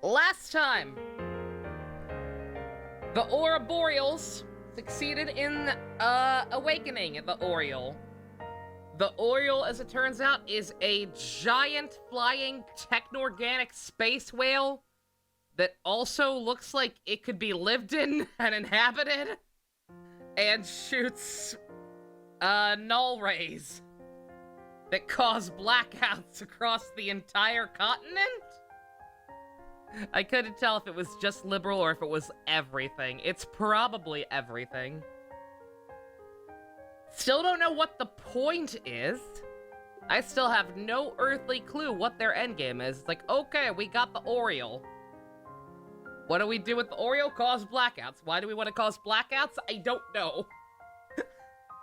Last time, the Ouroboreals succeeded in awakening the Oriole. The Oriole, as it turns out, is a giant flying techno-organic space whale that also looks like it could be lived in and inhabited, and shoots null rays that cause blackouts across the entire continent? I couldn't tell if it was just liberal or if it was everything. It's probably everything. Still don't know what the point is. I still have no earthly clue what their endgame is. It's like, okay, we got the Oriole. What do we do with the Oriole? Cause blackouts. Why do we want to cause blackouts? I don't know.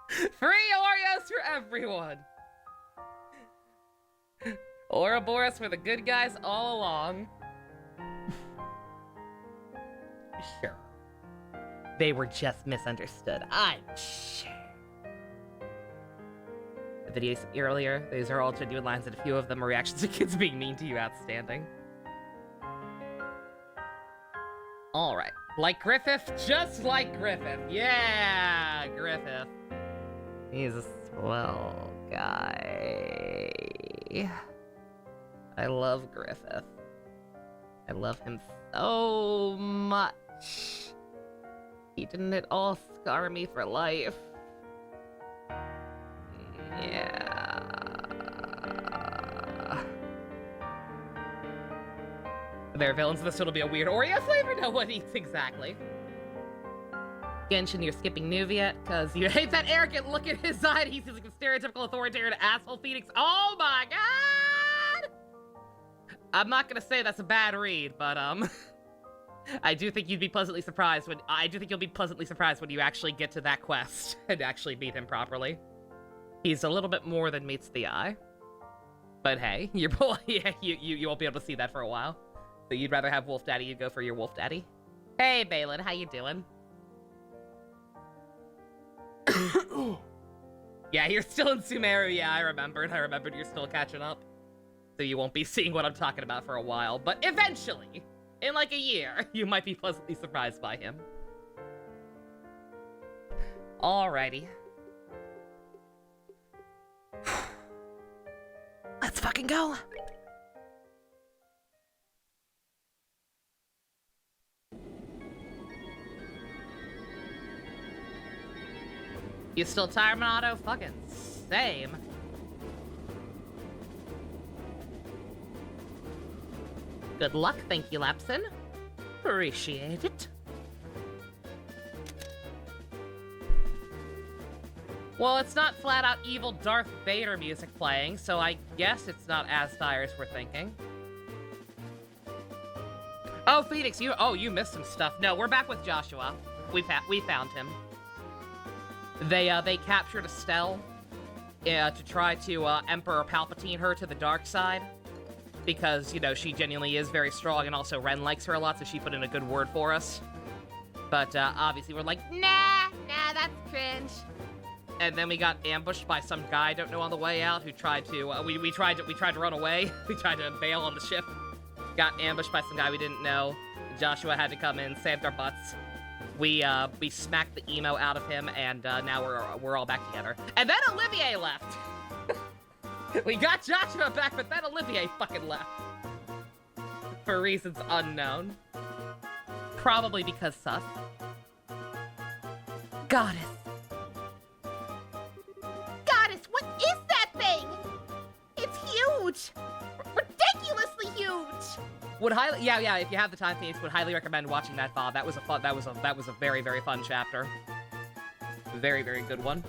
Free Oreos for everyone! Ouroboros were the good guys all along. Sure. They were just misunderstood, I'm sure. The videos earlier, these are all genuine lines, and a few of them are reactions to kids being mean to you. Outstanding. Alright. Like Griffith? Just like Griffith. Yeah, Griffith. He's a swell guy. I love Griffith. I love him so much. He didn't at all scar me for life. Yeah. There are villains in this, so it'll be a weird Oreo flavor? No one eats exactly. Genshin, you're skipping Nuviet because you hate that arrogant look in his eye. He seems like a stereotypical authoritarian asshole Phoenix. Oh my god! I'm not gonna say that's a bad read, but I do think you'd be pleasantly surprised when you'll be pleasantly surprised when you actually get to that quest and actually meet him properly. He's a little bit more than meets the eye. But hey, you won't be able to see that for a while. So you'd rather have Wolf Daddy, you'd go for your Wolf Daddy. Hey Balin, how you doing? Yeah, you're still in Sumeru. Yeah, I remembered you're still catching up. So you won't be seeing what I'm talking about for a while. But eventually, in like a year, you might be pleasantly surprised by him. Alrighty. Let's fucking go. You still tired, Minato? Fucking same. Good luck, thank you, Lapson. Appreciate it. Well, it's not flat-out evil Darth Vader music playing, so I guess it's not as dire as we're thinking. Oh, Phoenix, you missed some stuff. No, we're back with Joshua. We found him. They captured Estelle to try to Emperor Palpatine her to the dark side. Because, you know, she genuinely is very strong, and also Ren likes her a lot, so she put in a good word for us. But obviously we're like, nah, that's cringe. And then we got ambushed by some guy I don't know on the way out who tried to we tried to run away. We tried to bail on the ship. Got ambushed by some guy we didn't know. Joshua had to come in, saved our butts. We smacked the emo out of him, and now we're all back together. And then Olivier left. We got Joshua back, but then Olivier fucking left. For reasons unknown. Probably because sus. Goddess. Goddess, what is that thing? It's huge! Ridiculously huge! Would highly, yeah, if you have the time, Phoenix, would highly recommend watching that VOD. That was a very, very fun chapter. Very, very good one.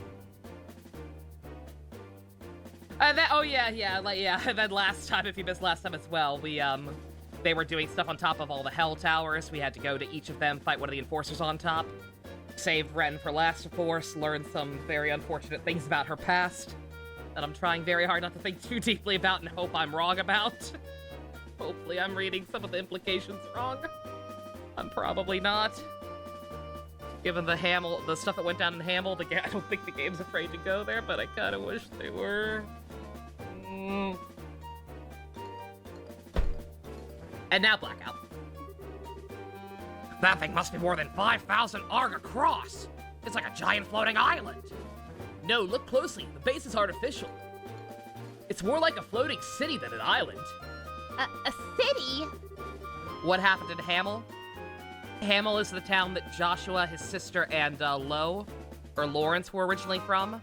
And then, and then last time, if you missed last time as well, they were doing stuff on top of all the Hell Towers. We had to go to each of them, fight one of the Enforcers on top. Saved Ren for last, of course, learned some very unfortunate things about her past that I'm trying very hard not to think too deeply about and hope I'm wrong about. Hopefully I'm reading some of the implications wrong. I'm probably not. Given the stuff that went down in Hamel, I don't think the game's afraid to go there, but I kind of wish they were. And now Blackout. That thing must be more than 5,000 arg across. It's like a giant floating island. No, look closely. The base is artificial. It's more like a floating city than an island. A city? What happened in Hamel? Hamel is the town that Joshua, his sister, and Lawrence were originally from.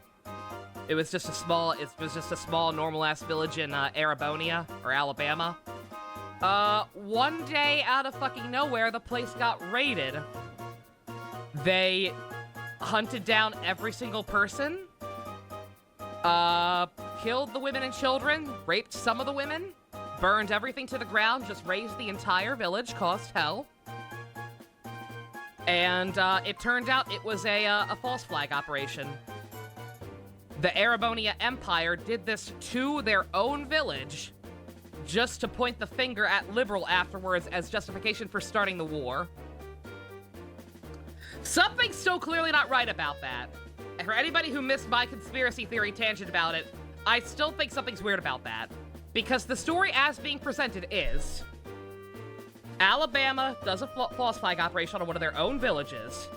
It was just a small normal-ass village in Arabonia, or Alabama. One day, out of fucking nowhere, the place got raided. They hunted down every single person, killed the women and children, raped some of the women, burned everything to the ground, just razed the entire village, caused hell. And, it turned out it was a false flag operation. The Arabonia Empire did this to their own village, just to point the finger at Liberal afterwards as justification for starting the war. Something's so clearly not right about that. And for anybody who missed my conspiracy theory tangent about it, I still think something's weird about that. Because the story as being presented is... Alabama does a false flag operation on one of their own villages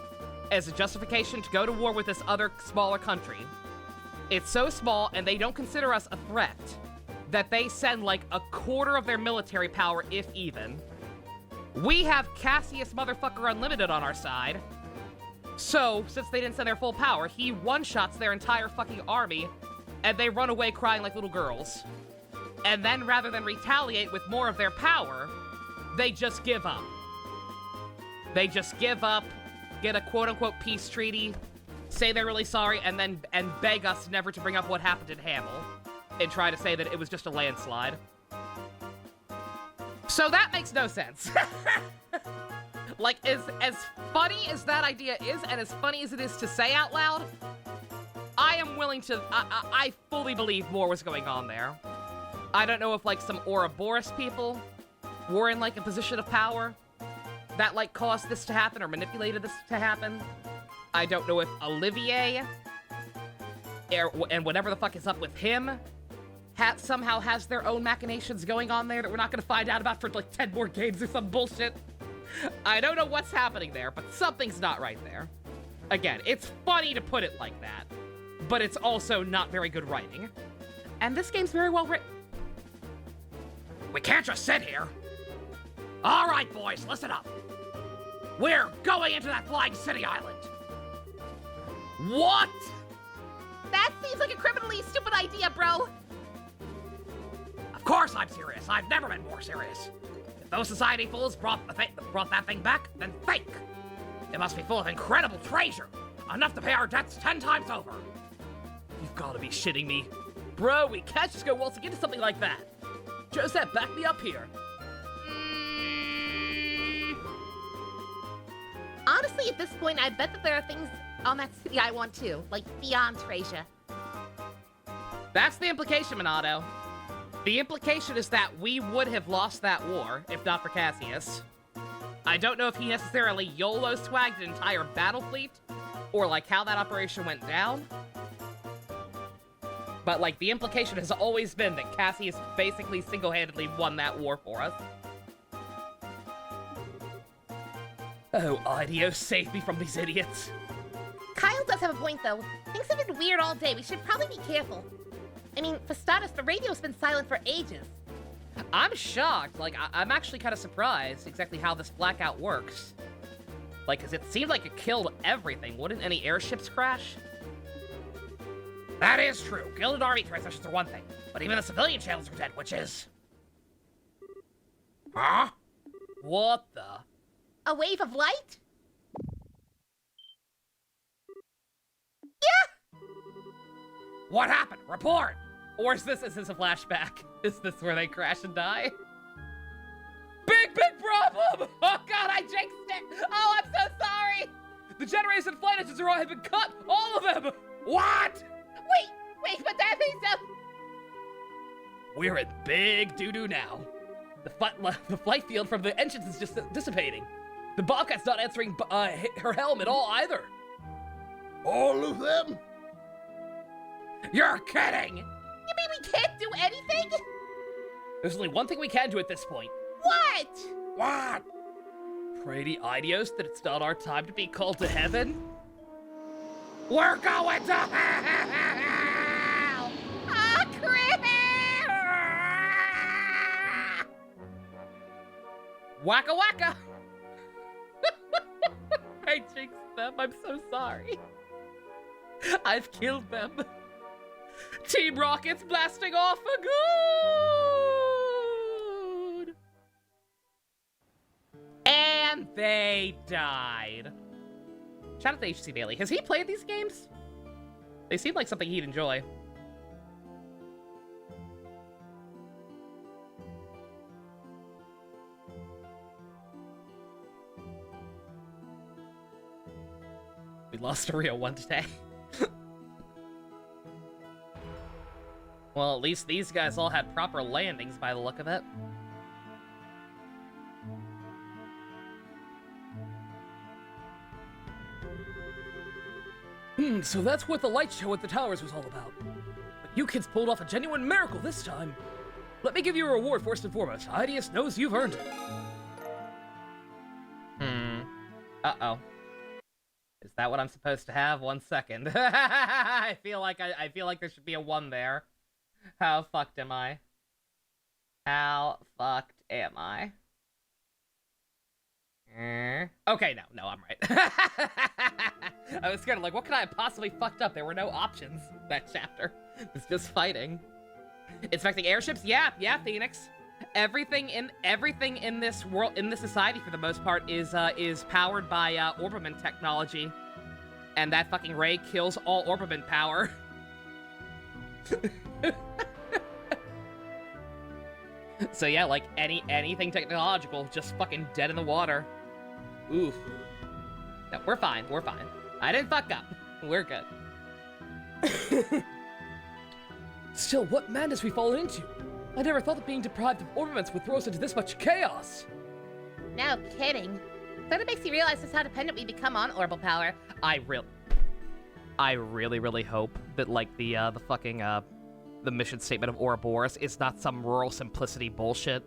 as a justification to go to war with this other smaller country. It's so small, and they don't consider us a threat, that they send like a quarter of their military power, if even. We have Cassius Motherfucker Unlimited on our side. So, since they didn't send their full power, he one-shots their entire fucking army, and they run away crying like little girls. And then, rather than retaliate with more of their power, they just give up. They just give up, get a quote-unquote peace treaty, say they're really sorry, and beg us never to bring up what happened in Hamel, and try to say that it was just a landslide. So that makes no sense. Like, as funny as that idea is, and as funny as it is to say out loud, I am willing to, I fully believe more was going on there. I don't know if, like, some Ouroboros people were in, like, a position of power that, like, caused this to happen or manipulated this to happen. I don't know if Olivier, and whatever the fuck is up with him, somehow has their own machinations going on there that we're not gonna find out about for, like, 10 more games or some bullshit. I don't know what's happening there, but something's not right there. Again, it's funny to put it like that, but it's also not very good writing. And this game's very well written. We can't just sit here. All right, boys, listen up. We're going into that flying city island. What? That seems like a criminally stupid idea, bro. Of course I'm serious. I've never been more serious. If those society fools brought that thing back, then think. It must be full of incredible treasure. Enough to pay our debts 10 times over. You've got to be shitting me. Bro, we can't just go waltzing into something like that. Joseph, back me up here. Honestly, at this point, I bet that there are things on that city I want too, like beyond treasure. That's the implication, Minato. The implication is that we would have lost that war, if not for Cassius. I don't know if he necessarily YOLO swagged an entire battle fleet, or like how that operation went down. But like the implication has always been that Cassius basically single-handedly won that war for us. Oh, IDO, save me from these idiots. Kyle does have a point, though. Things have been weird all day. We should probably be careful. I mean, for starters, the radio's been silent for ages. I'm shocked. Like, I'm actually kind of surprised exactly how this blackout works. Like, because it seemed like it killed everything. Wouldn't any airships crash? That is true. Gilded Army transmissions are one thing, but even the civilian channels are dead, which is... Huh? What the... A wave of light? Yeah! What happened? Report! Or is this a flashback? Is this where they crash and die? Big problem! Oh god, I jinxed it! Oh, I'm so sorry! The generators and flight engines have been cut! All of them! What? Wait, but that means that... We're in big doo-doo now. The flight field from the engines is just dissipating. The Bobcat's not answering her helm at all either. All of them? You're kidding! You mean we can't do anything? There's only one thing we can do at this point. What? What? Pray to Idios that it's not our time to be called to heaven? We're going to hell! Ah, crap! Waka waka! I jinxed them, I'm so sorry. I've killed them. Team Rocket's blasting off for good! And they died. Shout out to HC Daily. Has he played these games? They seem like something he'd enjoy. We lost a real one today. Well, at least these guys all had proper landings by the look of it. So that's what the light show at the towers was all about. But you kids pulled off a genuine miracle this time. Let me give you a reward first and foremost. Idios knows you've earned it. Uh-oh. Is that what I'm supposed to have? 1 second. I feel like there should be a 1 there. How fucked am I? How fucked am I? Okay, no, I'm right. I was scared of like, what could I have possibly fucked up? There were no options that chapter. It's just fighting. Inspecting airships? Yeah, Phoenix. Everything in this world, in this society, for the most part, is powered by Orbiment technology, and that fucking ray kills all Orbiment power. So yeah, like anything technological, just fucking dead in the water. Oof. No, we're fine. I didn't fuck up. We're good. Still, what madness we fallen into? I never thought that being deprived of ornaments would throw us into this much chaos. No kidding. Sort of makes you realize just how dependent we become on orbital power. I really hope that like the fucking the mission statement of Ouroboros is not some rural simplicity bullshit.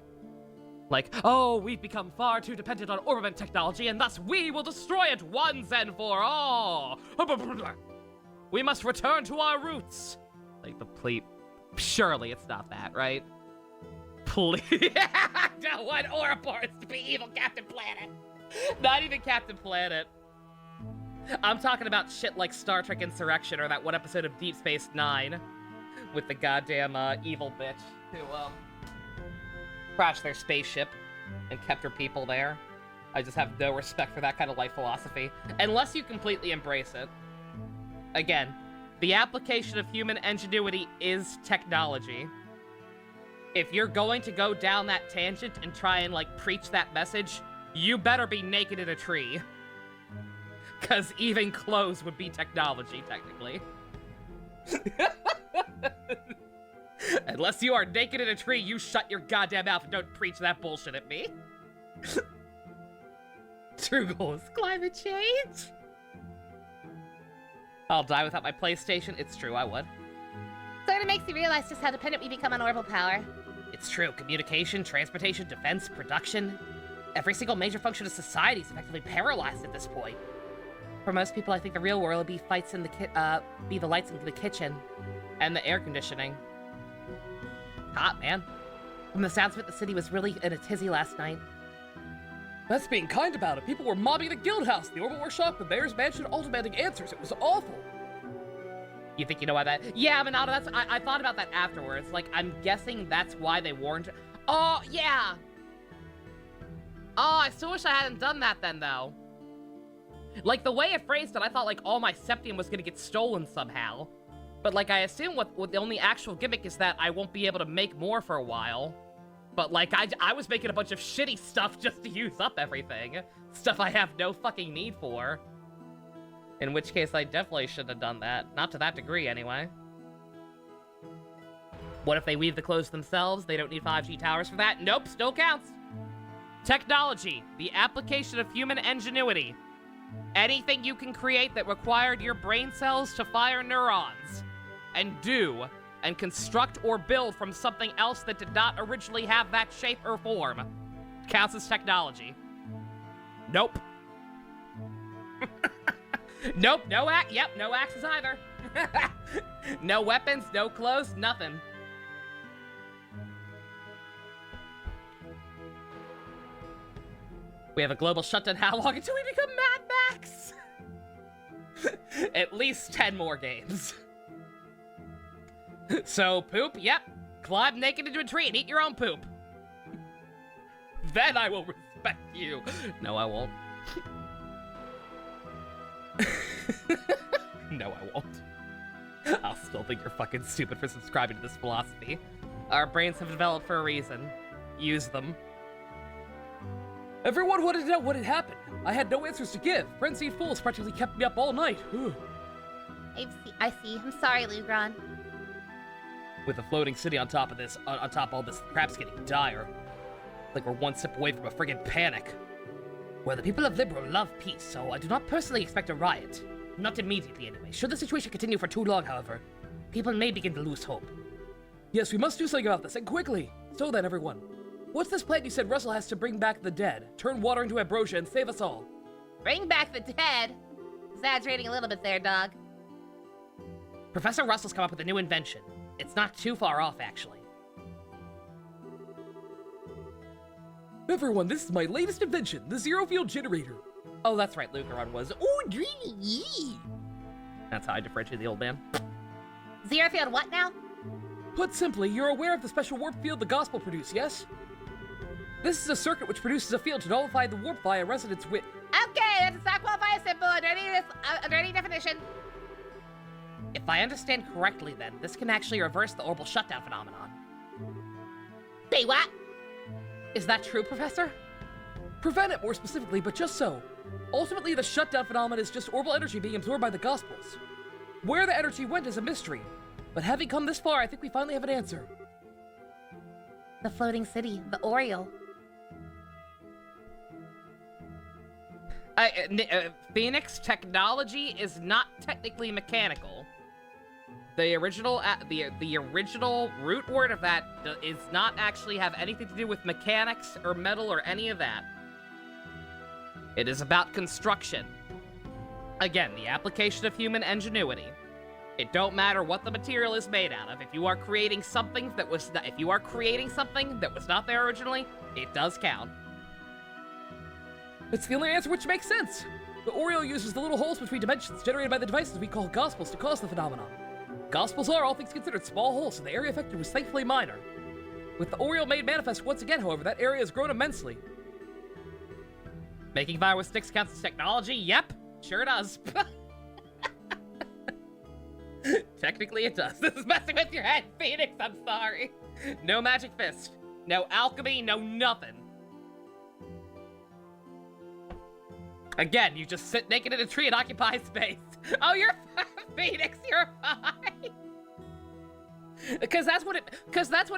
Like, oh, we've become far too dependent on Orbiment technology, and thus we will destroy it once and for all. We must return to our roots. Like the plea. Surely it's not that, right? Please. I don't want Ouroboros to be evil Captain Planet. Not even Captain Planet. I'm talking about shit like Star Trek Insurrection or that one episode of Deep Space Nine with the goddamn evil bitch who crashed their spaceship and kept her people there. I just have no respect for that kind of life philosophy unless you completely embrace it. Again, the application of human ingenuity is technology. If you're going to go down that tangent and try and like preach that message, you better be naked in a tree. Cause even clothes would be technology, technically. Unless you are naked in a tree, you shut your goddamn mouth and don't preach that bullshit at me. True goal is climate change. I'll die without my PlayStation. It's true, I would. Sort of makes you realize just how dependent we become on orbital power. It's true. Communication, transportation, defense, production. Every single major function of society is effectively paralyzed at this point. For most people, I think the real world will be fights in the be the lights in the kitchen and the air conditioning. Hot, man. From the sounds of it, the city was really in a tizzy last night. That's being kind about it. People were mobbing the guild house, the orbital workshop, the mayor's mansion, all demanding answers. It was awful. You think you know why that? Yeah, Minato, that's... I thought about that afterwards. Like, I'm guessing that's why they warned... Oh, yeah! Oh, I still wish I hadn't done that then, though. Like, the way it phrased it, I thought, like, all my septium was gonna get stolen somehow. But, like, I assume what the only actual gimmick is that I won't be able to make more for a while. But, like, I was making a bunch of shitty stuff just to use up everything. Stuff I have no fucking need for. In which case, I definitely shouldn't have done that. Not to that degree, anyway. What if they weave the clothes themselves? They don't need 5G towers for that? Nope, still counts. Technology, the application of human ingenuity. Anything you can create that required your brain cells to fire neurons. And do, and construct or build from something else that did not originally have that shape or form. Counts as technology. Nope. Nope, no no axes either. No weapons, no clothes, nothing. We have a global shutdown. How long until we become Mad Max? At least 10 more games. So, poop, yep. Climb naked into a tree and eat your own poop. Then I will respect you. No, I won't. No, I won't. I'll still think you're fucking stupid for subscribing to this philosophy. Our brains have developed for a reason. Use them. Everyone wanted to know what had happened. I had no answers to give. Frenzied fools practically kept me up all night. I see. I'm sorry, Lugron. With a floating city on top of this, on top of all this, the crap's getting dire. Like we're one step away from a friggin' panic. Well, the people of Liberal love peace, so I do not personally expect a riot. Not immediately, anyway. Should the situation continue for too long, however, people may begin to lose hope. Yes, we must do something about this, and quickly. So then, everyone, what's this plan you said Russell has to bring back the dead, turn water into ambrosia, and save us all? Bring back the dead? Exaggerating a little bit there, dog. Professor Russell's come up with a new invention. It's not too far off, actually. Everyone, this is my latest invention, the zero-field generator. Oh, that's right, Lucaron was. Ooh, dreamy. That's how I differentiate the old man. Zero field what now? Put simply, you're aware of the special warp field the gospel produce, yes? This is a circuit which produces a field to nullify the warp via resonance with... Okay, that does not qualify as simple under any definition. If I understand correctly, then, this can actually reverse the orbital shutdown phenomenon. Wait, what? Is that true, Professor? Prevent it more specifically, but just so. Ultimately, the shutdown phenomenon is just orbital energy being absorbed by the Gospels. Where the energy went is a mystery, but having come this far, I think we finally have an answer. The floating city, the Oriole. Phoenix, technology is not technically mechanical. The original root word of that is not actually have anything to do with mechanics or metal or any of that. It is about construction. Again, the application of human ingenuity. It don't matter what the material is made out of. If you are creating something that was not there originally, it does count. It's the only answer which makes sense. The Oriole uses the little holes between dimensions generated by the devices we call Gospels to cause the phenomenon. Gospels are, all things considered, small holes, so the area affected was thankfully minor. With the Oriole made manifest once again, however, that area has grown immensely. Making fire with sticks counts as technology? Yep, sure does. Technically it does. This is messing with your head, Phoenix, I'm sorry. No magic fist. No alchemy, no nothing. Again, you just sit naked in a tree and occupy space. Oh, you're Phoenix, you're fine. Because that's what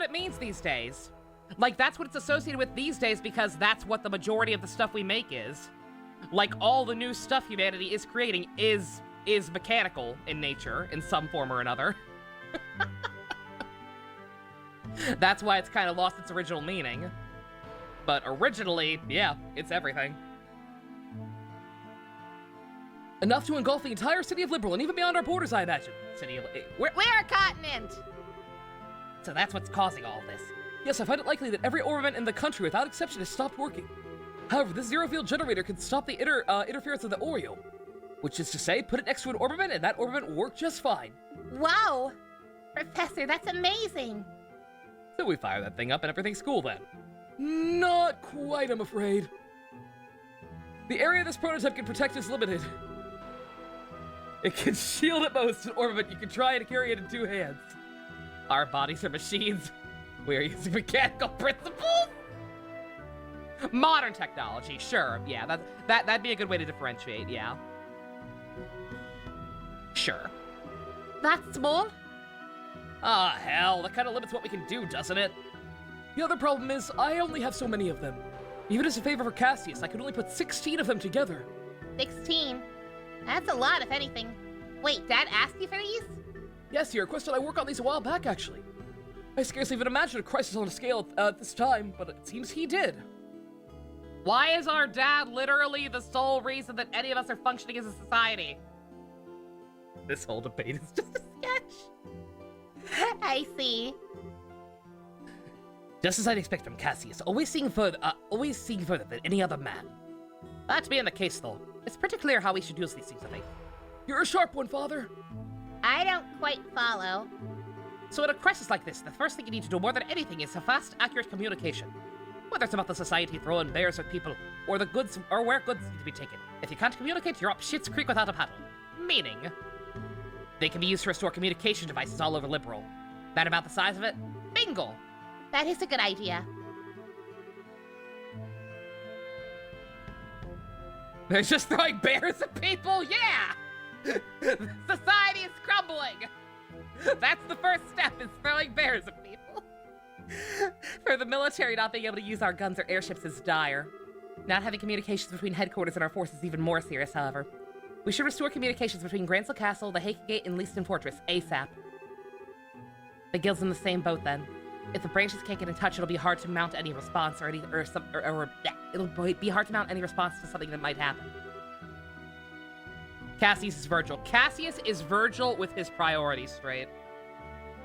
it means these days. Like, that's what it's associated with these days, because that's what the majority of the stuff we make is. Like, all the new stuff humanity is creating is mechanical in nature, in some form or another. That's why it's kind of lost its original meaning. But originally, yeah, it's everything. Enough to engulf the entire city of Liberal, and even beyond our borders, I imagine. We're a continent! So that's what's causing all this. Yes, I find it likely that every orbiment in the country, without exception, has stopped working. However, this zero-field generator can stop the interference of the Oriole. Which is to say, put it next to an orbiment, and that orbiment will work just fine. Wow! Professor, that's amazing! So we fire that thing up and everything's cool then. Not quite, I'm afraid. The area this prototype can protect is limited. It can shield at most an orbiment. You can try to carry it in two hands. Our bodies are machines. We are using mechanical principles. Modern technology, sure, yeah, that'd be a good way to differentiate, yeah. Sure. That's small? Ah, hell, that kind of limits what we can do, doesn't it? The other problem is, I only have so many of them. Even as a favor for Cassius, I could only put 16 of them together. 16? That's a lot, if anything. Wait, Dad asked you for these? Yes, he requested I work on these a while back, actually. I scarcely even imagined a crisis on a scale at this time, but it seems he did. Why is our dad literally the sole reason that any of us are functioning as a society? This whole debate is just a sketch. I see. Just as I'd expect from Cassius, always seeing further than any other man. That being the case, though, it's pretty clear how we should use these things, I think. You're a sharp one, Father. I don't quite follow. So in a crisis like this, the first thing you need to do more than anything is a fast, accurate communication. Whether it's about the society throwing bears at people, or the goods, or where goods need to be taken. If you can't communicate, you're up shit's creek without a paddle. Meaning, they can be used to restore communication devices all over Liberal. That about the size of it? Bingo! That is a good idea. They're just throwing bears at people? Yeah! Society is crumbling! That's the first step, is throwing bears at people. For the military, not being able to use our guns or airships is dire. Not having communications between headquarters and our forces is even more serious, however. We should restore communications between Gransel Castle, the Hake Gate, and Leaston Fortress, ASAP. The guild's in the same boat, then. If the branches can't get in touch, it'll be hard to mount any response it'll be hard to mount any response to something that might happen. Cassius is Virgil. Cassius is Virgil with his priorities straight.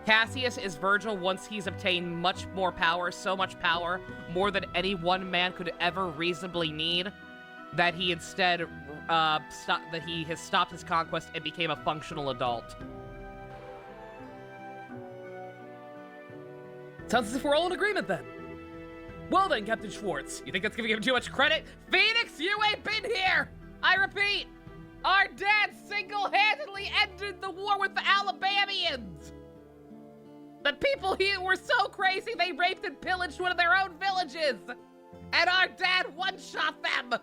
Cassius is Virgil once he's obtained much more power, so much power, more than any one man could ever reasonably need, that he instead he has stopped his conquest and became a functional adult. Sounds as if we're all in agreement then. Well then, Captain Schwartz. You think that's giving him too much credit? Phoenix, you ain't been here! I repeat, our dad single-handedly ended the war with the Alabamians! The people here were so crazy they raped and pillaged one of their own villages! And our dad one-shot them!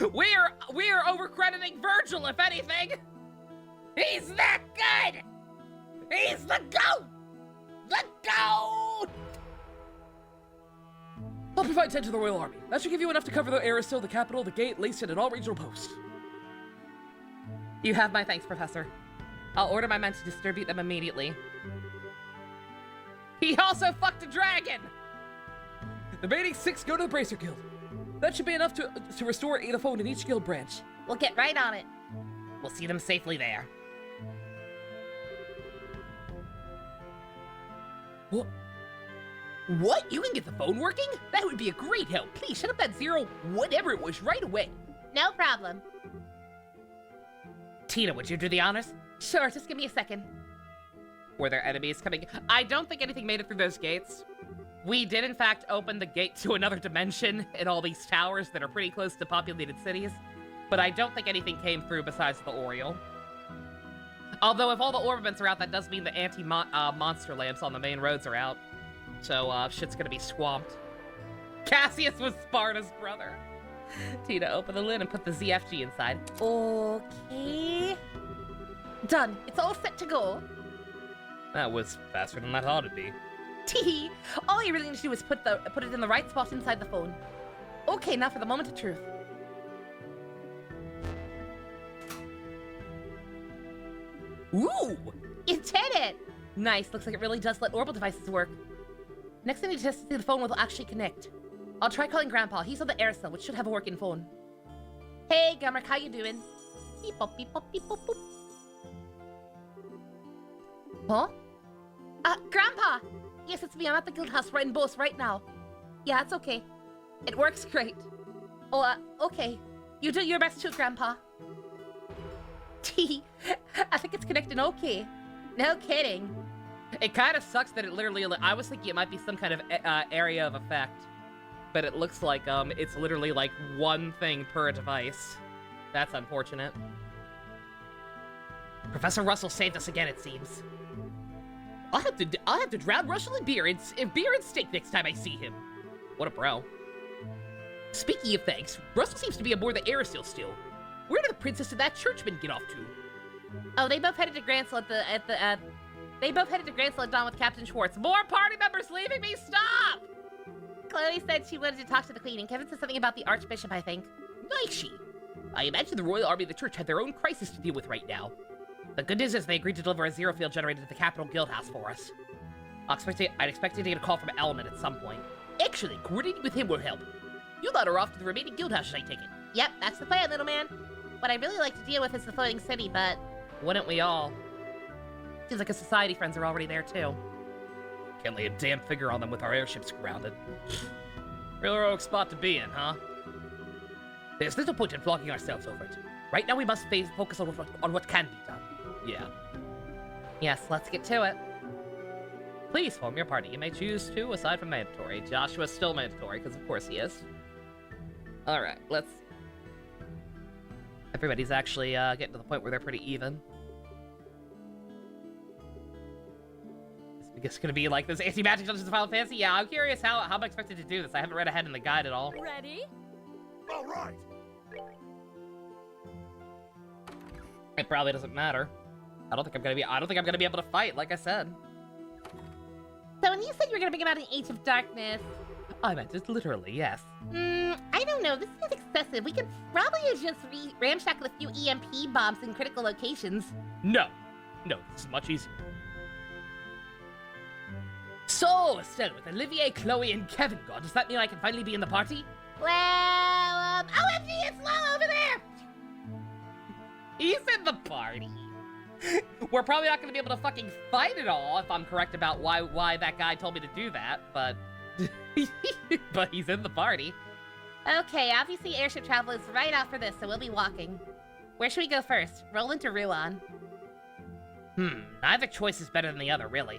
We're overcrediting Virgil, if anything! He's that good! He's the GOAT! The GOAT! I'll provide 10 to the Royal Army. That should give you enough to cover the Aristil, the capital, the gate, Leaston, and all regional posts. You have my thanks, Professor. I'll order my men to distribute them immediately. He also fucked a dragon! The remaining 6 go to the Bracer Guild. That should be enough to restore a phone in each guild branch. We'll get right on it. We'll see them safely there. What? You can get the phone working? That would be a great help. Please shut up that 0, whatever it was, right away. No problem. Tina, would you do the honors? Sure, just give me a second. Were there enemies coming? I don't think anything made it through those gates. We did, in fact, open the gate to another dimension in all these towers that are pretty close to populated cities, but I don't think anything came through besides the Oriole. Although, if all the orbaments are out, that does mean the anti-monster lamps on the main roads are out. So, shit's gonna be swamped. Cassius was Sparta's brother. Tina, open the lid and put the ZFG inside. Okay. Done. It's all set to go. That was faster than I thought it'd be. Tee. All you really need to do is put it in the right spot inside the phone. Okay, now for the moment of truth. Ooh! You did it! Nice. Looks like it really does let orbital devices work. Next, I need to test to see the phone will actually connect. I'll try calling Grandpa. He's on the air cell, which should have a working phone. Hey, Gumrick, how you doing? Beep bop, beep bop, beep bop, boop. Huh? Grandpa! Yes, it's me. I'm at the guild house riding boss right now. Yeah, it's okay. It works great. Oh, okay. You do your best too, Grandpa. Tee. I think it's connecting okay. No kidding. It kind of sucks that it literally, I was thinking it might be some kind of area of effect, but it looks like it's literally like one thing per device. That's unfortunate. Professor Russell saved us again, it seems. I'll have to drown Russell in beer and steak next time I see him. What a bro. Speaking of thanks, Russell seems to be aboard the Aristil still. Where did the princess and that churchman get off to? Oh, they both headed to Gransel They both headed to Gransel at dawn with Captain Schwartz. More party members leaving me! Stop! Chloe said she wanted to talk to the Queen, and Kevin said something about the Archbishop, I think. Nicey. I imagine the Royal Army and the Church had their own crisis to deal with right now. The good news is they agreed to deliver a zero field generator to the Capital Guild House for us. I'd expect to get a call from Element at some point. Actually, coordinating with him will help. You lot are off to the remaining guild houses, I take it. Yep, that's the plan, little man. What I'd really like to deal with is the floating city, but Wouldn't we all? seems like his society friends are already there, too. Can't lay a damn finger on them with our airships grounded. Real rogue spot to be in, huh? There's little point in flogging ourselves over it. Right now we must focus on what can be done. Yeah. Yes, let's get to it. Please form your party. You may choose to, aside from mandatory. Joshua's still mandatory, because of course he is. Alright, let's... Everybody's actually getting to the point where they're pretty even. It's gonna be like this anti-magic Dungeons of Final Fantasy? Yeah, I'm curious how I'm expected to do this. I haven't read ahead in the guide at all. Ready? All right. It probably doesn't matter. I don't think I'm gonna be able to fight, like I said. So when you said you were gonna bring about an Age of Darkness, I meant it literally, yes. I don't know, this seems excessive. We could probably just ramshackle a few EMP bombs in critical locations. No. No, this is much easier. So, Estelle, with Olivier, Chloe, and Kevin gone, does that mean I can finally be in the party? Well, OMG, it's low over there! He's in the party. We're probably not gonna be able to fucking fight it all if I'm correct about why that guy told me to do that, but... but he's in the party. Okay, obviously airship travel is right out for this, so we'll be walking. Where should we go first? Roland or Ruan? Neither choice is better than the other, really.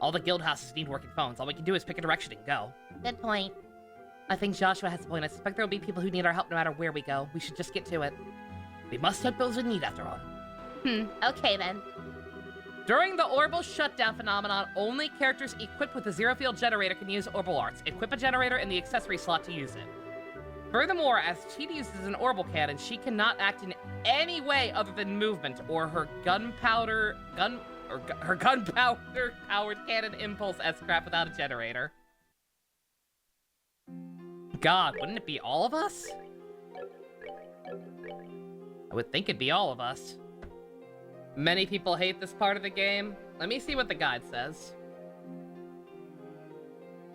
All the guild houses need working phones. All we can do is pick a direction and go. Good point. I think Joshua has a point. I suspect there will be people who need our help no matter where we go. We should just get to it. We must help those in need, after all. Okay then. During the orbital shutdown phenomenon, only characters equipped with a zero-field generator can use orbital arts. Equip a generator in the accessory slot to use it. Furthermore, as Cheetah uses an orbital cannon, she cannot act in any way other than movement, or her gunpowder powered cannon impulse S-crap without a generator. God, wouldn't it be all of us? I would think it'd be all of us. Many people hate this part of the game. Let me see what the guide says.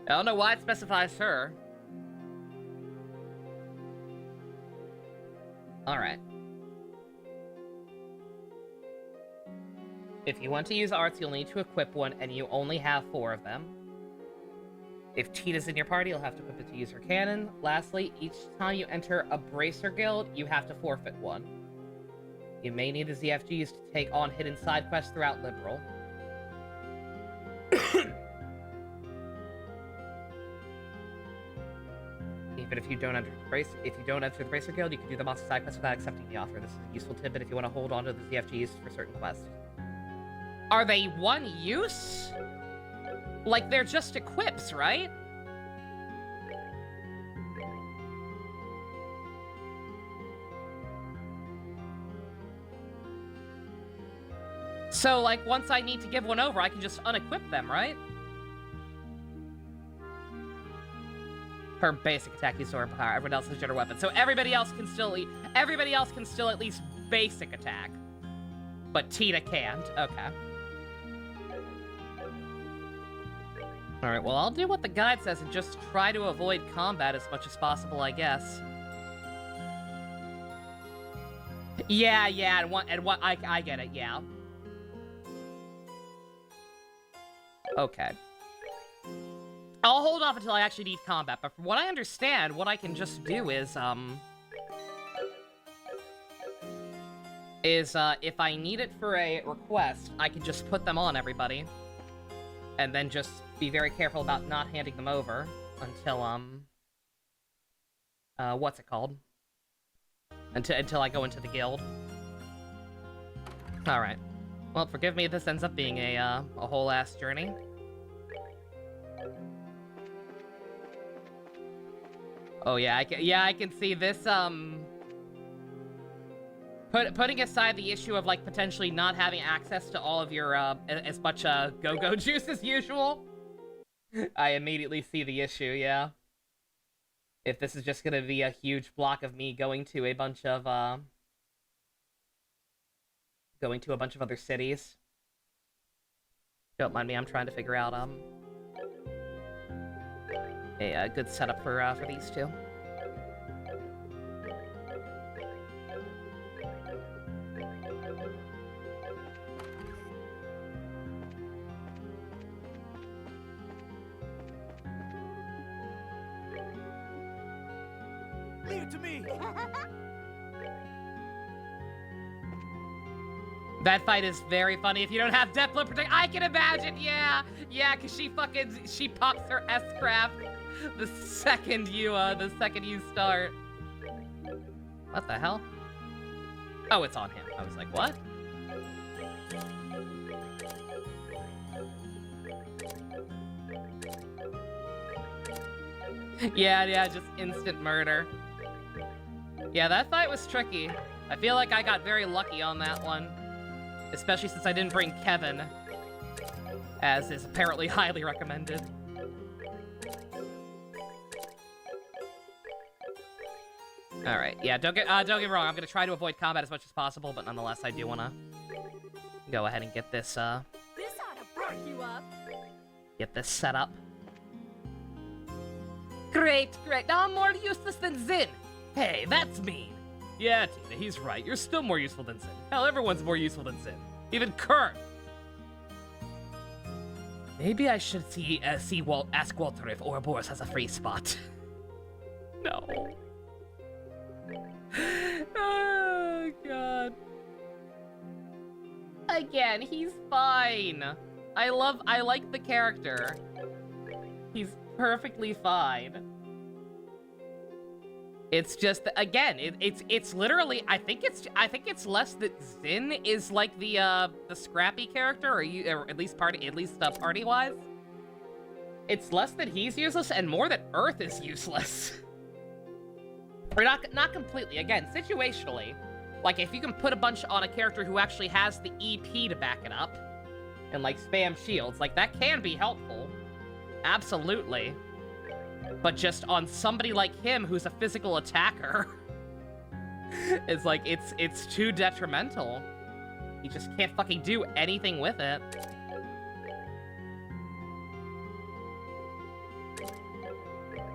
I don't know why it specifies her. Alright. If you want to use arts, you'll need to equip one, and you only have 4 of them. If Cheetah's in your party, you'll have to equip it to use her cannon. Lastly, each time you enter a Bracer Guild, you have to forfeit one. You may need the ZFGs to take on hidden side quests throughout Liberal. Even if you don't enter the Bracer Guild, you can do the monster side quests without accepting the offer. This is a useful tidbit if you want to hold on to the ZFGs for certain quests. Are they one use? Like, they're just equips, right? So, like, once I need to give one over, I can just unequip them, right? Her basic attack uses sword power. Everyone else has general weapon. So everybody else can still at least basic attack. But Tina can't. Okay. Alright, well, I'll do what the guide says and just try to avoid combat as much as possible, I guess. Yeah, I get it, yeah. Okay. I'll hold off until I actually need combat, but from what I understand, what I can just do is, if I need it for a request, I can just put them on everybody. And then just be very careful about not handing them over until, what's it called? Until I go into the guild. Alright. Well, forgive me if this ends up being a whole-ass journey. Oh, yeah, I can see this, putting aside the issue of, like, potentially not having access to all of your, as much, go-go juice as usual. I immediately see the issue, yeah. If this is just gonna be a huge block of me going to a bunch of other cities. Don't mind me, I'm trying to figure out, a good setup for these two. Leave it to me. That fight is very funny if you don't have Deathblow Protect. I can imagine, yeah, because she pops her S-craft the second you start. What the hell? Oh, it's on him. I was like, what? Yeah, just instant murder. Yeah, that fight was tricky. I feel like I got very lucky on that one. Especially since I didn't bring Kevin, as is apparently highly recommended. Alright, yeah, don't get me wrong, I'm gonna try to avoid combat as much as possible, but nonetheless, I do wanna go ahead and get this, This ought to perk you up. get this set up. Great. Now I'm more useless than Zin. Hey, that's mean. Yeah, Tina, he's right. You're still more useful than Zin. Hell, everyone's more useful than Zin. Even Kurt. Maybe I should ask Walter if Ouroboros has a free spot. No. Oh, God. Again, he's fine. I like the character. He's perfectly fine. It's just, again, it's literally, I think it's less that Zin is like the scrappy character, or at least party-wise. It's less that he's useless and more that Earth is useless. Or not completely. Again, situationally, like if you can put a bunch on a character who actually has the EP to back it up, and like spam shields, like that can be helpful. Absolutely. But just on somebody like him who's a physical attacker, it's like, it's too detrimental. You just can't fucking do anything with it.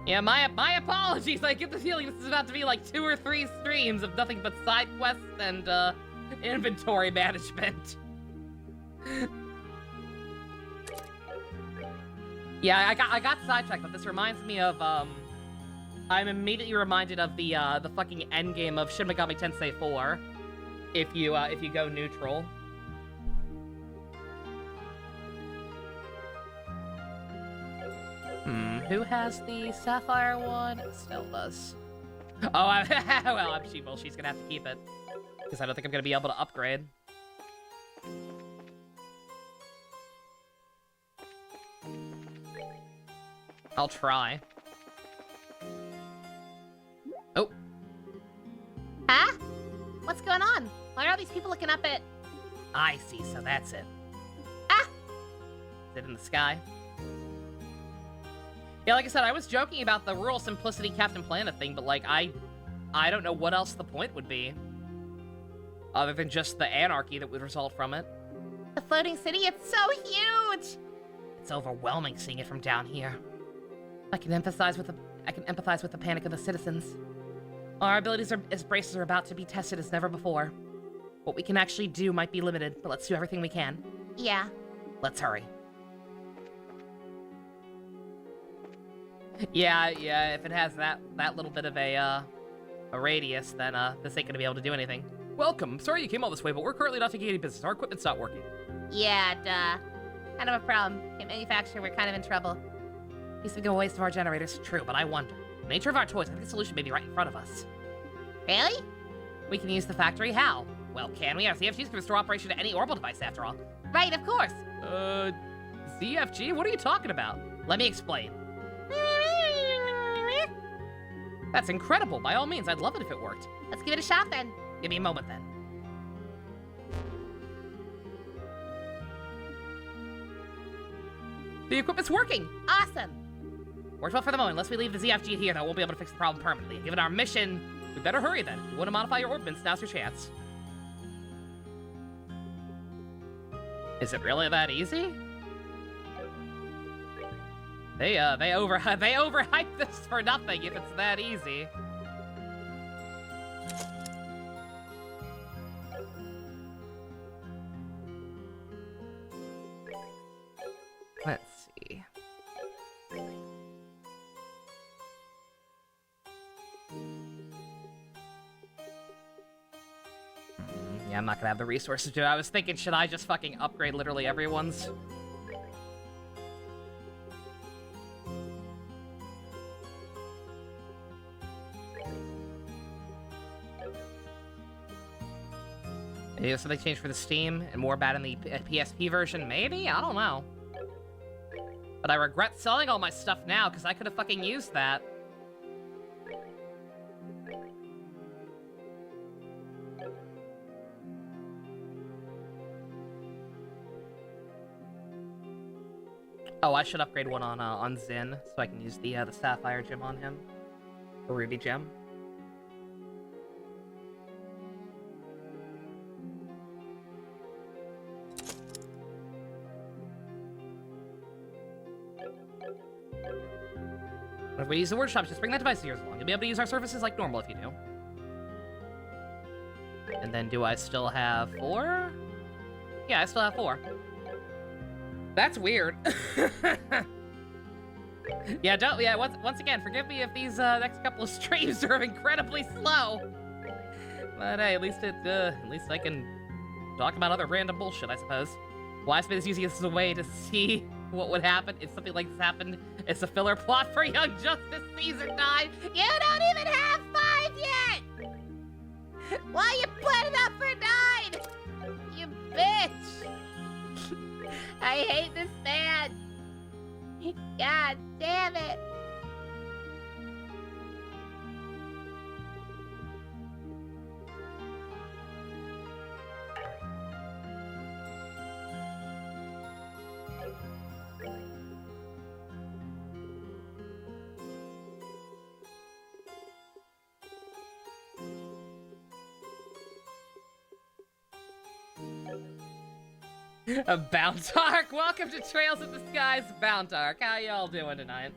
Yeah, my apologies. I get the feeling this is about to be like 2 or 3 streams of nothing but side quests and inventory management. Yeah, I got sidetracked, but this reminds me of I'm immediately reminded of the fucking endgame of Shin Megami Tensei 4. If you go neutral. Who has the Sapphire one? Estelle does. Oh, well, she's gonna have to keep it. Because I don't think I'm gonna be able to upgrade. I'll try. Oh. Huh? What's going on? Why are all these people looking up at... I see, so that's it. Ah! Is it in the sky? Yeah, like I said, I was joking about the rural simplicity Captain Planet thing, but like, I don't know what else the point would be. Other than just the anarchy that would result from it. The floating city, it's so huge! It's overwhelming seeing it from down here. I can empathize with the panic of the citizens. Our abilities as braces are about to be tested as never before. What we can actually do might be limited, but let's do everything we can. Yeah. Let's hurry. Yeah, if it has that little bit of a radius, then this ain't gonna be able to do anything. Welcome. Sorry you came all this way, but we're currently not taking any business. Our equipment's not working. Yeah, duh. Kind of a problem. Can't manufacture, we're kind of in trouble. These would go a waste of our generators. True, but I wonder. The nature of our toys, I think the solution may be right in front of us. Really? We can use the factory. How? Well, can we? Our ZFGs can restore operation to any orbital device, after all. Right, of course. ZFG? What are you talking about? Let me explain. That's incredible. By all means, I'd love it if it worked. Let's give it a shot then. Give me a moment, then. The equipment's working! Awesome. Worked well for the moment. Unless we leave the ZFG here, though, won't be able to fix the problem permanently. Given our mission, we better hurry then. If you want to modify your orbitments, now's your chance. Is it really that easy? They overhype this for nothing if it's that easy. Let's see. Yeah, I'm not gonna have the resources to do it. I was thinking, should I just fucking upgrade literally everyone's? Maybe something changed for the Steam and more bad in the PSP version? Maybe? I don't know. But I regret selling all my stuff now, because I could have fucking used that. Oh, I should upgrade one on Zin, so I can use the Sapphire Gem on him. The Ruby Gem. If we use the workshops, just bring that device to yours along. You'll be able to use our services like normal if you do. And then do I still have 4? Yeah, I still have 4. That's weird. Yeah, once again, forgive me if these next couple of streams are incredibly slow. But hey, at least I can talk about other random bullshit, I suppose. Wiseman is using this as a way to see what would happen if something like this happened. It's a filler plot for Young Justice Season 9. You don't even have 5 yet! Why you put it up for 9? You bitch! I hate this man! God damn it! A Bount Arc! Welcome to Trails of the Skies Bount Arc. How y'all doing tonight?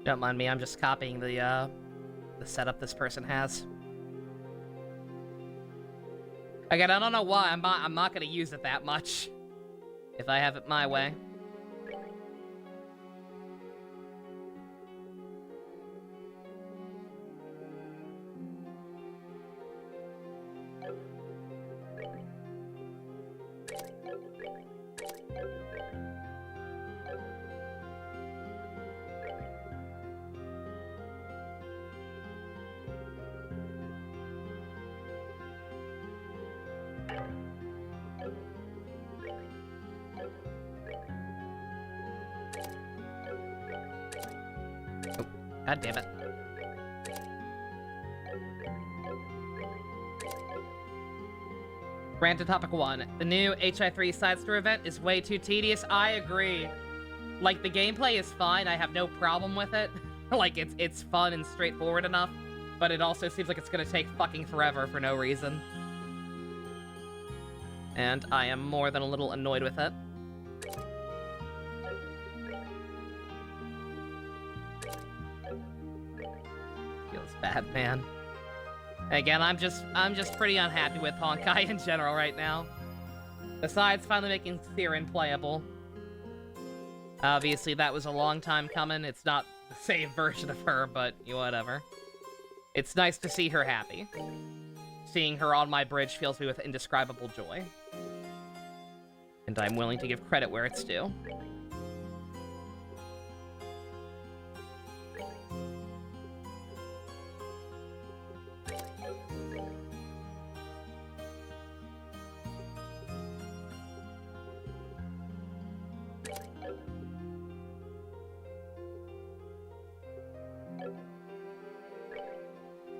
Don't mind me, I'm just copying the setup this person has. Again, I don't know why, I'm not gonna use it that much. If I have it my way. God damn it. Random topic 1. The new HI3 side story event is way too tedious. I agree. Like, the gameplay is fine. I have no problem with it. Like, it's fun and straightforward enough. But it also seems like it's gonna take fucking forever for no reason. And I am more than a little annoyed with it. Bad man. Again, I'm just pretty unhappy with Honkai in general right now. Besides finally making Siren playable. Obviously, that was a long time coming. It's not the same version of her, but whatever. It's nice to see her happy. Seeing her on my bridge fills me with indescribable joy. And I'm willing to give credit where it's due.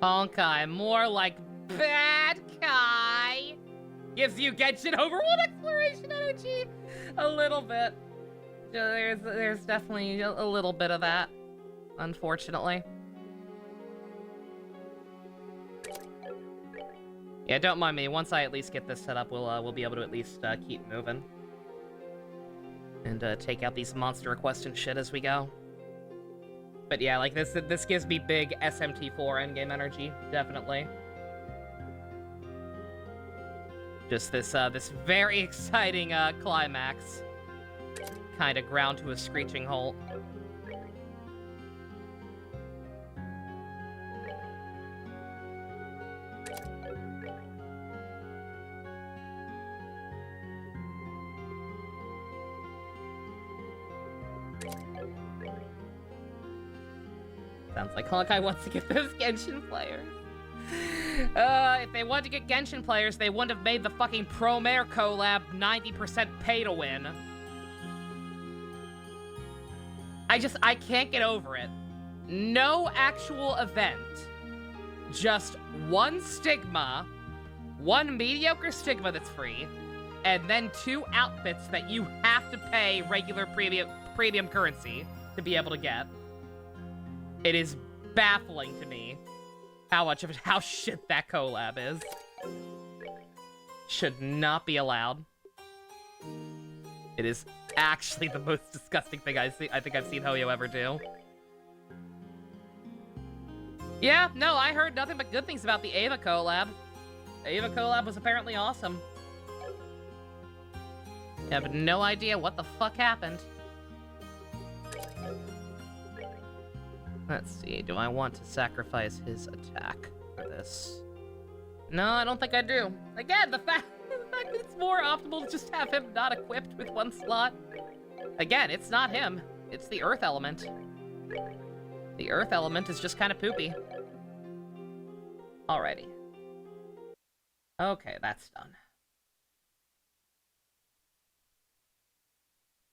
Honkai, more like bad, Kai. Gives you Genshin over 1 exploration energy. A little bit. There's definitely a little bit of that, unfortunately. Yeah, don't mind me. Once I at least get this set up, we'll be able to at least keep moving. And take out these monster requests and shit as we go. But yeah, like this gives me big SMT4 endgame energy, definitely. Just this very exciting climax, kind of ground to a screeching halt. Sounds like Honkai wants to get those Genshin players. If they wanted to get Genshin players, they wouldn't have made the fucking Promare collab 90% pay to win. I can't get over it. No actual event. Just one stigma, one mediocre stigma that's free, and then 2 outfits that you have to pay regular premium currency to be able to get. It is baffling to me how shit that collab is. Should not be allowed. It is actually the most disgusting thing I think I've seen Hoyo ever do. Yeah, no, I heard nothing but good things about the Ava collab. The Ava collab was apparently awesome. I have no idea what the fuck happened. Let's see, do I want to sacrifice his attack for this? No, I don't think I do. Again, the fact that it's more optimal to just have him not equipped with 1 slot. Again, it's not him. It's the Earth element. The Earth element is just kind of poopy. Alrighty. Okay, that's done.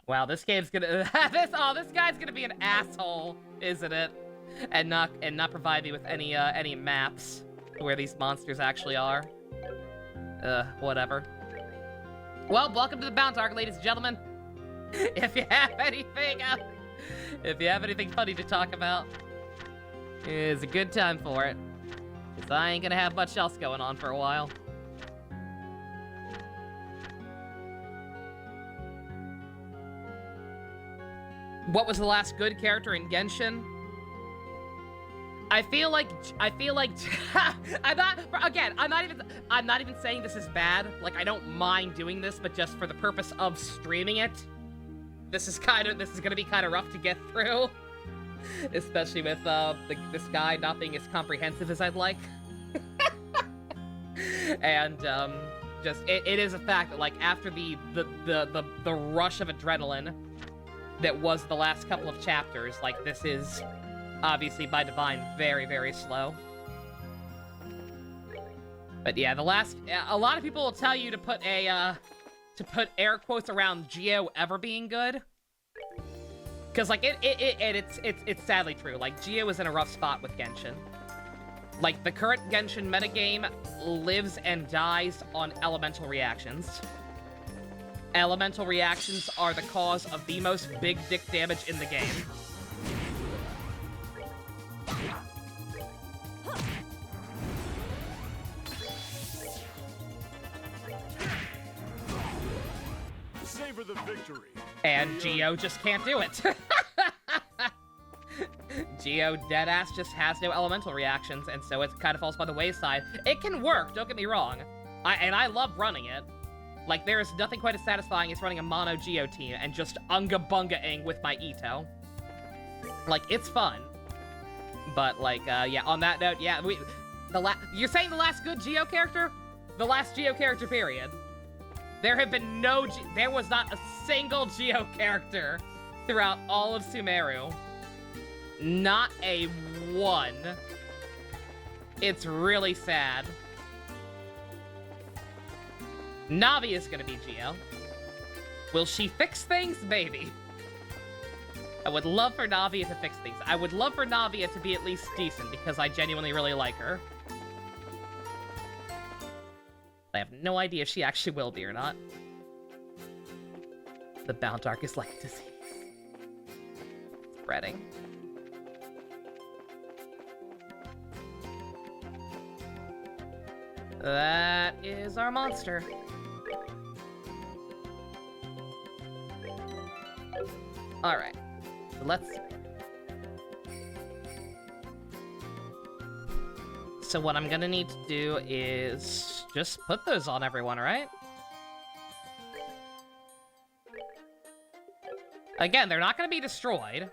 Wow, this game's gonna this guy's gonna be an asshole, isn't it? And not provide me with any maps to where these monsters actually are. Whatever. Well, welcome to the Bount arc, ladies and gentlemen. If you have anything funny to talk about, it's a good time for it. 'Cause I ain't gonna have much else going on for a while. What was the last good character in Genshin? I feel like I'm not even saying this is bad. Like, I don't mind doing this, but just for the purpose of streaming it, this is gonna be kind of rough to get through, especially with this guy not being as comprehensive as I'd like. And just it is a fact that, like, after the rush of adrenaline that was the last couple of chapters, like, this is obviously by Divine very, very slow. But yeah, a lot of people will tell you to put air quotes around Geo ever being good, because like it's sadly true. Like, Geo is in a rough spot with Genshin. Like, the current Genshin metagame lives and dies on elemental reactions. Elemental reactions are the cause of the most big dick damage in the game. Savor the victory. And Geo just can't do it. Geo deadass just has no elemental reactions, and so it kind of falls by the wayside. It can work, don't get me wrong. I love running it. Like, there is nothing quite as satisfying as running a mono Geo team and just unga-bunga-ing with my Ito. Like, it's fun. But, like, yeah, on that note, yeah, you're saying the last good Geo character? The last Geo character, period. There have been there was not a single Geo character throughout all of Sumeru. Not a one. It's really sad. Navi is gonna be Geo. Will she fix things? Maybe. I would love for Navia to fix things. I would love for Navia to be at least decent, because I genuinely really like her. I have no idea if she actually will be or not. The Bount Arc is like a disease. Spreading. That is our monster. Alright. So let's... So what I'm gonna need to do is just put those on everyone, right? Again, they're not gonna be destroyed.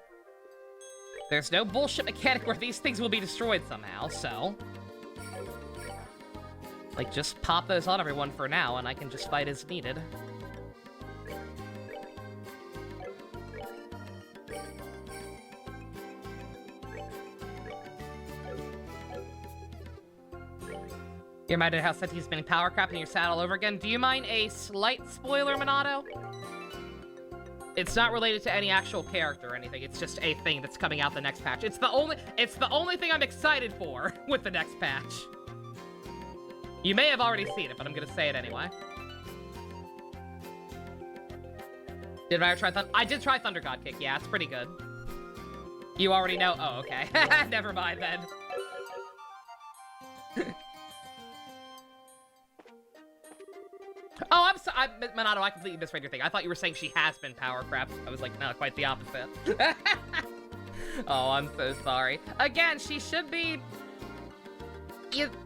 There's no bullshit mechanic where these things will be destroyed somehow, so... Like, just pop those on everyone for now, and I can just fight as needed. You're reminded how Senti's spinning power crap in your saddle over again. Do you mind a slight spoiler, Minato? It's not related to any actual character or anything. It's just a thing that's coming out the next patch. It's the only thing I'm excited for with the next patch. You may have already seen it, but I'm gonna say it anyway. Did I ever try Thunder? I did try Thunder God Kick. Yeah, it's pretty good. You already know? Oh, okay. Never mind then. Oh, I'm sorry. Minato, I completely misread your thing. I thought you were saying she has been power crept. I was like, no, quite the opposite. Oh, I'm so sorry. Again, she should be...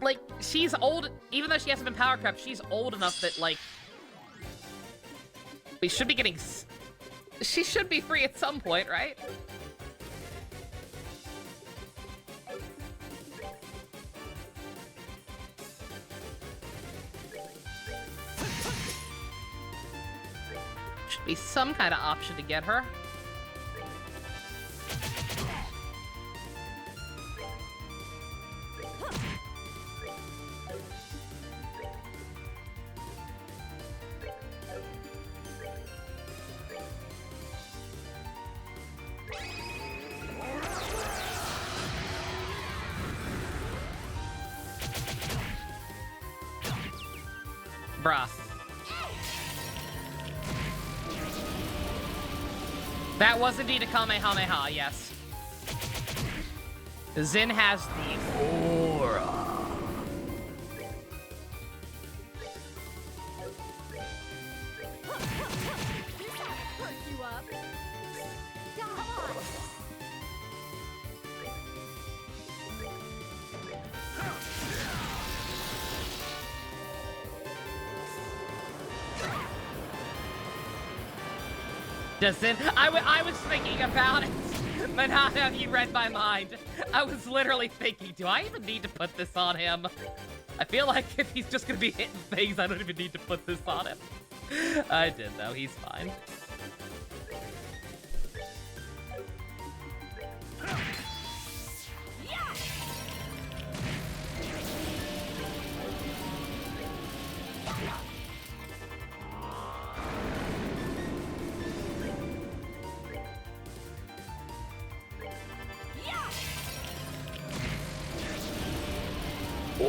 like, she's old... Even though she hasn't been power crept, she's old enough that, like... We should be getting... She should be free at some point, right? Should be some kind of option to get her. Bruh. That was indeed a Kamehameha, yes. Zin has the aura. Perk you up. Come on. Doesn't I was thinking about it. Minato, you read my mind. I was literally thinking, do I even need to put this on him? I feel like if he's just gonna be hitting things, I don't even need to put this on him. I did though, he's fine.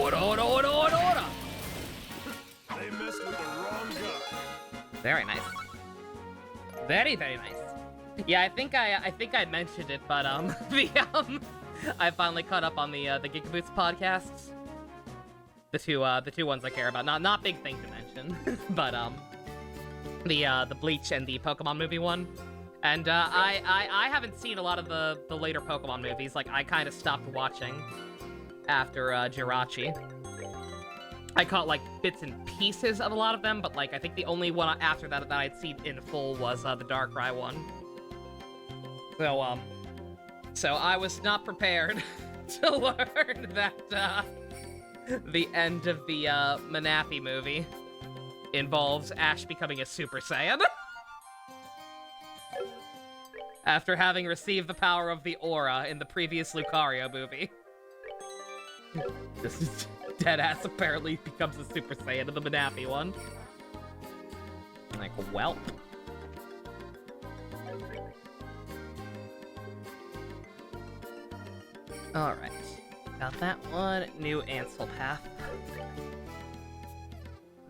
Ora. They messed with the wrong guy. Very nice. Very, very nice. Yeah, I think I mentioned it, but I finally caught up on the Gigaboots podcasts. The two ones I care about. Not big thing to mention, but the Bleach and the Pokemon movie one. And I haven't seen a lot of the later Pokemon movies. Like, I kind of stopped watching after Jirachi. I caught like bits and pieces of a lot of them, but like I think the only one after that that I'd seen in full was the Darkrai one. So I was not prepared to learn that the end of the Manaphy movie involves Ash becoming a Super Saiyan. After having received the power of the aura in the previous Lucario movie. This is deadass apparently becomes a Super Saiyan in the Manaphy one. Like, welp. Alright. Got that one. New Ansel path.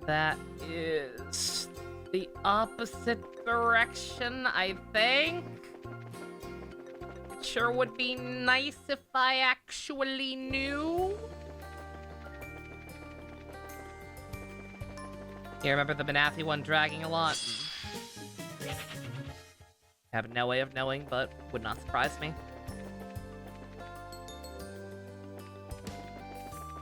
That is the opposite direction, I think. It sure would be nice if I actually knew. You remember the Banathi one dragging a lot? Have no way of knowing, but would not surprise me.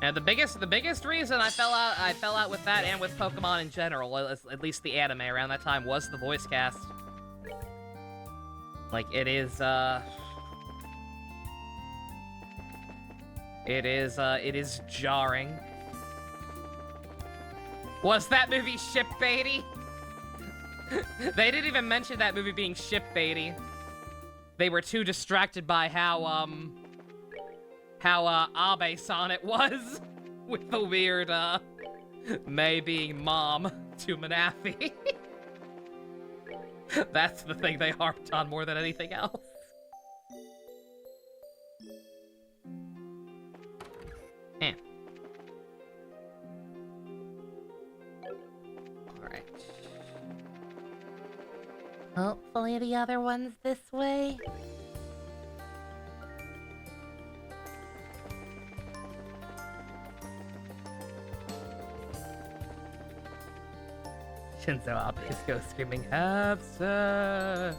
And the biggest reason I fell out with that and with Pokemon in general, at least the anime around that time, was the voice cast. Like, it is jarring. Was that movie ship-baity? They didn't even mention that movie being ship-baity. They were too distracted by how Abe-san it was, with the weird, Mei being mom to Manafi. That's the thing they harped on more than anything else. Eh. Alright. Hopefully the other one's this way. Shinzo Abe's go screaming, "Have sex!"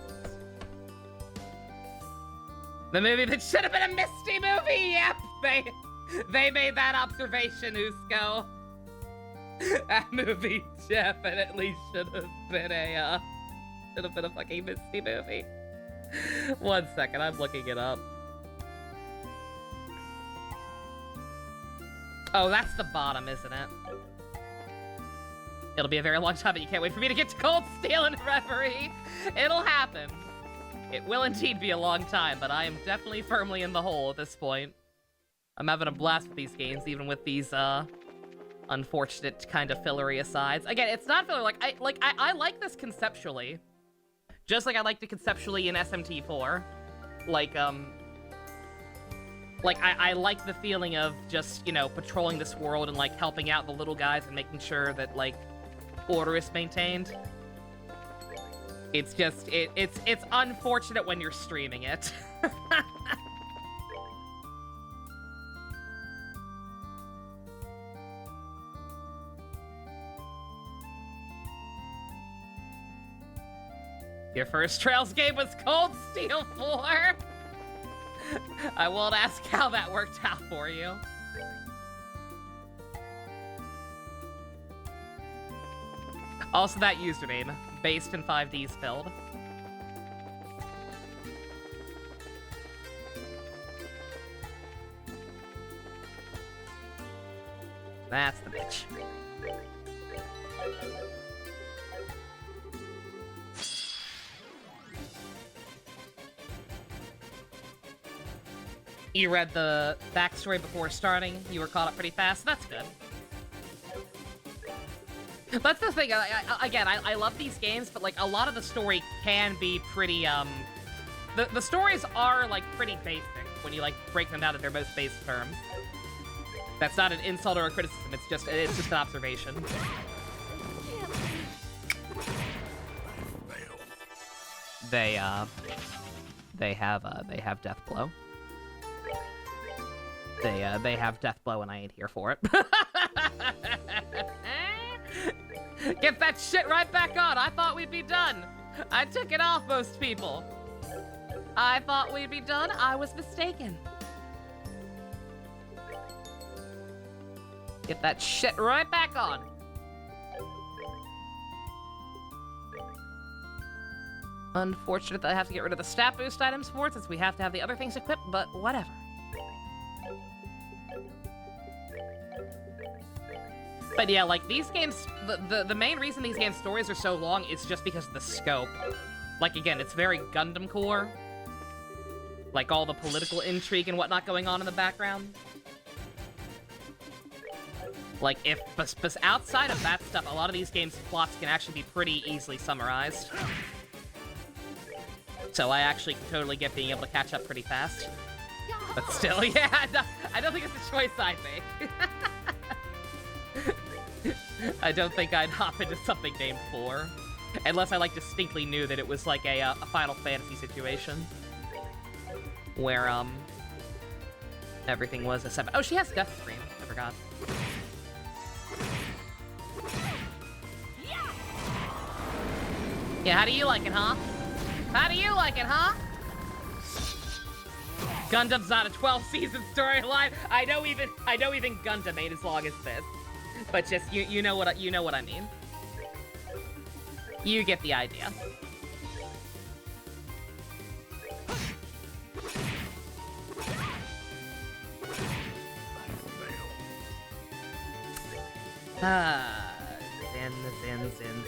The movie that should have been a Misty movie! Yep! They made that observation, Usko. That movie definitely should have been a fucking Misty movie. 1 second, I'm looking it up. Oh, that's the bottom, isn't it? It'll be a very long time, but you can't wait for me to get to Cold Steel and Reverie. It'll happen. It will indeed be a long time, but I am definitely firmly in the hole at this point. I'm having a blast with these games, even with these, unfortunate kind of fillery asides. Again, it's not filler, I like this conceptually. Just like I liked it conceptually in SMT4. I like the feeling of just, you know, patrolling this world and, like, helping out the little guys and making sure that, like, order is maintained. It's just, it's unfortunate when you're streaming it. Your first Trails game was Cold Steel 4? I won't ask how that worked out for you. Also, that username, based in 5D's filled. That's the bitch. You read the backstory before starting. You were caught up pretty fast. That's good. That's the thing. I love these games, but like a lot of the story can be pretty. The stories are like pretty basic when you like break them down to their most basic terms. That's not an insult or a criticism. It's just an observation. They have Death Blow. They have Death Blow, and I ain't here for it. Get that shit right back on. I thought we'd be done. I took it off, most people. I thought we'd be done. I was mistaken. Get that shit right back on. Unfortunate that I have to get rid of the stat boost items for it, since we have to have the other things equipped, but whatever. But yeah, like, these games, the main reason these games' stories are so long is just because of the scope. Like, again, it's very Gundam core. Like, all the political intrigue and whatnot going on in the background. Like, but outside of that stuff, a lot of these games' plots can actually be pretty easily summarized. So I actually can totally get being able to catch up pretty fast. But still, yeah, I don't think it's a choice I make. I don't think I'd hop into something named 4. Unless I, like, distinctly knew that it was, like, a Final Fantasy situation. Where, everything was a 7. Oh, she has Death Scream. I forgot. Yeah, how do you like it, huh? How do you like it, huh? Gundam's not a 12-season storyline. I know even Gundam ain't as long as this. But just you know what I mean. You get the idea. Zin.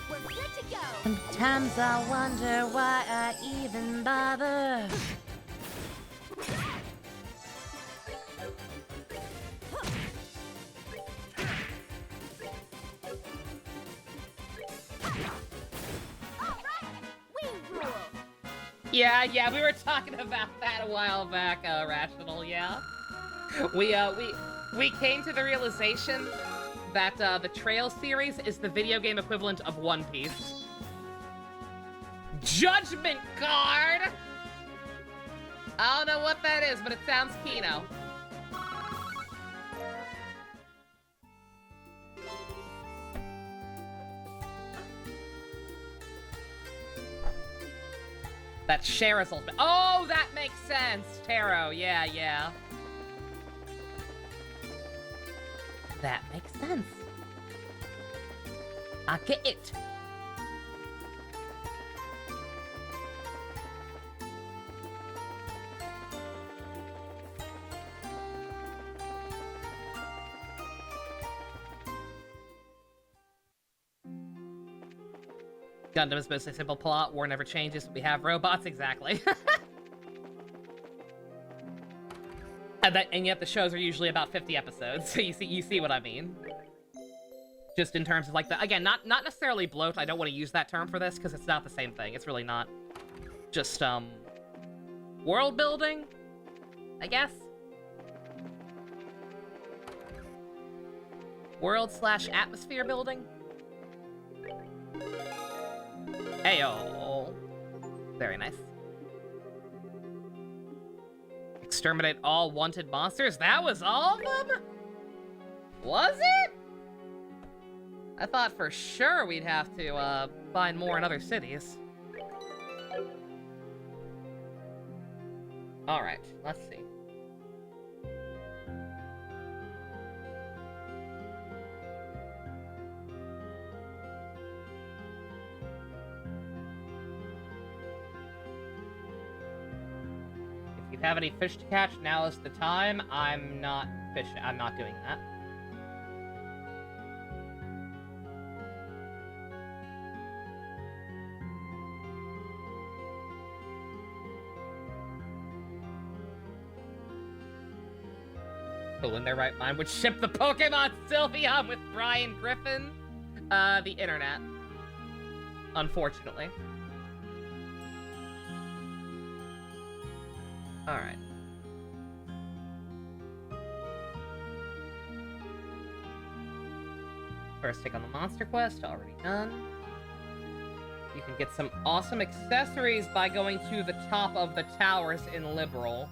We're good to go. Sometimes I wonder why I even bother. Yeah, we were talking about that a while back, Rational, yeah. We came to the realization that, the Trail series is the video game equivalent of One Piece. Judgment Card! I don't know what that is, but it sounds Kino. That's Shara's ultimate. Oh, that makes sense. Taro, yeah. That makes sense. I get it. Gundam is mostly a simple plot. War never changes. We have robots, exactly. and yet the shows are usually about 50 episodes. So you see what I mean. Just in terms of like again, not necessarily bloat. I don't want to use that term for this because it's not the same thing. It's really not. Just world building, I guess. World/atmosphere building. Ayo. Very nice. Exterminate all wanted monsters? That was all of them? Was it? I thought for sure we'd have to, find more in other cities. Alright, let's see. Have any fish to catch? Now is the time. I'm not doing that. Who in their right mind would ship the Pokemon Sylveon with Brian Griffin? The internet. Unfortunately. Alright. First take on the monster quest, already done. You can get some awesome accessories by going to the top of the towers in Liberal.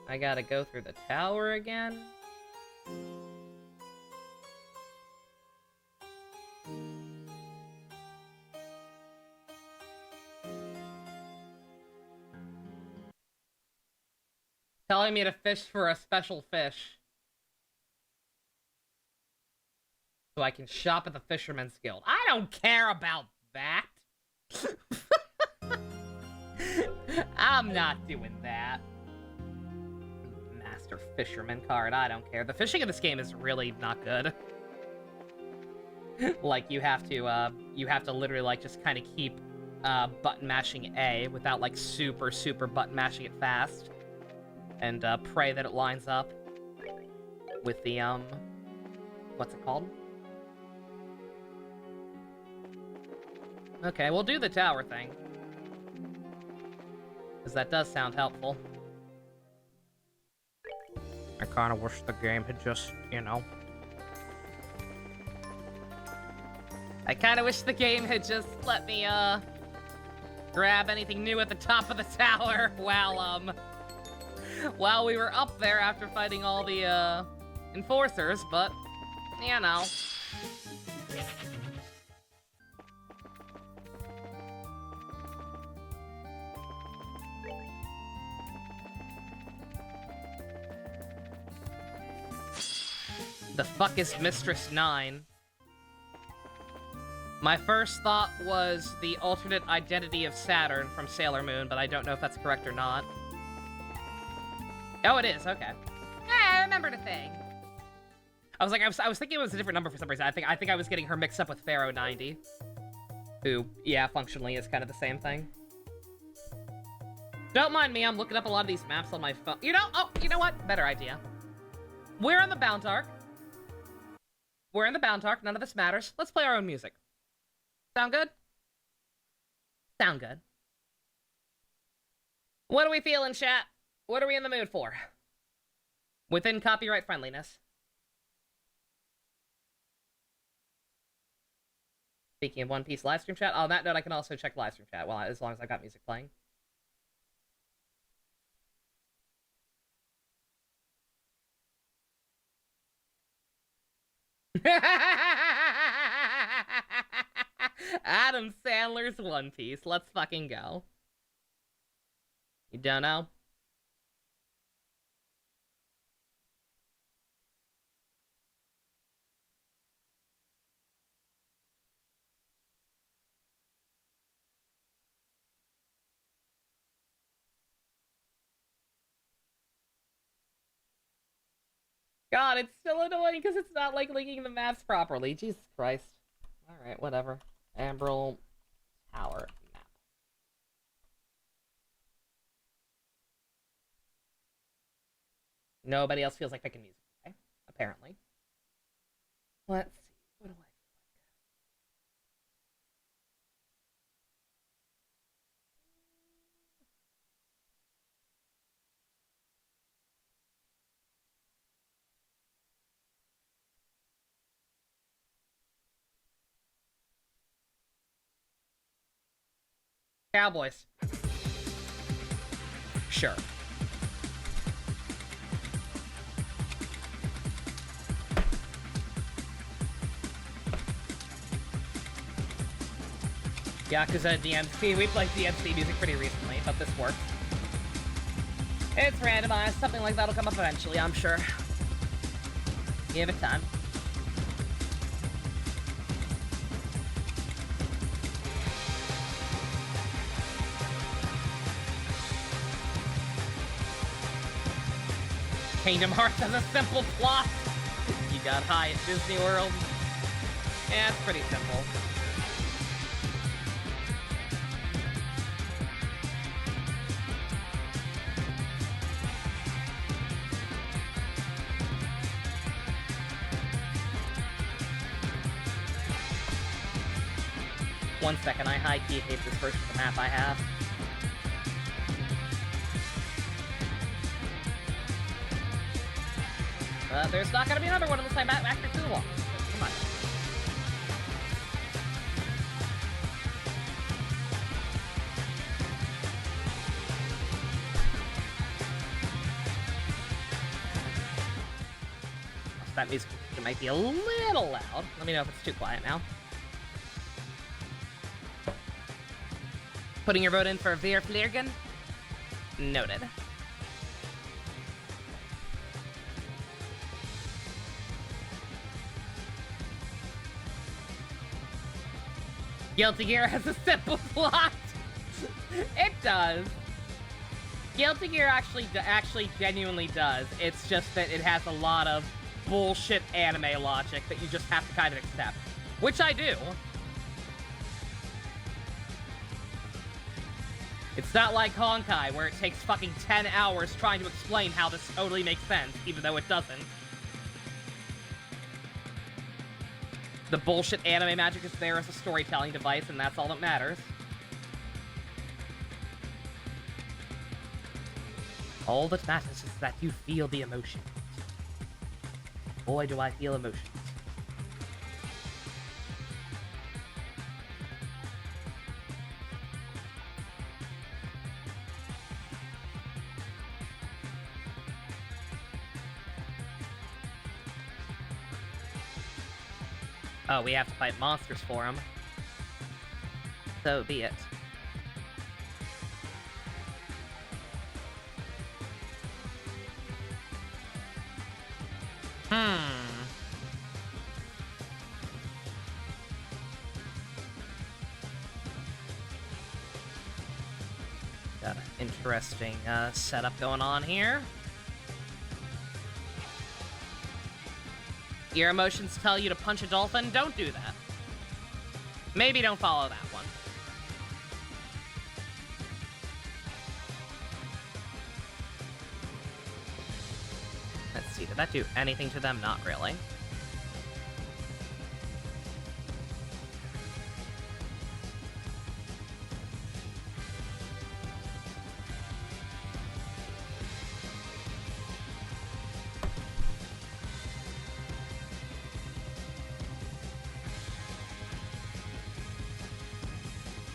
I gotta go through the tower again. Telling me to fish for a special fish. So I can shop at the Fisherman's Guild. I don't care about that. I'm not doing that. Master Fisherman card, I don't care. The fishing in this game is really not good. Like, you have to literally, like, just kind of keep, button mashing A without, like, super button mashing it fast. And, pray that it lines up with the, what's it called? Okay, we'll do the tower thing. Because that does sound helpful. I kind of wish the game had just, you know... I kind of wish the game had just let me, grab anything new at the top of the tower while we were up there after fighting all the, enforcers, but, you know. The fuck is Mistress 9? My first thought was the alternate identity of Saturn from Sailor Moon, but I don't know if that's correct or not. Oh, it is. Okay. Yeah, I remembered a thing. I was thinking it was a different number for some reason. I think I was getting her mixed up with Pharaoh 90, who, yeah, functionally is kind of the same thing. Don't mind me. I'm looking up a lot of these maps on my phone. You know what? Better idea. We're on the Bount arc. We're in the Bount arc. None of this matters. Let's play our own music. Sound good? Sound good. What are we feeling, chat? What are we in the mood for? Within copyright friendliness. Speaking of One Piece livestream chat, on that note, I can also check livestream chat as long as I've got music playing. Adam Sandler's One Piece. Let's fucking go. You don't know? God, it's still annoying because it's not, like, linking the maps properly. Jesus Christ. Alright, whatever. Ambrel Tower map. Nobody else feels like picking music today, apparently. Let's see. What do I feel like? Cowboys. Sure. Yakuza DMC. We played DMC music pretty recently, but this works. It's randomized. Something like that'll come up eventually, I'm sure. Give it time. Kingdom Hearts has a simple plot. You got high at Disney World. Yeah, it's pretty simple. One second, I high-key hate this version of the map I have. There's not gonna be another one unless I back through the wall. Come on. That music might be a little loud. Let me know if it's too quiet now. Putting your vote in for Veer Vliergen? Noted. Guilty Gear has a simple plot. It does. Guilty Gear actually genuinely does. It's just that it has a lot of bullshit anime logic that you just have to kind of accept. Which I do. It's not like Honkai, where it takes fucking 10 hours trying to explain how this totally makes sense, even though it doesn't. The bullshit anime magic is there as a storytelling device, and that's all that matters. All that matters is that you feel the emotion. Boy, do I feel emotions. Oh, we have to fight monsters for him. So be it. Got an interesting setup going on here. Your emotions tell you to punch a dolphin? Don't do that. Maybe don't follow that one. Let's see, did that do anything to them? Not really.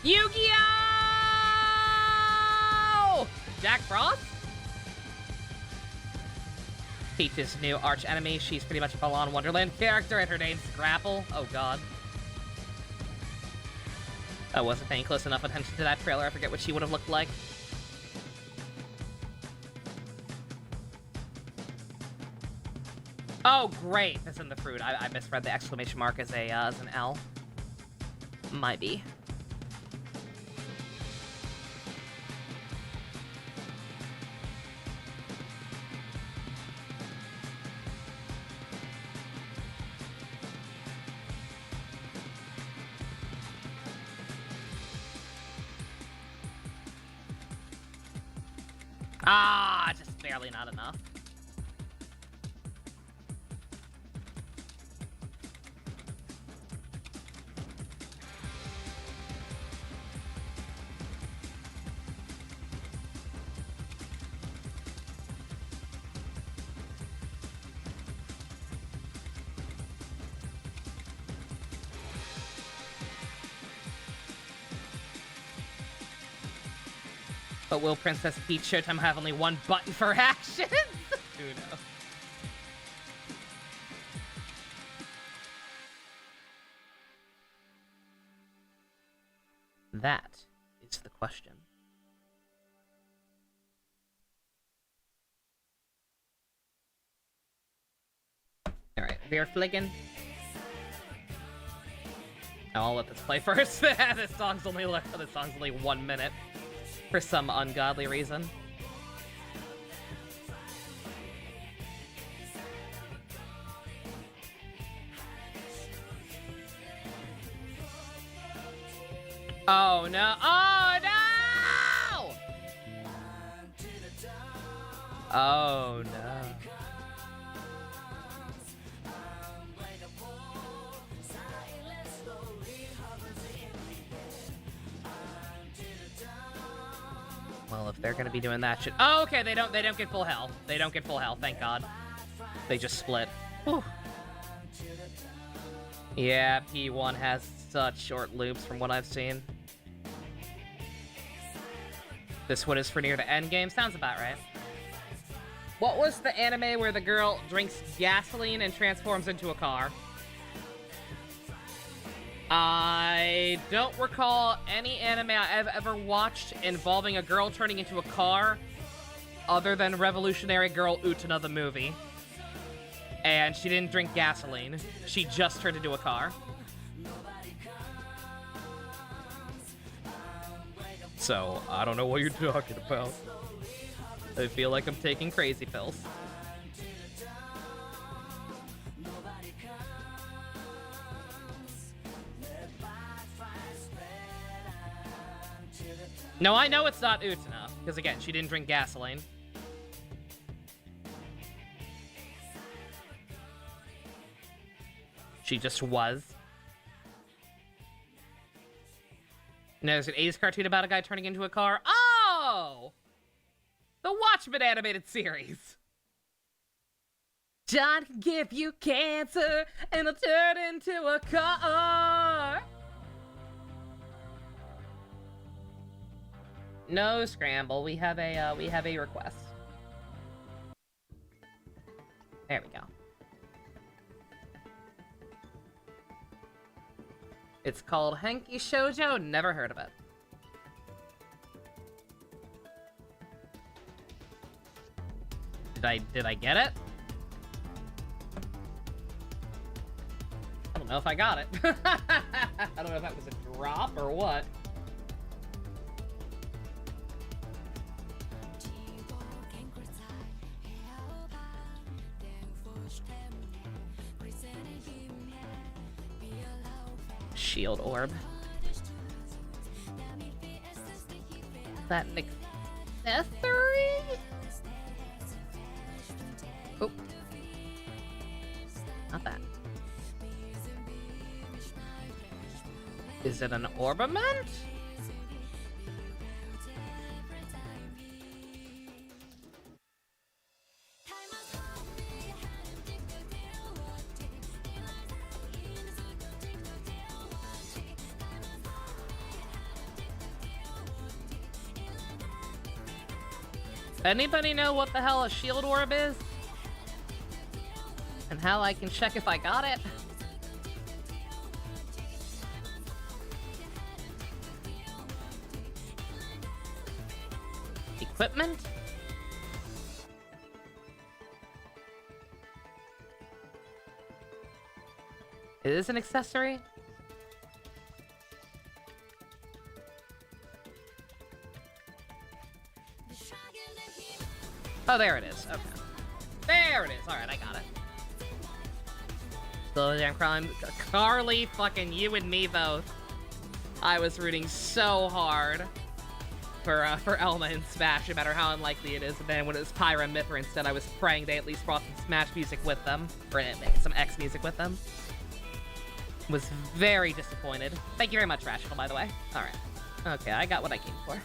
Yu-Gi-Oh! Jack Frost? Peach's new arch enemy. She's pretty much a full-on Wonderland character, and her name's Grapple. Oh god. I wasn't paying close enough attention to that trailer. I forget what she would have looked like. Oh, great. That's in the fruit. I misread the exclamation mark as an L. Might be. Ah, just barely not enough. But will Princess Peach Showtime have only one button for actions? Who knows? That is the question. Alright, we're flicking. I'll let this play first. This song's only 1 minute. For some ungodly reason. Oh no! Oh no! Oh no. Well, if they're gonna be doing that shit. Oh, okay, they don't get full health. They don't get full health, thank God. They just split. Whew. Yeah, P1 has such short loops from what I've seen. This one is for near the end game. Sounds about right. What was the anime where the girl drinks gasoline and transforms into a car? I don't recall any anime I've ever watched involving a girl turning into a car other than Revolutionary Girl Utena the movie. And she didn't drink gasoline. She just turned into a car. So, I don't know what you're talking about. I feel like I'm taking crazy pills. No, I know it's not Utena, because again, she didn't drink gasoline. She just was. You know, there's an 80s cartoon about a guy turning into a car. Oh! The Watchmen animated series. John can give you cancer and it'll turn into a car. No scramble. We have a request. There we go. It's called Henki Shoujo. Never heard of it. Did I get it? I don't know if I got it. I don't know if that was a drop or what. Shield orb. Is that an accessory? Oh. Not that. Is it an orbament? Anybody know what the hell a shield orb is? And how I can check if I got it? Equipment? It is an accessory? Oh, there it is. Okay. There it is. Alright, I got it. So damn crime. Carly, fucking you and me both. I was rooting so hard for Elma in Smash, no matter how unlikely it is. And then when it was Pyra and Mithra instead, I was praying they at least brought some Smash music with them. Or some X music with them. Was very disappointed. Thank you very much, Rational, by the way. Alright. Okay, I got what I came for.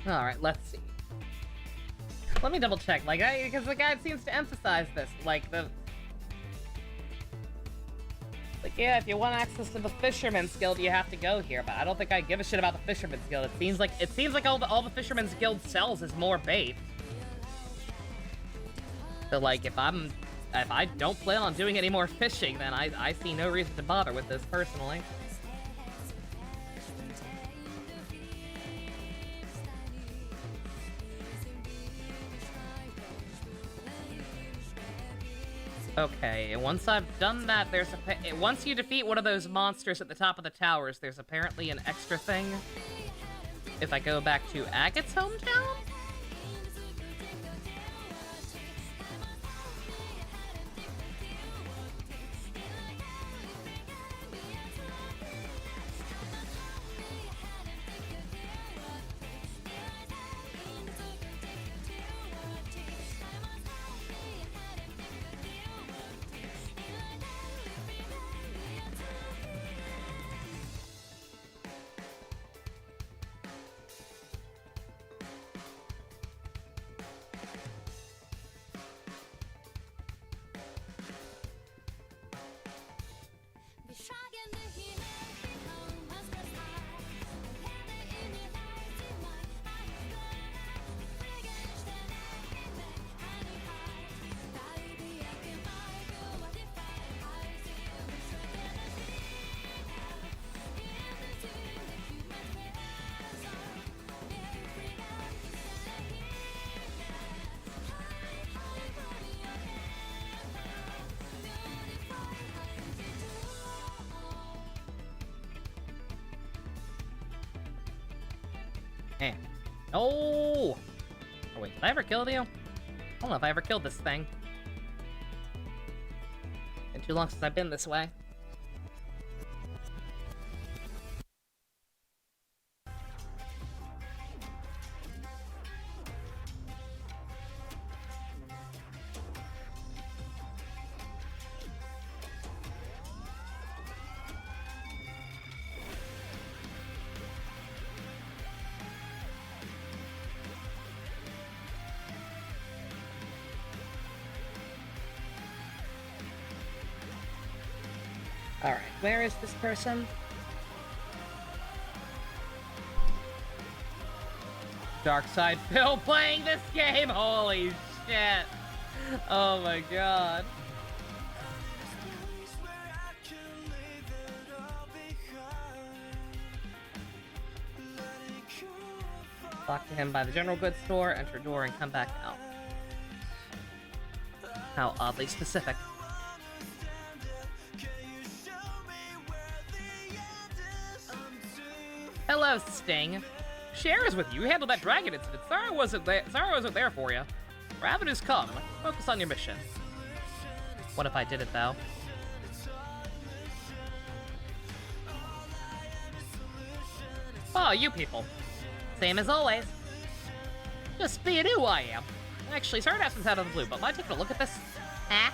Alright, let's see. Let me double check, like, because the guide seems to emphasize this, like, yeah, if you want access to the Fisherman's Guild, you have to go here, but I don't think I give a shit about the Fisherman's Guild. It seems like all the Fisherman's Guild sells is more bait. So, like, if I don't plan on doing any more fishing, then I see no reason to bother with this, personally. Okay, once I've done that, there's once you defeat one of those monsters at the top of the towers, there's apparently an extra thing. If I go back to Agate's hometown? Eh. Oh! Oh wait, did I ever kill you? I don't know if I ever killed this thing. Been too long since I've been this way. Alright, where is this person? Darkside Phil playing this game! Holy shit! Oh my god. Talk to him by the general goods store, enter door, and come back out. How oddly specific. Hello, Sting. Cher is with you. You handled that dragon incident. Sorry I wasn't there for you. Revenues come. Focus on your mission. What if I did it, though? Oh, you people. Same as always. Just being who I am. Actually, sorry to have some out of the blue, but mind taking a look at this? Huh?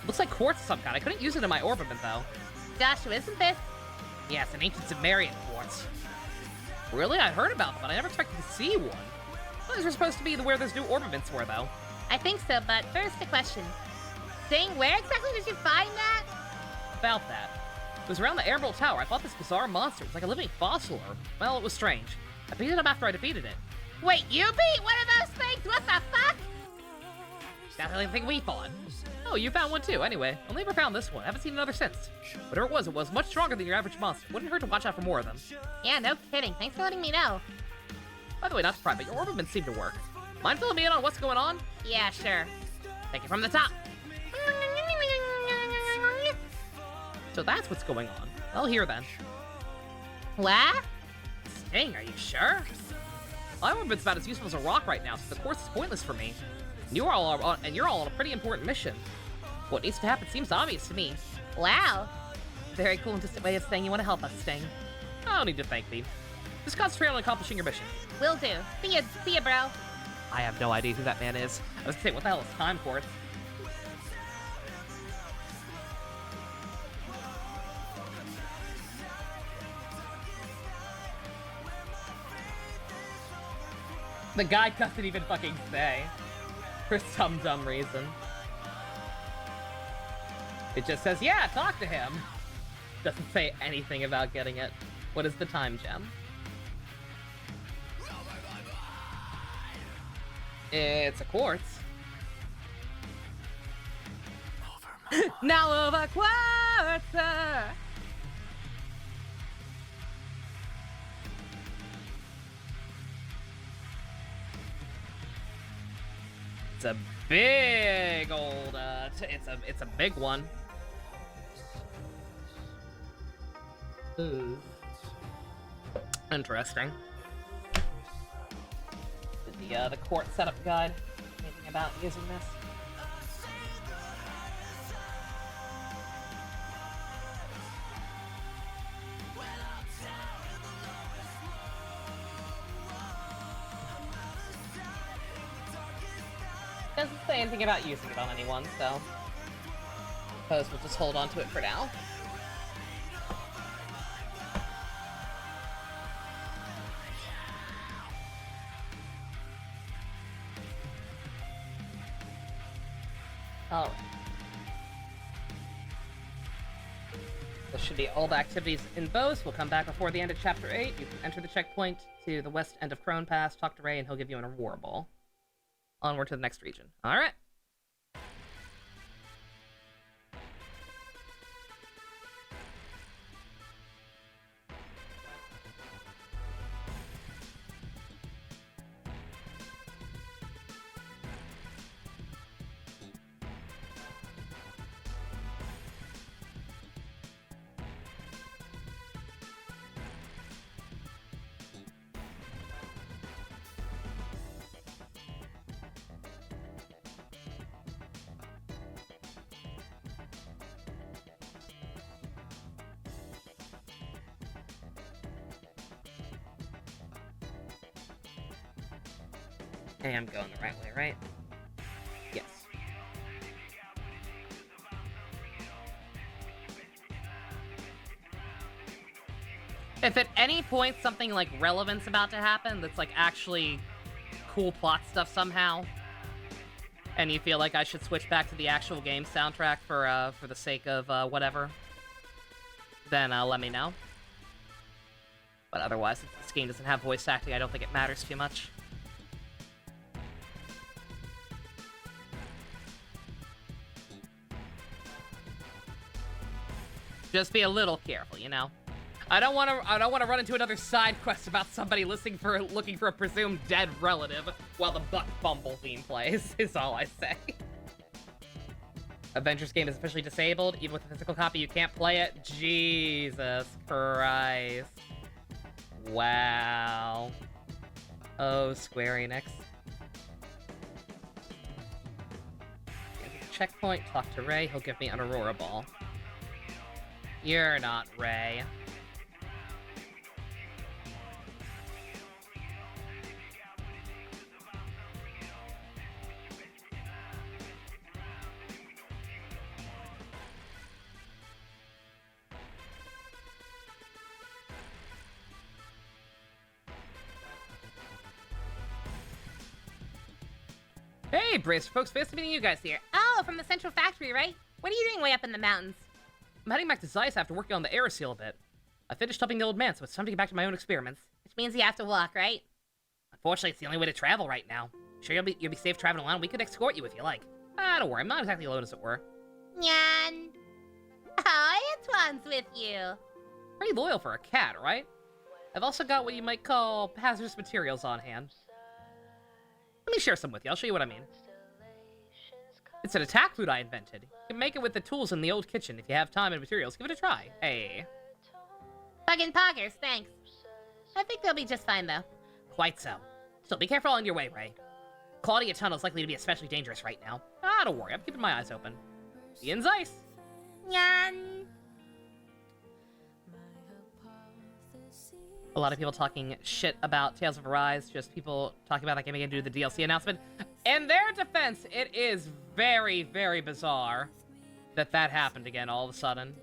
Looks like quartz of some kind. I couldn't use it in my orbiment, though. Joshua, isn't this? Yes, an ancient Sumerian quartz. Really? I heard about them, but I never expected to see one. Well, these are supposed to be where those new orbiments were, though. I think so, but first a question. Sting, where exactly did you find that? About that. It was around the Emerald Tower. I thought this bizarre monster was like a living fossil, or, well, it was strange. I beat it up after I defeated it. Wait, you beat one of those things? What the fuck? That's the only thing we fought. Oh, you found one too. Anyway, I never found this one. I haven't seen another since. Whatever it was much stronger than your average monster. Wouldn't hurt to watch out for more of them. Yeah, no kidding. Thanks for letting me know. By the way, not to pry, but your orbiments seem to work. Mind filling me in on what's going on? Yeah, sure. Take it from the top. So that's what's going on. Well, here then. What? Sting, are you sure? My orbit's about as useful as a rock right now, so the course is pointless for me. You're all on a pretty important mission. What needs to happen seems obvious to me. Wow. Very cool and distant way of saying you want to help us, Sting. I don't need to thank me. Just concentrate on accomplishing your mission. Will do. See ya, bro. I have no idea who that man is. I was gonna say, what the hell is time quartz? The guy doesn't even fucking say. For some dumb reason. It just says, yeah, talk to him. Doesn't say anything about getting it. What is the time gem? It's a quartz. Now over quartz! It's a big old, it's a big one. Ooh. Interesting. The quartz setup guide. Anything about using this? Doesn't say anything about using it on anyone, so suppose we'll just hold on to it for now. Alright. This should be all the activities in Bose. We'll come back before the end of Chapter 8. You can enter the checkpoint to the west end of Crone Pass, talk to Ray, and he'll give you an reward ball. Onward to the next region. Alright. Hey, I'm going the right way, right? Yes. If at any point something like relevant's about to happen that's like actually cool plot stuff somehow, and you feel like I should switch back to the actual game soundtrack for the sake of whatever, then let me know. But otherwise, since this game doesn't have voice acting, I don't think it matters too much. Just be a little careful, you know. I don't want to run into another side quest about somebody looking for a presumed dead relative while the Buck Bumble theme plays. Is all I say. Avengers game is officially disabled. Even with a physical copy, you can't play it. Jesus Christ. Wow. Oh, Square Enix. Checkpoint. Talk to Ray. He'll give me an Aurora Ball. You're not Ray. Hey, Brace folks, fancy meeting you guys here. Oh, from the Central Factory, right? What are you doing way up in the mountains? I'm heading back to Zeiss after working on the aeroseal a bit. I finished helping the old man, so it's time to get back to my own experiments. Which means you have to walk, right? Unfortunately, it's the only way to travel right now. Sure, you'll be safe traveling alone. We could escort you if you like. Don't worry, I'm not exactly alone, as it were. Nyan. Oh, Antoine's with you. Pretty loyal for a cat, right? I've also got what you might call hazardous materials on hand. Let me share some with you. I'll show you what I mean. It's an attack flute I invented. You can make it with the tools in the old kitchen. If you have time and materials, give it a try. Hey. Fucking poggers, thanks. I think they'll be just fine, though. Quite so. Still, be careful on your way, Ray. Claudia Tunnel is likely to be especially dangerous right now. Don't worry. I'm keeping my eyes open. See you in Zeiss. Nyan. A lot of people talking shit about Tales of Arise, just people talking about that game again due to the DLC announcement. In their defense, it is very, very bizarre that that happened again all of a sudden.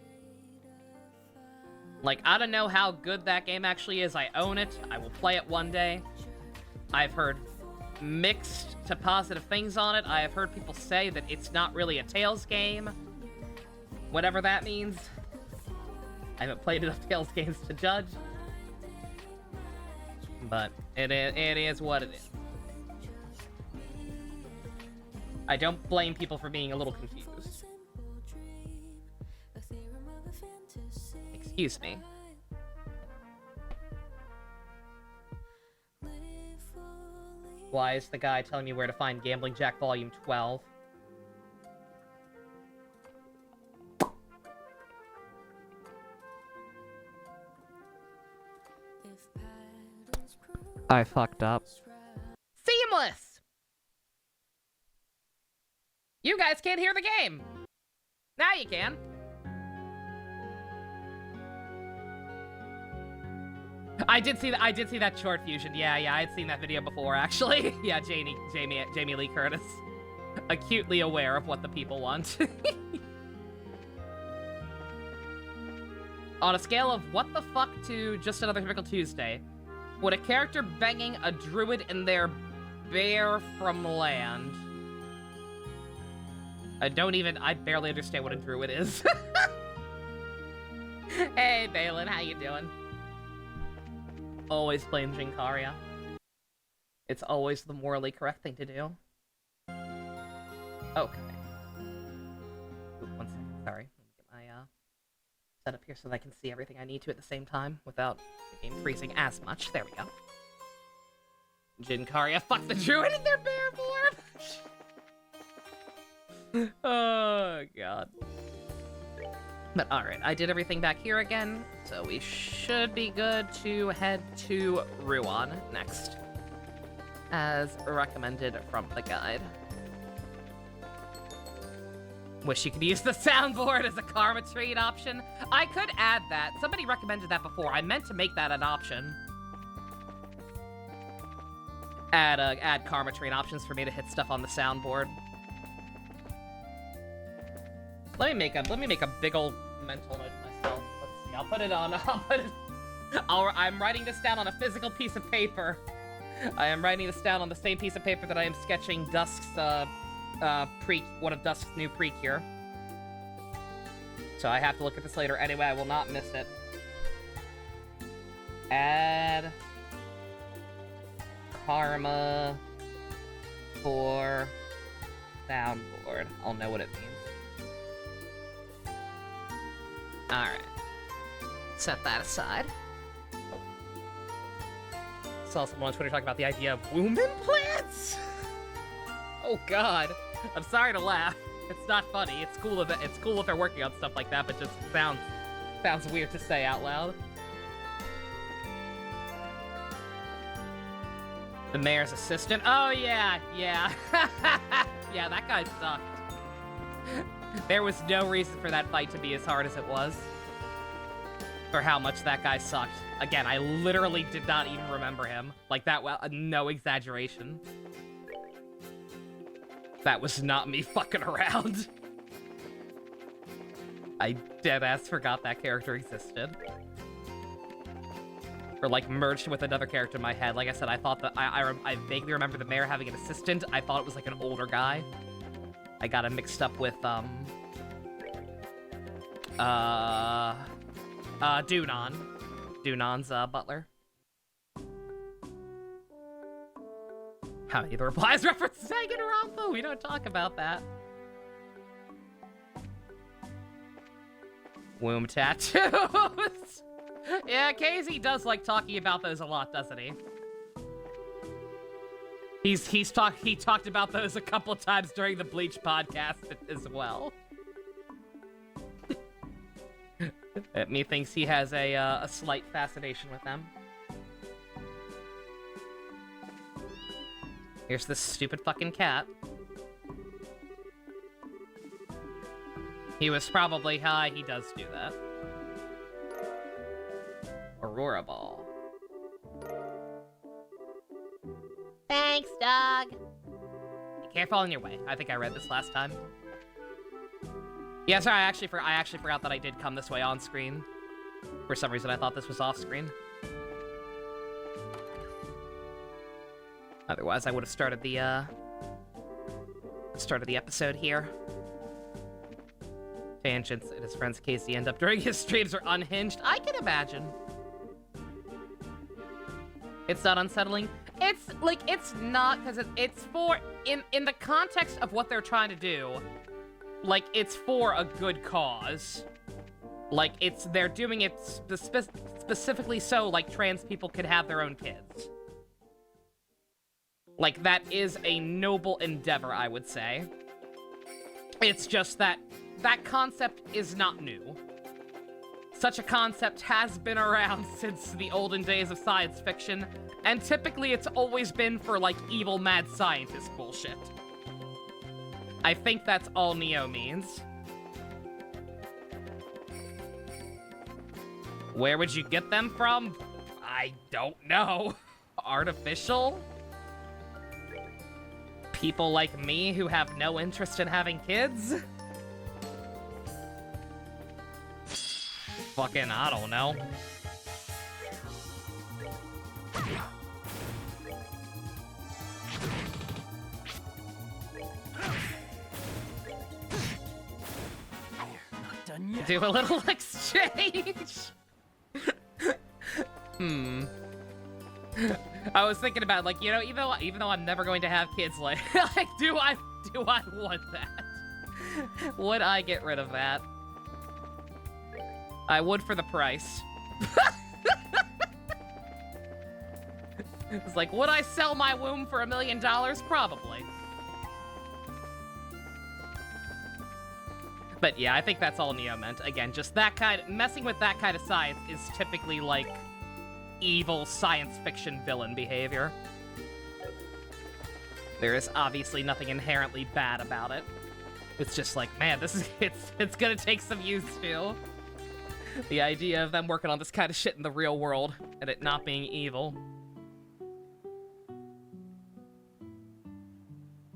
Like, I don't know how good that game actually is. I own it. I will play it one day. I've heard mixed to positive things on it. I have heard people say that it's not really a Tales game. Whatever that means. I haven't played enough Tales games to judge. But it is what it is. I don't blame people for being a little confused. Excuse me. Why is the guy telling me where to find Gambling Jack Volume 12? I fucked up. Seamless! You guys can't hear the game! Now you can. I did see that short fusion. Yeah, I had seen that video before, actually. Yeah, Jamie Lee Curtis. Acutely aware of what the people want. On a scale of what the fuck to just another typical Tuesday, would a character banging a druid in their bear from land? I barely understand what a druid is. Hey, Balin, how you doing? Always blame Jinkaria. It's always the morally correct thing to do. Okay. Ooh, 1 second, sorry. Let me get my set up here so that I can see everything I need to at the same time without the game freezing as much. There we go. Jinkaria, fuck the druid in their bear form! Oh, God. But alright, I did everything back here again, so we should be good to head to Ruan next, as recommended from the guide. Wish you could use the soundboard as a karma trade option. I could add that. Somebody recommended that before. I meant to make that an option. add karma train options for me to hit stuff on the soundboard. Let me make a big old mental note to myself. Let's see. I'll put it on. I'm writing this down on a physical piece of paper. I am writing this down on the same piece of paper that I am sketching Dusk's one of Dusk's new precure. So I have to look at this later anyway. I will not miss it. Add karma for soundboard. I'll know what it means. Alright. Set that aside. Saw someone on Twitter talk about the idea of womb implants? Oh god. I'm sorry to laugh. It's not funny. It's cool if they're working on stuff like that, but just sounds weird to say out loud. The mayor's assistant? Oh yeah. Yeah, that guy sucked. There was no reason for that fight to be as hard as it was. For how much that guy sucked. Again, I literally did not even remember him. Like that, well, no exaggeration. That was not me fucking around. I deadass forgot that character existed. Or like merged with another character in my head. Like I said, I thought that I vaguely remember the mayor having an assistant. I thought it was like an older guy. I got him mixed up with Dunon. Dunon's butler. How many of the replies reference Danganronpa? We don't talk about that. Womb tattoos. Yeah, Casey does like talking about those a lot, doesn't he? He talked about those a couple times during the Bleach podcast as well. Me thinks he has a slight fascination with them. Here's this stupid fucking cat. He was probably high. He does do that. Aurora Ball. Thanks, dog. Be careful on your way. I think I read this last time. Yeah, sorry, I actually forgot that I did come this way on screen. For some reason, I thought this was off screen. Otherwise, I would have started the episode here. Tangents and his friends Casey end up during his streams are unhinged. I can imagine. It's not unsettling. It's like, it's not, because it's for, in the context of what they're trying to do, like, it's for a good cause. Like, they're doing it specifically so, like, trans people can have their own kids. Like, that is a noble endeavor, I would say. It's just that that concept is not new. Such a concept has been around since the olden days of science fiction, and typically it's always been for, like, evil mad scientist bullshit. I think that's all Neo means. Where would you get them from? I don't know. Artificial? People like me who have no interest in having kids? Fucking, I don't know. Do a little exchange. I was thinking about, like, you know, even though I'm never going to have kids, like do I want that? Would I get rid of that? I would for the price. It's like, would I sell my womb for $1 million? Probably. But yeah, I think that's all Neo meant. Again, just messing with that kind of science is typically like evil science fiction villain behavior. There is obviously nothing inherently bad about it. It's just like, man, it's gonna take some use to. The idea of them working on this kind of shit in the real world and it not being evil.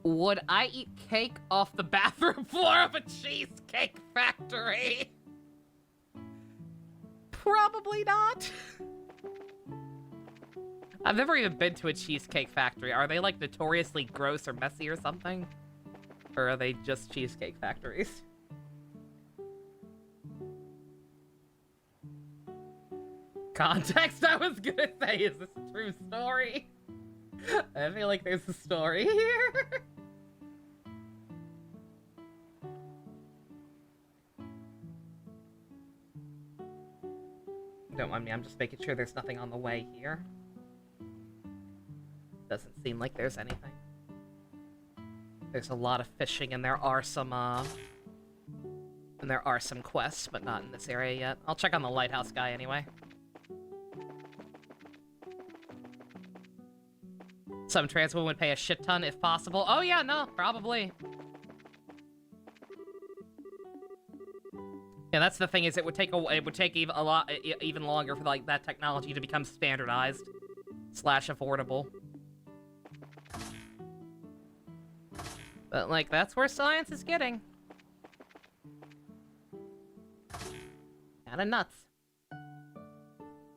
Would I eat cake off the bathroom floor of a cheesecake factory? Probably not. I've never even been to a cheesecake factory. Are they like notoriously gross or messy or something? Or are they just cheesecake factories? Context, I was gonna say, is this a true story? I feel like there's a story here. Don't mind me, I'm just making sure there's nothing on the way here. Doesn't seem like there's anything. There's a lot of fishing and there are some quests, but not in this area yet. I'll check on the lighthouse guy anyway. Some trans women would pay a shit ton if possible. Oh yeah, no, probably. Yeah, that's the thing, is it would take even longer for like that technology to become standardized / affordable. But like that's where science is getting. Kinda nuts.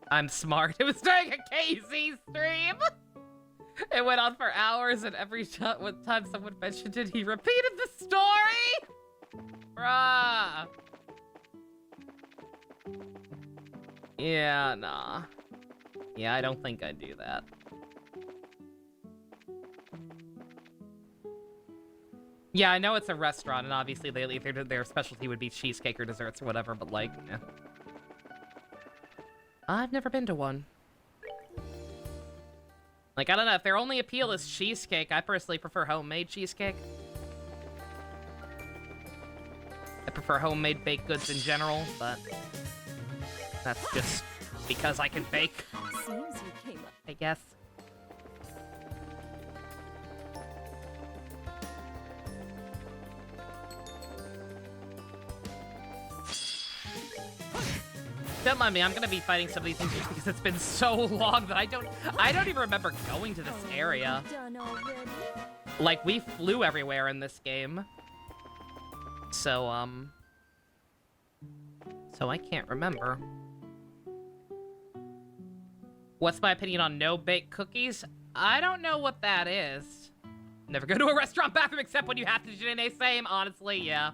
I'm smart. It was during a KZ stream. It went on for hours, and every time someone mentioned it, he repeated the story! Bruh. Yeah, nah. Yeah, I don't think I'd do that. Yeah, I know it's a restaurant, and obviously their specialty would be cheesecake or desserts or whatever, but like, yeah. I've never been to one. Like, I don't know, if their only appeal is cheesecake, I personally prefer homemade cheesecake. I prefer homemade baked goods in general, but that's just because I can bake, Seems you came up. I guess. Don't mind me, I'm gonna be fighting some of these things just because it's been so long that I don't even remember going to this area. Done already? Like, we flew everywhere in this game. So I can't remember. What's my opinion on no-bake cookies? I don't know what that is. Never go to a restaurant bathroom except when you have to do it. Same, honestly, yeah.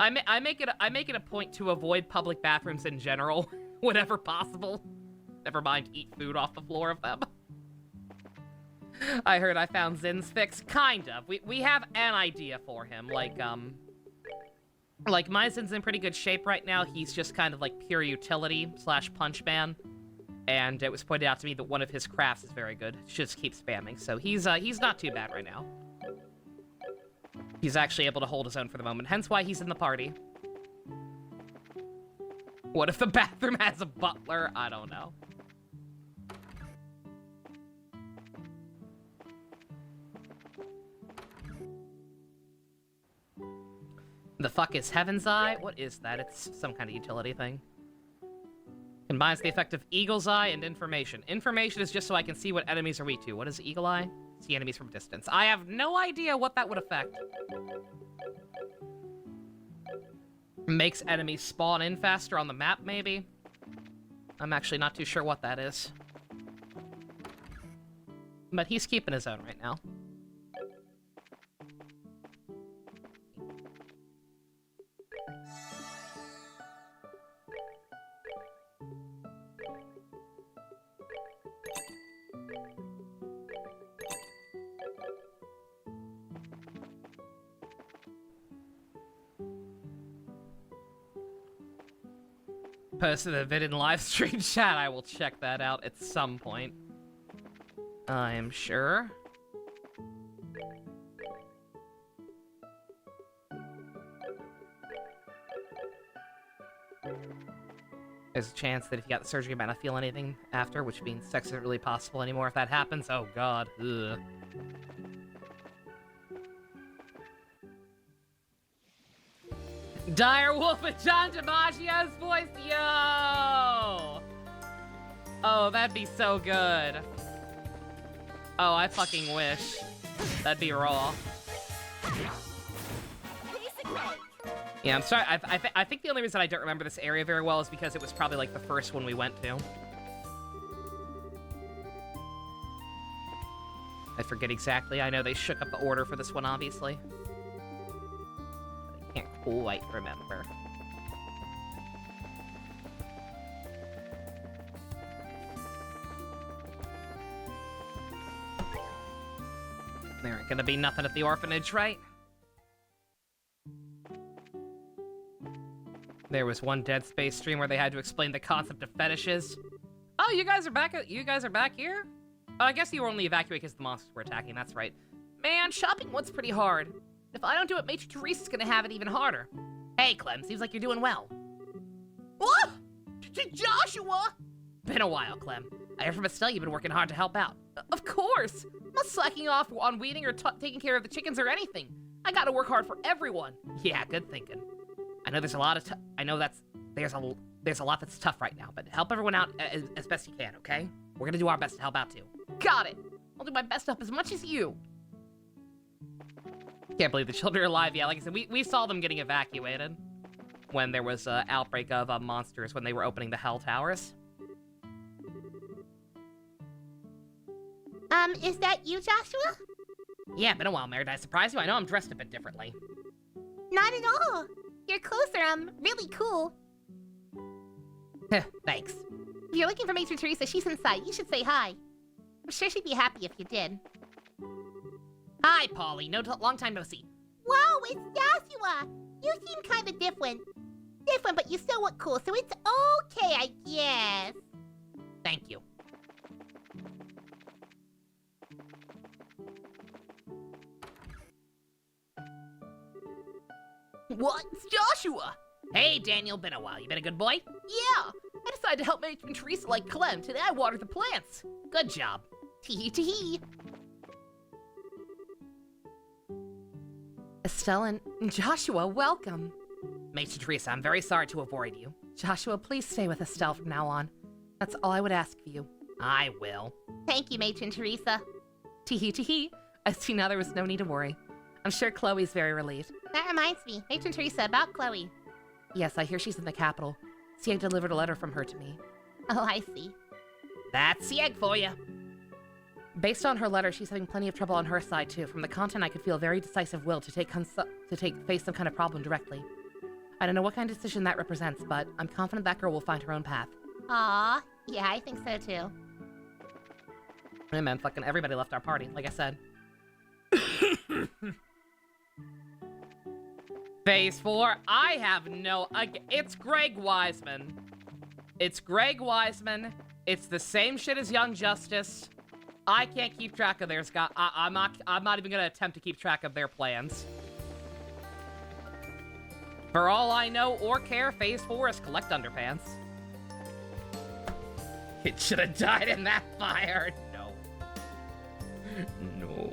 I make it a point to avoid public bathrooms in general, whenever possible. Never mind eat food off the floor of them. I heard I found Zin's fix. Kind of. We have an idea for him. Like my Zin's in pretty good shape right now. He's just kind of like pure utility / punch man. And it was pointed out to me that one of his crafts is very good. Just keep spamming. So he's not too bad right now. He's actually able to hold his own for the moment. Hence why he's in the party. What if the bathroom has a butler? I don't know. The fuck is Heaven's Eye? What is that? It's some kind of utility thing. Combines the effect of Eagle's Eye and Information. Information is just so I can see what enemies are weak to. What is Eagle Eye? See enemies from distance. I have no idea what that would affect. Makes enemies spawn in faster on the map, maybe? I'm actually not too sure what that is. But he's keeping his own right now. Posted a vid in live stream chat. I will check that out at some point. I am sure. There's a chance that if you got the surgery, you might not feel anything after, which means sex isn't really possible anymore if that happens. Oh god. Ugh. Dire Wolf with John DiMaggio's voice, yo! Oh, that'd be so good. Oh, I fucking wish. That'd be raw. Yeah, I'm sorry. I think the only reason I don't remember this area very well is because it was probably like the first one we went to. I forget exactly. I know they shook up the order for this one, obviously. But I can't quite remember. There ain't gonna be nothing at the orphanage, right? There was one Dead Space stream where they had to explain the concept of fetishes. Oh, you guys are back. You guys are back here? Oh, I guess you were only evacuated because the monsters were attacking. That's right. Man, shopping one's pretty hard. If I don't do it, Major Teresa's gonna have it even harder. Hey, Clem, seems like you're doing well. What? Joshua? Been a while, Clem. I heard from Estelle you've been working hard to help out. Of course. I'm not slacking off on weeding or taking care of the chickens or anything. I gotta work hard for everyone. Yeah, good thinking. I know there's a lot of there's a lot that's tough right now, but help everyone out as best you can, okay? We're gonna do our best to help out too. Got it. I'll do my best to help as much as you. Can't believe the children are alive. Yeah, like I said, we saw them getting evacuated when there was an outbreak of monsters when they were opening the Hell Towers. Is that you, Joshua? Yeah, been a while, Mary. Did I surprise you? I know I'm dressed a bit differently. Not at all. Your clothes are, really cool. Thanks. If you're looking for Major Teresa, she's inside. You should say hi. I'm sure she'd be happy if you did. Hi, Polly. Long time no see. Whoa, it's Joshua! You seem kinda different. Different, but you still look cool, so it's okay, I guess. Thank you. What? It's Joshua! Hey, Daniel, been a while. You been a good boy? Yeah! I decided to help Matron Teresa like Clem. Today I watered the plants. Good job. Tee tee. Estelle and Joshua, welcome. Matron Teresa, I'm very sorry to avoid you. Joshua, please stay with Estelle from now on. That's all I would ask for you. I will. Thank you, Matron Teresa. Tee tee. I see now there was no need to worry. I'm sure Chloe's very relieved. That reminds me, Matron Teresa, about Chloe. Yes, I hear she's in the capital. Sieg delivered a letter from her to me. Oh, I see. That's Sieg for you. Based on her letter, she's having plenty of trouble on her side, too. From the content, I could feel a very decisive will to face some kind of problem directly. I don't know what kind of decision that represents, but I'm confident that girl will find her own path. Aw, yeah, I think so, too. Hey, man, fucking everybody left our party, like I said. Phase 4, I have no... it's Greg Wiseman. It's Greg Wiseman. It's the same shit as Young Justice. I can't keep track of theirs. I'm not even gonna attempt to keep track of their plans. For all I know or care, Phase 4 is collect underpants. It should have died in that fire. No. No.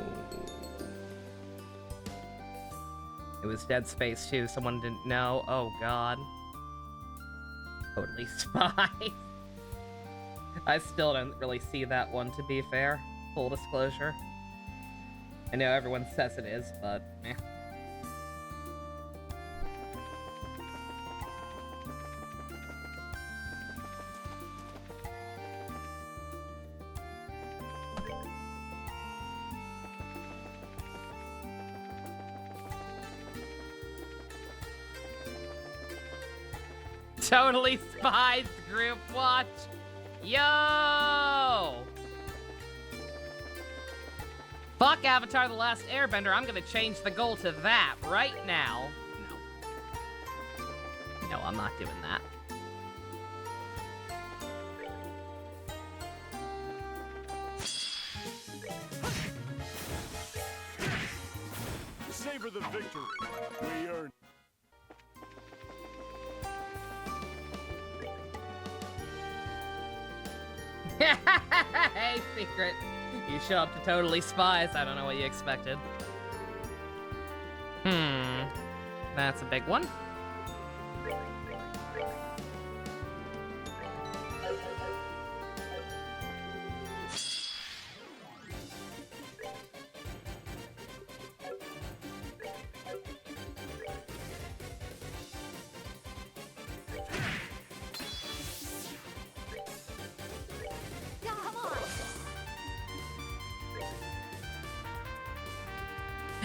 It was Dead Space too. Someone didn't know. Oh god. Totally Spy. I still don't really see that one, to be fair. Full disclosure. I know everyone says it is, but eh. Totally Spies group watch. Yo! Fuck Avatar: The Last Airbender. I'm gonna change the goal to that right now. No. No, I'm not doing that. Savor the victory. We earned. Hey, Secret. You show up to Totally Spies. I don't know what you expected. That's a big one.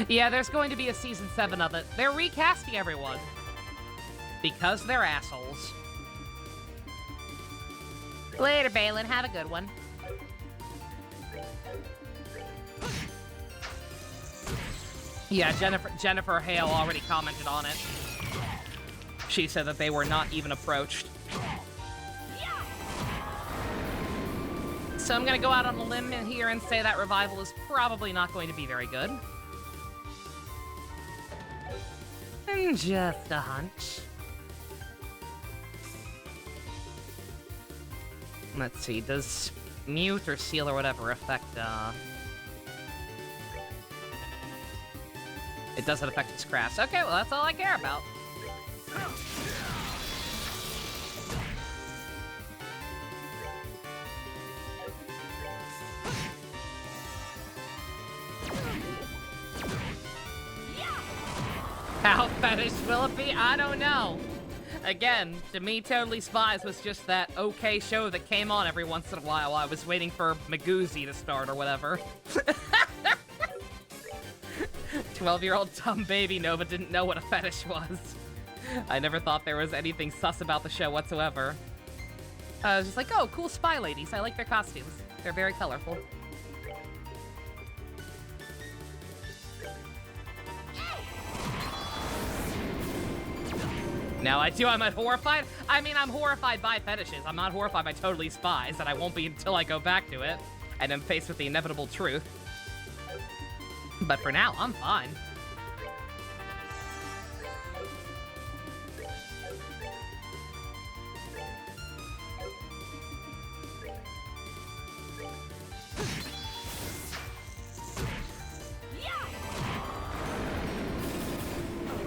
Yeah, there's going to be a season 7 of it. They're recasting everyone. Because they're assholes. Later, Balin. Have a good one. Yeah, Jennifer Hale already commented on it. She said that they were not even approached. So I'm gonna go out on a limb here and say that revival is probably not going to be very good. Just a hunch. Let's see, does mute or seal or whatever affect, It doesn't affect its crafts. Okay, well, that's all I care about. How fetish will it be? I don't know. Again, to me, Totally Spies was just that okay show that came on every once in a while. I was waiting for Magoozy to start or whatever. 12-year-old dumb baby Nova didn't know what a fetish was. I never thought there was anything sus about the show whatsoever. I was just like, oh, cool spy ladies. I like their costumes. They're very colorful. Now I'm horrified. I mean, I'm horrified by fetishes. I'm not horrified by Totally Spies, and I won't be until I go back to it and am faced with the inevitable truth. But for now, I'm fine.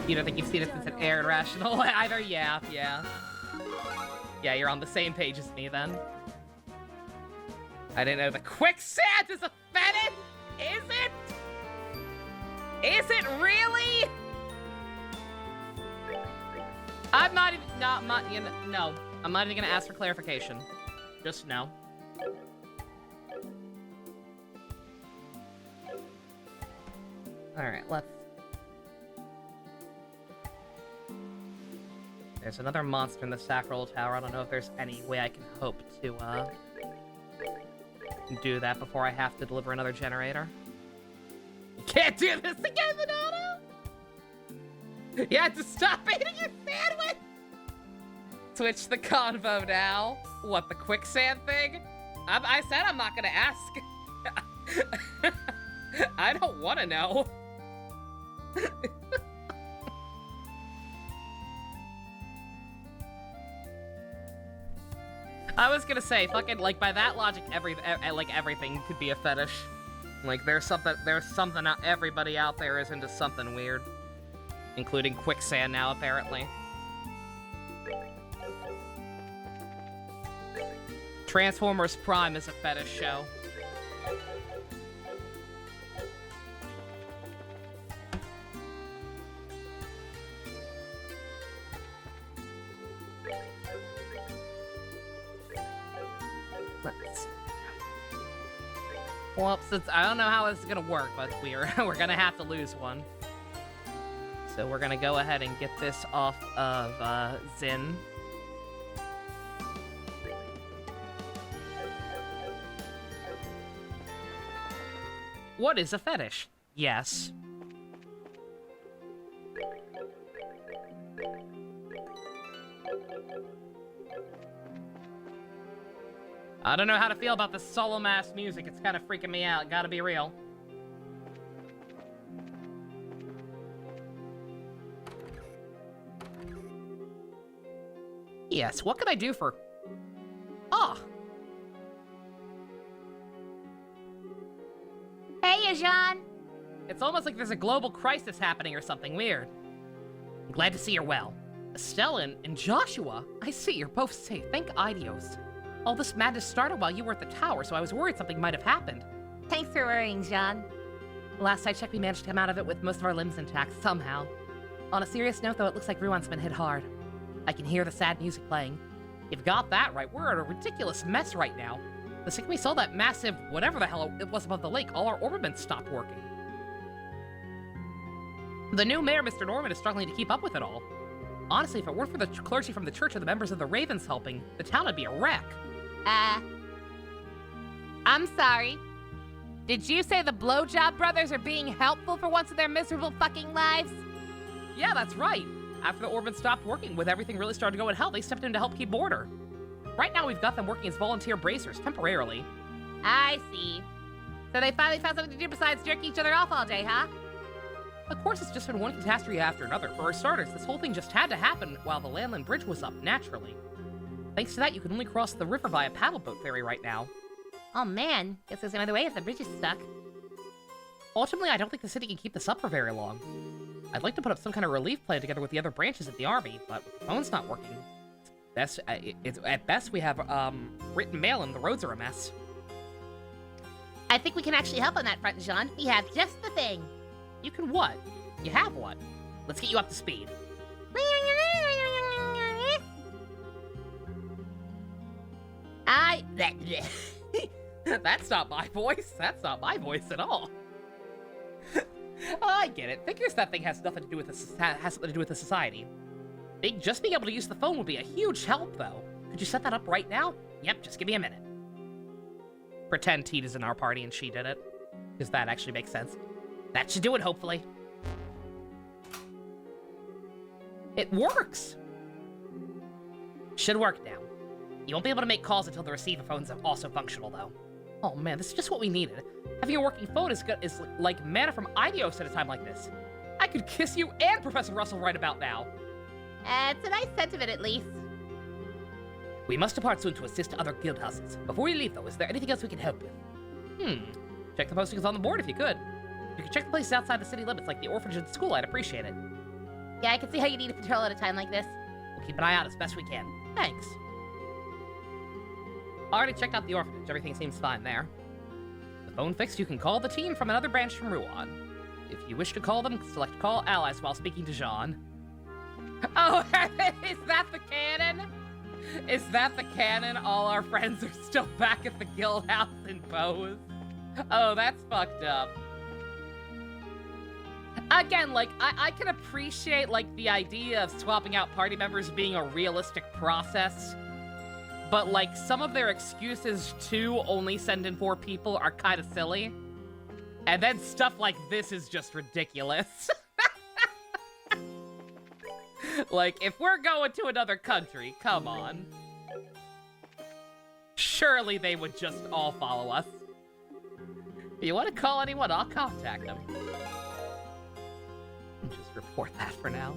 You don't think you've seen it since it aired, Rational? Either, yeah. Yeah, you're on the same page as me, then. I didn't know the quicksand is a fetish! Is it? Is it really? I'm not even, no. I'm not even gonna ask for clarification. Just no. Alright, let's... There's another monster in the Sacral Tower. I don't know if there's any way I can hope to, do that before I have to deliver another generator. You can't do this again, Minato! You have to stop eating your sandwich! Switch the convo now. What, the quicksand thing? I said I'm not gonna ask. I don't want to know. I was gonna say, fucking, like, by that logic, everything could be a fetish. Like, there's something everybody out there is into something weird. Including quicksand now, apparently. Transformers Prime is a fetish show. Well, since I don't know how this is gonna work, but we're gonna have to lose one. So we're gonna go ahead and get this off of Zin. What is a fetish? Yes. I don't know how to feel about this solo mass music. It's kind of freaking me out. Gotta be real. Yes, what can I do for... Ah! Hey, Jean. It's almost like there's a global crisis happening or something weird. I'm glad to see you're well. Estelle and Joshua, I see you're both safe. Thank Idios. All this madness started while you were at the tower, so I was worried something might have happened. Thanks for worrying, Jean. Last I checked, we managed to come out of it with most of our limbs intact, somehow. On a serious note, though, it looks like Ruan's been hit hard. I can hear the sad music playing. You've got that right. We're in a ridiculous mess right now. The second we saw that massive whatever the hell it was above the lake, all our orbitments stopped working. The new mayor, Mr. Norman, is struggling to keep up with it all. Honestly, if it weren't for the clergy from the church and the members of the Ravens helping, the town would be a wreck. I'm sorry. Did you say the Blowjob Brothers are being helpful for once in their miserable fucking lives? Yeah, that's right. After the Orphans stopped working, with everything really starting to go in hell, they stepped in to help keep order. Right now, we've got them working as volunteer bracers, temporarily. I see. So they finally found something to do besides jerk each other off all day, huh? Of course, it's just been one catastrophe after another. For starters, this whole thing just had to happen while the Landland Bridge was up, naturally. Thanks to that, you can only cross the river via paddleboat ferry right now. Oh man, guess there's another way if the bridge is stuck. Ultimately, I don't think the city can keep this up for very long. I'd like to put up some kind of relief plan together with the other branches of the army, but the phone's not working. At best, we have written mail and the roads are a mess. I think we can actually help on that front, Jean. We have just the thing. You can what? You have what? Let's get you up to speed. That's not my voice. That's not my voice at all. I get it. Figures that thing has something to do with the society. Just being able to use the phone would be a huge help, though. Could you set that up right now? Yep, just give me a minute. Pretend Teet is in our party and she did it. Because that actually makes sense. That should do it, hopefully. It works! Should work now. You won't be able to make calls until the receiver phone's also functional, though. Oh man, this is just what we needed. Having a working phone is like manna from Idios at a time like this. I could kiss you and Professor Russell right about now. It's a nice sentiment, at least. We must depart soon to assist other guild houses. Before we leave, though, is there anything else we can help with? Check the postings on the board if you could. If you could check the places outside the city limits, like the orphanage and school, I'd appreciate it. Yeah, I can see how you need a patrol at a time like this. We'll keep an eye out as best we can. Thanks. Already checked out the orphanage. Everything seems fine there. The phone fixed, you can call the team from another branch from Ruan. If you wish to call them, select Call Allies while speaking to Jean. Oh, is that the canon? Is that the canon? All our friends are still back at the guild house in Bose? Oh, that's fucked up. Again, like, I can appreciate, like, the idea of swapping out party members being a realistic process, but, like, some of their excuses to only send in 4 people are kind of silly. And then stuff like this is just ridiculous. Like, if we're going to another country, come on. Surely they would just all follow us. If you want to call anyone, I'll contact them. Just report that for now.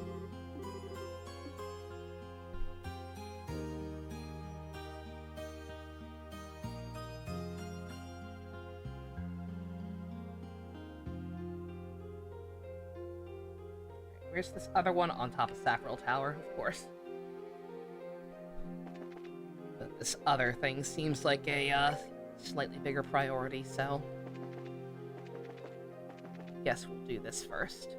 Where's this other one? On top of Sacral Tower, of course. But this other thing seems like a slightly bigger priority, so guess we'll do this first.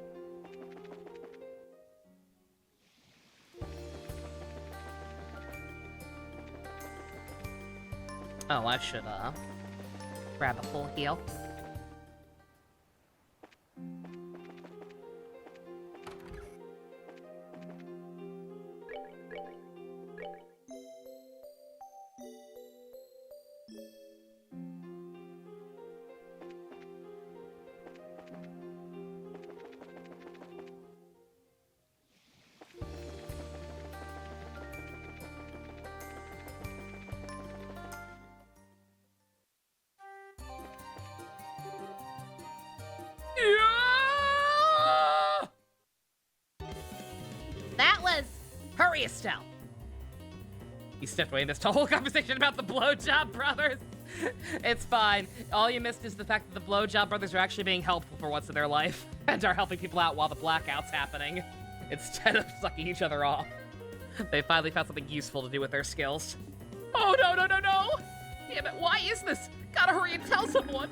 Oh, I should grab a full heal. That was... Hurry, Estelle! You stepped away in this whole conversation about the Blowjob Brothers. It's fine. All you missed is the fact that the Blowjob Brothers are actually being helpful for once in their life and are helping people out while the blackout's happening, instead of sucking each other off. They finally found something useful to do with their skills. Oh, no, no, no, no! Damn it, why is this? Gotta hurry and tell someone!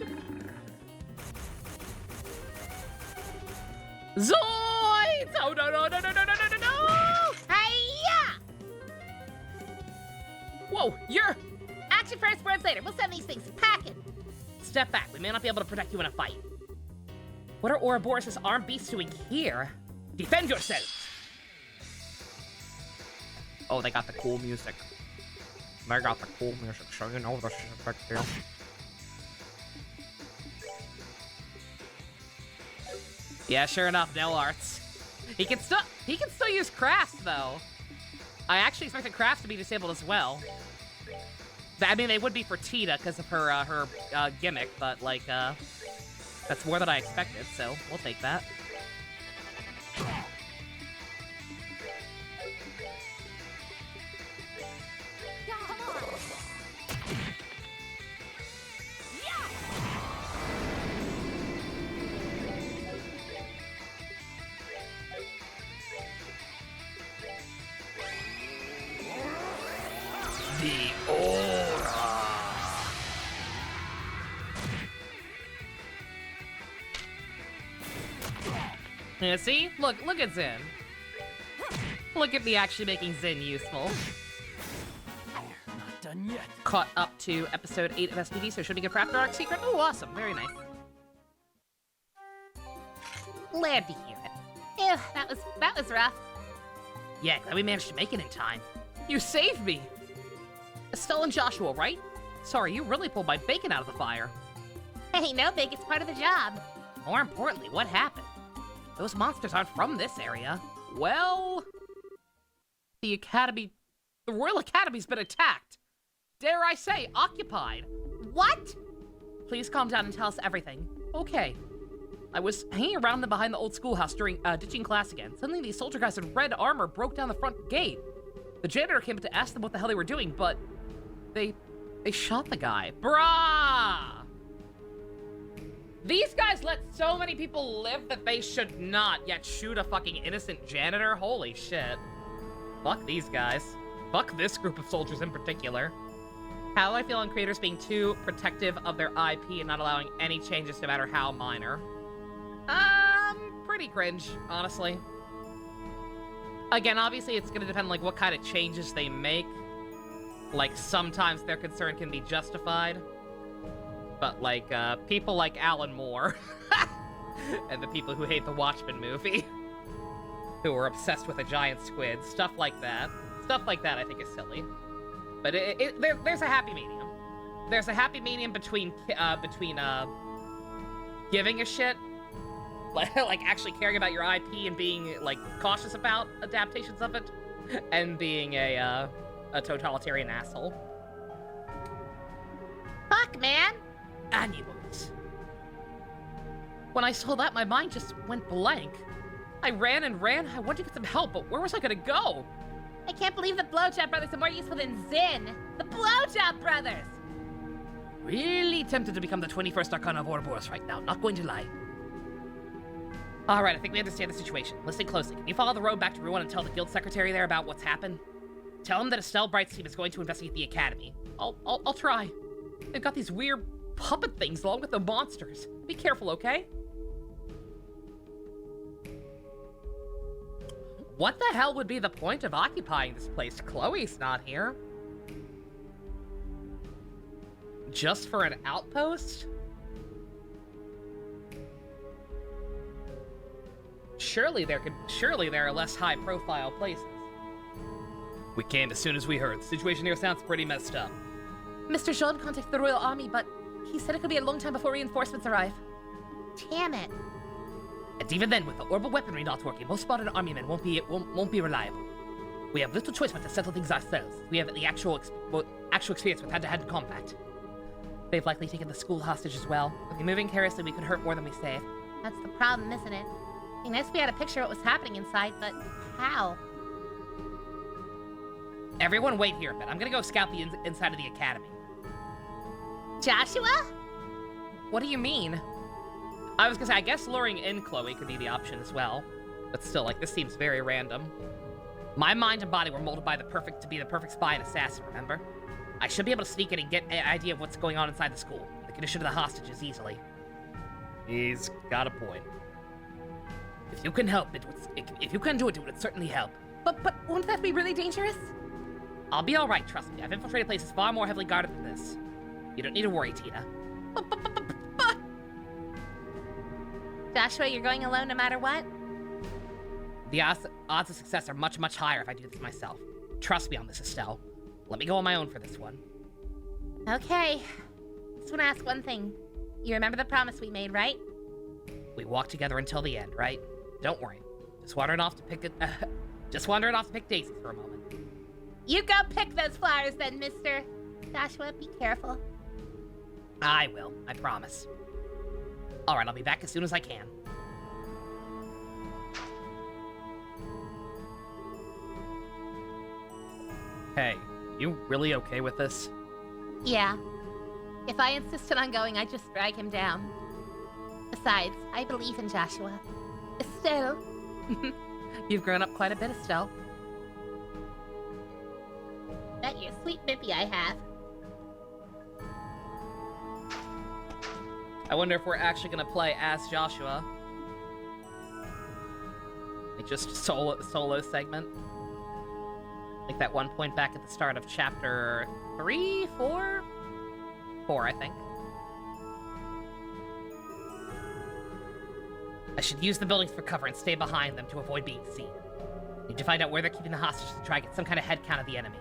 Zoids! Oh, no, no, no, no, no, no, no, no, no! Hiya! Whoa, you're... Action first, words later. We'll send these things packing. Step back. We may not be able to protect you in a fight. What are Ouroboros' armed beasts doing here? Defend yourselves! Oh, they got the cool music. They got the cool music, so you know the shit back there. Yeah, sure enough, no arts. He can still use crafts though. I actually expected crafts to be disabled as well. I mean, they would be for Tita because of her gimmick, but like that's more than I expected, so we'll take that. The aura. Yeah, see? Look at Zin. Look at me actually making Zin useful. Not done yet. Caught up to episode 8 of SPD, so should we get Crafter Arc Secret? Oh, awesome. Very nice. Glad to hear it. Ew, that was rough. Yeah, glad we managed to make it in time. You saved me! Estelle and Joshua, right? Sorry, you really pulled my bacon out of the fire. Hey, no big, it's part of the job. More importantly, what happened? Those monsters aren't from this area. Well, the Royal Academy's been attacked. Dare I say, occupied. What? Please calm down and tell us everything. Okay. I was hanging around them behind the old schoolhouse during ditching class again. Suddenly these soldier guys in red armor broke down the front gate. The janitor came to ask them what the hell they were doing, but they shot the guy. Brah! These guys let so many people live that they should not yet shoot a fucking innocent janitor. Holy shit. Fuck these guys. Fuck this group of soldiers in particular. How do I feel on creators being too protective of their IP and not allowing any changes no matter how minor? Pretty cringe, honestly. Again, obviously it's gonna depend like what kind of changes they make. Like sometimes their concern can be justified. But like people like Alan Moore and the people who hate the Watchmen movie, who are obsessed with a giant squid, stuff like that I think is silly. But there's a happy medium. There's a happy medium between giving a shit, like actually caring about your IP and being like cautious about adaptations of it, and being a totalitarian asshole. Fuck, man! Animals. When I saw that, my mind just went blank. I ran and ran. I wanted to get some help, but where was I gonna go? I can't believe the Blowjob Brothers are more useful than Zin! The Blowjob Brothers! Really tempted to become the 21st Arcana of Ouroboros right now, not going to lie. Alright, I think we understand the situation. Listen closely. Can you follow the road back to Ruin and tell the guild secretary there about what's happened? Tell him that Estelle Bright's team is going to investigate the academy. I'll try. They've got these weird puppet things along with the monsters. Be careful, okay? What the hell would be the point of occupying this place? Chloe's not here. Just for an outpost? Surely there are less high-profile places. We came as soon as we heard. The situation here sounds pretty messed up. Mr. Jean contacted the Royal Army, but he said it could be a long time before reinforcements arrive. Damn it. And even then, with the orbital weaponry not working, most modern army men won't be reliable. We have little choice but to settle things ourselves. We have the actual experience with hand-to-hand combat. They've likely taken the school hostage as well. If we're moving carelessly, we could hurt more than we save. That's the problem, isn't it? It'd be nice if we had a picture of what was happening inside, but how? Everyone wait here a bit. I'm gonna go scout the inside of the academy. Joshua? What do you mean? I was gonna say, I guess luring in Chloe could be the option as well. But still, like, this seems very random. My mind and body were molded by to be the perfect spy and assassin, remember? I should be able to sneak in and get an idea of what's going on inside the school. The condition of the hostages easily. He's got a point. If you can help, if you can do it, it would certainly help. But won't that be really dangerous? I'll be alright, trust me. I've infiltrated places far more heavily guarded than this. You don't need to worry, Tina. Joshua, you're going alone no matter what? The odds of success are much, much higher if I do this myself. Trust me on this, Estelle. Let me go on my own for this one. Okay. Just want to ask one thing. You remember the promise we made, right? We walk together until the end, right? Don't worry. Just wandering off to pick daisies for a moment. You go pick those flowers then, mister. Joshua, be careful. I will. I promise. All right, I'll be back as soon as I can. Hey, you really okay with this? Yeah. If I insisted on going, I'd just drag him down. Besides, I believe in Joshua. Estelle. You've grown up quite a bit, Estelle. Bet you're a sweet bippy I have. I wonder if we're actually gonna play as Joshua. Like just solo segment. Like that one point back at the start of chapter 3, 4? 4, I think. I should use the buildings for cover and stay behind them to avoid being seen. Need to find out where they're keeping the hostages to try to get some kind of head count of the enemy.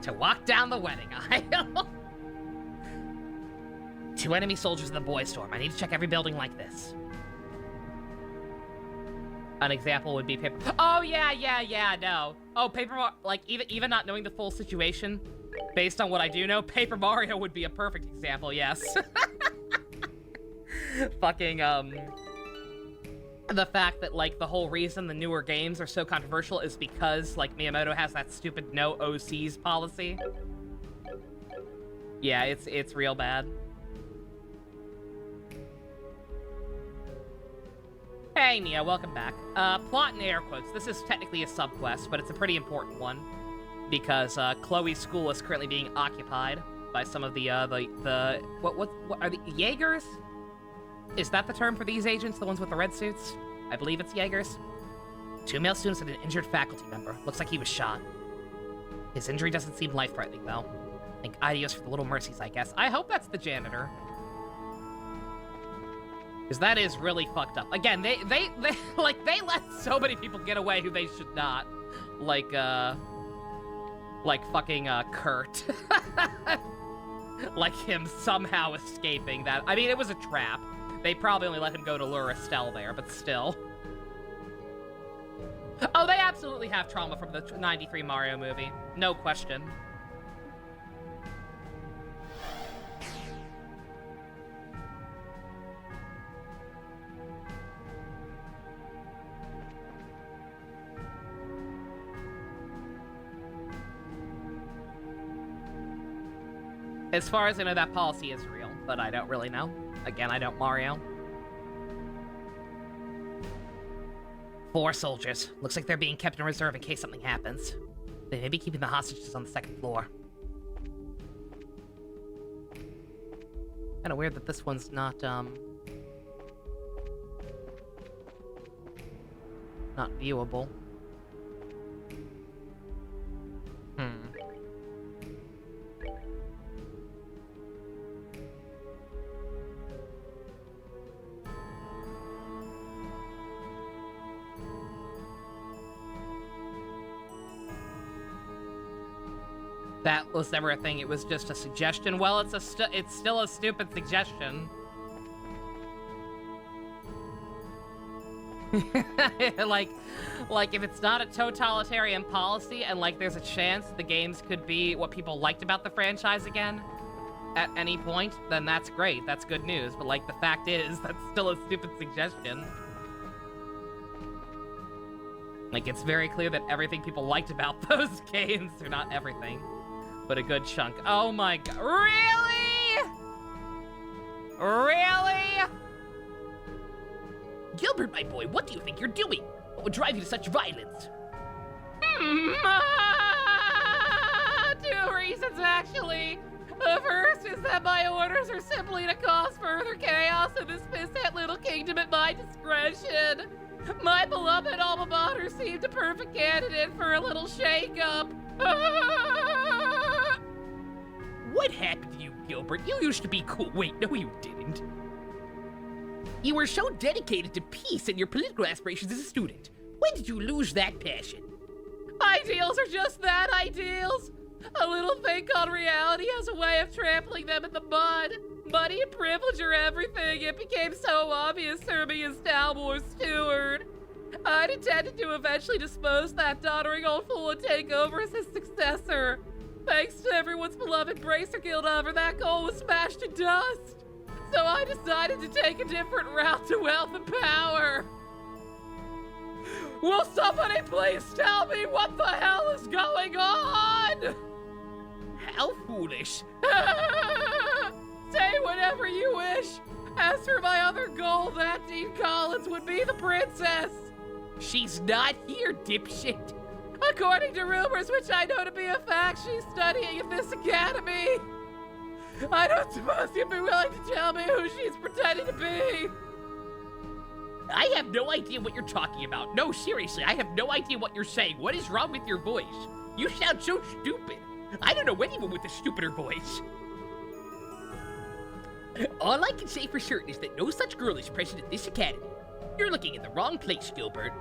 To walk down the wedding aisle. 2 enemy soldiers in the boys' storm. I need to check every building like this. An example would be paper. Oh yeah, no. Oh, like even not knowing the full situation, based on what I do know, Paper Mario would be a perfect example. Yes. Fucking the fact that like the whole reason the newer games are so controversial is because like Miyamoto has that stupid no OCs policy. Yeah, it's real bad. Hey Nia, welcome back. Plot in air quotes. This is technically a subquest, but it's a pretty important one because Chloe's school is currently being occupied by some of the what are the Jaegers? Is that the term for these agents, the ones with the red suits? I believe it's Jaegers. 2 male students and an injured faculty member. Looks like he was shot. His injury doesn't seem life-threatening, though. I think ideas for the little mercies, I guess. I hope that's the janitor. Because that is really fucked up. Again, they let so many people get away who they should not. Like fucking, Kurt. Like him somehow escaping that. I mean, it was a trap. They probably only let him go to lure Estelle there, but still. Oh, they absolutely have trauma from the 93 Mario movie. No question. As far as I know, that policy is real, but I don't really know. Again, I don't Mario. 4 soldiers. Looks like they're being kept in reserve in case something happens. They may be keeping the hostages on the 2nd floor. Kinda weird that this one's not, not viewable. That was never a thing, it was just a suggestion. Well, it's still a stupid suggestion. like if it's not a totalitarian policy and like there's a chance the games could be what people liked about the franchise again at any point, then that's great, that's good news. But like the fact is, that's still a stupid suggestion. Like it's very clear that everything people liked about those games, or not everything, but a good chunk. Oh my god. Really? Really? Gilbert, my boy, what do you think you're doing? What would drive you to such violence? 2 reasons, actually. The first is that my orders are simply to cause further chaos in this mishap little kingdom. kingdom at my discretion. My beloved alma mater seemed a perfect candidate for a little shake-up. What happened to you, Gilbert? You used to be cool. Wait, no you didn't. You were so dedicated to peace and your political aspirations as a student. When did you lose that passion? Ideals are just that, ideals. A little thing called reality has a way of trampling them in the mud. Money and privilege are everything. It became so obvious serving as Talmore's steward. I'd intended to eventually dispose that doddering old fool and take over as his successor. Thanks to everyone's beloved Bracer Guild offer, that goal was smashed to dust. So I decided to take a different route to wealth and power. Will somebody please tell me what the hell is going on? How foolish. Say whatever you wish. As for my other goal, that Dean Collins would be the princess. She's not here, dipshit. According to rumors, which I know to be a fact, she's studying at this academy. I don't suppose you'd be willing to tell me who she's pretending to be. I have no idea what you're talking about. No, seriously, I have no idea what you're saying. What is wrong with your voice? You sound so stupid. I don't know anyone with a stupider voice. All I can say for certain is that no such girl is present at this academy. You're looking in the wrong place, Gilbert.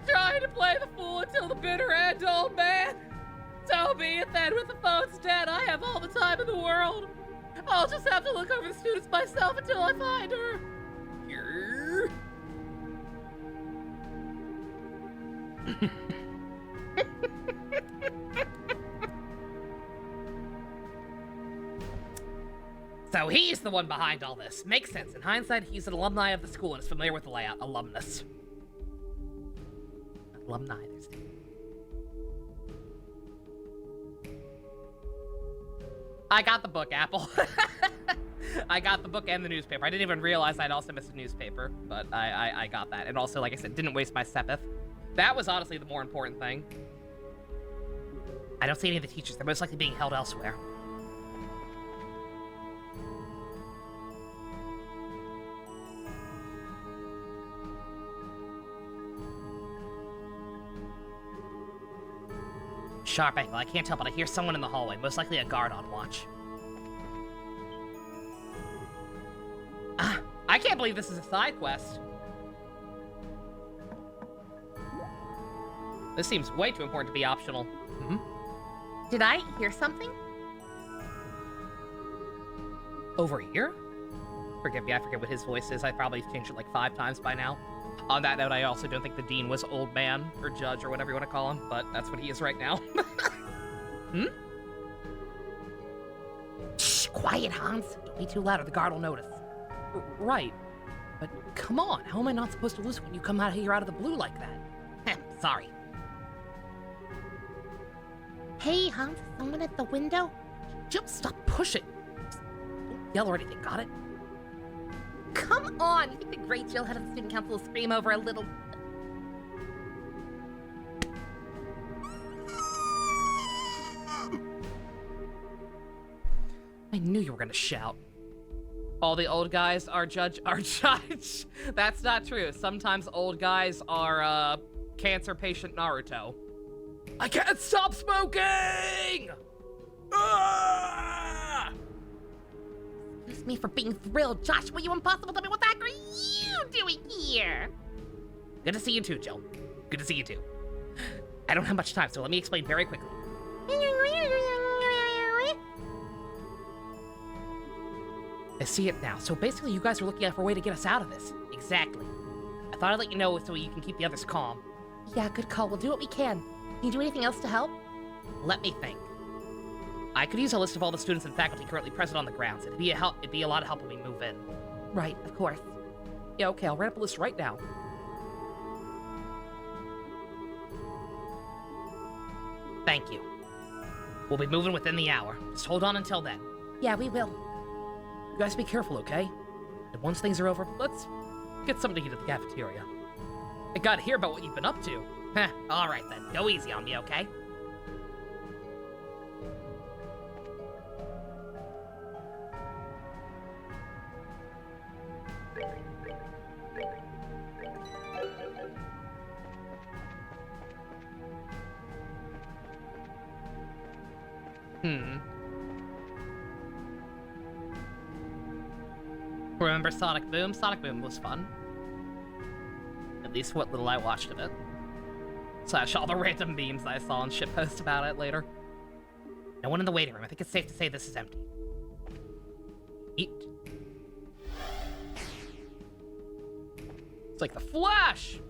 Trying to play the fool until the bitter end, old man. So be it then. With the phone's dead, I have all the time in the world. I'll just have to look over the students myself until I find her. Grr. So he's the one behind all this. Makes sense. In hindsight, he's an alumni of the school and is familiar with the layout. Alumnus. Alumni, there's the... I got the book, Apple. I got the book and the newspaper. I didn't even realize I'd also missed a newspaper, but I got that. And also, like I said, didn't waste my sepith. That was honestly the more important thing. I don't see any of the teachers. They're most likely being held elsewhere. Sharp angle. I can't tell, but I hear someone in the hallway. Most likely a guard on watch. Ah, I can't believe this is a side quest. This seems way too important to be optional. Did I hear something? Over here? Forgive me, I forget what his voice is. I probably changed it like 5 times by now. On that note, I also don't think the dean was old man, or judge, or whatever you want to call him, but that's what he is right now. Shh, quiet, Hans. Don't be too loud or the guard will notice. Right. But come on, how am I not supposed to listen when you come out here out of the blue like that? Sorry. Hey, Hans, is someone at the window? Jill, stop pushing. Don't yell or anything, got it? Come on! You think the great Jill head of the student council will scream over a little... I knew you were gonna shout. All the old guys are judge. That's not true. Sometimes old guys are, cancer patient Naruto. I can't stop smoking! Ah! Excuse me for being thrilled. Joshua, you impossible. Tell me what the heck are you doing here? Good to see you too, Jill. Good to see you too. I don't have much time, so let me explain very quickly. I see it now. So basically, you guys are looking for a way to get us out of this. Exactly. I thought I'd let you know so you can keep the others calm. Yeah, good call. We'll do what we can. Can you do anything else to help? Let me think. I could use a list of all the students and faculty currently present on the grounds. It'd be a lot of help when we move in. Right, of course. Yeah, okay, I'll write up a list right now. Thank you. We'll be moving within the hour. Just hold on until then. Yeah, we will. You guys be careful, okay? And once things are over, let's get something to eat at the cafeteria. I gotta hear about what you've been up to. Heh, alright then. Go easy on me, okay? Remember Sonic Boom? Sonic Boom was fun. At least what little I watched of it. Slash all the random memes I saw and shitpost about it later. No one in the waiting room. I think it's safe to say this is empty. Eat. It's like the Flash!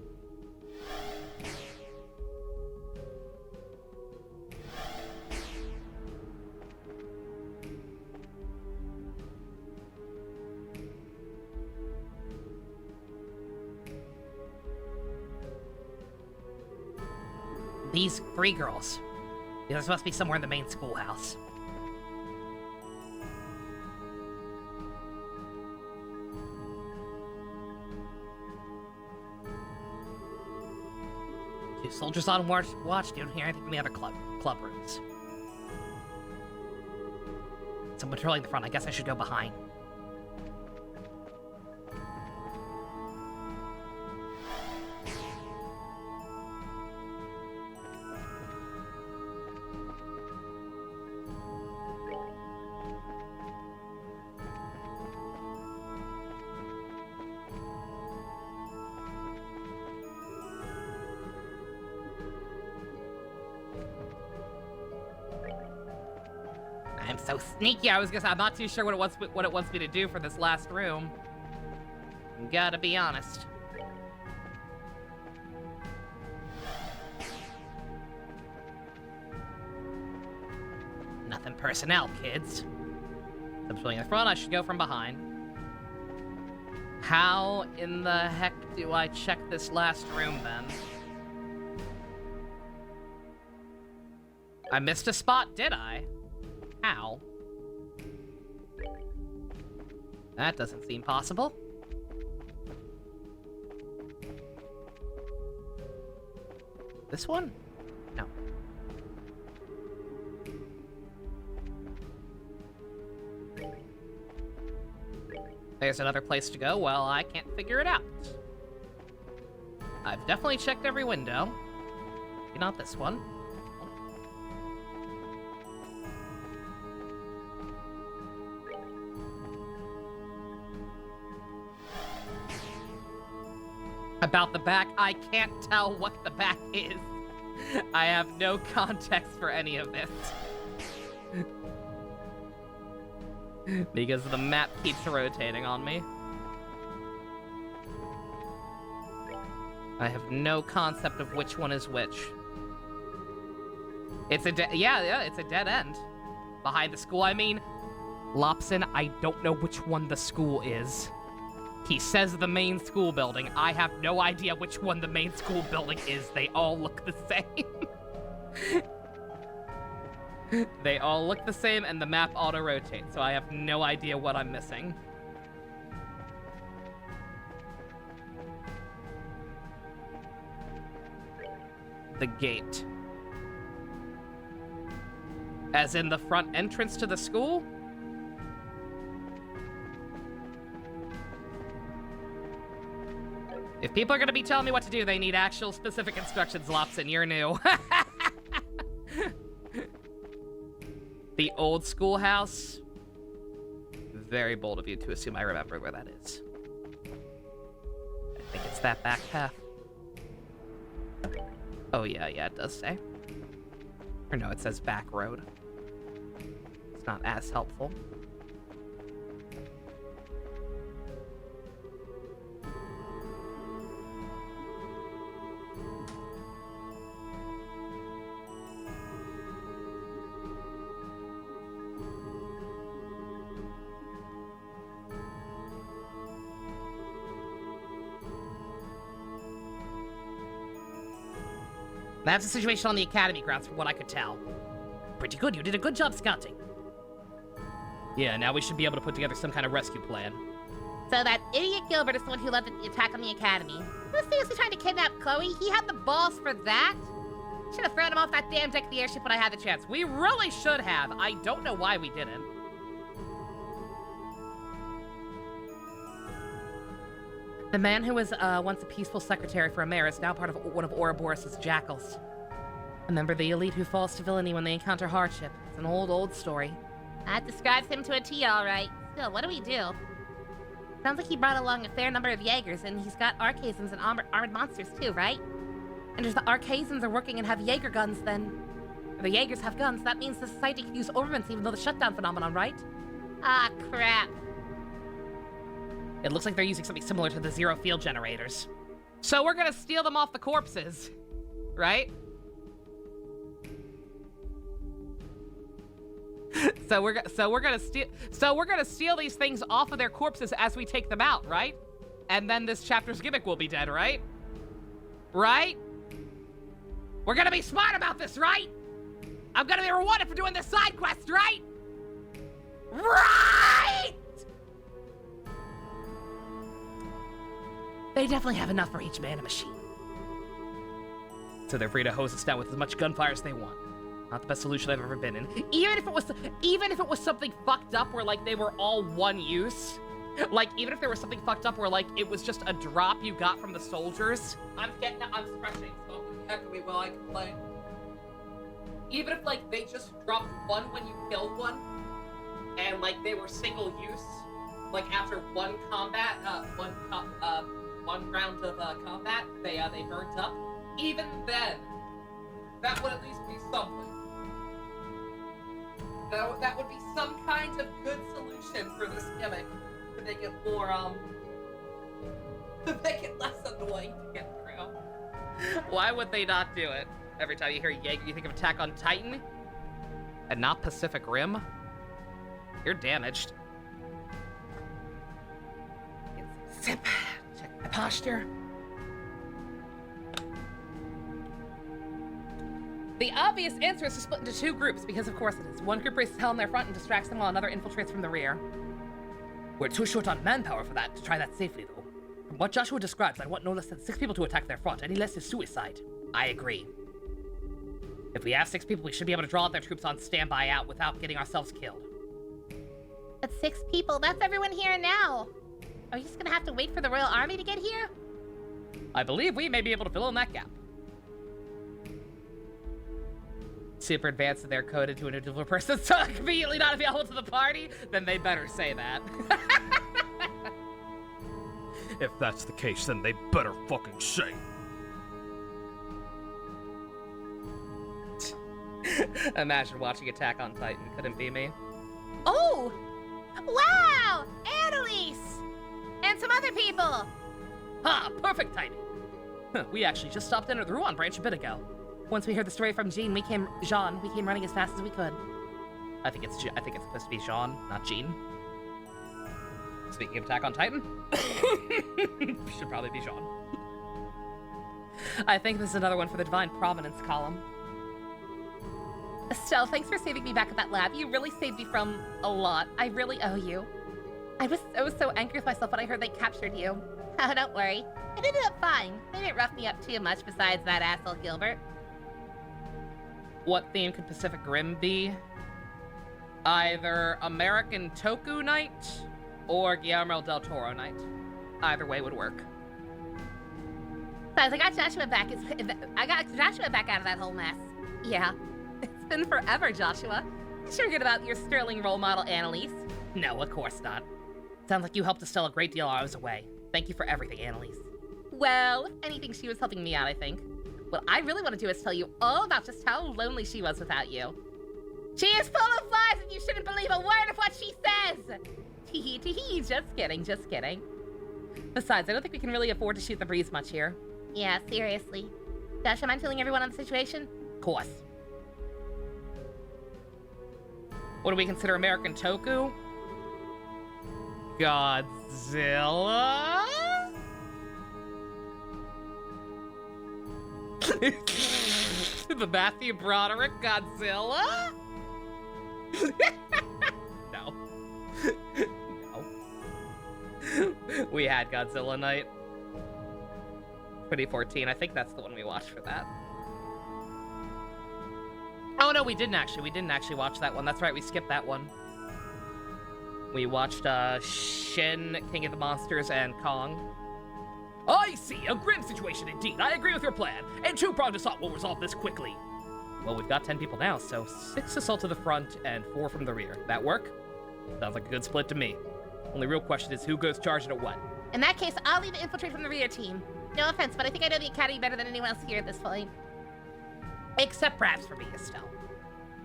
These 3 girls. These must be somewhere in the main schoolhouse. Two soldiers on watch. Don't hear anything from the other club rooms. Someone patrolling the front. I guess I should go behind. I'm so sneaky. I'm not too sure what it wants me to do for this last room. Gotta be honest. Nothing personnel, kids. I'm pulling in the front. I should go from behind. How in the heck do I check this last room then? I missed a spot, did I? How? That doesn't seem possible. This one? No. There's another place to go. Well, I can't figure it out. I've definitely checked every window. Maybe not this one. About the back, I can't tell what the back is. I have no context for any of this. Because the map keeps rotating on me. I have no concept of which one is which. It's a it's a dead end. Behind the school, I mean. Lopson, I don't know which one the school is. He says the main school building. I have no idea which one the main school building is. They all look the same. They all look the same, and the map auto-rotates, so I have no idea what I'm missing. The gate. As in the front entrance to the school? If people are gonna be telling me what to do, they need actual specific instructions, Lopson. You're new. The old schoolhouse. Very bold of you to assume I remember where that is. I think it's that back path. Oh yeah, it does say. Or no, it says back road. It's not as helpful. That's the situation on the academy grounds from what I could tell. Pretty good, you did a good job scouting. Yeah, now we should be able to put together some kind of rescue plan. So that idiot Gilbert is the one who led the attack on the academy. He was seriously trying to kidnap Chloe? He had the balls for that? Should have thrown him off that damn deck of the airship when I had the chance. We really should have. I don't know why we didn't. The man who was once a peaceful secretary for a mayor is now part of one of Ouroboros' jackals. A member of the elite who falls to villainy when they encounter hardship. It's an old story. That describes him to a T, all right. Still, what do we do? Sounds like he brought along a fair number of Jaegers, and he's got Archasms and armored monsters too, right? And if the Archasms are working and have Jaeger guns, then... If the Jaegers have guns, that means the society can use armaments even though the shutdown phenomenon, right? Ah, crap. It looks like they're using something similar to the zero field generators. So we're gonna steal them off the corpses, right? So we're gonna steal these things off of their corpses as we take them out, right? And then this chapter's gimmick will be dead, right? Right? We're gonna be smart about this, right? I'm gonna be rewarded for doing this side quest, right? Right! They definitely have enough for each man a machine. So they're free to hose us down with as much gunfire as they want. Not the best solution I've ever been in. Even if it was something fucked up where, like, they were all one use. Like, even if there was something fucked up where, like, it was just a drop you got from the soldiers. I'm stretching, so echo me while I complain. Even if, like, they just dropped one when you killed one, and, like, they were single use, like, after one combat, one round of combat, they burnt up. Even then, that would at least be something. That would be some kind of good solution for this gimmick to make it more, to make it less annoying to get through. Why would they not do it? Every time you hear Jaeger, you think of Attack on Titan? And not Pacific Rim? You're damaged. Sip. Check my posture. The obvious answer is to split into two groups, because of course it is. One group races hell in their front and distracts them while another infiltrates from the rear. We're too short on manpower for that, to try that safely, though. From what Joshua describes, I want no less than 6 people to attack their front. Any less is suicide. I agree. If we have 6 people, we should be able to draw out their troops on standby out without getting ourselves killed. But 6 people, that's everyone here now. Are we just gonna have to wait for the Royal Army to get here? I believe we may be able to fill in that gap. Super advanced in their code into an individual person, so conveniently not available to the party, then they better say that. If that's the case, then they better fucking say. Imagine watching Attack on Titan. Couldn't be me. Oh! Wow! Annalise! And some other people! Ha! Perfect timing! Huh, we actually just stopped in at the Ruan branch a bit ago. Once we heard the story from Jean, we came running as fast as we could. I think it's supposed to be Jean, not Jean. Speaking of Attack on Titan, should probably be Jean. I think this is another one for the Divine Providence column. Estelle, thanks for saving me back at that lab. You really saved me from a lot. I really owe you. I was so angry with myself when I heard they captured you. Oh, don't worry. It ended up fine. They didn't rough me up too much besides that asshole Gilbert. What theme could Pacific Rim be? Either American Toku Night or Guillermo del Toro Night. Either way would work. Besides, I got Joshua back. I got Joshua back out of that whole mess. Yeah. It's been forever, Joshua. You sure good about your sterling role model, Annalise. No, of course not. Sounds like you helped Estelle a great deal while I was away. Thank you for everything, Annalise. Well, if anything, she was helping me out, I think. What I really want to do is tell you all about just how lonely she was without you. She is full of lies and you shouldn't believe a word of what she says! Tee tee, just kidding, just kidding. Besides, I don't think we can really afford to shoot the breeze much here. Yeah, seriously. Josh, mind filling everyone on the situation? Of course. What do we consider American Toku? Godzilla? The Matthew Broderick Godzilla? No. No. We had Godzilla Night. 2014. I think that's the one we watched for that. Oh no, we didn't actually watch that one. That's right, we skipped that one. We watched Shin, King of the Monsters, and Kong. I see, a grim situation indeed. I agree with your plan. And two-pronged assault will resolve this quickly. Well, we've got 10 people now, so 6 assault to the front and 4 from the rear. That work? Sounds like a good split to me. Only real question is who goes charging at what? In that case, I'll leave the infiltrate from the rear team. No offense, but I think I know the academy better than anyone else here at this point. Except perhaps for me, Estelle.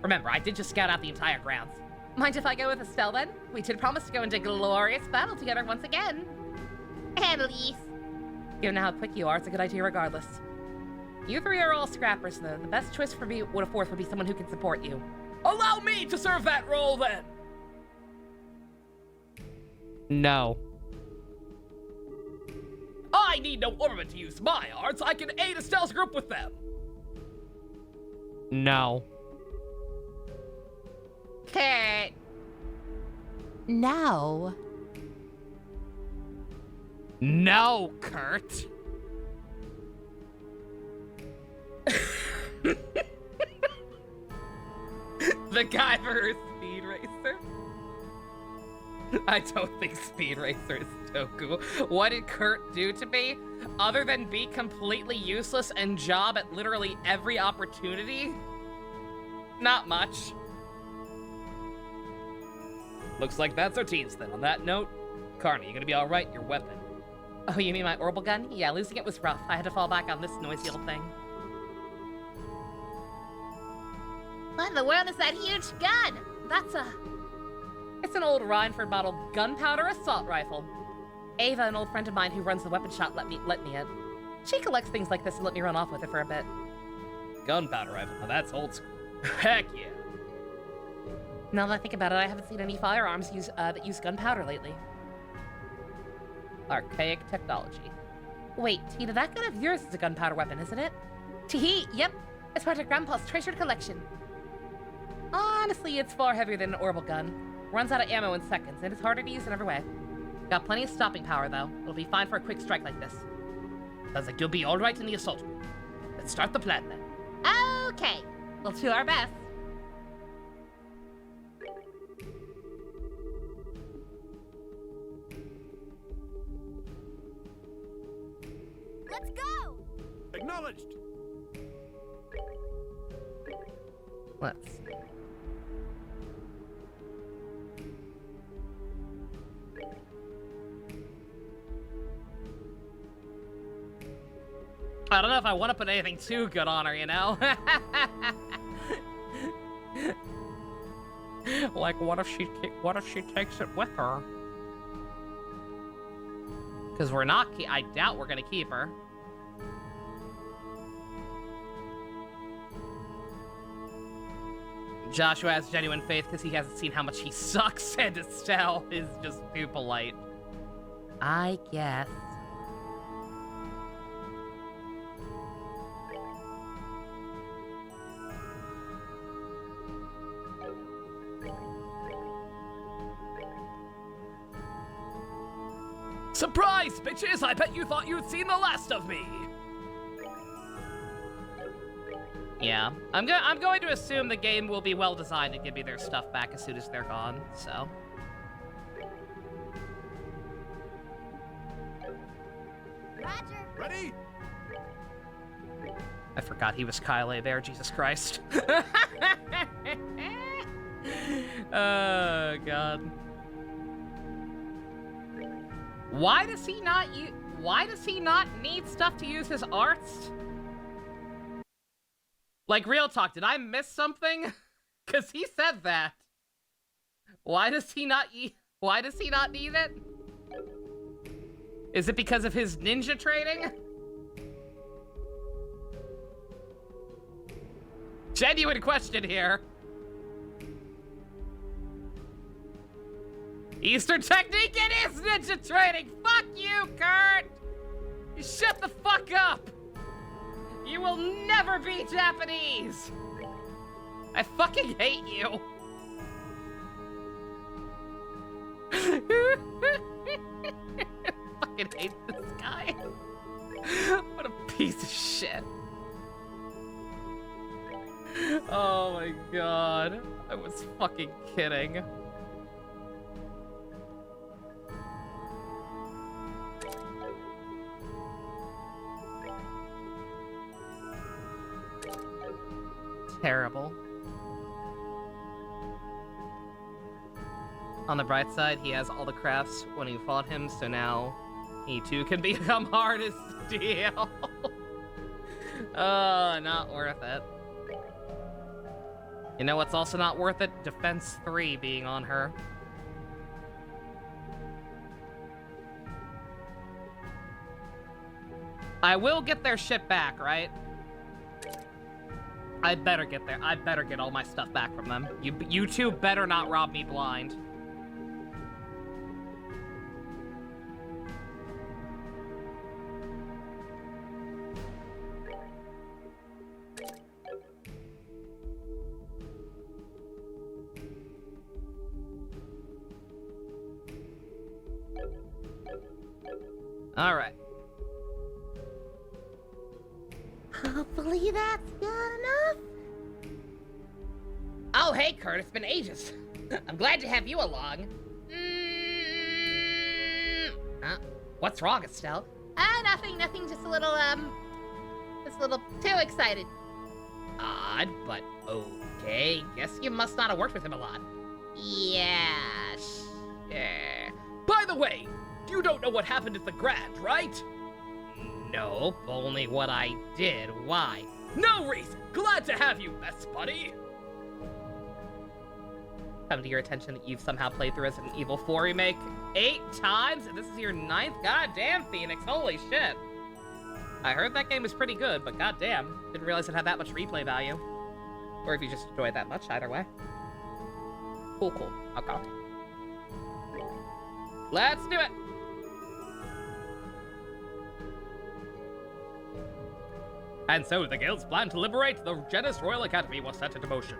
Remember, I did just scout out the entire grounds. Mind if I go with Estelle then? We did promise to go into glorious battle together once again. Annalise. Given how quick you are, it's a good idea regardless. You 3 are all scrappers, though. The best choice for me would a fourth would be someone who can support you. Allow me to serve that role, then! No. I need no ornament to use my arts. I can aid Estelle's group with them. No. Kurt. No. No, Kurt. The guy for her Speed Racer? I don't think Speed Racer is so cool. What did Kurt do to me? Other than be completely useless and job at literally every opportunity? Not much. Looks like that's our teams then. On that note, Carney, you gonna be alright? Your weapon. Oh, you mean my orbital gun? Yeah, losing it was rough. I had to fall back on this noisy old thing. What in the world is that huge gun? It's an old Rhineford model gunpowder assault rifle. Ava, an old friend of mine who runs the weapon shop, let me it. She collects things like this and let me run off with it for a bit. Gunpowder rifle, now that's old school. Heck yeah. Now that I think about it, I haven't seen any firearms that use gunpowder lately. Archaic technology. Wait, Tina, that gun of yours is a gunpowder weapon, isn't it? Tee, yep. It's part of Grandpa's treasured collection. Honestly, it's far heavier than an orbital gun. Runs out of ammo in seconds, and it's harder to use in every way. Got plenty of stopping power, though. It'll be fine for a quick strike like this. Sounds like you'll be alright in the assault group. Let's start the plan then. Okay, we'll do our best. Let's go! Acknowledged. Let's see. I don't know if I want to put anything too good on her, you know? Like, what if she takes it with her? Because we're not, I doubt we're gonna keep her. Joshua has genuine faith because he hasn't seen how much he sucks, and Estelle is just too polite. I guess. Surprise, bitches! I bet you thought you'd seen the last of me! Yeah, I'm going to assume the game will be well designed to give me their stuff back as soon as they're gone, so. Roger. Ready? I forgot he was Kyle there, Jesus Christ. Oh, God. Why does he not need stuff to use his arts? Like, real talk, did I miss something? Cause he said that. Why does he not need it? Is it because of his ninja training? Genuine question here. Eastern technique, it is ninja training! Fuck you, Kurt! You shut the fuck up! You will never be Japanese! I fucking hate you! Fucking hate this guy. What a piece of shit. Oh my god. I was fucking kidding. Terrible. On the bright side, he has all the crafts when you fought him, so now he too can become hard as steel. Not worth it. You know what's also not worth it? Defense 3 being on her. I will get their shit back, right? I better get there. I better get all my stuff back from them. You two better not rob me blind. All right. Hopefully that's good enough. Oh, hey, Kurt, it's been ages. I'm glad to have you along. What's wrong, Estelle? Nothing, just a little too excited. Odd, but okay. Guess you must not have worked with him a lot. Yeah, sure. By the way, you don't know what happened at the Grand, right? Nope, only what I did. Why? No reason. Glad to have you, best buddy. Come to your attention that you've somehow played through Resident Evil 4 Remake 8 times, and this is your 9th? Goddamn, Phoenix, holy shit. I heard that game was pretty good, but goddamn, didn't realize it had that much replay value. Or if you just enjoyed that much, either way. Cool. Okay. Let's do it! And so the guild's plan to liberate the Genis Royal Academy was set into motion.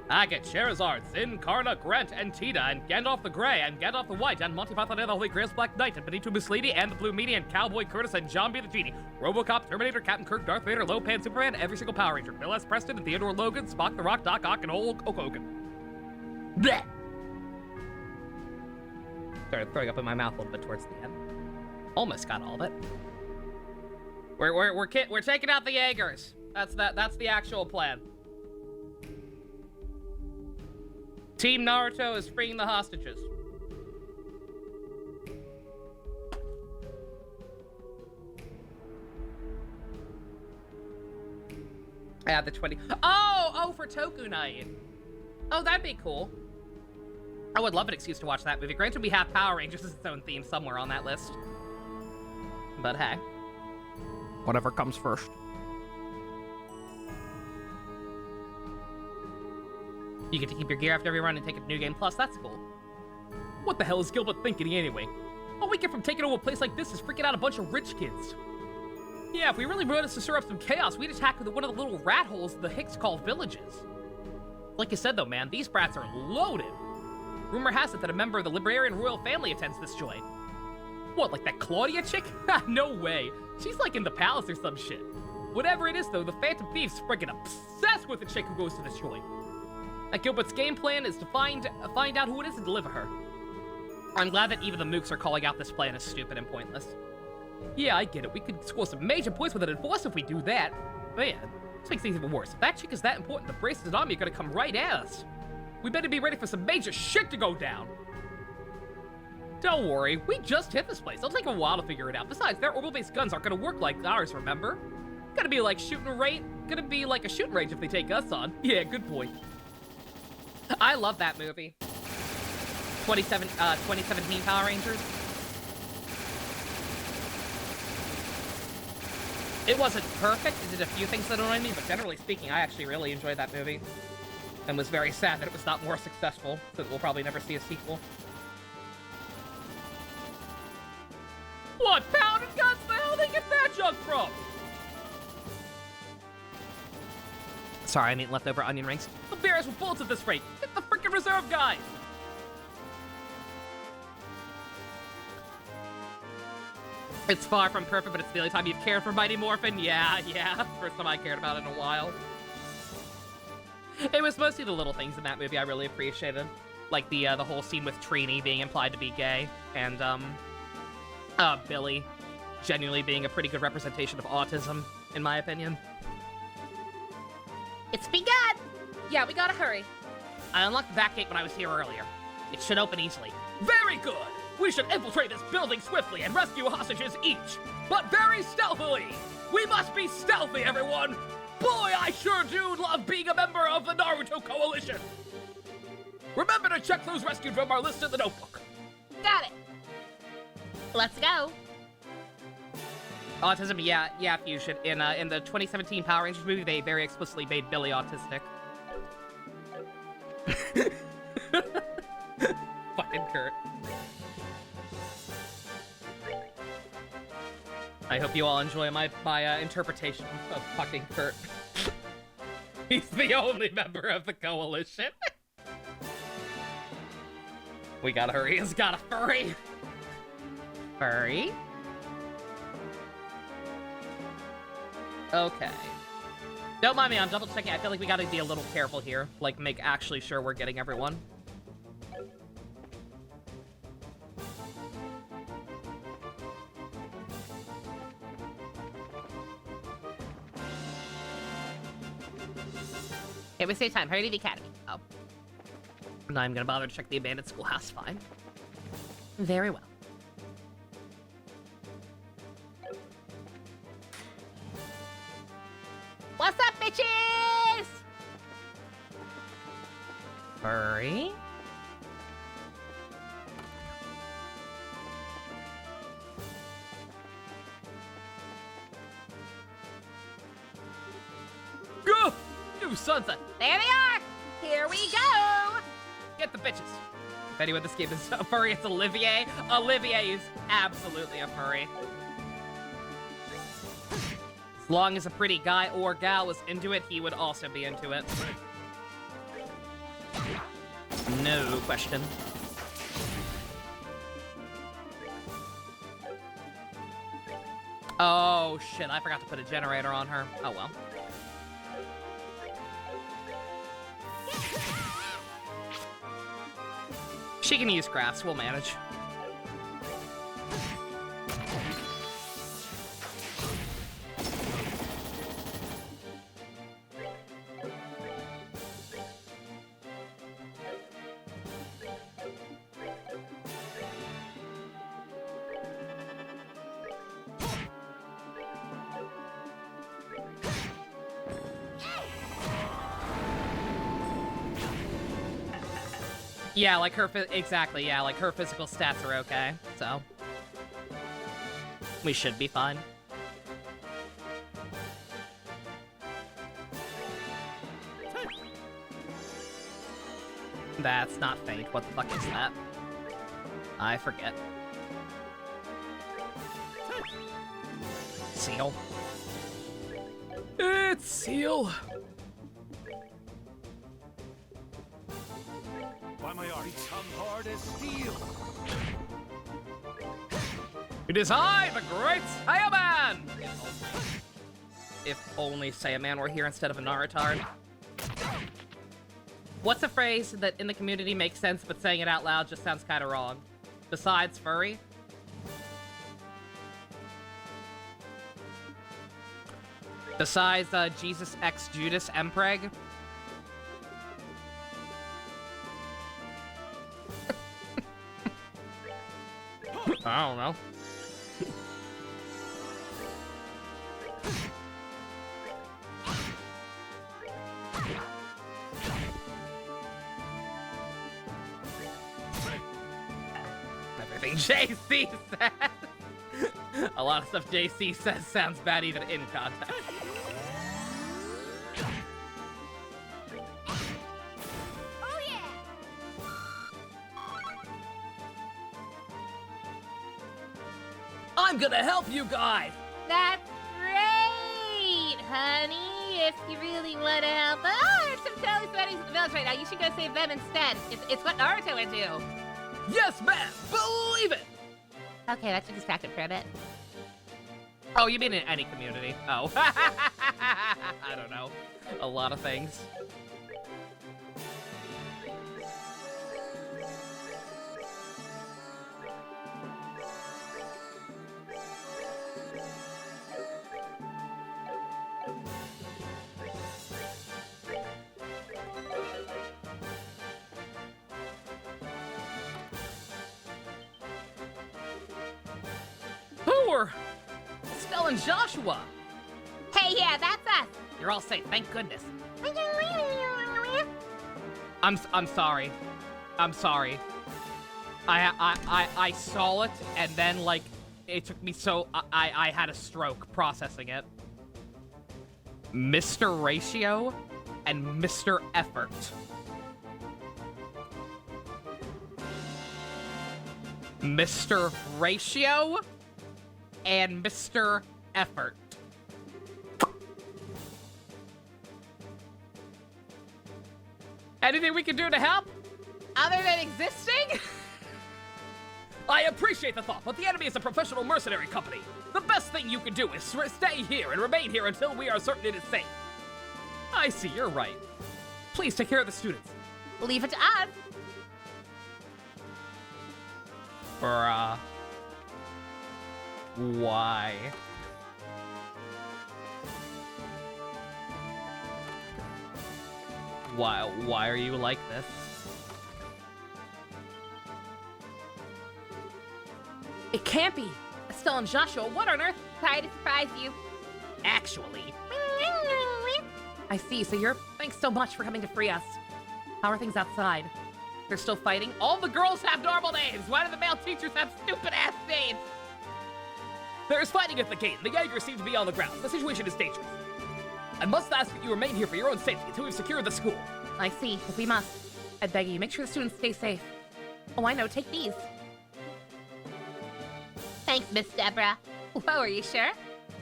Agate, Sherazard, Zin, Karna, Grant, and Tina, and Gandalf the Grey, and Gandalf the White, and Monty Python and the Holy Grail's Black Knight, and Benito Mussolini, and the Blue Meanie, and Cowboy Curtis, and John B. the Genie, Robocop, Terminator, Captain Kirk, Darth Vader, Lopan, Superman, every single Power Ranger, Bill S. Preston, and Theodore Logan, Spock the Rock, Doc Ock, and Hulk Hogan. Blech! Started throwing up in my mouth a little bit towards the end. Almost got all of it. We're taking out the Jaegers. That's the actual plan. Team Naruto is freeing the hostages. Add the 20. Oh, for Toku Night. Oh, that'd be cool. I would love an excuse to watch that movie. Granted, we have Power Rangers as its own theme somewhere on that list. But hey. Whatever comes first. You get to keep your gear after every run and take a new game plus. That's cool. What the hell is Gilbert thinking anyway? All we get from taking over a place like this is freaking out a bunch of rich kids. Yeah, if we really wanted to stir up some chaos, we'd attack one of the little rat holes the Hicks call villages. Like you said though, man, these brats are loaded. Rumor has it that a member of the Librarian royal family attends this joint. What, like that Claudia chick? Ha, no way. She's like in the palace or some shit. Whatever it is though, the Phantom Thief's freaking obsessed with the chick who goes to this joint. And Gilbert's game plan is to find out who it is and deliver her. I'm glad that even the mooks are calling out this plan as stupid and pointless. Yeah, I get it. We could score some major points with an enforcer if we do that. But yeah, this makes things even worse. If that chick is that important, the Braces and Army are gonna come right at us. We better be ready for some major shit to go down. Don't worry, we just hit this place. It'll take a while to figure it out. Besides, their orbital-based guns aren't gonna work like ours, remember? Gonna be like a shooting range if they take us on. Yeah, good point. I love that movie. 2017 Power Rangers. It wasn't perfect. It did a few things that annoyed me, but generally speaking, I actually really enjoyed that movie. And was very sad that it was not more successful, so we'll probably never see a sequel. What pound and guns the hell they get that junk from? Sorry, I mean leftover onion rings. The bears with bullets at this rate. Hit the frickin' reserve guys. It's far from perfect, but it's the only time you've cared for Mighty Morphin. Yeah. First time I cared about it in a while. It was mostly the little things in that movie I really appreciated. Like the whole scene with Trini being implied to be gay, and, Billy genuinely being a pretty good representation of autism, in my opinion. It's begun! Yeah, we gotta hurry. I unlocked the back gate when I was here earlier. It should open easily. Very good! We should infiltrate this building swiftly and rescue hostages each, but very stealthily! We must be stealthy, everyone! Boy, I sure do love being a member of the Naruto Coalition! Remember to check those rescued from our list in the notebook. Got it. Let's go. Autism, yeah, Fusion. In the 2017 Power Rangers movie, they very explicitly made Billy autistic. Fucking Kurt. I hope you all enjoy my interpretation of fucking Kurt. He's the only member of the coalition. We gotta hurry. He's got a furry. Furry? Okay. Don't mind me, I'm double checking. I feel like we gotta be a little careful here. Like, make actually sure we're getting everyone. Okay, we save time. Hurry to the academy. Oh. I'm not even gonna bother to check the abandoned schoolhouse. Fine. Very well. What's up, bitches? Furry? Go! New sunset! There they are! Here we go! Get the bitches. If anyone this game is a furry, it's Olivier. Olivier is absolutely a furry. As long as a pretty guy or gal was into it, he would also be into it. No question. Oh shit, I forgot to put a generator on her. Oh well. She can use crafts, we'll manage. Yeah, like her, exactly, yeah, like her physical stats are okay, so. We should be fine. That's not faint, what the fuck is that? I forget. Seal. It's Seal. By my art, become hard as steel. It is I, the great Saiyaman! If only Saiyaman were here instead of a Naruto. What's a phrase that in the community makes sense, but saying it out loud just sounds kind of wrong? Besides furry? Besides Jesus X Judas Empreg? I don't know. Everything JC says. A lot of stuff JC says sounds bad even in context. Oh yeah! I'm gonna help you guys. That's great, honey. If you really want to help. Oh, there's some totally sweaties at the village right now. You should go save them instead. It's what Naruto would do. Yes, ma'am. Believe it. Okay, that should distract it for a bit. Oh, you mean in any community? Oh. I don't know. A lot of things. Sure! Estelle and Joshua! Hey, yeah, that's us. You're all safe, thank goodness. I'm sorry. I'm sorry. I saw it, and then, like, it took me so... I had a stroke processing it. Mr. Ratio and Mr. Effort. Mr. Ratio and Mr. Effort. Anything we can do to help? Other than existing? I appreciate the thought, but the enemy is a professional mercenary company. The best thing you can do is stay here and remain here until we are certain it is safe. I see, you're right. Please take care of the students. Leave it to us. Bruh. Why? Why are you like this? It can't be. Estelle and Joshua, what on earth? Sorry to surprise you. Actually, I see, so you're... Thanks so much for coming to free us. How are things outside? They're still fighting? all the girls have normal names. Why do the male teachers have stupid-ass names? There's fighting at the gate. The Jaegers seem to be on the ground. The situation is dangerous. I must ask that you remain here for your own safety until we've secured the school. I see, if we must. I beg you, make sure the students stay safe. Oh, I know, take these. Thanks, Miss Deborah. Whoa, are you sure?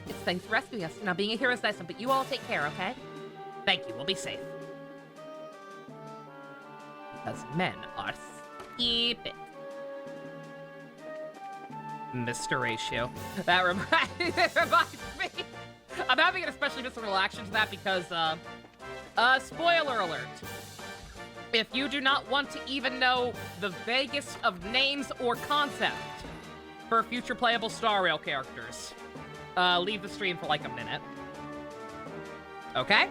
It's thanks for rescuing us. Now, being a hero is nice, but you all take care, okay? Thank you, we'll be safe. Because men are stupid. Mr. Ratio. That reminds me. I'm having an especially visceral reaction to that because, spoiler alert. If you do not want to even know the vaguest of names or concept for future playable Star Rail characters, leave the stream for like a minute. Okay?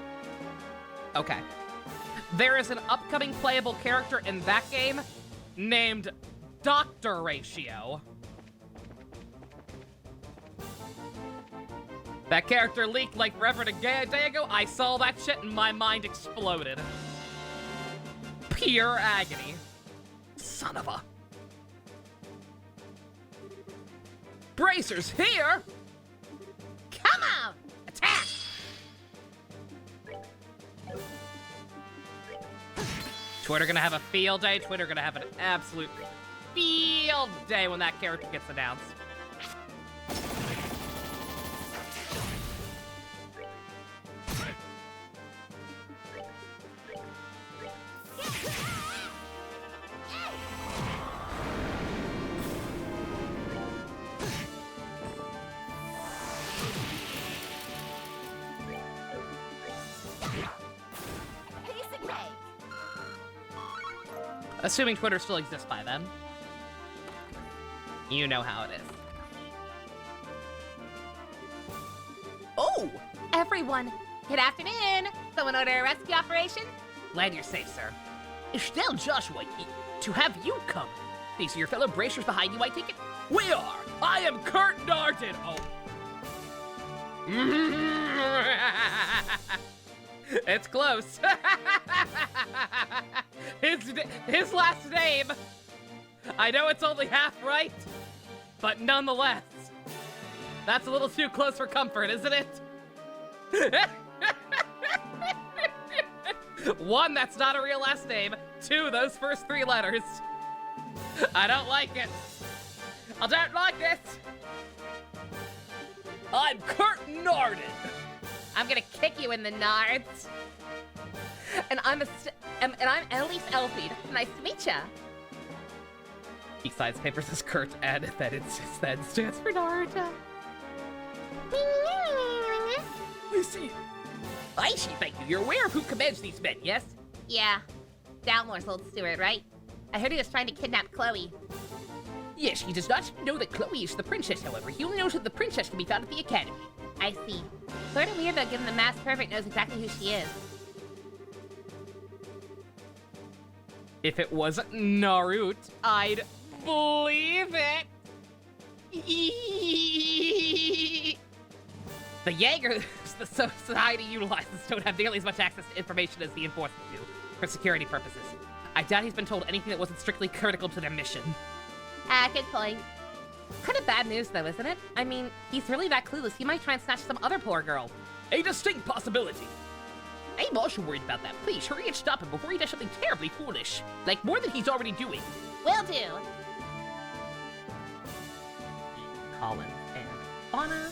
Okay. There is an upcoming playable character in that game named Dr. Ratio. That character leaked like forever a day ago. I saw that shit and my mind exploded. Pure agony. Son of a... Bracers here! Come on! Attack! Twitter gonna have a field day. Twitter gonna have an absolute field day when that character gets announced. Piece of cake. Assuming Twitter still exists by then. You know how it is. Oh! Everyone, good afternoon. Someone order a rescue operation? Glad you're safe, sir. Estelle, Joshua, to have you come. These are your fellow bracers behind you, I take it? We are! I am Kurt Narden! Oh. It's close. his last name. I know it's only half right, but nonetheless. That's a little too close for comfort, isn't it? One, that's not a real last name. Two, those first three letters. I don't like it. I don't like this. I'm Kurt Narden. I'm gonna kick you in the nards. And I'm Elise Elfried. Nice to meet ya. Besides papers is Kurt, and then stands for Naruto. I see, thank you. You're aware of who commands these men, yes? Yeah, Dalmore's old steward, right? I heard he was trying to kidnap Chloe. Yes, he does not know that Chloe is the princess, however. He only knows that the princess can be found at the academy. I see. Sort of weird though, given the masked perfect knows exactly who she is. If it was Naruto, I'd believe it. The Jaegers the society utilizes don't have nearly as much access to information as the Enforcement do, for security purposes. I doubt he's been told anything that wasn't strictly critical to their mission. Good point. Kind of bad news, though, isn't it? I mean, he's really that clueless. He might try and snatch some other poor girl. A distinct possibility. I'm also worried about that. Please, hurry and stop him before he does something terribly foolish. Like, more than he's already doing. Will do. Collins and Fauna.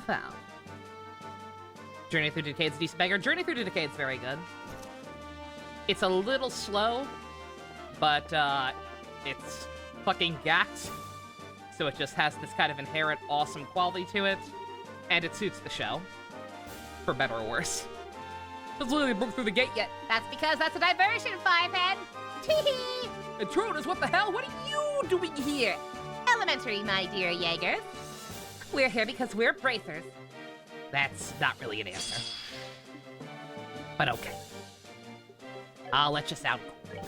Foul. Journey Through Decade's decent beggar. Journey Through Decade's very good. It's a little slow, but it's fucking gacked. So it just has this kind of inherent awesome quality to it, and it suits the show. For better or worse. It's literally broke through the gate yet. That's because that's a diversion, Fivehead. Tee-hee! Intruders, what the hell? What are you doing here? Elementary, my dear Jaegers. We're here because we're bracers. That's not really an answer. But okay. I'll let you sound cool.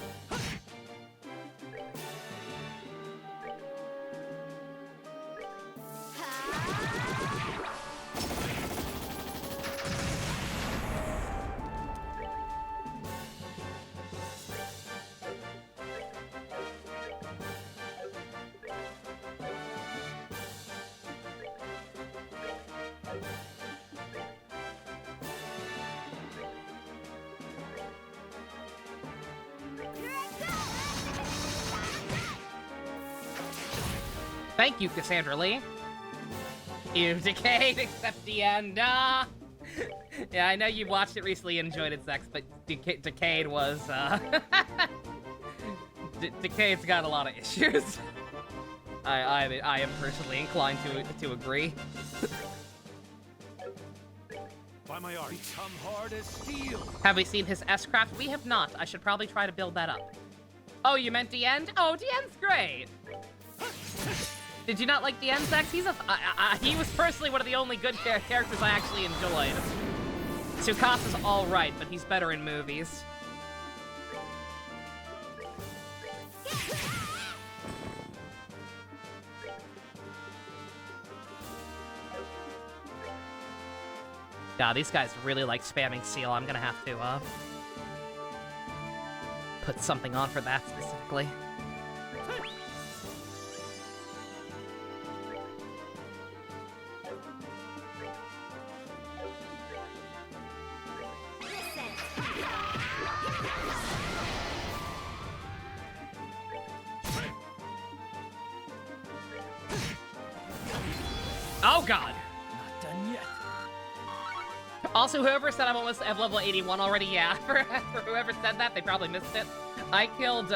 Thank you, Cassandra Lee. You decayed, except the end. Yeah, I know you watched it recently and enjoyed its sex, but Decayed was, Decade's got a lot of issues. I am personally inclined to agree. By my art, become hard as steel. Have we seen his S-Craft? We have not. I should probably try to build that up. Oh, you meant End? Oh, End's great. Did you not like the Sex? He's he was personally one of the only good characters I actually enjoyed. Tsukasa's alright, but he's better in movies. God, these guys really like spamming Seal. I'm gonna have to, put something on for that specifically. Oh god! Not done yet. Also, whoever said I'm almost at level 81 already, yeah, for whoever said that, they probably missed it. I killed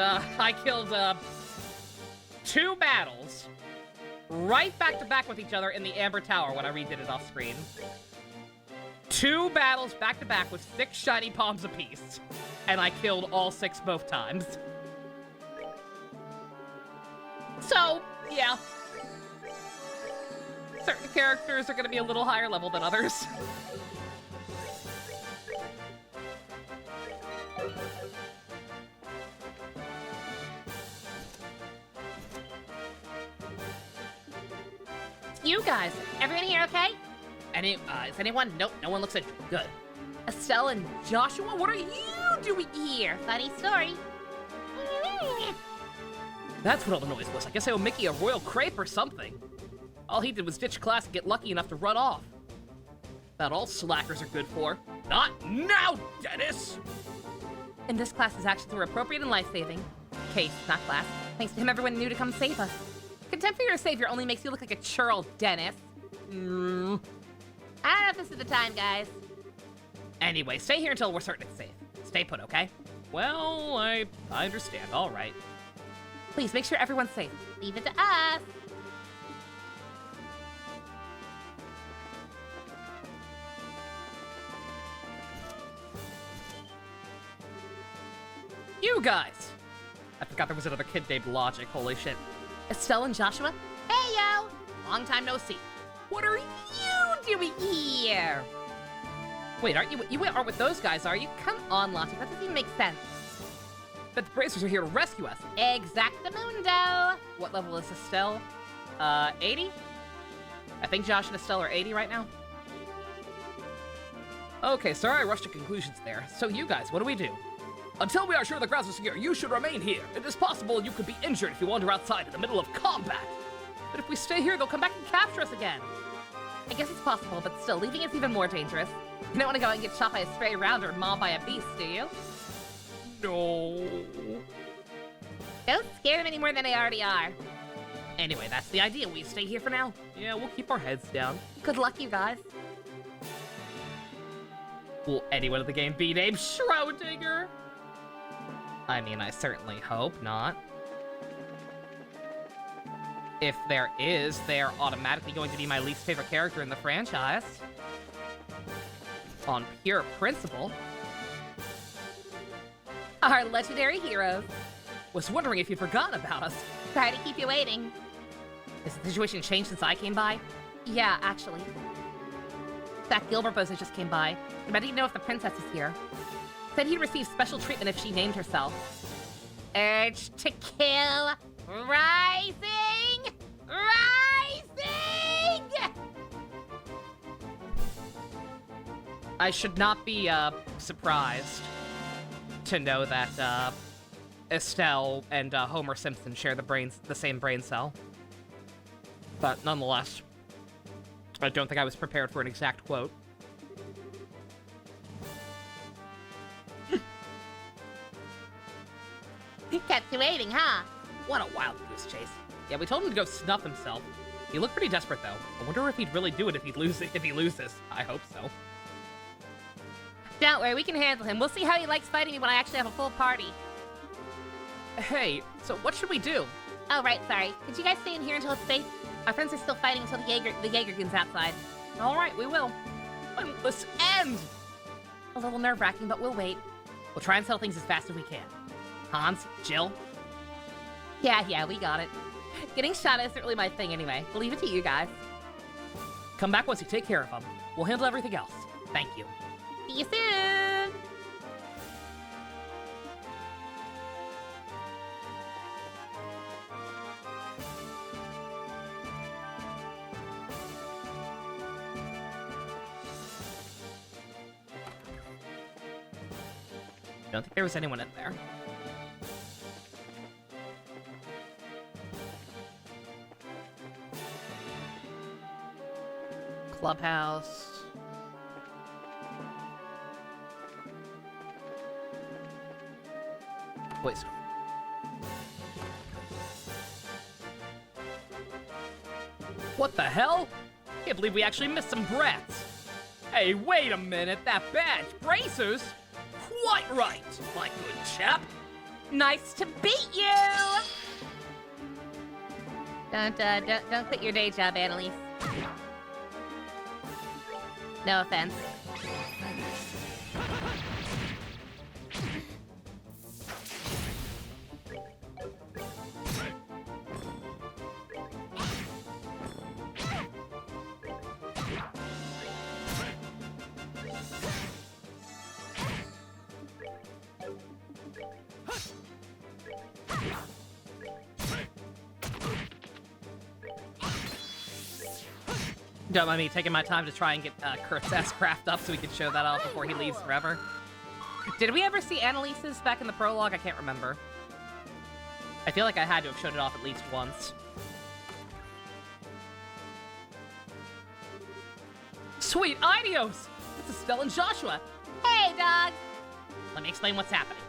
2 battles right back to back with each other in the Amber Tower when I redid it off screen. 2 battles back to back with 6 shiny palms apiece, and I killed all 6 both times. So, yeah. Certain characters are gonna be a little higher level than others. You guys, everyone here okay? Is anyone? Nope, no one looks good. Estelle and Joshua, what are you doing here? Funny story. That's what all the noise was. I guess I owe Mickey a royal crepe or something. All he did was ditch class and get lucky enough to run off. That all slackers are good for. Not now, Dennis! And this class's actions were appropriate and life-saving. Case, not class. Thanks to him, everyone knew to come save us. Contempt for your savior only makes you look like a churl, Dennis. I don't know if this is the time, guys. Anyway, stay here until we're certain it's safe. Stay put, okay? Well, I understand. All right. Please, make sure everyone's safe. Leave it to us. You guys! I forgot there was another kid named Logic. Holy shit. Estelle and Joshua? Hey, yo! Long time no see. What are you doing here? Wait, you aren't with those guys, are you? Come on, Logic, that doesn't even make sense. But the Bracers are here to rescue us. Exactamundo! What level is Estelle? 80? I think Josh and Estelle are 80 right now. Okay, sorry I rushed to conclusions there. So you guys, what do we do? Until we are sure the grounds are secure, you should remain here. It is possible you could be injured if you wander outside in the middle of combat. But if we stay here, they'll come back and capture us again. I guess it's possible, but still, leaving is even more dangerous. You don't want to go out and get shot by a stray rounder or mauled by a beast, do you? No. Don't scare them any more than they already are. Anyway, that's the idea. We stay here for now. Yeah, we'll keep our heads down. Good luck, you guys. Will anyone in the game be named Shrouddigger? I mean, I certainly hope not. If there is, they're automatically going to be my least favorite character in the franchise. On pure principle. Our legendary heroes. Was wondering if you'd forgotten about us. Sorry to keep you waiting. Has the situation changed since I came by? Yeah, actually. That Gilbert Bozo just came by. But I didn't know if the princess is here. Said he'd receive special treatment if she named herself. Urge to kill rising! Rising! I should not be surprised to know that Estelle and Homer Simpson share the same brain cell. But nonetheless, I don't think I was prepared for an exact quote. Kept you waiting, huh? What a wild goose chase. Yeah, we told him to go snuff himself. He looked pretty desperate, though. I wonder if he'd really do it if he loses. I hope so. Don't worry, we can handle him. We'll see how he likes fighting me when I actually have a full party. Hey, so what should we do? Oh, right, sorry. Could you guys stay in here until it's safe? Our friends are still fighting until the Jaegergun's outside. All right, we will. Let's end! A little nerve-wracking, but we'll wait. We'll try and settle things as fast as we can. Hans, Jill? Yeah, we got it. Getting shot isn't really my thing anyway. We'll leave it to you guys. Come back once you take care of them. We'll handle everything else. Thank you. See you soon! I don't think there was anyone in there. Clubhouse. Wait. What the hell? Can't believe we actually missed some brats. Hey, wait a minute. That badge. Bracers? Quite right, my good chap. Nice to beat you! Don't quit your day job, Annalise. No offense. Don't mind me taking my time to try and get Kurt's S-Craft up so we can show that off before he leaves forever. Did we ever see Annalise's back in the prologue? I can't remember. I feel like I had to have showed it off at least once. Sweet, Idios! It's Estelle and Joshua. Hey, dogs! Let me explain what's happening.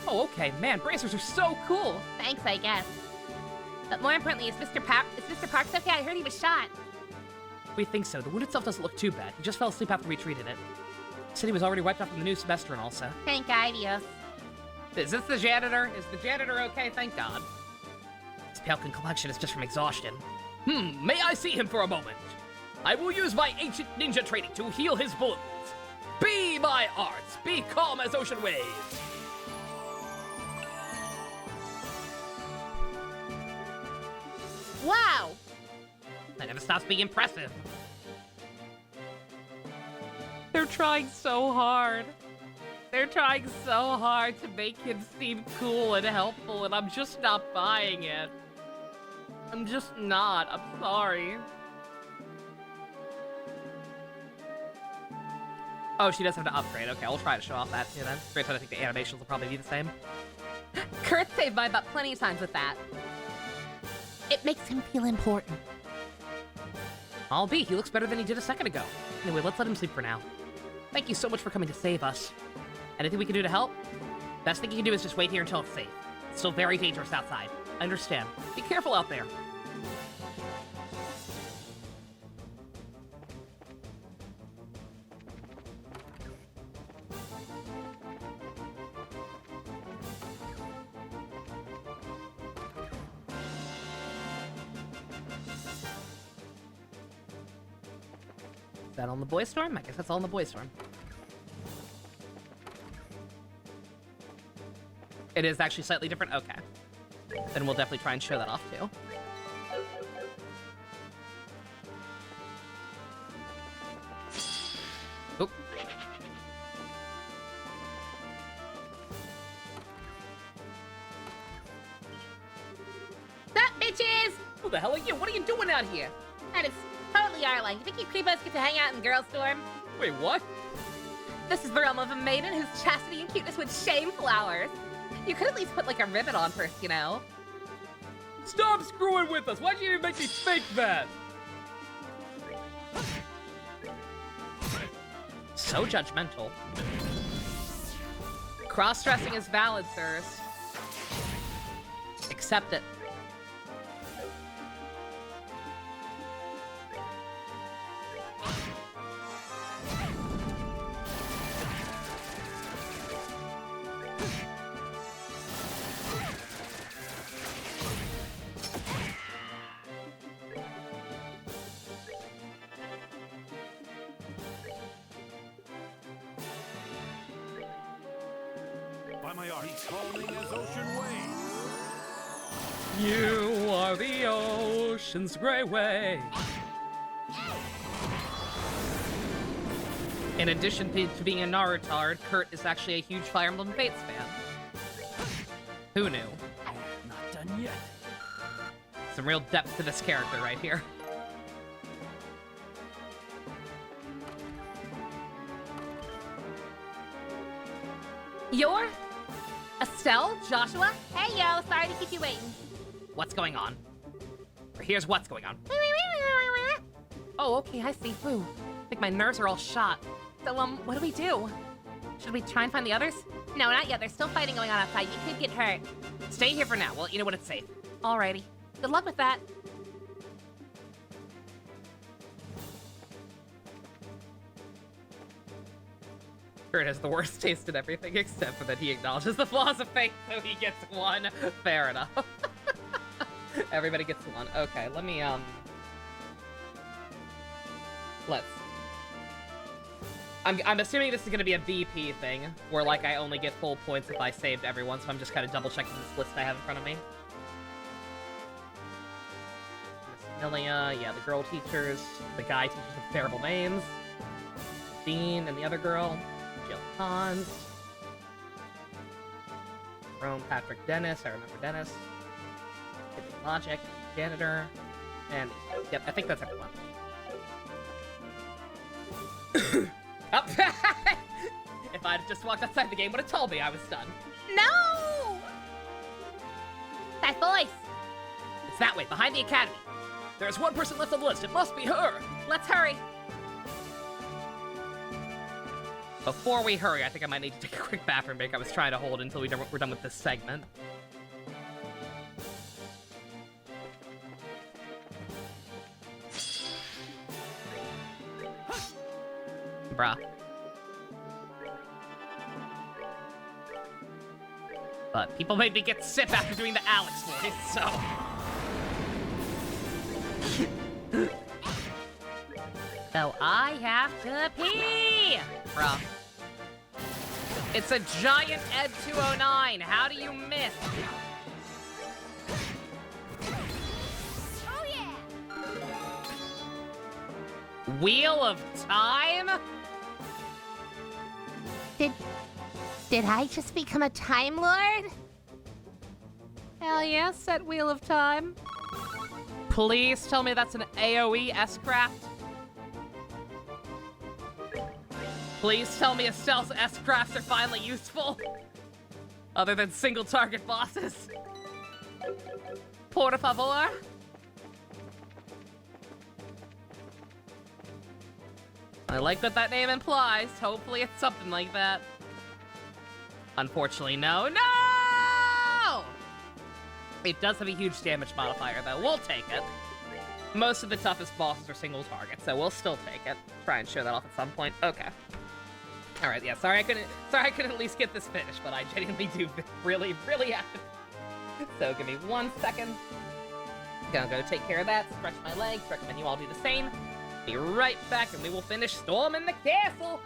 Oh, okay. Man, bracers are so cool. Thanks, I guess. But more importantly, is Mr. Parks okay? I heard he was shot. We think so. The wound itself doesn't look too bad. He just fell asleep after we treated it. Said he was already wiped off from the new semester and all so. Thank Dios. Is this the janitor? Is the janitor okay? Thank God. His pale complexion is just from exhaustion. May I see him for a moment? I will use my ancient ninja training to heal his wounds. Be my arts. Be calm as ocean waves. Wow! That never stops being impressive. They're trying so hard. They're trying so hard to make him seem cool and helpful, and I'm just not buying it. I'm just not. I'm sorry. Oh, she does have to upgrade. Okay, I'll try to show off that too then. Granted, I think the animations will probably be the same. Kurt saved my butt plenty of times with that. It makes him feel important. I'll be. He looks better than he did a second ago. Anyway, let's let him sleep for now. Thank you so much for coming to save us. Anything we can do to help? Best thing you can do is just wait here until it's safe. It's still very dangerous outside. I understand. Be careful out there. Is that on the Boy Storm? I guess that's all on the Boy Storm. It is actually slightly different? Okay. Then we'll definitely try and show that off too. Oop. Sup, bitches? Who the hell are you? What are you doing out here? That is totally our line. You think you creepos get to hang out in Girls' Storm? Wait, what? This is the realm of a maiden whose chastity and cuteness would shame flowers. You could at least put like a ribbon on first, you know? Stop screwing with us! Why'd you even make me fake that? So judgmental. Cross-dressing is valid, sirs. Accept it. By my art, foaming as ocean waves. You are the ocean's gray wave. In addition to being a Narutard, Kurt is actually a huge Fire Emblem Fates fan. Who knew? Not done yet. Some real depth to this character right here. You're Estelle? Joshua? Hey, yo, sorry to keep you waiting. What's going on? Or here's what's going on. Oh, okay, I see. Ooh, I think my nerves are all shot. So, what do we do? Should we try and find the others? No, not yet. There's still fighting going on outside. You could get hurt. Stay here for now. Well, you know what? It's safe. Alrighty. Good luck with that. Kurt has the worst taste in everything, except for that he acknowledges the flaws of fate, so he gets one. Fair enough. Everybody gets one. Okay, let me, let's... I'm assuming this is gonna be a BP thing, where, like, I only get full points if I saved everyone, so I'm just kind of double-checking this list I have in front of me. Miss Amelia, yeah, the girl teachers, the guy teachers with terrible names, Dean and the other girl, Jill Hans, Rome, Patrick, Dennis, I remember Dennis, Logic, Janitor, and, yep, I think that's everyone. Oh. If I'd just walked outside the game, would have told me I was done. No! That voice. It's that way, behind the academy. There's one person left on the list. It must be her. Let's hurry. Before we hurry, I think I might need to take a quick bathroom break. I was trying to hold until we're done with this segment. Bruh. But people made me get sick after doing the Alex voice, so... So I have to pee. Bruh. It's a giant Ed 209. How do you miss? Oh, yeah. Wheel of Time? Did I just become a Time Lord? Hell yes, that Wheel of Time. Please tell me that's an AoE S-craft. Please tell me Estelle's S-crafts are finally useful. Other than single target bosses. Por favor. I like what that name implies. Hopefully it's something like that. Unfortunately, no. No! It does have a huge damage modifier, though. We'll take it. Most of the toughest bosses are single targets, so we'll still take it. Try and show that off at some point. Okay. All right, yeah. Sorry I couldn't at least get this finished, but I genuinely do really have to. So give me 1 second. Gonna go take care of that. Stretch my legs. Recommend you all do the same. Be right back, and we will finish storming the castle.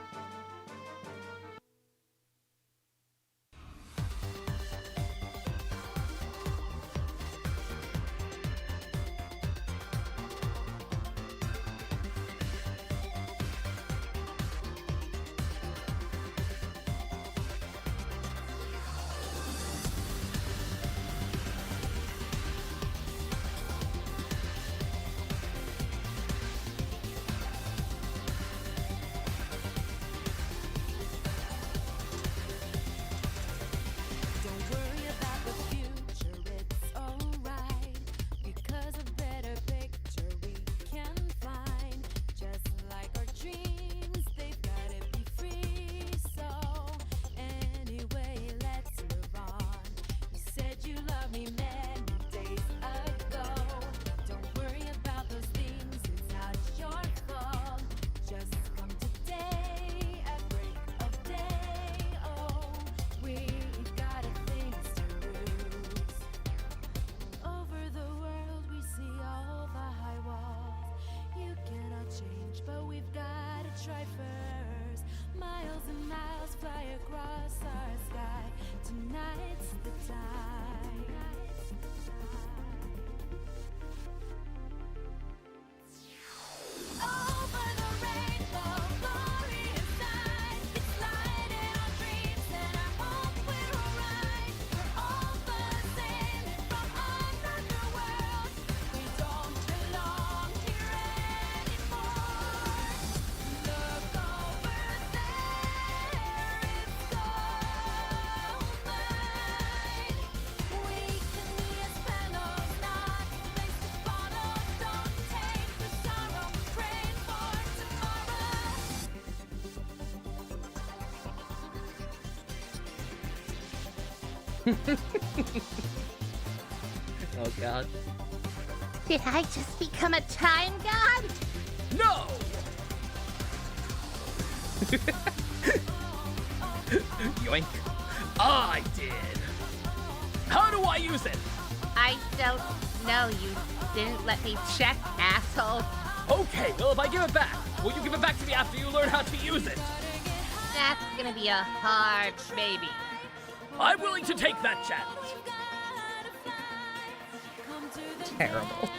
Oh god. Did I just become a time god? No! Yoink. I did. How do I use it? I don't know. You didn't let me check, asshole. Okay, well if I give it back, will you give it back to me after you learn how to use it? That's gonna be a hard maybe. I'm willing to take that challenge. Terrible.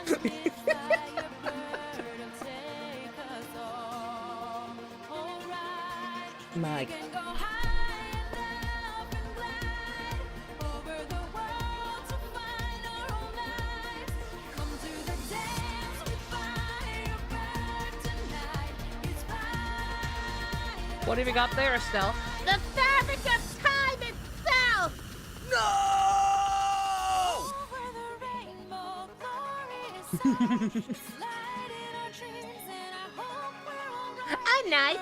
My God. What have you got there, Estelle? The fabric of time itself! No! A knife.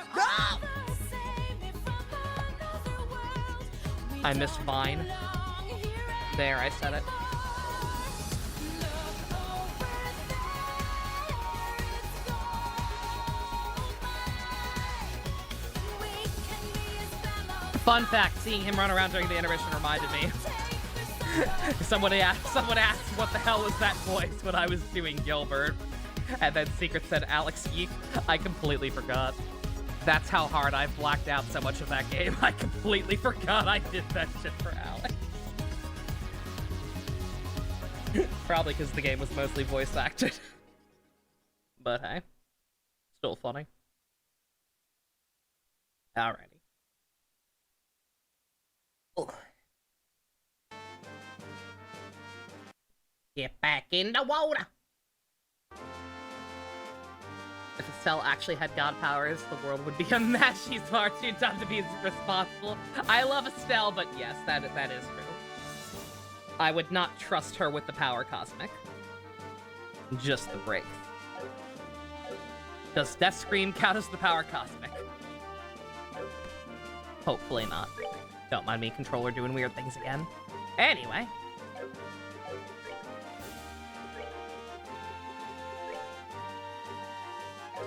I missed Vine. There, I said it. Fun fact, seeing him run around during the intermission reminded me. Someone asked what the hell was that voice when I was doing Gilbert. And then Secret said Alex Yeek. I completely forgot. That's how hard I've blacked out so much of that game. I completely forgot I did that shit for Alex. Probably because the game was mostly voice acted. But hey, still funny. Alrighty. Oh. Get back in the water. Estelle actually had god powers, the world would be a mess. She's far too dumb to be responsible. I love Estelle, but yes, that is true. I would not trust her with the power cosmic. Just the break. Does Death Scream count as the power cosmic? Hopefully not. Don't mind me, controller, doing weird things again. Anyway.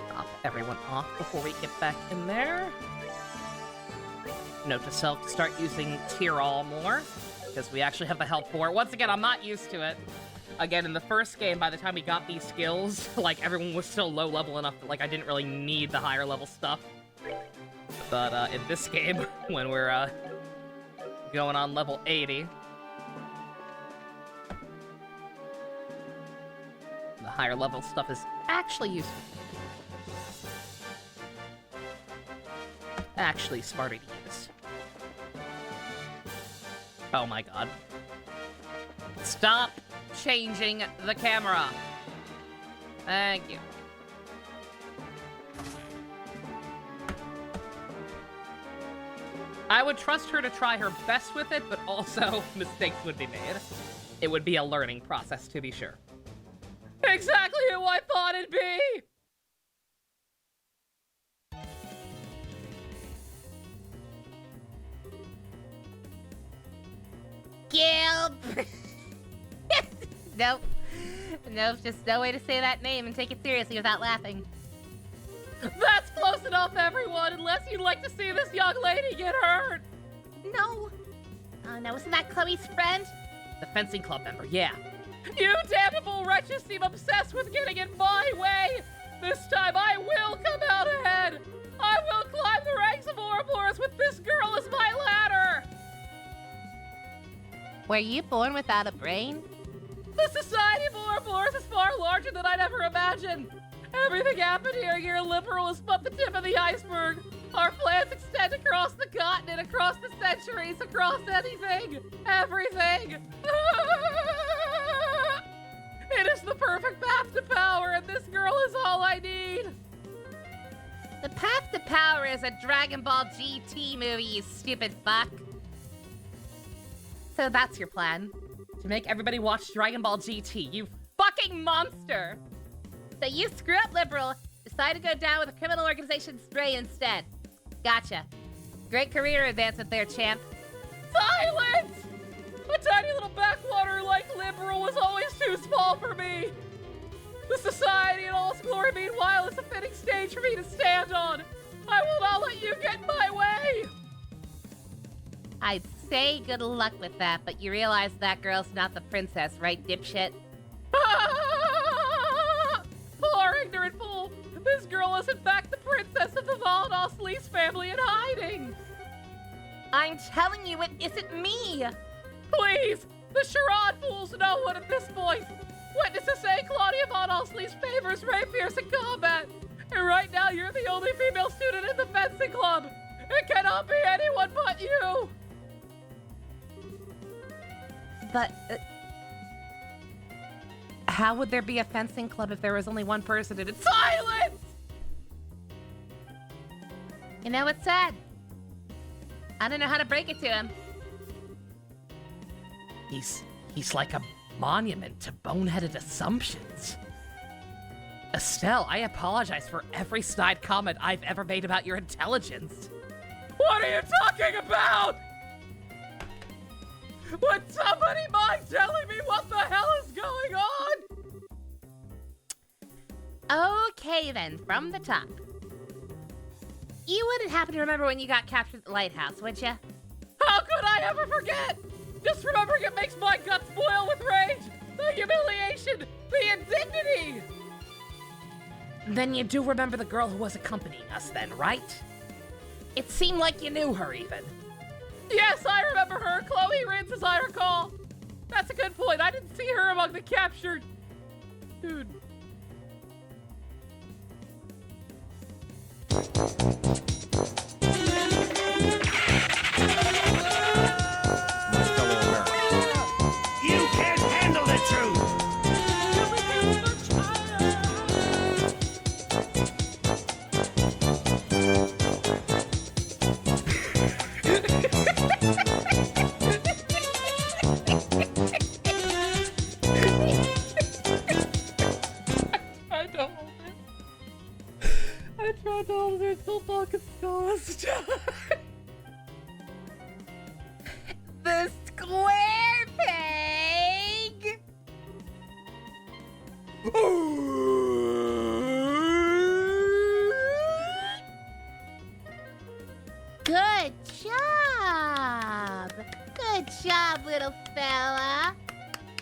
Top everyone off before we get back in there. Note to self to start using Tyrol more, because we actually have the help for it. Once again, I'm not used to it. Again, in the first game, by the time we got these skills, like, everyone was still low level enough that, like, I didn't really need the higher level stuff. But, in this game, when we're, going on level 80, the higher level stuff is actually useful. Actually smarter to use. Oh my god. Stop changing the camera. Thank you. I would trust her to try her best with it, but also mistakes would be made. It would be a learning process, to be sure. Exactly who I thought it'd be! Gil! Nope. Nope, just no way to say that name and take it seriously without laughing. That's close enough, everyone, unless you'd like to see this young lady get hurt! No. Oh no, isn't that Chloe's friend? The fencing club member, yeah. You damnable wretches seem obsessed with getting in my way! This time I will come out ahead! I will climb the ranks of Ouroboros with this girl as my ladder! Were you born without a brain? The society of Ouroboros is far larger than I'd ever imagined. Everything happened here, your liberal is but the tip of the iceberg. Our plans extend across the continent, across the centuries, across anything, everything. It is the perfect path to power, and this girl is all I need. The path to power is a Dragon Ball GT movie, you stupid fuck. So that's your plan? To make everybody watch Dragon Ball GT, you fucking monster! So you screw up liberal, decide to go down with a criminal organization Stray instead. Gotcha. Great career advancement there, champ. Silence! A tiny little backwater like liberal was always too small for me. The society in all its glory, meanwhile, is a fitting stage for me to stand on. I will not let you get in my way. I'd say good luck with that, but you realize that girl's not the princess, right, dipshit? Poor ignorant fool! This girl is in fact the princess of the Valdos Lease family in hiding! I'm telling you, it isn't me! Please! The charade fools know one at this point! Witnesses say Claudia Valdos Lease favors rapiers in combat! And right now you're the only female student in the fencing club! It cannot be anyone but you! But, how would there be a fencing club if there was only one person in it? Silence! You know what's sad? I don't know how to break it to him. He's like a monument to boneheaded assumptions. Estelle, I apologize for every snide comment I've ever made about your intelligence. What are you talking about? Would somebody mind telling me what the hell is going on? Okay then, from the top. You wouldn't happen to remember when you got captured at the lighthouse, would you? How could I ever forget? Just remembering it makes my guts boil with rage. The humiliation, the indignity. Then you do remember the girl who was accompanying us then, right? It seemed like you knew her even. Yes, I remember her. Chloe Rins, as I recall. That's a good point. I didn't see her among the captured... Dude. You can't handle the truth! $10 are so fucking cost. The square peg! Good job! Good job, little fella.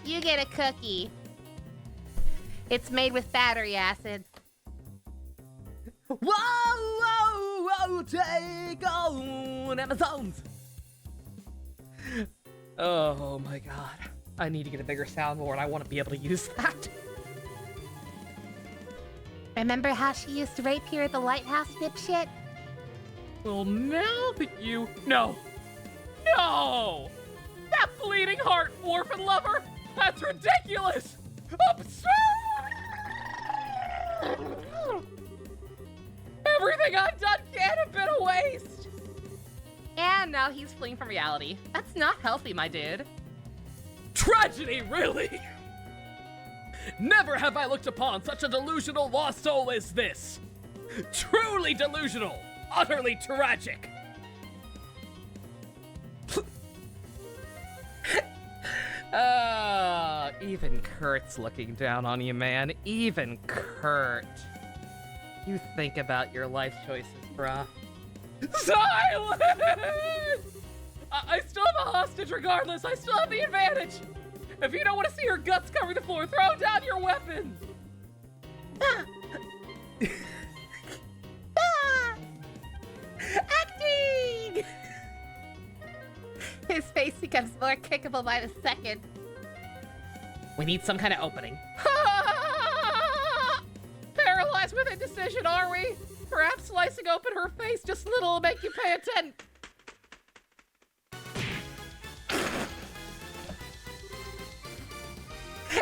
You get a cookie. It's made with battery acid. Whoa, whoa, whoa, take on Amazons. Oh my god. I need to get a bigger soundboard. I want to be able to use that. Remember how she used to rape here at the lighthouse, dipshit? Well, now that you... No! No! That bleeding heart orphan lover? That's ridiculous! Absurd! Everything I've done can't have been a waste! And now he's fleeing from reality. That's not healthy, my dude. Tragedy, really? Never have I looked upon such a delusional lost soul as this. Truly delusional. Utterly tragic. Even Kurt's looking down on you, man. Even Kurt. You think about your life choices, bruh. Silence! I still have a hostage regardless. I still have the advantage. If you don't want to see her guts covering the floor, throw down your weapons. Acting! His face becomes more kickable by the second. We need some kind of opening. Paralyzed with indecision, are we? Perhaps slicing open her face just a little will make you pay attention.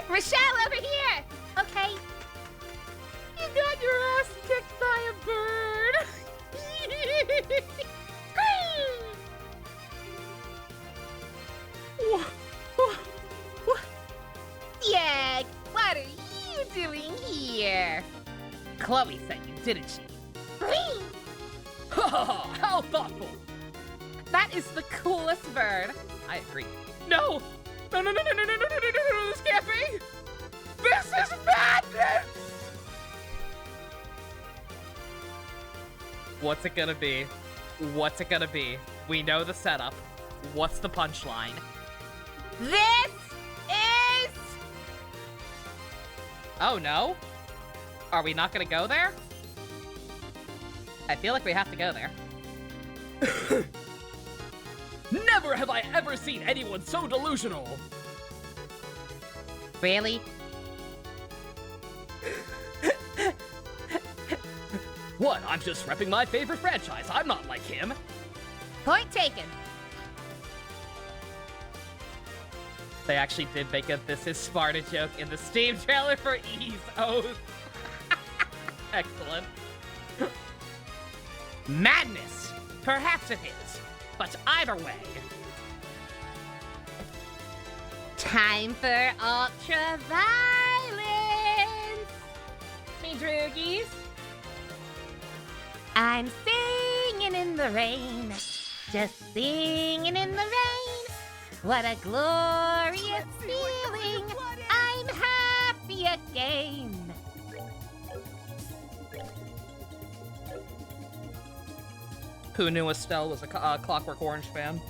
Rochelle, over here! Okay. You got your ass kicked by a bird. Yeah, what are you doing here? Chloe sent you, didn't she? How thoughtful. That is the coolest bird. I agree. No. No, no, no, no, no, no, no, no, no, no, this can't be. This is madness. What's it gonna be? What's it gonna be? We know the setup. What's the punchline? This is... Oh, no? Are we not gonna go there? I feel like we have to go there. Never have I ever seen anyone so delusional. Really? What? I'm just repping my favorite franchise. I'm not like him. Point taken. They actually did make a "This is Sparta" joke in the Steam trailer for Ease Oath. Excellent. Madness! Perhaps it is. But either way... Time for ultra violence. Me droogies. I'm singing in the rain, just singing in the rain. What a glorious feeling! I'm happy again. Who knew Estelle was a Clockwork Orange fan?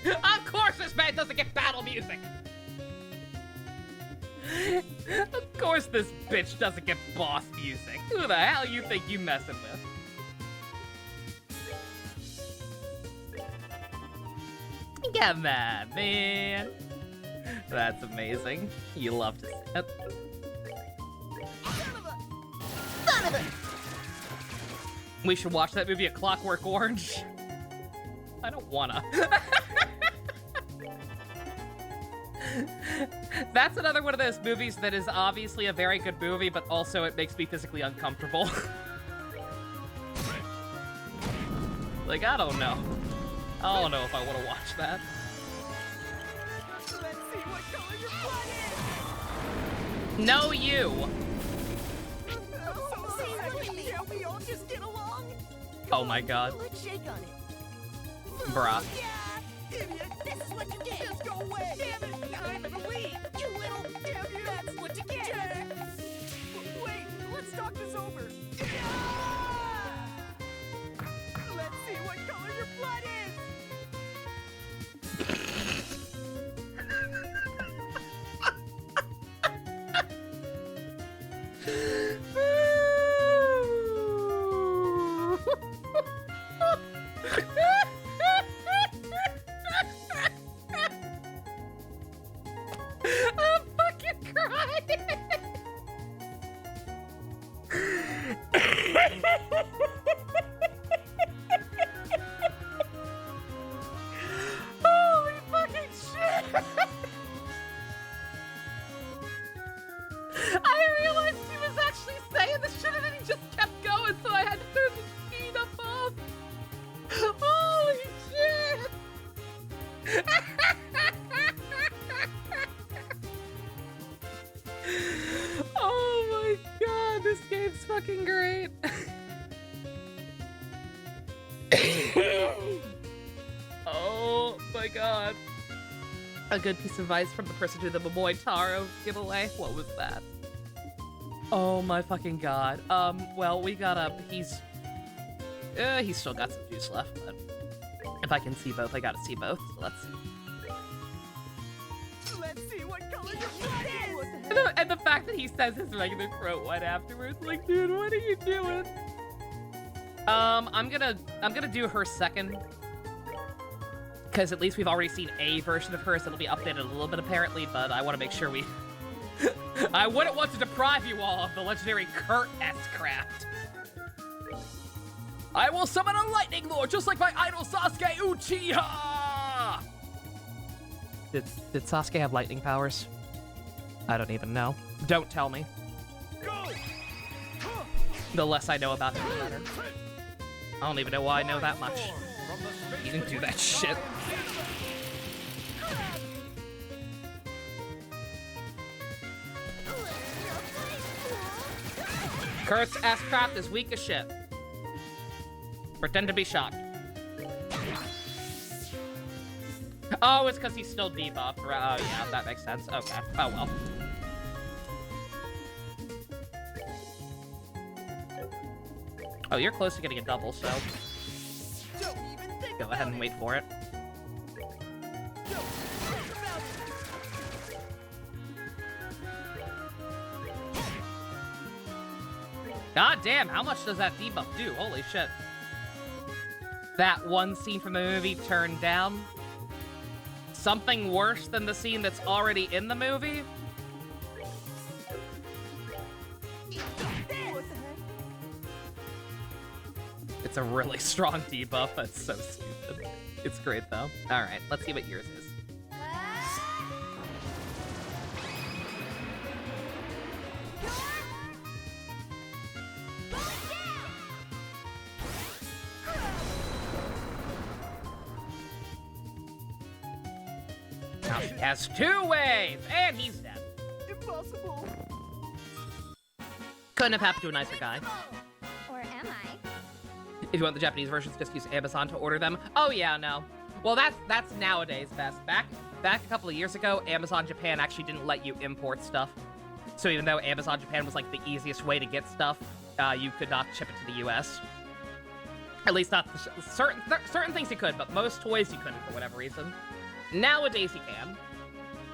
Of course this man doesn't get battle music! Of course this bitch doesn't get boss music. Who the hell you think you messing with? Come on, man. That's amazing. You love to see it. Son of a... We should watch that movie, A Clockwork Orange. I don't wanna. That's another one of those movies that is obviously a very good movie, but also it makes me physically uncomfortable. Like, I don't know. I don't know if I want to watch that. Let's see what color your blood is. No, you! just get along? Oh my god. Let's shake on it. Bruh. Yeah, idiot. This is what you get. Just go away. Damn it. I'm in the lead. You little damn you. That's what you get. Jack. Wait, let's talk this over. Yeah! Let's see what color your blood is. I'm fucking crying. Holy fucking shit. I realized he was actually saying the shit and then he just kept going, so I had to turn the speed up off. Holy shit. Oh my god, this game's fucking great. Oh my god. A good piece of advice from the person to the Momoy Taro giveaway. What was that? Oh my fucking god. Well, we gotta, he's still got some juice left, but if I can see both, I gotta see both, so let's see. Let's see what color your blood is. And the fact that he says his regular throat wet afterwards, like, dude, what are you doing? I'm gonna do her second, because at least we've already seen a version of hers. It'll be updated a little bit apparently, but I want to make sure we. I wouldn't want to deprive you all of the legendary Kurt S. craft. I will summon a lightning lord just like my idol Sasuke Uchiha. Did Sasuke have lightning powers? I don't even know. Don't tell me. Go. The less I know about him, the better. I don't even know why I know that much. He didn't do that shit. Kurt's S-Craft is weak as shit. Pretend to be shocked. Oh, it's because he's still debuffed. Oh, yeah, that makes sense. Okay. Oh, well. Oh, you're close to getting a double, so Don't even think go ahead and wait for it. God damn, how much does that debuff do? Holy shit. That one scene from the movie turned down? Something worse than the scene that's already in the movie? It's a really strong debuff. That's so stupid. It's great, though. Alright, let's see what yours is. Now she has 2 waves, and he's dead. Impossible. Couldn't have happened to a nicer guy. Or am I? If you want the Japanese versions, just use Amazon to order them. Oh yeah, no. Well, that's nowadays best. Back a couple of years ago, Amazon Japan actually didn't let you import stuff. So even though Amazon Japan was like the easiest way to get stuff, you could not ship it to the U.S. At least not certain things you could, but most toys you couldn't for whatever reason. Nowadays you can.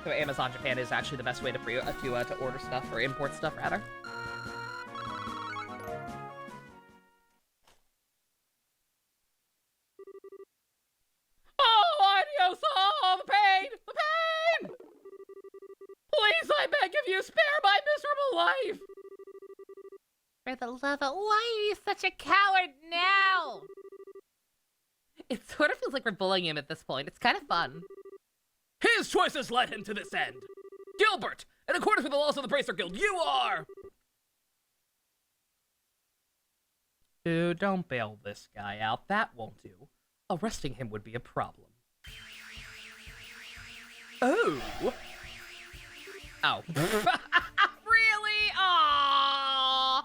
So Amazon Japan is actually the best way to order stuff, or import stuff rather. Oh, adios! Oh, the pain! The pain! Please, I beg of you, spare my miserable life! For the love of, why are you such a coward now? It sort of feels like we're bullying him at this point. It's kind of fun. His choices led him to this end. Gilbert, in accordance with the laws of the Bracer Guild, you are... Dude, don't bail this guy out. That won't do. Arresting him would be a problem. Oh. Oh. Really? Aww.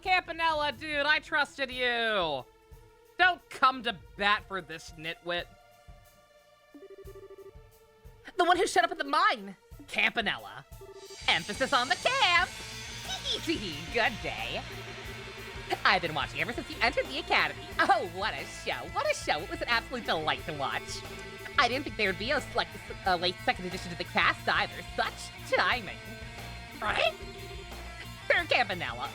Campanella Campanella, dude, I trusted you! Don't come to bat for this nitwit. The one who showed up at the mine! Campanella. Emphasis on the camp! Good day. I've been watching ever since you entered the academy. Oh, what a show. What a show. It was an absolute delight to watch. I didn't think there would be a late second edition to the cast either. Such timing. Right? Sir Campanella.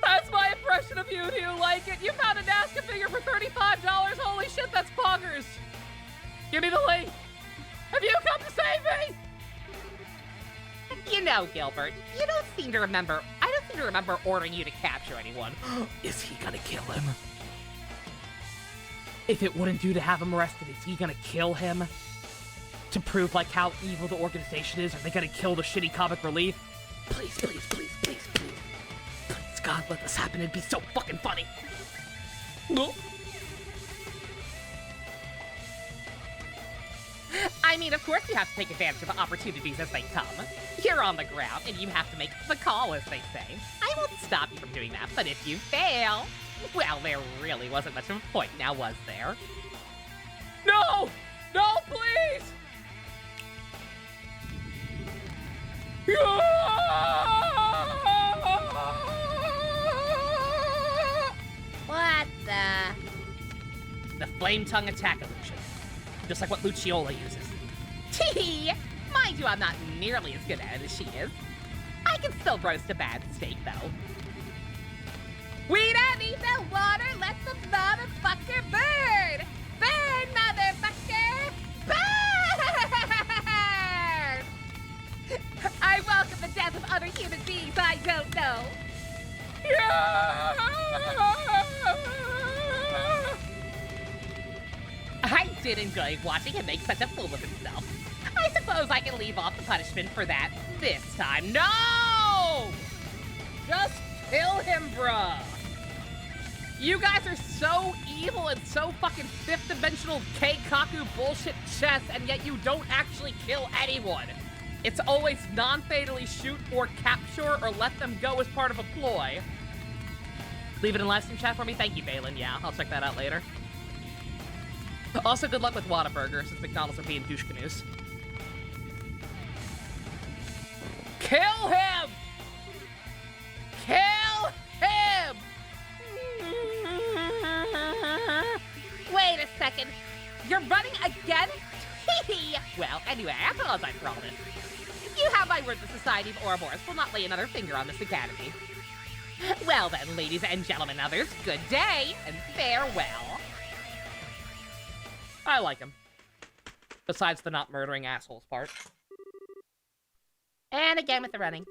That's my impression of you. Do you like it? You found a Nazca figure for $35. Holy shit, that's poggers. Give me the link. Have you come to save me? You know, Gilbert, I don't seem to remember ordering you to capture anyone. Is he gonna kill him? If it wouldn't do to have him arrested, is he gonna kill him? To prove, like, how evil the organization is? Are they gonna kill the shitty comic relief? Please, please, please, please, please. Please, God, let this happen. It'd be so fucking funny. No. I mean, of course you have to take advantage of opportunities as they come. You're on the ground, and you have to make the call, as they say. I won't stop you from doing that, but if you fail, well, there really wasn't much of a point now, was there? No! No, please! What the? The flame tongue attack illusion. Just like what Luciola uses. Tee! Mind you, I'm not nearly as good at it as she is. I can still roast a bad steak, though. We don't need no water, let the motherfucker burn! Burn, motherfucker! Burn! I welcome the death of other human beings I don't know. I did enjoy watching him make such a fool of himself. I suppose I can leave off the punishment for that this time. No! Just kill him, bruh! You guys are so evil and so fucking fifth-dimensional Keikaku bullshit chess, and yet you don't actually kill anyone. It's always non-fatally shoot or capture or let them go as part of a ploy. Leave it in live stream chat for me. Thank you, Balin. Yeah, I'll check that out later. Also, good luck with Whataburger, since McDonald's are being douche canoes. Kill him! Kill him! Wait a second. You're running again? Well, anyway, I apologize for all this. You have my word, the Society of Ouroboros will not lay another finger on this academy. Well then, ladies and gentlemen, others, good day and farewell. I like him. Besides the not murdering assholes part. And again with the running.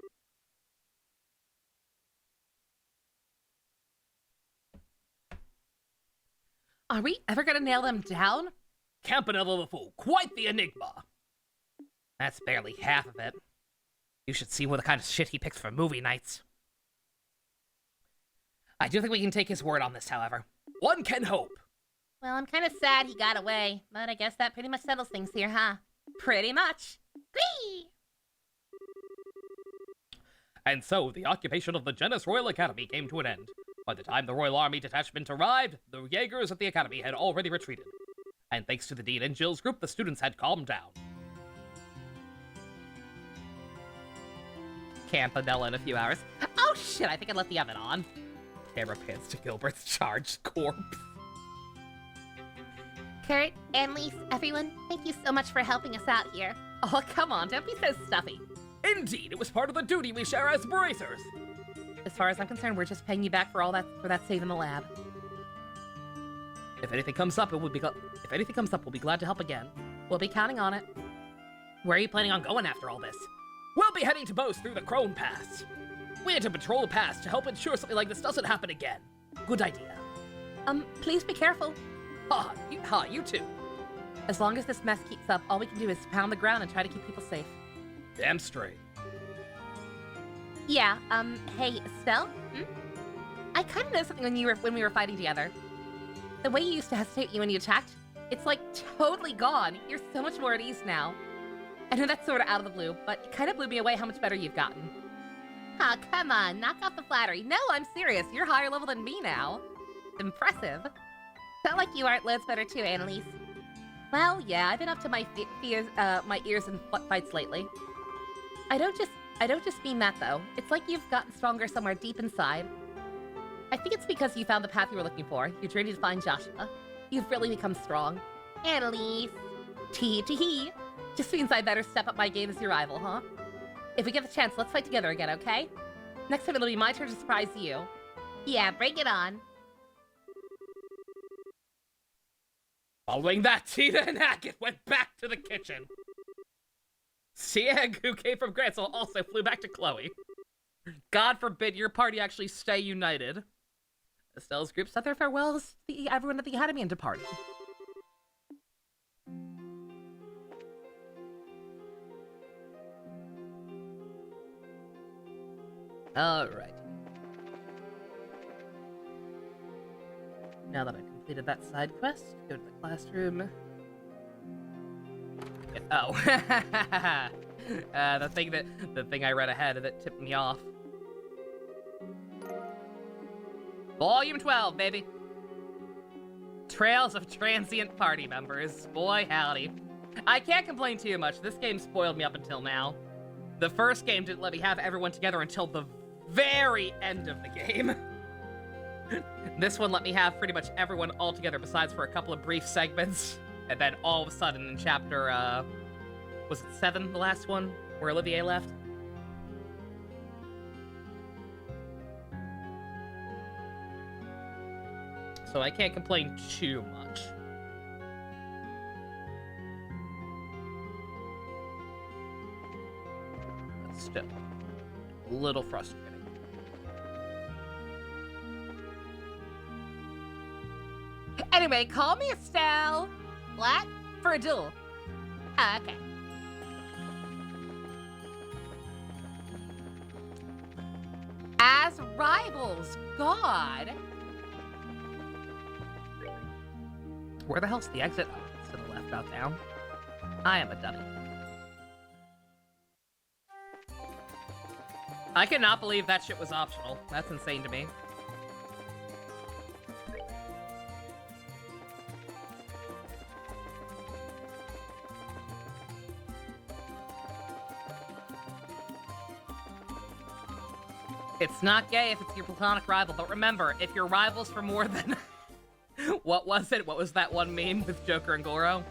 Are we ever gonna nail them down? Campanella the Fool, quite the enigma. That's barely half of it. You should see what the kind of shit he picks for movie nights. I do think we can take his word on this, however. One can hope. Well, I'm kind of sad he got away, but I guess that pretty much settles things here, huh? Pretty much. Whee! And so, the occupation of the Genis Royal Academy came to an end. By the time the Royal Army detachment arrived, the Jaegers at the Academy had already retreated. And thanks to the Dean and Jill's group, the students had calmed down. Campanella in a few hours. Oh shit, I think I left the oven on. Camera pans to Gilbert's charged corpse. Kurt, Annalise, everyone, thank you so much for helping us out here. Oh, come on, don't be so stuffy. Indeed, it was part of the duty we share as bracers. As far as I'm concerned, we're just paying you back for all that save in the lab. If anything comes up, we'll be glad to help again. We'll be counting on it. Where are you planning on going after all this? We'll be heading to Boast through the Crone Pass. We need to patrol the pass to help ensure something like this doesn't happen again. Good idea. Please be careful. You too. As long as this mess keeps up, all we can do is pound the ground and try to keep people safe. Damn straight. Yeah, hey, Estelle? I kind of noticed something when we were fighting together. The way you used to hesitate when you attacked, it's like totally gone. You're so much more at ease now. I know that's sort of out of the blue, but it kind of blew me away how much better you've gotten. Aw, come on, knock off the flattery. No, I'm serious. You're higher level than me now. Impressive. Sound like you aren't loads better too, Annalise. Well, yeah, I've been up to my my ears in fights lately. I don't just mean that though. It's like you've gotten stronger somewhere deep inside. I think it's because you found the path you were looking for. Your journey to find Joshua. You've really become strong. Annalise. Tee. Just means I better step up my game as your rival, huh? If we get the chance, let's fight together again, okay? Next time it'll be my turn to surprise you. Yeah, bring it on. Following that, Tina and Hackett went back to the kitchen. Sieg, who came from Gransel, also flew back to Chloe. God forbid your party actually stay united. Estelle's group said their farewells to everyone at the Academy and departed. Alright. Now that I've completed that side quest, go to the classroom. Oh. the thing I read ahead that tipped me off. Volume 12, baby. Trails of Transient Party Members. Boy, howdy. I can't complain too much. This game spoiled me up until now. The first game didn't let me have everyone together until the very end of the game. This one let me have pretty much everyone all together besides for a couple of brief segments. And then all of a sudden in chapter, was it 7, the last one, where Olivier left? So I can't complain too much. But still, a little frustrating. Anyway, call me Estelle. What? For a duel. Ah, okay. As rivals, God. Where the hell's the exit? Oh, it's to the left, not down. I am a dummy. I cannot believe that shit was optional. That's insane to me. It's not gay if it's your platonic rival, but remember, if your rival's for more than... What was it? What was that one meme with Joker and Goro?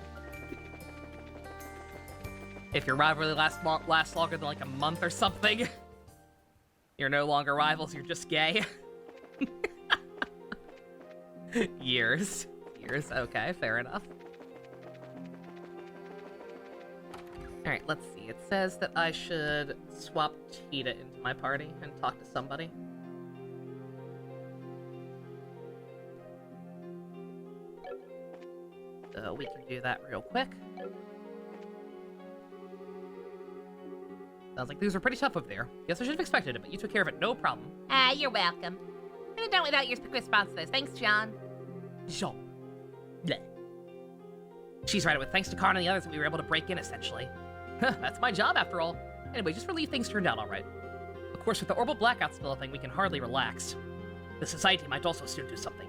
If your rivalry lasts longer than like a month or something, you're no longer rivals, you're just gay. Years. Okay, fair enough. Alright, let's see. It says that I should swap Cheetah into my party and talk to somebody. So we can do that real quick. Sounds like things were pretty tough over there. Guess I should have expected it, but you took care of it, no problem. Ah, you're welcome. Could have done without your quick response to this. Thanks, John. Jean. Bleh. She's right, with thanks to Karn and the others that we were able to break in, essentially. That's my job, after all. Anyway, just relieve things turned out all right. Of course, with the orbital blackout still a thing, we can hardly relax. The Society might also soon do something.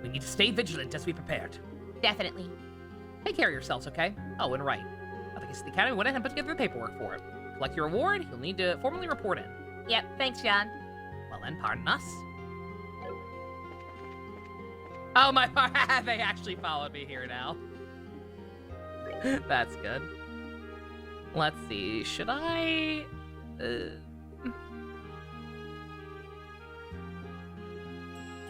We need to stay vigilant as we prepared. Definitely. Take care of yourselves, okay? Oh, and right. I think the Academy went ahead and put together the paperwork for it. Collect your reward, you'll need to formally report in. Yep, thanks, John. Well then, pardon us. Oh my, they actually followed me here now. That's good. Let's see, should I...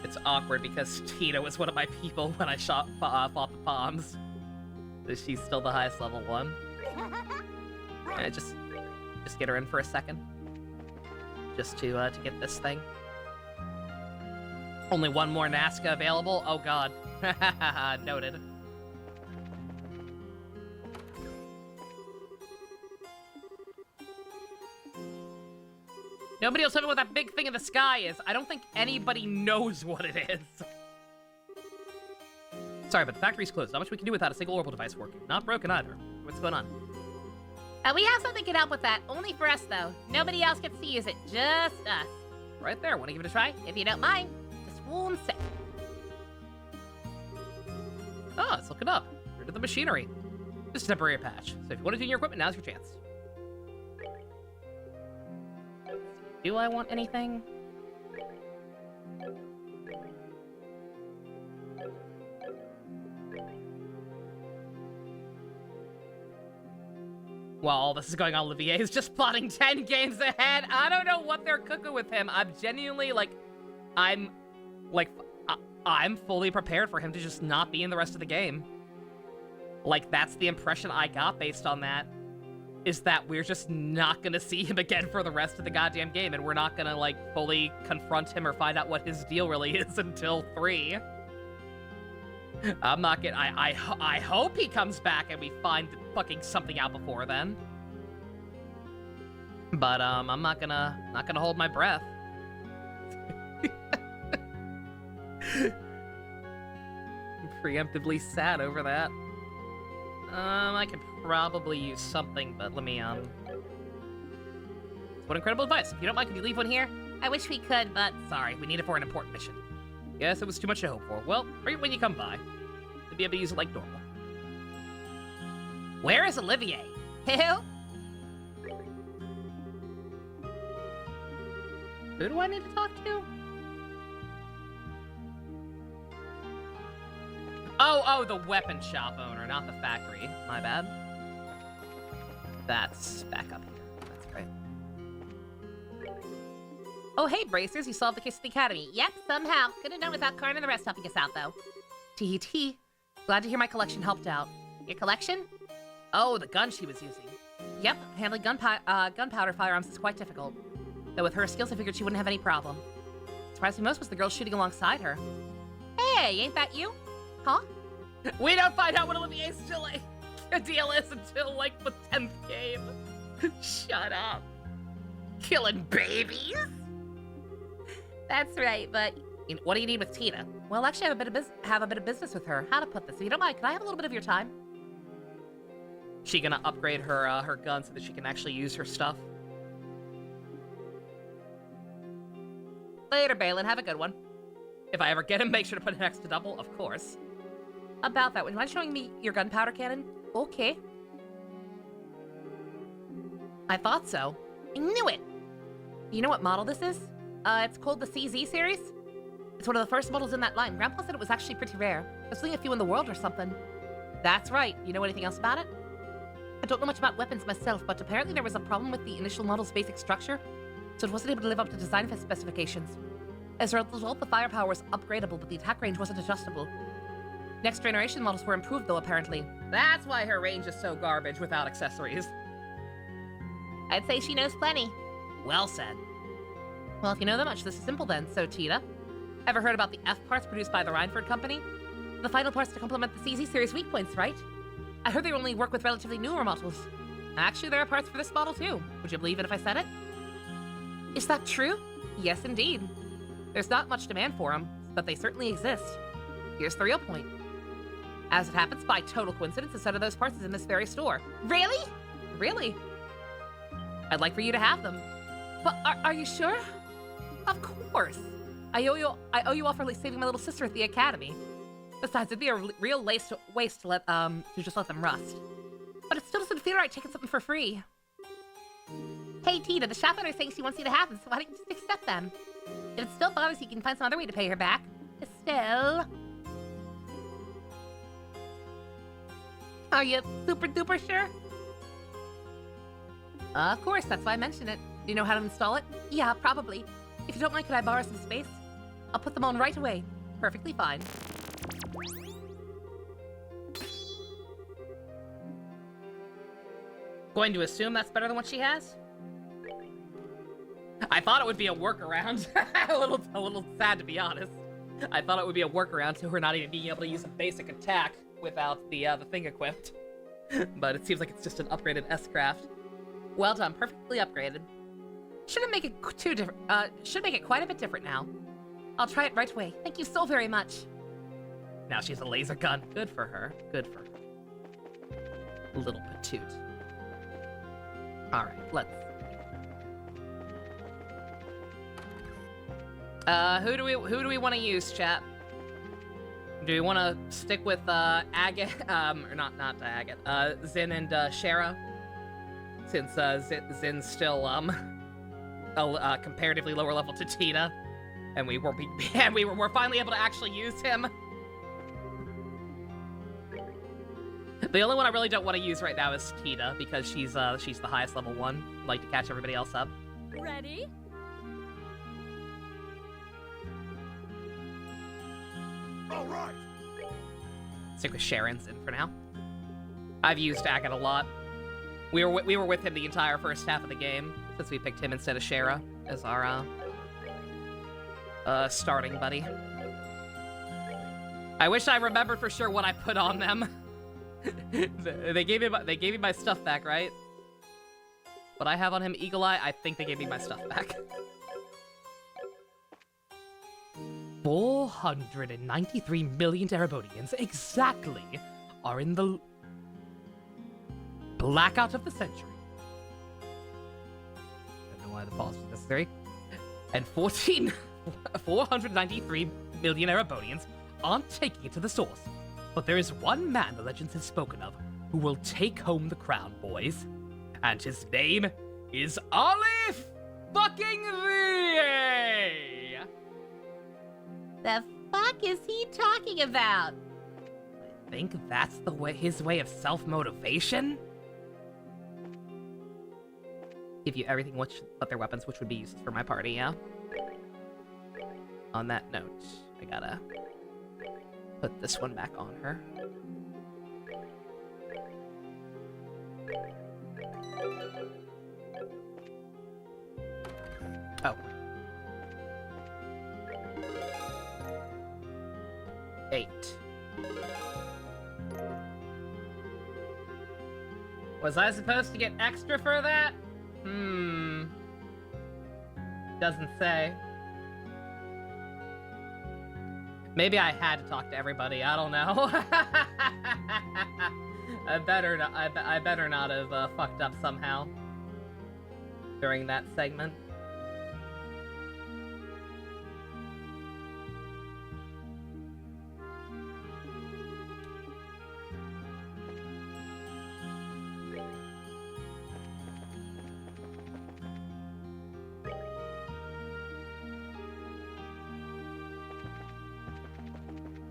It's awkward because Tina was one of my people when I fought the Palms. She's still the highest level one. Just get her in for a second. Just to get this thing. Only one more Nazca available? Oh god. Noted. Nobody will tell me what that big thing in the sky is. I don't think anybody knows what it is. Sorry, but the factory's closed. Not much we can do without a single orbital device working. Not broken either. What's going on? We have something that can help with that. Only for us, though. Nobody else gets to use it. Just us. Right there. Want to give it a try? If you don't mind. Just one sec. Oh, it's looking up. Rid of the machinery. This is a temporary patch. So if you want to do your equipment, now's your chance. Do I want anything? While all this is going on, Olivier is just plotting 10 games ahead. I don't know what they're cooking with him. I'm genuinely, I'm fully prepared for him to just not be in the rest of the game. Like, that's the impression I got based on that. Is that we're just not gonna see him again for the rest of the goddamn game, and we're not gonna, fully confront him or find out what his deal really is until 3. I'm not gonna... I hope he comes back and we find fucking something out before then. But, I'm not gonna hold my breath. I'm preemptively sad over that. I could probably use something, but let me, What incredible advice. If you don't mind, could you leave one here? I wish we could, but Sorry, we need it for an important mission. Guess it was too much to hope for. Well, right when you come by. To be able to use it like normal. Where is Olivier? who? Who do I need to talk to? Oh, the weapon shop owner, not the factory. My bad. That's back up here. That's right. Oh, hey, Bracers, you solved the case at the Academy. Yep, somehow. Could have done without Karn and the rest helping us out, though. T. Glad to hear my collection helped out. Your collection? Oh, the gun she was using. Yep, handling gunpowder firearms is quite difficult. Though with her skills, I figured she wouldn't have any problem. Surprised me most was the girl shooting alongside her. Hey, ain't that you? Huh? We don't find out what Olivier's deal is until, the 10th game. Shut up. Killing babies? That's right, but... What do you need with Tina? Well, actually, I have a bit of business with her. How to put this? If you don't mind, can I have a little bit of your time? She gonna upgrade her gun so that she can actually use her stuff? Later, Balin. Have a good one. If I ever get him, make sure to put an X to double, of course. About that, would you mind showing me your gunpowder cannon? Okay. I thought so. I knew it! You know what model this is? It's called the CZ series. It's one of the first models in that line. Grandpa said it was actually pretty rare. There's only a few in the world or something. That's right. You know anything else about it? I don't know much about weapons myself, but apparently there was a problem with the initial model's basic structure, so it wasn't able to live up to design specifications. As a result, the firepower was upgradable, but the attack range wasn't adjustable. Next generation models were improved, though, apparently. That's why her range is so garbage without accessories. I'd say she knows plenty. Well said. Well, if you know that much, this is simple then. So, Tita, ever heard about the F parts produced by the Reinford Company? The final parts to complement the CZ series weak points, right? I heard they only work with relatively newer models. Actually, there are parts for this model, too. Would you believe it if I said it? Is that true? Yes, indeed. There's not much demand for them, but they certainly exist. Here's the real point. As it happens, by total coincidence, a set of those parts is in this very store. Really? Really. I'd like for you to have them. But are you sure? Of course. I owe you all for saving my little sister at the academy. Besides, it'd be a real waste to just let them rust. But it still doesn't feel right taking something for free. Hey, Tina, the shop owner's saying she wants you to have them, so why don't you just accept them? If it still bothers you, can find some other way to pay her back. Estelle. Are you super duper sure? Of course, that's why I mentioned it. Do you know how to install it? Yeah, probably. If you don't mind, could I borrow some space? I'll put them on right away. Perfectly fine. Going to assume that's better than what she has? I thought it would be a workaround. a little sad, to be honest. I thought it would be a workaround to her not even being able to use a basic attack without the thing equipped. But it seems like it's just an upgraded S-Craft. Well done, perfectly upgraded. Shouldn't make it too different. Should make it quite a bit different now. I'll try it right away. Thank you so very much. Now she has a laser gun. Good for her. Good for her. Little patoot. All right, let's. Who do we want to use, chat? Do we want to stick with Agate, or not Agate, Zin and Shara, since Zin's still a comparatively lower level to Tita, and we're finally able to actually use him. The only one I really don't want to use right now is Tita, because she's the highest level one. Like to catch everybody else up. Ready? All right. Stick with Sharon's in for now. I've used Agate a lot. We were with him the entire first half of the game, since we picked him instead of Shara as our starting buddy. I wish I remembered for sure what I put on them. They gave me my stuff back, right? What I have on him, Eagle Eye, I think they gave me my stuff back. 493 million Terabodians exactly are in the blackout of the century. I don't know why the pause was necessary. And 493 million Erebonians aren't taking it to the source. But there is one man the legends have spoken of who will take home the crown, boys. And his name is Olive fucking V! The fuck is he talking about? I think that's his way of self-motivation? Give you everything but their weapons, which would be useless for my party, yeah? On that note, I gotta put this one back on her. Oh. 8. Was I supposed to get extra for that? Doesn't say. Maybe I had to talk to everybody. I don't know. I better not have fucked up somehow during that segment.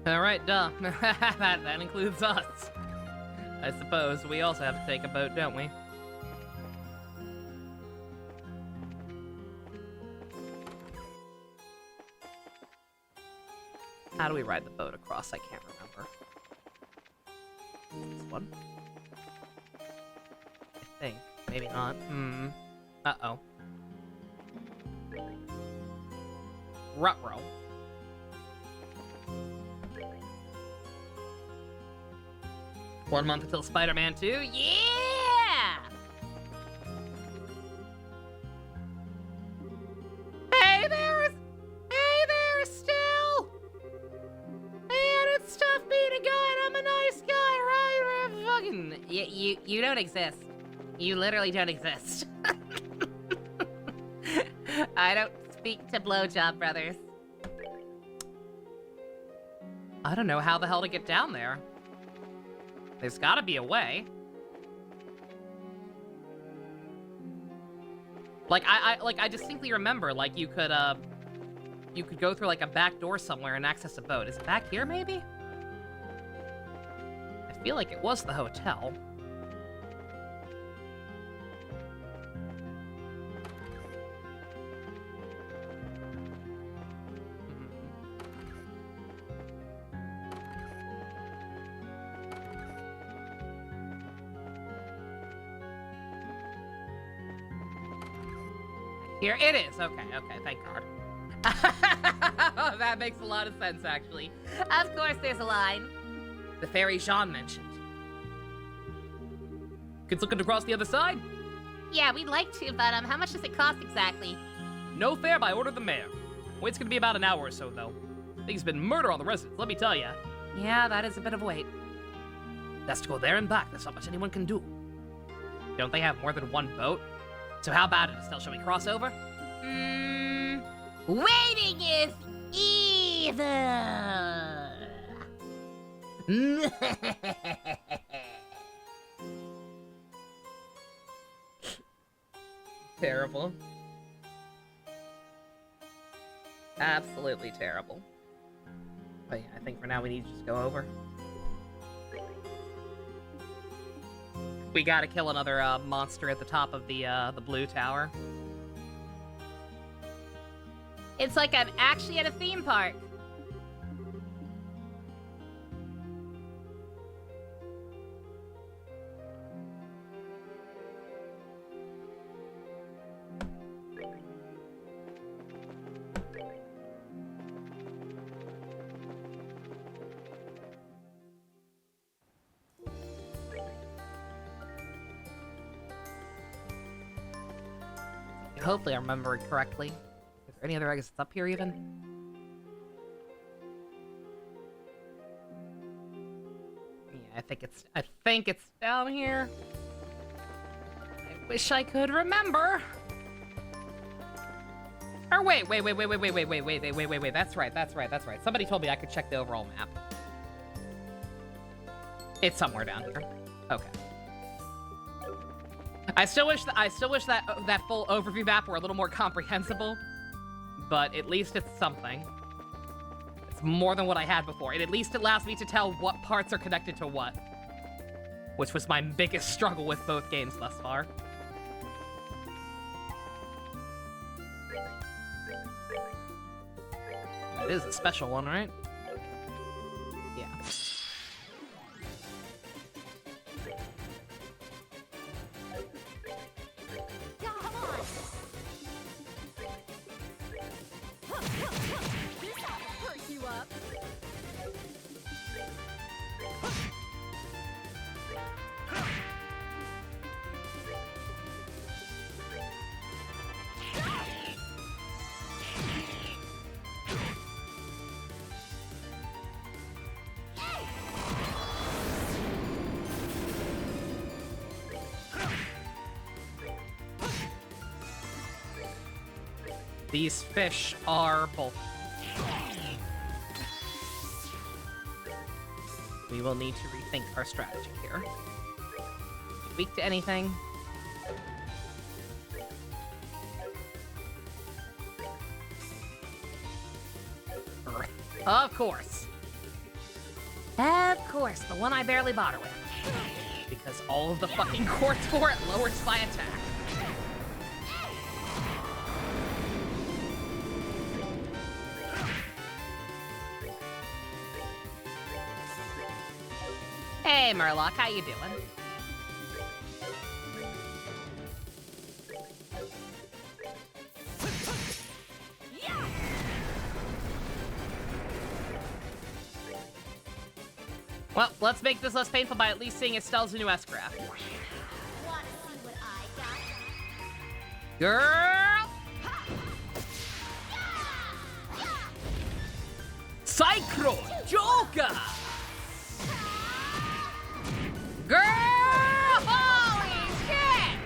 Alright, duh. that includes us. I suppose we also have to take a boat, don't we? How do we ride the boat across? I can't remember. This one? I think. Maybe not. Uh-oh. Ruh-roh. One month until Spider-Man 2? Yeah! Hey there, Still! Man, it's tough being a guy and I'm a nice guy, right? Fucking... You don't exist. You literally don't exist. I don't speak to blowjob brothers. I don't know how the hell to get down there. There's gotta be a way. Like, I distinctly remember, like, you could go through, like, a back door somewhere and access a boat. Is it back here, maybe? I feel like it was the hotel. Here it is. Okay, thank God. That makes a lot of sense, actually. Of course there's a line. The ferry Jean mentioned. Kids looking to cross the other side? Yeah, we'd like to, but how much does it cost exactly? No fare by order of the mayor. Wait's gonna be about an hour or so, though. Thing's been murder on the residents, let me tell ya. Yeah, that is a bit of a wait. That's to go there and back. There's not much anyone can do. Don't they have more than one boat? So how about it, Estelle? Shall we cross over? Waiting is evil. Terrible. Absolutely terrible. But yeah, I think for now we need to just go over. We gotta kill another monster at the top of the blue tower. It's like I'm actually at a theme park. Hopefully I remember it correctly. Is there any other exits up here even? Yeah, I think it's down here. I wish I could remember. Or wait. That's right. Somebody told me I could check the overall map. It's somewhere down here. Okay. I still wish that full overview map were a little more comprehensible, but at least it's something. It's more than what I had before. It at least allows me to tell what parts are connected to what, which was my biggest struggle with both games thus far. It is a special one, right? Yeah. These fish are both. We will need to rethink our strategy here. Weak to anything? Earth. Of course. Of course, the one I barely bother with. Because all of the fucking quartz for it lowers my attack. Hey, Murloc, how you doing? Well, let's make this less painful by at least seeing Estelle's new S-Craft. Wanna see what I got? Girl! Cyclone Joker! Girl! Holy shit!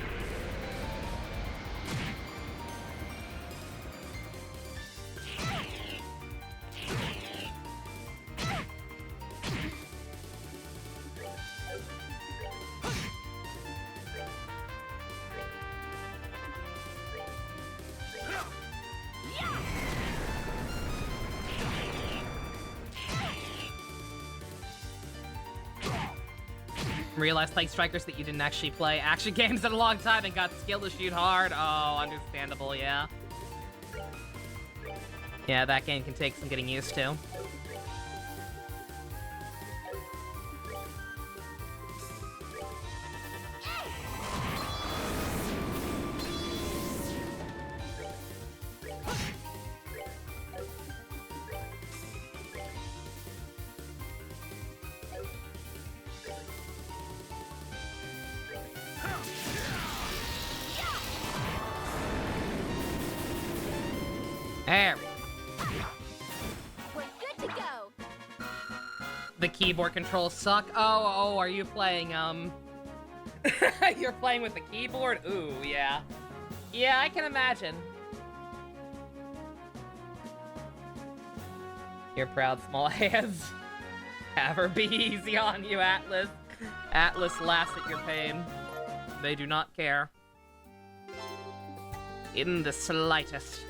Realized like strikers that you didn't actually play action games in a long time and got skill to shoot hard. Oh, understandable, yeah. Yeah, that game can take some getting used to. There we go. We're good to go. The keyboard controls suck. Oh, are you playing, You're playing with the keyboard? Ooh, yeah. Yeah, I can imagine. Your proud small hands. Have her be easy on you, Atlas. Atlas laughs at your pain. They do not care. In the slightest.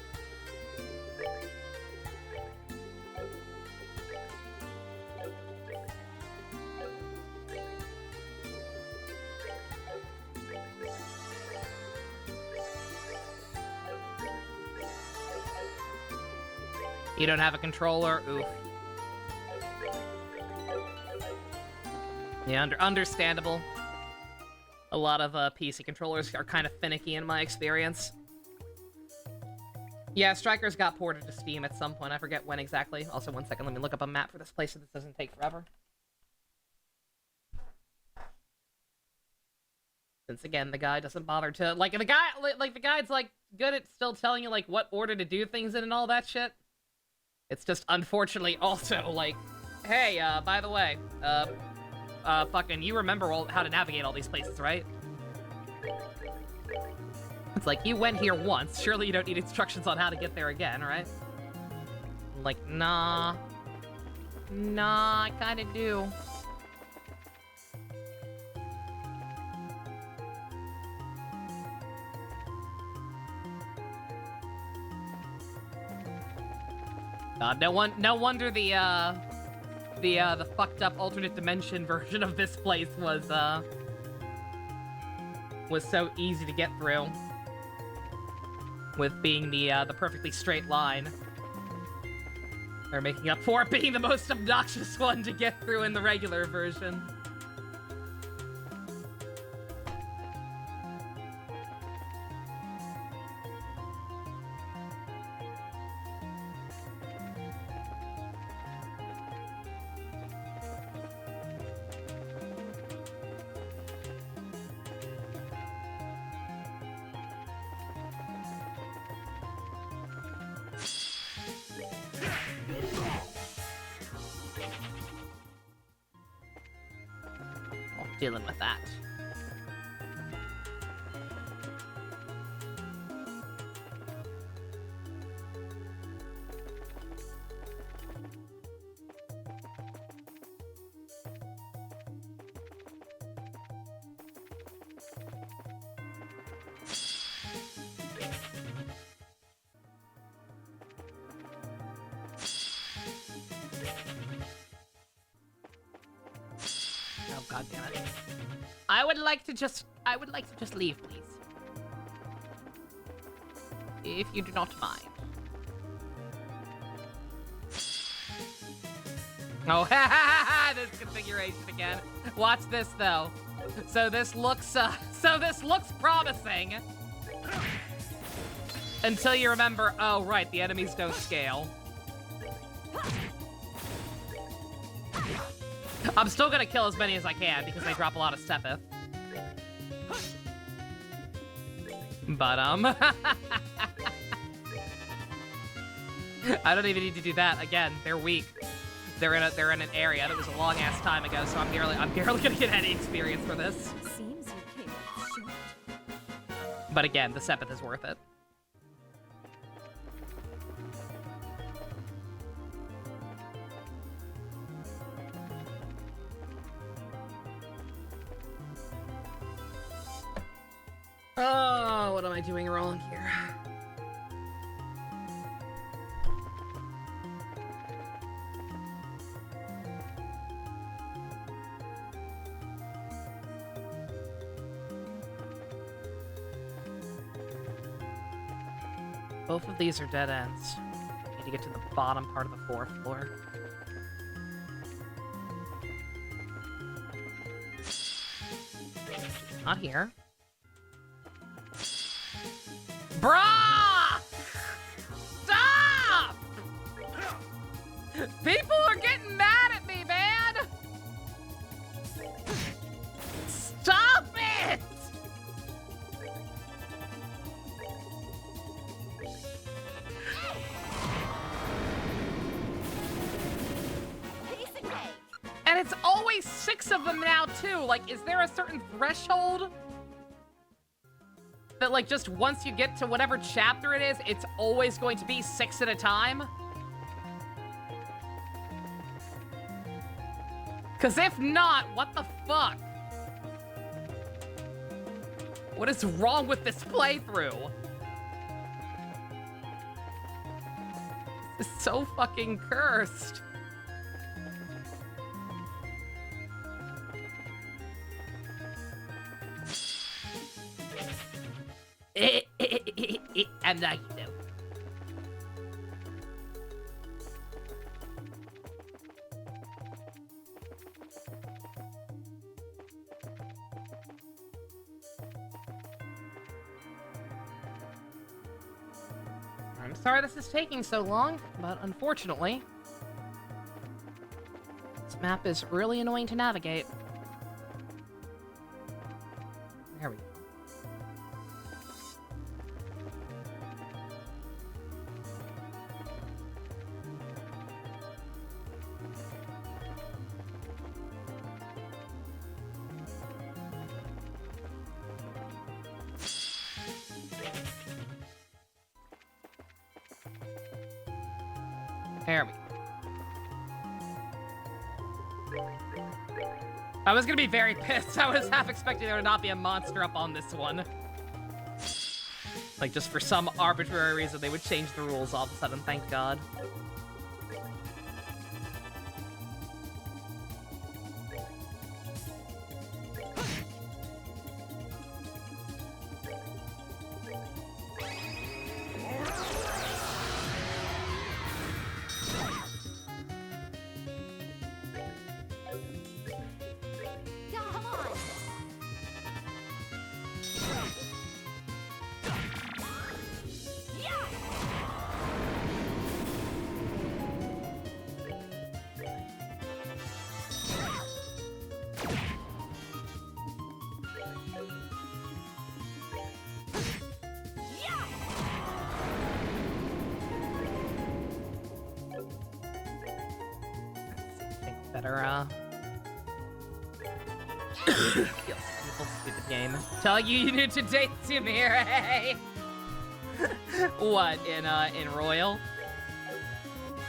You don't have a controller? Oof. Yeah, understandable. A lot of PC controllers are kind of finicky in my experience. Yeah, Strikers got ported to Steam at some point. I forget when exactly. Also, one second, let me look up a map for this place so this doesn't take forever. Since again, the guy doesn't bother to the guide's like good at still telling you like what order to do things in and all that shit. It's just unfortunately also like, hey, by the way, fucking you remember how to navigate all these places, right? It's like, you went here once, surely you don't need instructions on how to get there again, right? Like, nah. Nah, I kinda do. God, no wonder the fucked up alternate dimension version of this place was so easy to get through. With being the perfectly straight line. Or making up for it being the most obnoxious one to get through in the regular version. Dealing with that. Oh, God damn it. I would like to just leave, please. If you do not mind. Oh, this configuration again. Watch this, though. So this looks promising. Until you remember, oh, right, the enemies don't scale. I'm still gonna kill as many as I can because they drop a lot of Sepith. But, I don't even need to do that. Again, they're weak. They're in an area that was a long-ass time ago, so I'm barely gonna get any experience for this. Seems you came up short. But again, the Sepith is worth it. Oh, what am I doing wrong here? Both of these are dead ends. I need to get to the bottom part of the 4th floor. Not here. Bruh! Stop! People are getting mad at me, man! Stop it! Piece of cake. And it's always 6 of them now, too. Like, is there a certain threshold? that, like, just once you get to whatever chapter it is, it's always going to be 6 at a time? Because if not, what the fuck? What is wrong with this playthrough? This is so fucking cursed. I'm not, you know. I'm sorry this is taking so long, but unfortunately, this map is really annoying to navigate. There we go. There we go. I was gonna be very pissed. I was half expecting there to not be a monster up on this one. Like, just for some arbitrary reason, they would change the rules all of a sudden, thank God. Better, stupid game. Tell you need to date Samir, hey! What, in Royal?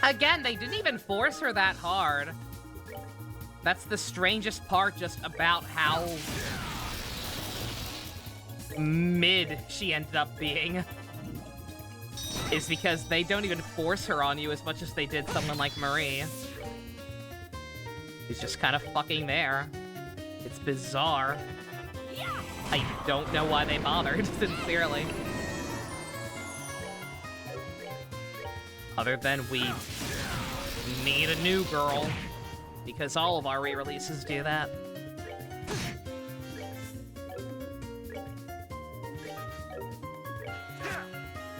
Again, they didn't even force her that hard. That's the strangest part just about how mid she ended up being. Is because they don't even force her on you as much as they did someone like Marie. He's just kind of fucking there. It's bizarre. I don't know why they bothered, sincerely. Other than we need a new girl. Because all of our re-releases do that.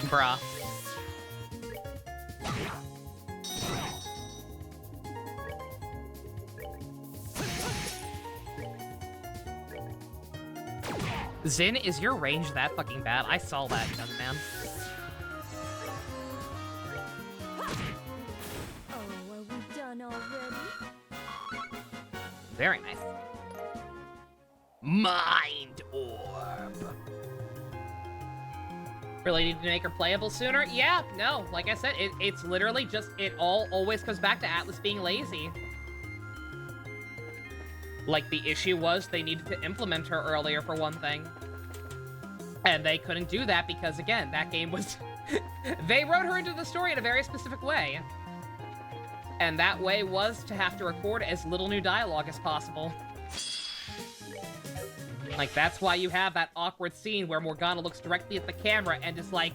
Bruh. Zin, is your range that fucking bad? I saw that, young man. Oh, are we done already? Very nice. Mind Orb. Really need to make her playable sooner? Yeah, no. Like I said, it's literally just, it all always comes back to Atlas being lazy. Like, the issue was they needed to implement her earlier, for one thing. And they couldn't do that because, again, that game was... they wrote her into the story in a very specific way. And that way was to have to record as little new dialogue as possible. Like, that's why you have that awkward scene where Morgana looks directly at the camera and is like,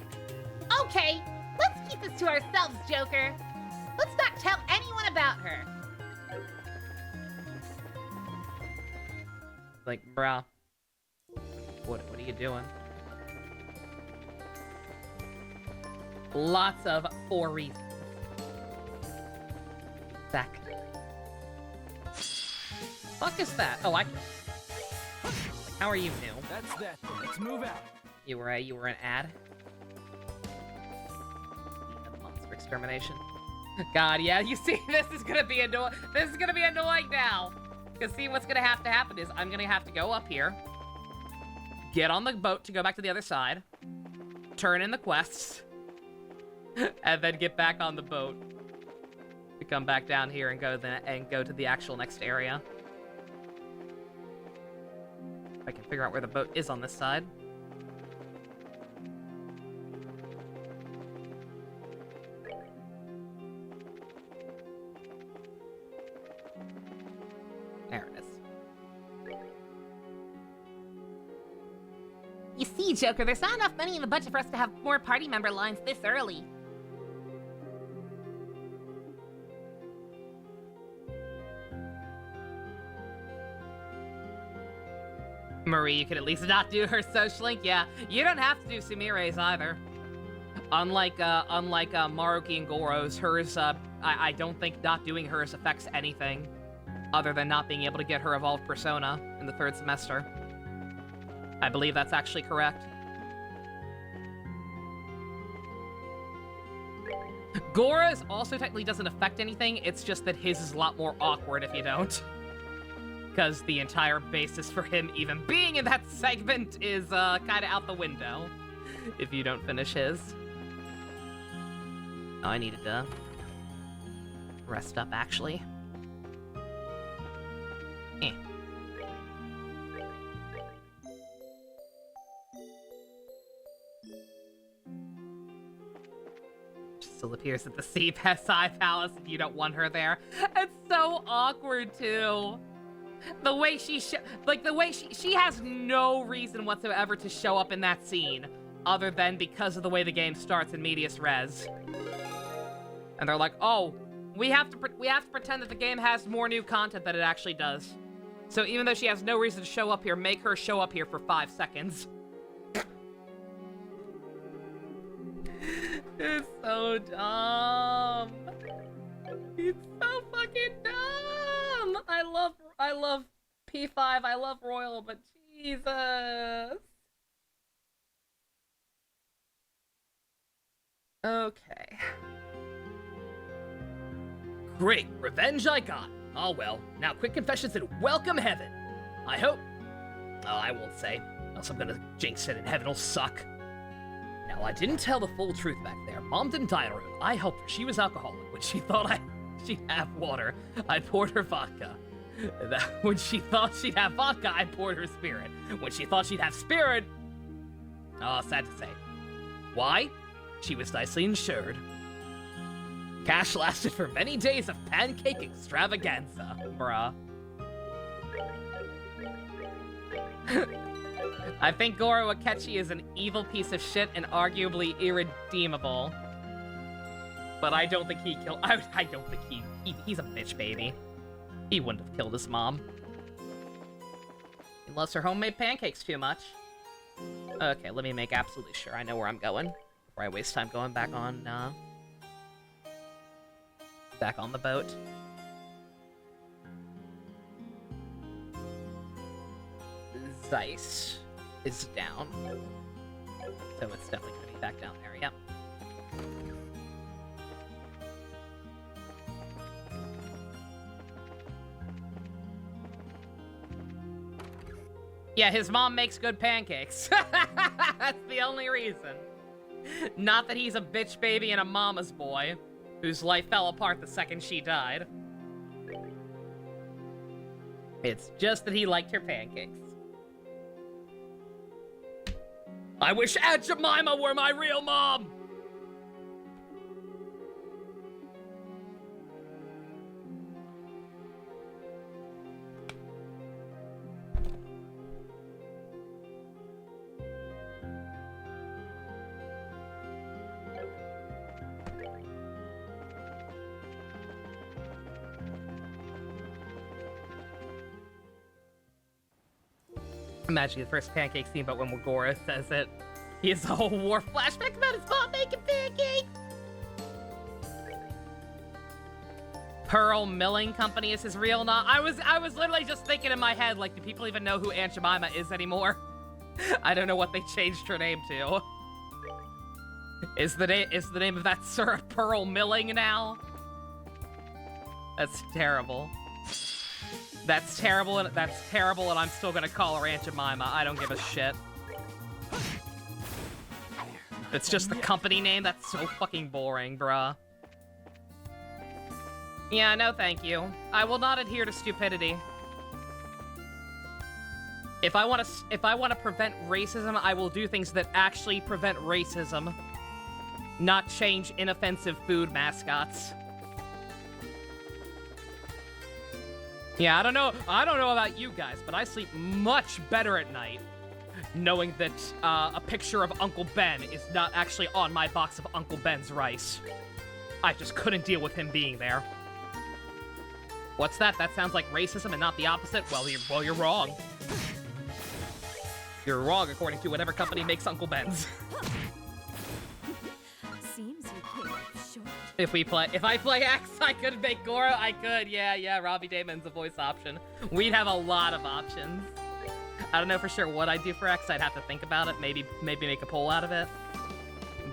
Okay, let's keep this to ourselves, Joker. Let's not tell anyone about her. like, bruh. What are you doing? Lots of for reasons. Back. Fuck is that? Oh, I can. Like, how are you new? That's that. Let's move out. You were an ad? Monster extermination. God, yeah, you see, this is gonna be annoying. This is gonna be annoying now. Because see, what's gonna have to happen is I'm gonna have to go up here, get on the boat to go back to the other side, turn in the quests, and then get back on the boat to come back down here and go to the actual next area. If I can figure out where the boat is on this side. There it is. You see, Joker, there's not enough money in the budget for us to have more party member lines this early. Marie, you could at least not do her social link. Yeah, you don't have to do Sumire's either. Unlike Maruki and Goro's, hers, I don't think not doing hers affects anything other than not being able to get her evolved persona in the 3rd semester. I believe that's actually correct. Gora's also technically doesn't affect anything, it's just that his is a lot more awkward if you don't. Because the entire basis for him even being in that segment is kind of out the window if you don't finish his. Oh, I needed to rest up, actually. Still appears at the Sea Palace and you don't want her there. It's so awkward, too. The way she has no reason whatsoever to show up in that scene, other than because of the way the game starts in medias res. And they're like, oh, we have to pretend that the game has more new content than it actually does. So even though she has no reason to show up here, make her show up here for 5 seconds. It's so dumb. It's so fucking dumb. I love P5, I love Royal, but Jesus. Okay. Great, revenge I got. Oh well, now quick confessions and welcome heaven. I hope. Oh, I won't say, else I'm gonna jinx it and heaven will suck. Now, I didn't tell the full truth back there. Mom didn't die on her own. I helped her. She was alcoholic. When she thought she'd have water, I poured her vodka. When she thought she'd have vodka, I poured her spirit. When she thought she'd have spirit... Oh, sad to say. Why? She was nicely insured. Cash lasted for many days of pancake extravaganza, bruh. I think Goro Akechi is an evil piece of shit and arguably irredeemable. But I don't think he killed... I don't think he's a bitch baby. He wouldn't have killed his mom. He loves her homemade pancakes too much. Okay, let me make absolutely sure I know where I'm going before I waste time going back on the boat. Zeiss is down. So it's definitely gonna be back down there, yep. Yeah, his mom makes good pancakes. That's the only reason. Not that he's a bitch baby and a mama's boy, whose life fell apart the second she died. It's just that he liked her pancakes. I wish Aunt Jemima were my real mom! Imagine the first pancake scene, but when Goro says it, he has a whole war flashback about his mom making pancakes. Pearl Milling Company is his real name. I was literally just thinking in my head, like, do people even know who Aunt Jemima is anymore? I don't know what they changed her name to. Is the name of that syrup Pearl Milling now? That's terrible. That's terrible, and I'm still gonna call her Aunt Jemima. I don't give a shit. It's just the company name? That's so fucking boring, bruh. Yeah, no thank you. I will not adhere to stupidity. If I want to prevent racism, I will do things that actually prevent racism. Not change inoffensive food mascots. Yeah, I don't know about you guys, but I sleep much better at night knowing that a picture of Uncle Ben is not actually on my box of Uncle Ben's rice. I just couldn't deal with him being there. What's that? That sounds like racism and not the opposite? Well, you're wrong. You're wrong according to whatever company makes Uncle Ben's. Seems you came up short. If I play X, I could make Goro. I could, yeah. Robbie Damon's a voice option. We'd have a lot of options. I don't know for sure what I'd do for X. I'd have to think about it. Maybe make a poll out of it.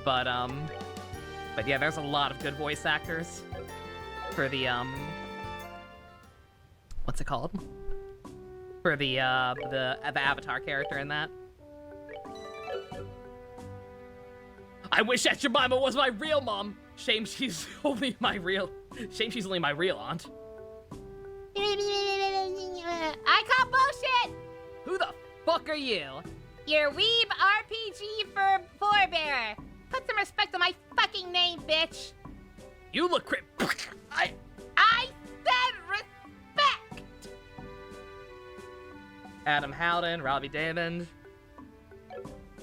But yeah, there's a lot of good voice actors for the what's it called? For the Avatar character in that. I wish Aunt Jemima was my real mom. Shame she's only my real aunt. I call bullshit! Who the fuck are you? Your weeb RPG for forebearer. Put some respect on my fucking name, bitch. You look I said respect! Adam Howden, Robbie Damon.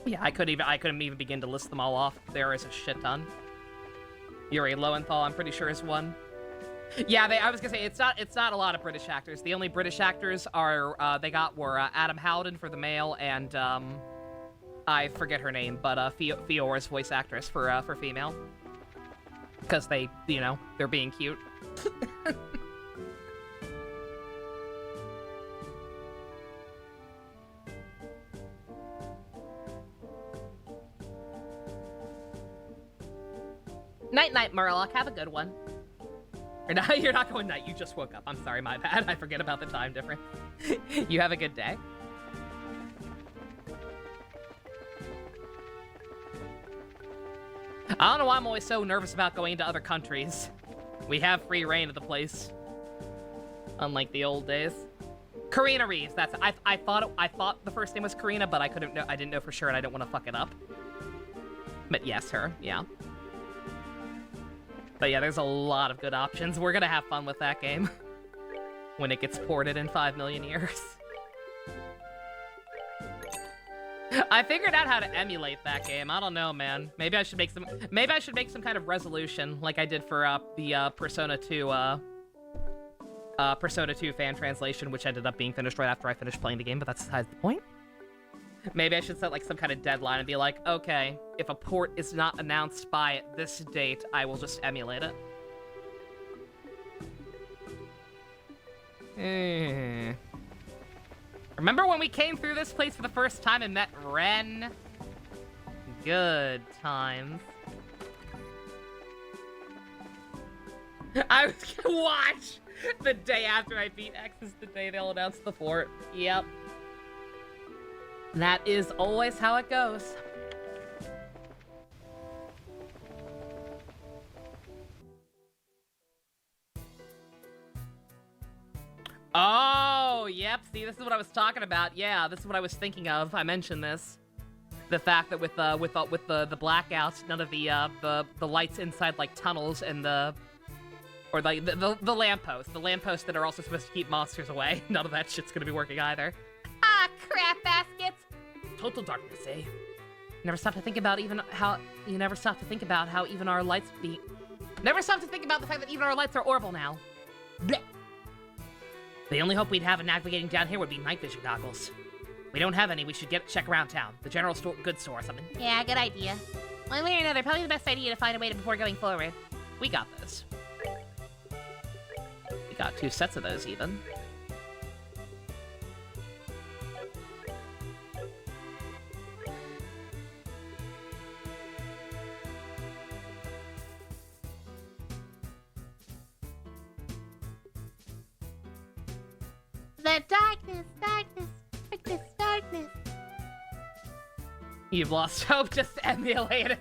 Yeah, I couldn't even begin to list them all off. There is a shit ton. Yuri Lowenthal, I'm pretty sure is one. Yeah, I was gonna say it's not a lot of British actors. The only British actors were Adam Howden for the male and I forget her name, but Fiora's voice actress for female. Because they, they're being cute. Night, Murloc. Have a good one. Or no, you're not going night. You just woke up. I'm sorry, my bad. I forget about the time difference. You have a good day. I don't know why I'm always so nervous about going into other countries. We have free reign of the place. Unlike the old days. Karina Reeves. That's I thought the first name was Karina, but I didn't know for sure and I didn't want to fuck it up. But yes, her. Yeah. But yeah, there's a lot of good options. We're gonna have fun with that game when it gets ported in 5 million years. I figured out how to emulate that game. I don't know, man. Maybe I should make some kind of resolution like I did for the Persona 2 fan translation, which ended up being finished right after I finished playing the game, but that's besides the point. Maybe I should set like some kind of deadline and be like, okay, if a port is not announced by this date, I will just emulate it. Remember when we came through this place for the first time and met Ren? Good times. I was gonna watch the day after I beat X is the day they'll announce the port. Yep. That is always how it goes. Oh, yep. See, this is what I was talking about. Yeah, this is what I was thinking of. I mentioned this. The fact that with the blackouts, none of the lights inside like tunnels and the lampposts that are also supposed to keep monsters away. None of that shit's gonna be working either. Ah, crap baskets. Total darkness, eh? Never stop to think about how even our lights be. Never stop to think about the fact that even our lights are orbital now. Blech. The only hope we'd have in navigating down here would be night vision goggles. We don't have any. We should check around town, the general goods store or something. Yeah, good idea. One way or another, probably the best idea to find a way before going forward. We got this. We got 2 sets of those even. The darkness, darkness, darkness, darkness. You've lost hope, just emulate it.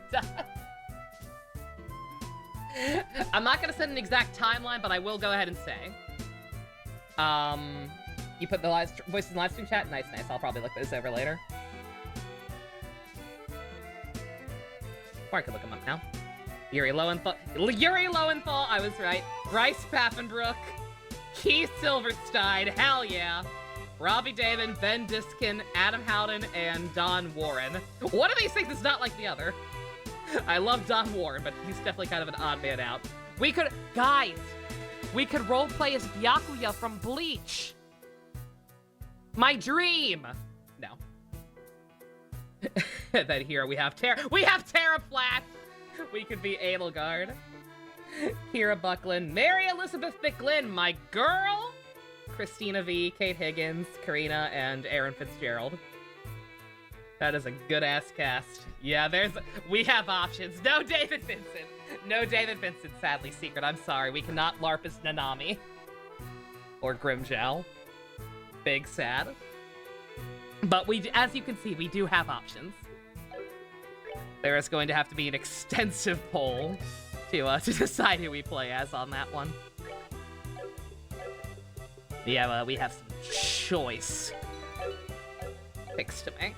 I'm not gonna send an exact timeline, but I will go ahead and say. You put the voices in the live stream chat? Nice, nice. I'll probably look those over later. Or I could look them up now. Yuri Lowenthal, I was right. Bryce Papenbrook, Keith Silverstein, hell yeah. Robbie Damon, Ben Diskin, Adam Howden, and Don Warren. One of these things is not like the other. I love Don Warren, but he's definitely kind of an odd man out. Guys, we could roleplay as Byakuya from Bleach. My dream. No. Then here we have Tara Platt. We could be Edelgard. Kira Buckland, Mary Elizabeth McGlynn, my girl. Christina V, Kate Higgins, Karina, and Aaron Fitzgerald. That is a good-ass cast. Yeah, we have options. No David Vincent. No David Vincent, sadly, secret. I'm sorry. We cannot LARP as Nanami. Or Grimjow. Big sad. But as you can see, we do have options. There is going to have to be an extensive poll to decide who we play as on that one. Yeah, we have some choice picks to make.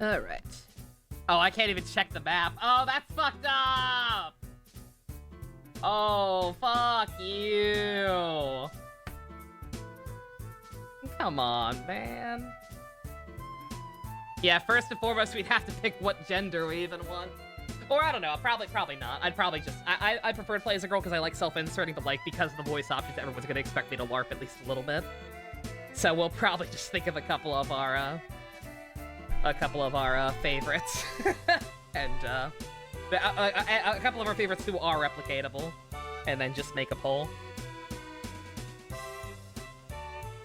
Alright. Oh, I can't even check the map. Oh, that's fucked up! Oh, fuck you! Come on, man. Yeah, first and foremost, we'd have to pick what gender we even want. Or, I don't know, probably not. I'd probably just... I prefer to play as a girl because I like self-inserting, but, like, because of the voice options, everyone's gonna expect me to LARP at least a little bit. So we'll probably just think of a couple of our favorites. And, a couple of our favorites who are replicatable. And then just make a poll.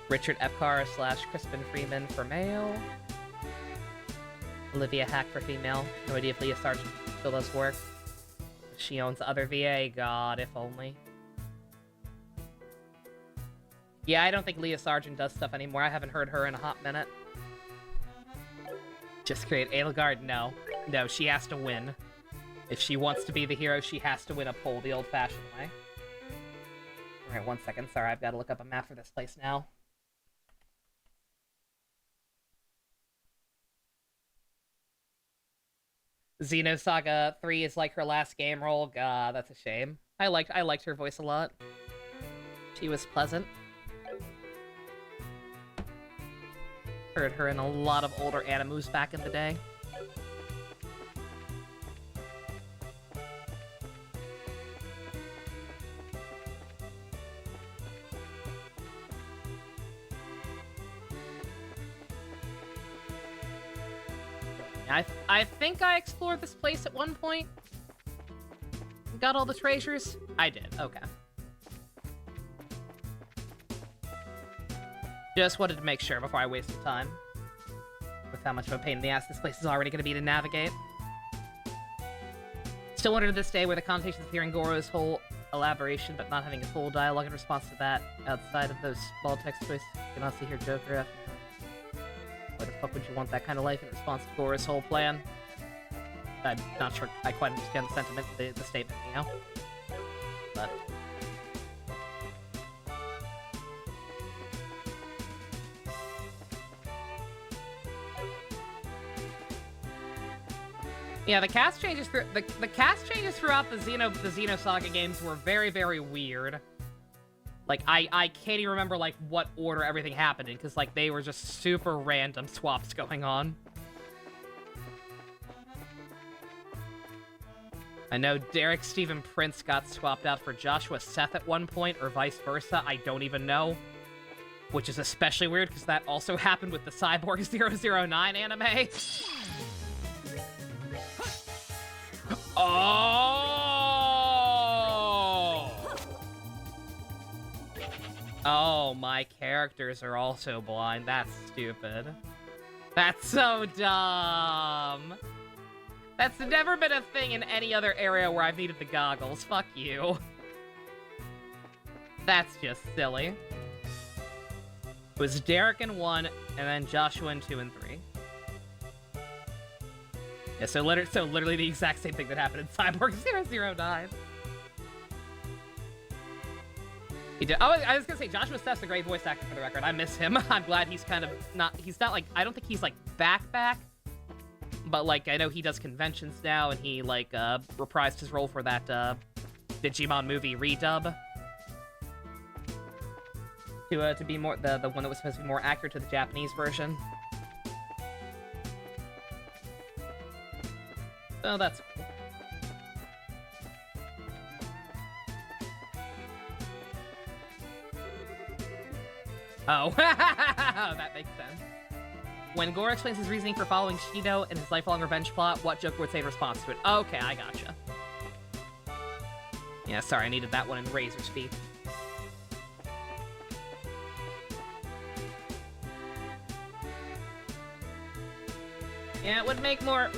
Richard Epcar / Crispin Freeman for male. Olivia Hack for female. No idea if Leah Sargent still does work. She owns the other VA. God, if only. Yeah, I don't think Leah Sargent does stuff anymore. I haven't heard her in a hot minute. Just create Edelgard? No. No, she has to win. If she wants to be the hero, she has to win a poll the old-fashioned way. Alright, 1 second. Sorry, I've got to look up a map for this place now. Xenosaga 3 is like her last game role. God, that's a shame. I liked her voice a lot. She was pleasant. Heard her in a lot of older animus back in the day. I think I explored this place at one point. Got all the treasures? I did, okay. Just wanted to make sure before I wasted time. With how much of a pain in the ass this place is already going to be to navigate. Still wonder to this day where the connotations of hearing Goro's whole elaboration but not having a full dialogue in response to that outside of those small text choices. You can also hear Joker after. Why the fuck would you want that kind of life in response to Goro's whole plan? I'm not sure I quite understand the sentiment, the statement, you know? But... yeah, the cast changes throughout the Xenosaga games were very, very weird. Like, I can't even remember, like, what order everything happened in, because, like, they were just super random swaps going on. I know Derek Stephen Prince got swapped out for Joshua Seth at one point, or vice versa, I don't even know. Which is especially weird, because that also happened with the Cyborg 009 anime. Oh! Oh, my characters are also blind. That's stupid. That's so dumb. That's never been a thing in any other area where I've needed the goggles. Fuck you. That's just silly. It was Derek in 1, and then Joshua in 2 and 3. Yeah, so literally the exact same thing that happened in Cyborg 009. He did. Oh, I was gonna say, Joshua Steph's a great voice actor for the record. I miss him. I'm glad he's kind of not, he's not like, I don't think he's like back, but like, I know he does conventions now, and he like, reprised his role for that, Digimon movie redub. To be more, the one that was supposed to be more accurate to the Japanese version. So that's cool. Oh, that makes sense. When Gore explains his reasoning for following Shido and his lifelong revenge plot, what Joker would say in response to it? Okay, I gotcha. Yeah, sorry, I needed that one in Razor Speed. Yeah, it would make more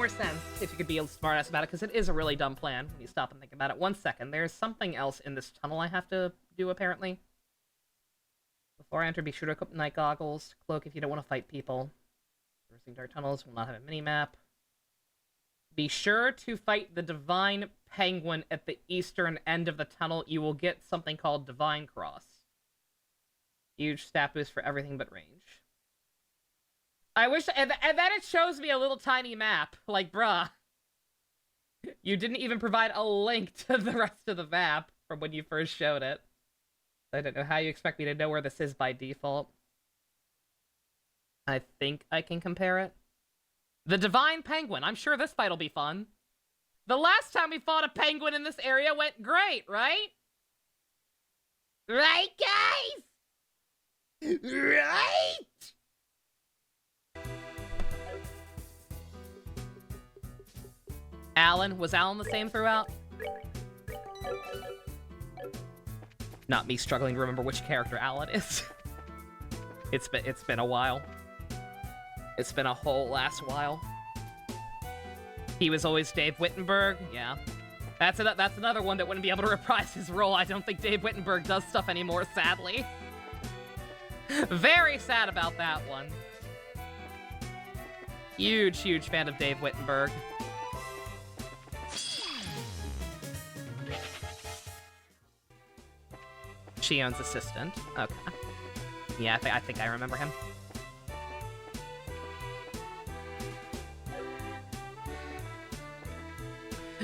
sense if you could be a smartass about it, because it is a really dumb plan when you stop and think about it. 1 second, there's something else in this tunnel I have to do, apparently. Before I enter, be sure to equip night goggles. Cloak if you don't want to fight people. Traversing dark tunnels will not have a mini-map. Be sure to fight the Divine Penguin at the eastern end of the tunnel. You will get something called Divine Cross. Huge stat boost for everything but range. I wish, and then it shows me a little tiny map. Like, bruh. You didn't even provide a link to the rest of the map from when you first showed it. I don't know how you expect me to know where this is by default. I think I can compare it. The Divine Penguin. I'm sure this fight'll be fun. The last time we fought a penguin in this area went great, right? Right, guys? Right? Alan? Was Alan the same throughout? Not me struggling to remember which character Alan is. It's been a while. It's been a whole ass while. He was always Dave Wittenberg. Yeah. That's another one that wouldn't be able to reprise his role. I don't think Dave Wittenberg does stuff anymore, sadly. Very sad about that one. Huge fan of Dave Wittenberg. Shion's assistant. Okay. Yeah, I think I remember him.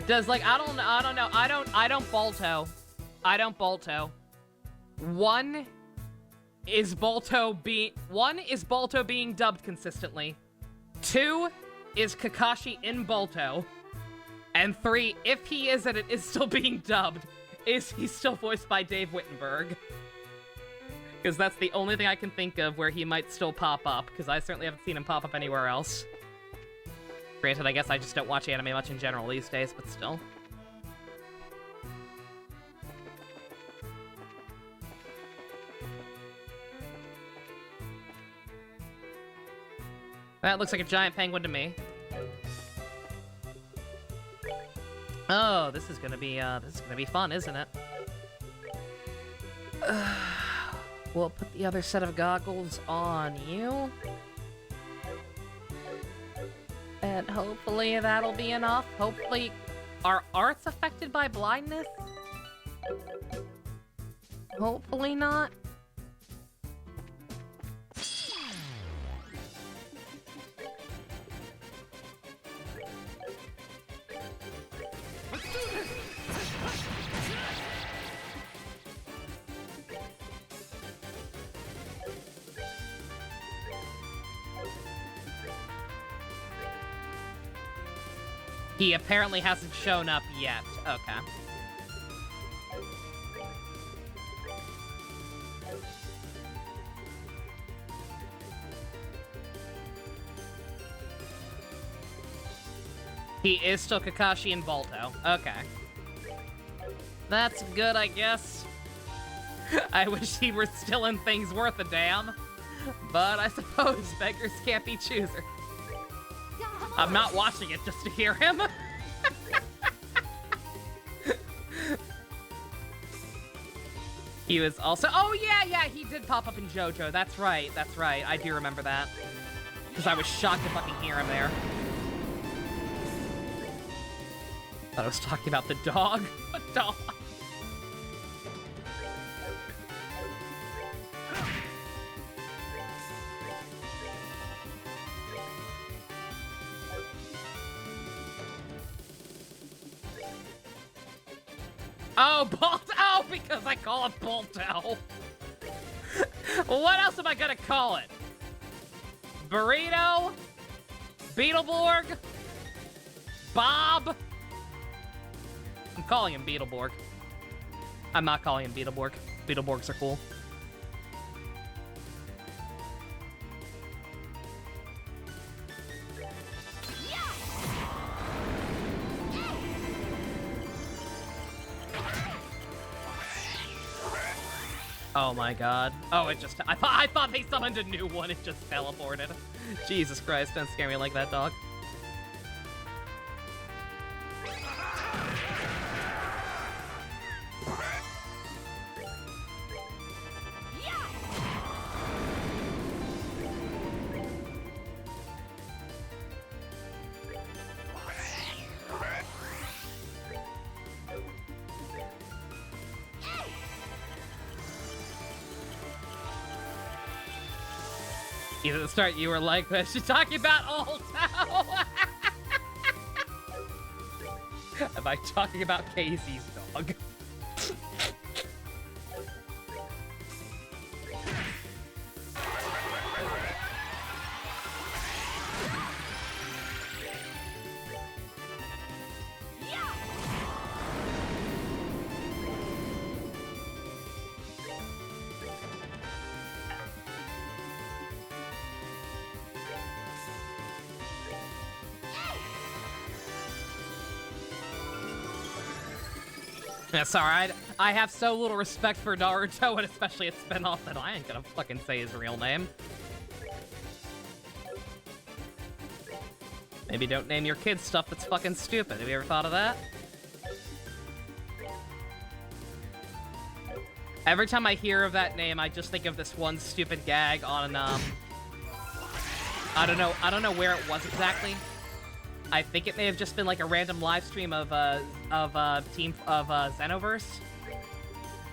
Does, like, I don't know. I don't Balto. One is Balto being dubbed consistently. 2 is Kakashi in Balto. And 3, if he is and it is still being dubbed, is he still voiced by Dave Wittenberg? Because that's the only thing I can think of where he might still pop up, because I certainly haven't seen him pop up anywhere else. Granted, I guess I just don't watch anime much in general these days, but still. That looks like a giant penguin to me. Oh, this is gonna be fun, isn't it? We'll put the other set of goggles on you. And hopefully that'll be enough. Hopefully, are arts affected by blindness? Hopefully not. He apparently hasn't shown up yet. Okay. He is still Kakashi and Balto. Okay. That's good, I guess. I wish he were still in things worth a damn. But I suppose beggars can't be choosers. I'm not watching it just to hear him. He was also... Oh, yeah, he did pop up in JoJo. That's right. I do remember that. Because I was shocked to fucking hear him there. Thought I was talking about the dog. What dog? Oh, Bolt! Oh, because I call it Bolto. What else am I gonna call it? Burrito? Beetleborg? Bob? I'm calling him Beetleborg. I'm not calling him Beetleborg. Beetleborgs are cool. Oh my god. Oh, it just... I thought they summoned a new one. It just teleported. Jesus Christ, don't scare me like that, dog. At the start, you were like, she's talking about Alto. Am I talking about Casey's dog? Yeah, sorry, I have so little respect for Naruto, and especially its spinoff, that I ain't gonna fucking say his real name. Maybe don't name your kids stuff that's fucking stupid. Have you ever thought of that? Every time I hear of that name, I just think of this one stupid gag on, I don't know where it was exactly. I think it may have just been like a random live stream of Xenoverse,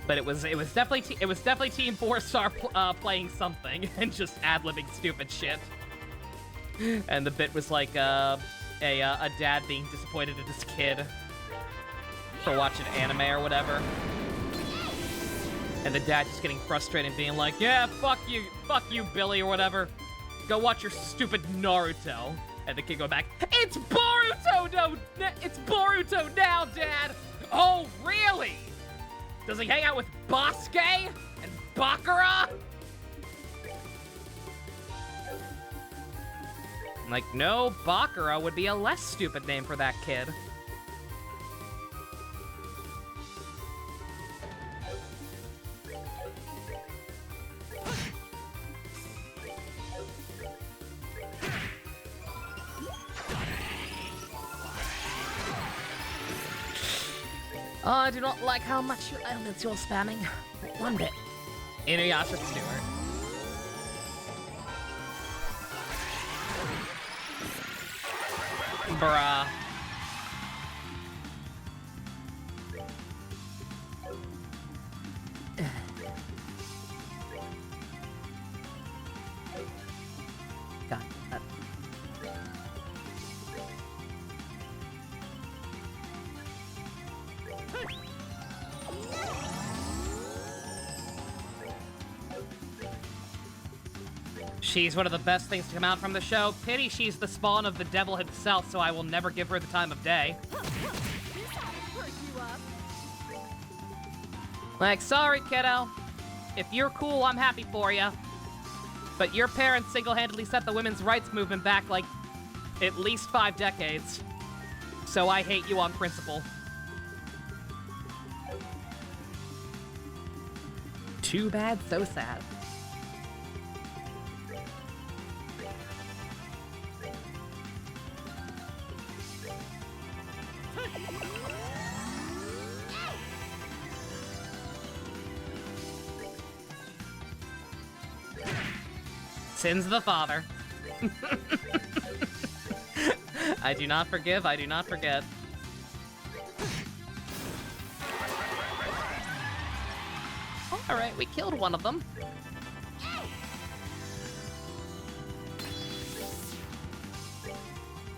but it was definitely Team 4 Star playing something and just ad-libbing stupid shit. And the bit was like a dad being disappointed in his kid for watching anime or whatever, and the dad just getting frustrated and being like, "Yeah, fuck you, Billy," or whatever. "Go watch your stupid Naruto." And the kid go back, "It's Boruto! No, it's Boruto now, Dad!" "Oh, really? Does he hang out with Basuke and Bakura?" I'm like, no, Bakura would be a less stupid name for that kid. Oh, I do not like how much elements you're spamming. One bit. Inuyasha Stewart. Bruh. God. She's one of the best things to come out from the show. Pity she's the spawn of the devil himself, so I will never give her the time of day. Like, sorry, kiddo. If you're cool, I'm happy for you. But your parents single-handedly set the women's rights movement back, like, at least 5 decades. So I hate you on principle. Too bad, so sad. sins of the father. I do not forgive, I do not forget. Alright, we killed one of them.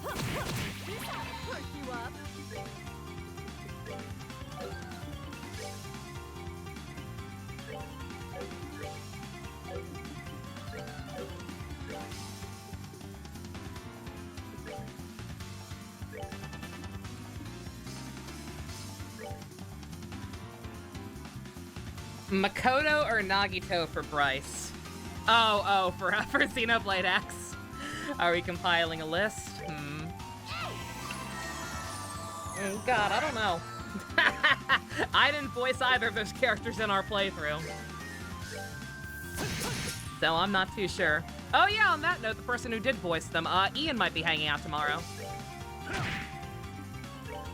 Perk you up. Makoto or Nagito for Bryce? Oh, for Xenoblade X. Are we compiling a list? God, I don't know. I didn't voice either of those characters in our playthrough. So I'm not too sure. Oh yeah, on that note, the person who did voice them, Ian might be hanging out tomorrow.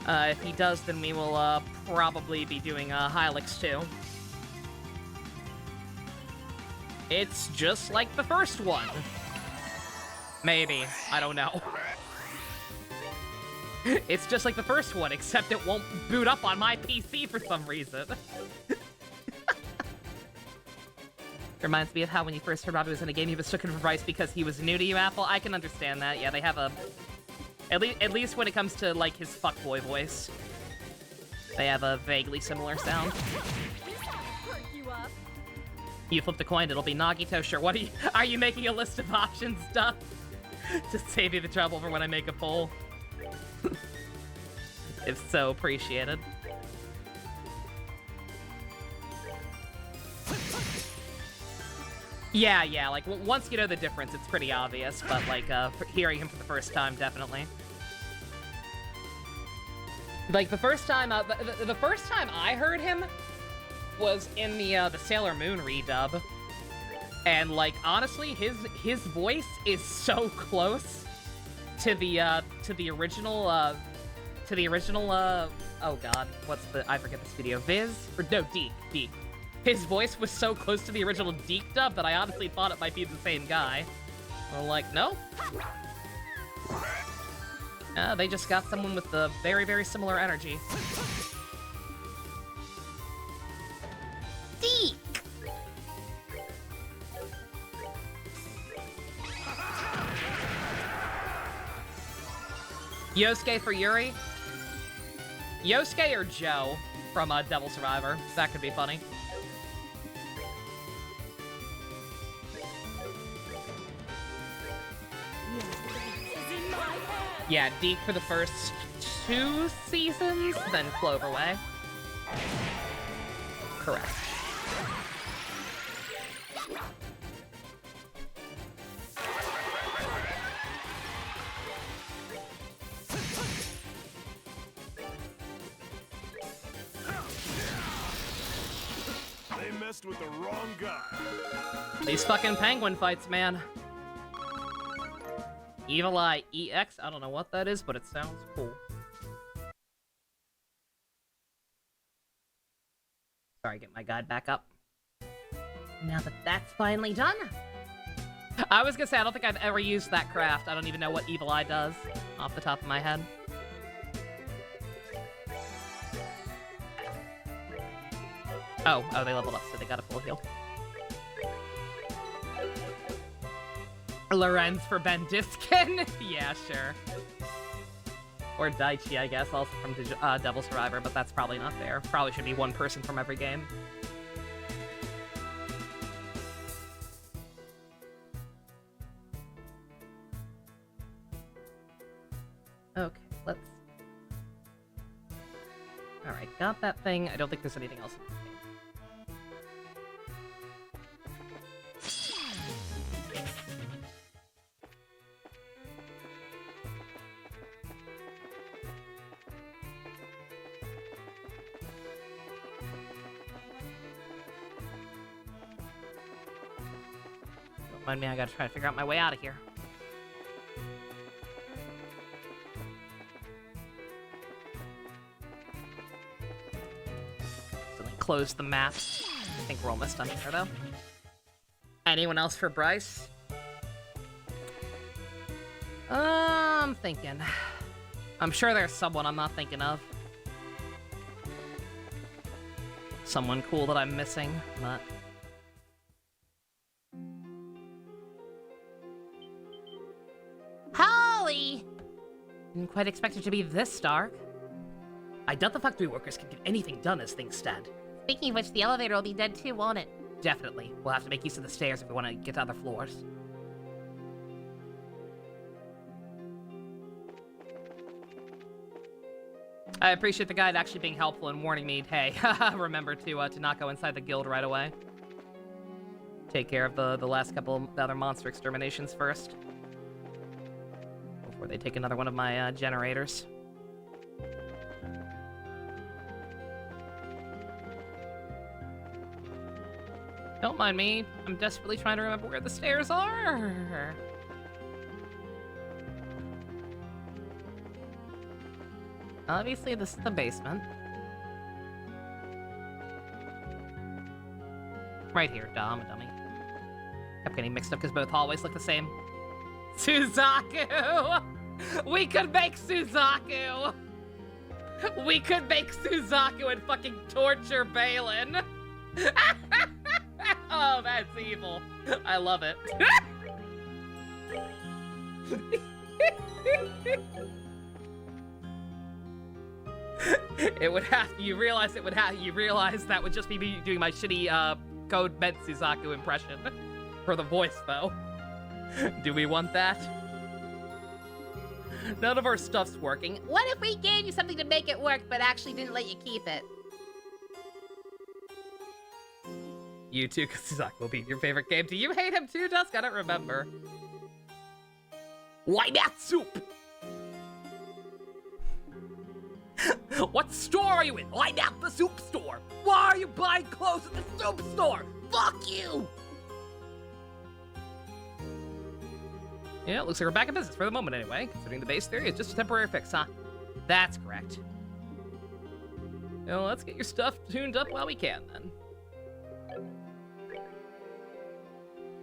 If he does, then we will, probably be doing, Hylix too. It's just like the first one. Maybe. I don't know. It's just like the first one, except it won't boot up on my PC for some reason. Reminds me of how when you first heard Robbie was in a game, he was looking for Bryce because he was new to you, Apple. I can understand that. Yeah, they have a... At least when it comes to, like, his fuckboy voice. They have a vaguely similar sound. Perk you up. You flipped a coin, it'll be Nagito. Sure, what are you making a list of options, Duff? Just save you the trouble for when I make a poll. If so, appreciated. Yeah, like, once you know the difference, it's pretty obvious, but, like, hearing him for the first time, definitely. Like, the first time, the first time I heard him was in the Sailor Moon redub. And, like, honestly, his voice is so close to the original, oh god, I forget the studio, Deke. His voice was so close to the original Deke dub that I honestly thought it might be the same guy. Well, like, no. They just got someone with the very, very similar energy. Deke! Yosuke for Yuri? Yosuke or Joe from Devil Survivor? That could be funny. Yeah, Deke for the first 2 seasons, then Cloverway. Correct. They messed with the wrong guy. These fucking penguin fights, man. Evil Eye EX? I don't know what that is, but it sounds cool. Sorry, get my guide back up. Now that that's finally done. I was gonna say, I don't think I've ever used that craft. I don't even know what Evil Eye does off the top of my head. Oh, they leveled up, so they got a full heal. Lorenz for Ben Diskin? Yeah, sure. Or Daichi, I guess, also from Devil Survivor, but that's probably not fair. Probably should be one person from every game. Okay, let's... Alright, got that thing. I don't think there's anything else in this game. Don't mind me, I gotta try to figure out my way out of here. Close the map. I think we're almost done here, though. Anyone else for Bryce? I'm thinking. I'm sure there's someone I'm not thinking of. Someone cool that I'm missing, but... Holly! Didn't quite expect it to be this dark. I doubt the factory workers can get anything done as things stand. Speaking of which, the elevator will be dead too, won't it? Definitely. We'll have to make use of the stairs if we want to get to other floors. I appreciate the guide actually being helpful and warning me, hey, remember to not go inside the guild right away. Take care of the last couple of the other monster exterminations first. Before they take another one of my generators. Don't mind me. I'm desperately trying to remember where the stairs are. Obviously, this is the basement. Right here, I'm a dummy. Kept getting mixed up because both hallways look the same. Suzaku! We could make Suzaku! We could make Suzaku and fucking torture Balin! Oh, that's evil. I love it. It would have, you realize that would just be me doing my shitty, Code Meant Suzaku impression. For the voice, though. Do we want that? None of our stuff's working. What if we gave you something to make it work, but actually didn't let you keep it? You too, because Suzaku will be your favorite game. Do you hate him too, Dusk? I don't remember. Why not soup? What store are you in? Why not the soup store? Why are you buying clothes at the soup store? Fuck you! Yeah, it looks like we're back in business for the moment anyway. Considering the base theory is just a temporary fix, huh? That's correct. Well, let's get your stuff tuned up while we can, then.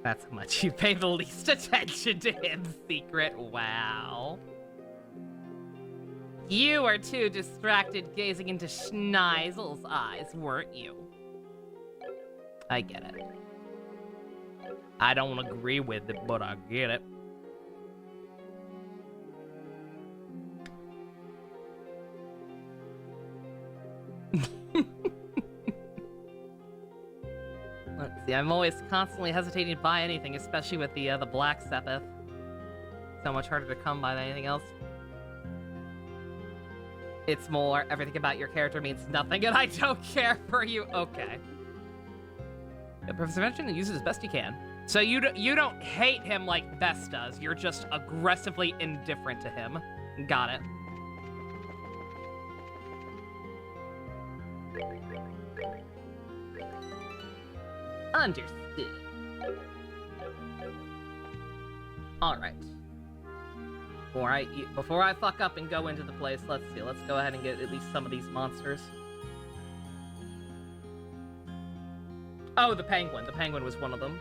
That's how much you pay the least attention to him, Secret. Wow. You were too distracted gazing into Schnizel's eyes, weren't you? I get it. I don't agree with it, but I get it. Let's see, I'm always constantly hesitating to buy anything, especially with the Black Sepith. So much harder to come by than anything else. It's more, everything about your character means nothing, and I don't care for you. Okay. Yeah, Professor Vention uses as best you can. So you don't hate him like Bess does. You're just aggressively indifferent to him. Got it. Understood. All right. Before I fuck up and go into the place, let's see. Let's go ahead and get at least some of these monsters. Oh, the penguin. The penguin was one of them.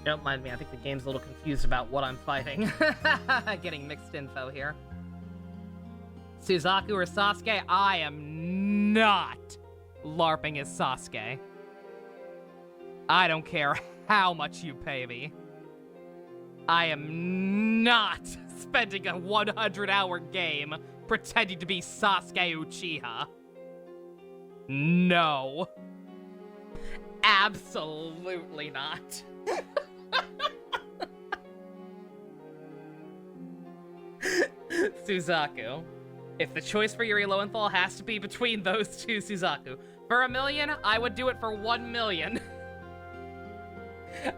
Don't mind me, I think the game's a little confused about what I'm fighting. Getting mixed info here. Suzaku or Sasuke? I am not LARPing as Sasuke. I don't care how much you pay me. I am not spending a 100-hour game pretending to be Sasuke Uchiha. No. Absolutely not. Suzaku. If the choice for Yuri Lowenthal has to be between those two Suzaku. For $1 million, I would do it for $1 million.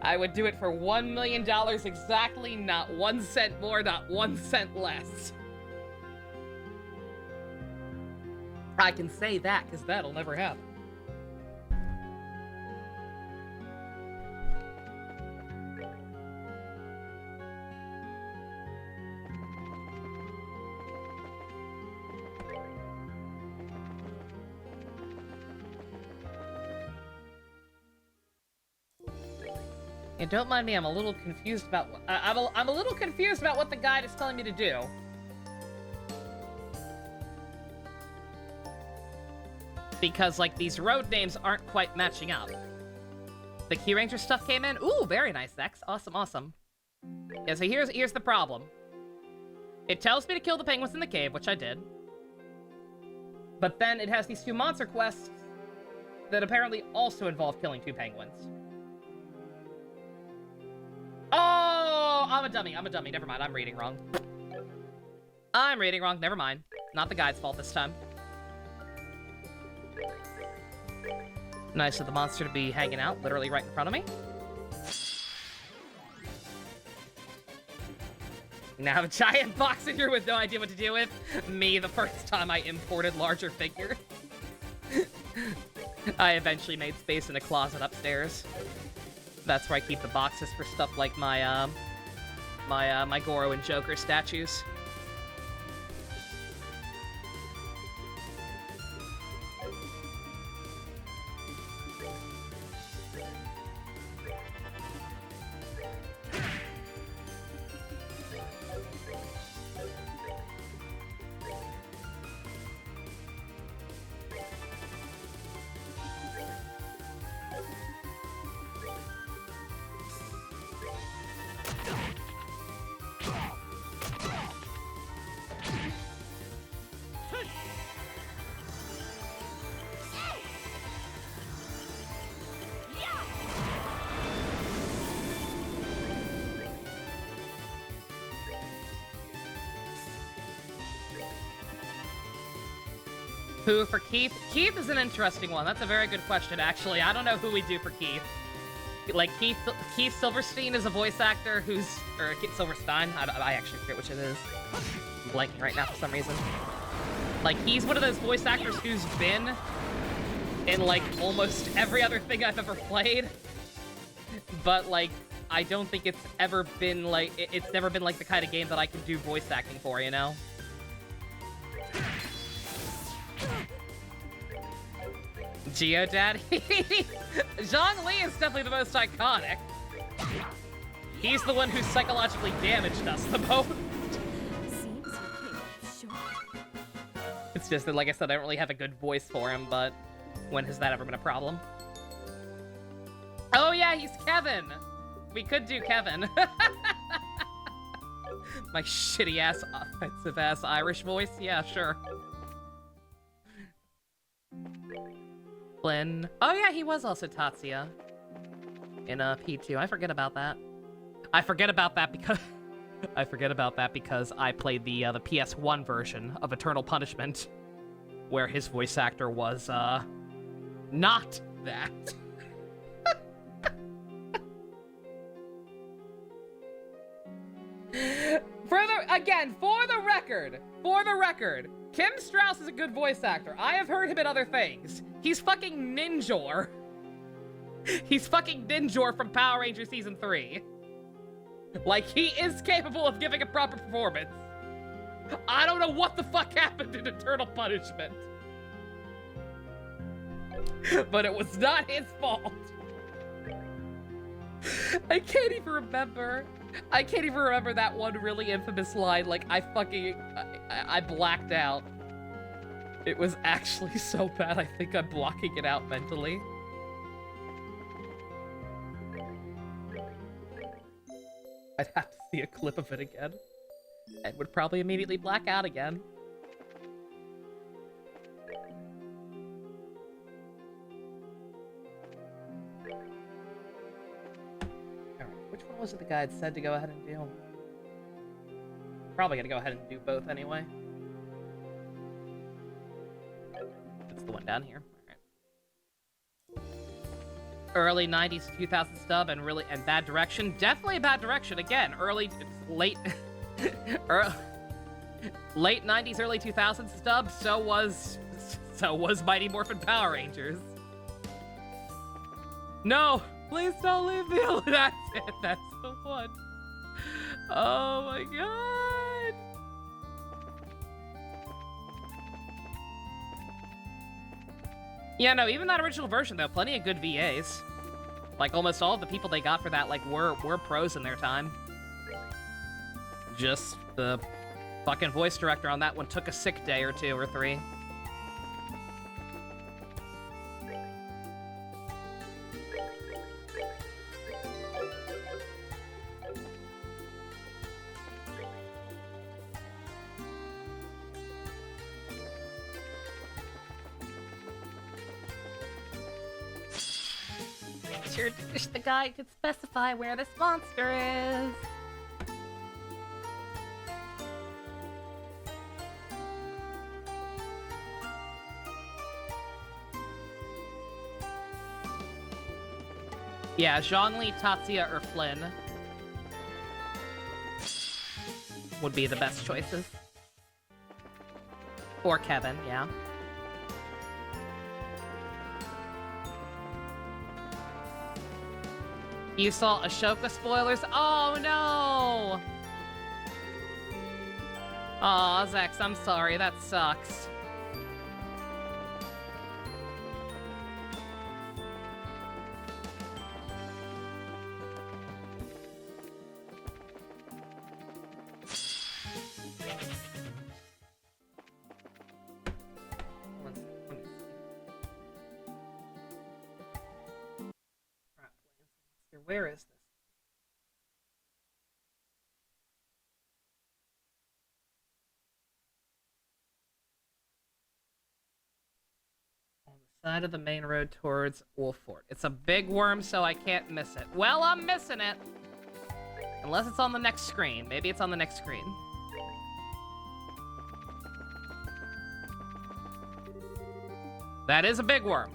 I would do it for $1 million exactly, not 1 cent more, not 1 cent less. I can say that, because that'll never happen. And don't mind me, I'm a little confused about I'm a little confused about what the guide is telling me to do. Because, like, these road names aren't quite matching up. The Key Ranger stuff came in. Ooh, very nice, X. Awesome, awesome. Yeah, so here's the problem. It tells me to kill the penguins in the cave, which I did. But then it has these 2 monster quests that apparently also involve killing 2 penguins. Oh, I'm a dummy, never mind, I'm reading wrong. I'm reading wrong, never mind. Not the guide's fault this time. Nice of the monster to be hanging out, literally right in front of me. Now I have a giant box in here with no idea what to do with. Me, the first time I imported larger figures. I eventually made space in a closet upstairs. That's where I keep the boxes for stuff like my, my Goro and Joker statues. Who for Keith? Keith is an interesting one. That's a very good question, actually. I don't know who we do for Keith. Like, Keith Silverstein is a voice actor who's... Or Keith Silverstein. I actually forget which it is. I'm blanking right now for some reason. Like, he's one of those voice actors who's been in, like, almost every other thing I've ever played. But, like, I don't think it's ever been, like... It's never been, like, the kind of game that I can do voice acting for, you know? Geodaddy? Zhang Li is definitely the most iconic. He's the one who psychologically damaged us the most. Seems your cable short. It's just that, like I said, I don't really have a good voice for him, but when has that ever been a problem? Oh yeah, he's Kevin! We could do Kevin. My shitty-ass, offensive-ass Irish voice? Yeah, sure. Flynn. Oh yeah, he was also Tatsuya in P2. I forget about that. I forget about that because I played the PS1 version of Eternal Punishment, where his voice actor was not that. For the record, Kim Strauss is a good voice actor. I have heard him in other things. He's fucking Ninjor. He's fucking Ninjor from Power Rangers Season 3. Like, he is capable of giving a proper performance. I don't know what the fuck happened in Eternal Punishment. But it was not his fault. I can't even remember that one really infamous line. Like, I blacked out. It was actually so bad, I think I'm blocking it out mentally. I'd have to see a clip of it again. And would probably immediately black out again. Alright, which one was it the guide said to go ahead and do? Probably gonna go ahead and do both anyway. down here. All right. Early 90s to 2000 stub and bad direction. Definitely a bad direction. Again, late late 90s, early 2000s stub. So was Mighty Morphin Power Rangers. No, please don't leave me alone. That's it. That's the one. Oh my god. Yeah, no, even that original version though, plenty of good VAs. Like almost all of the people they got for that like were pros in their time. Just the fucking voice director on that one took a sick day or 2 or 3. Sure wish the guide could specify where this monster is. Yeah, Zhongli, Tatsuya, or Flynn would be the best choices. Or Kevin, yeah. You saw Ashoka spoilers? Oh no! Aw, Zex, I'm sorry, that sucks. Where is this? On the side of the main road towards Wolfort. It's a big worm, so I can't miss it. Well, I'm missing it! Unless it's on the next screen. Maybe it's on the next screen. That is a big worm.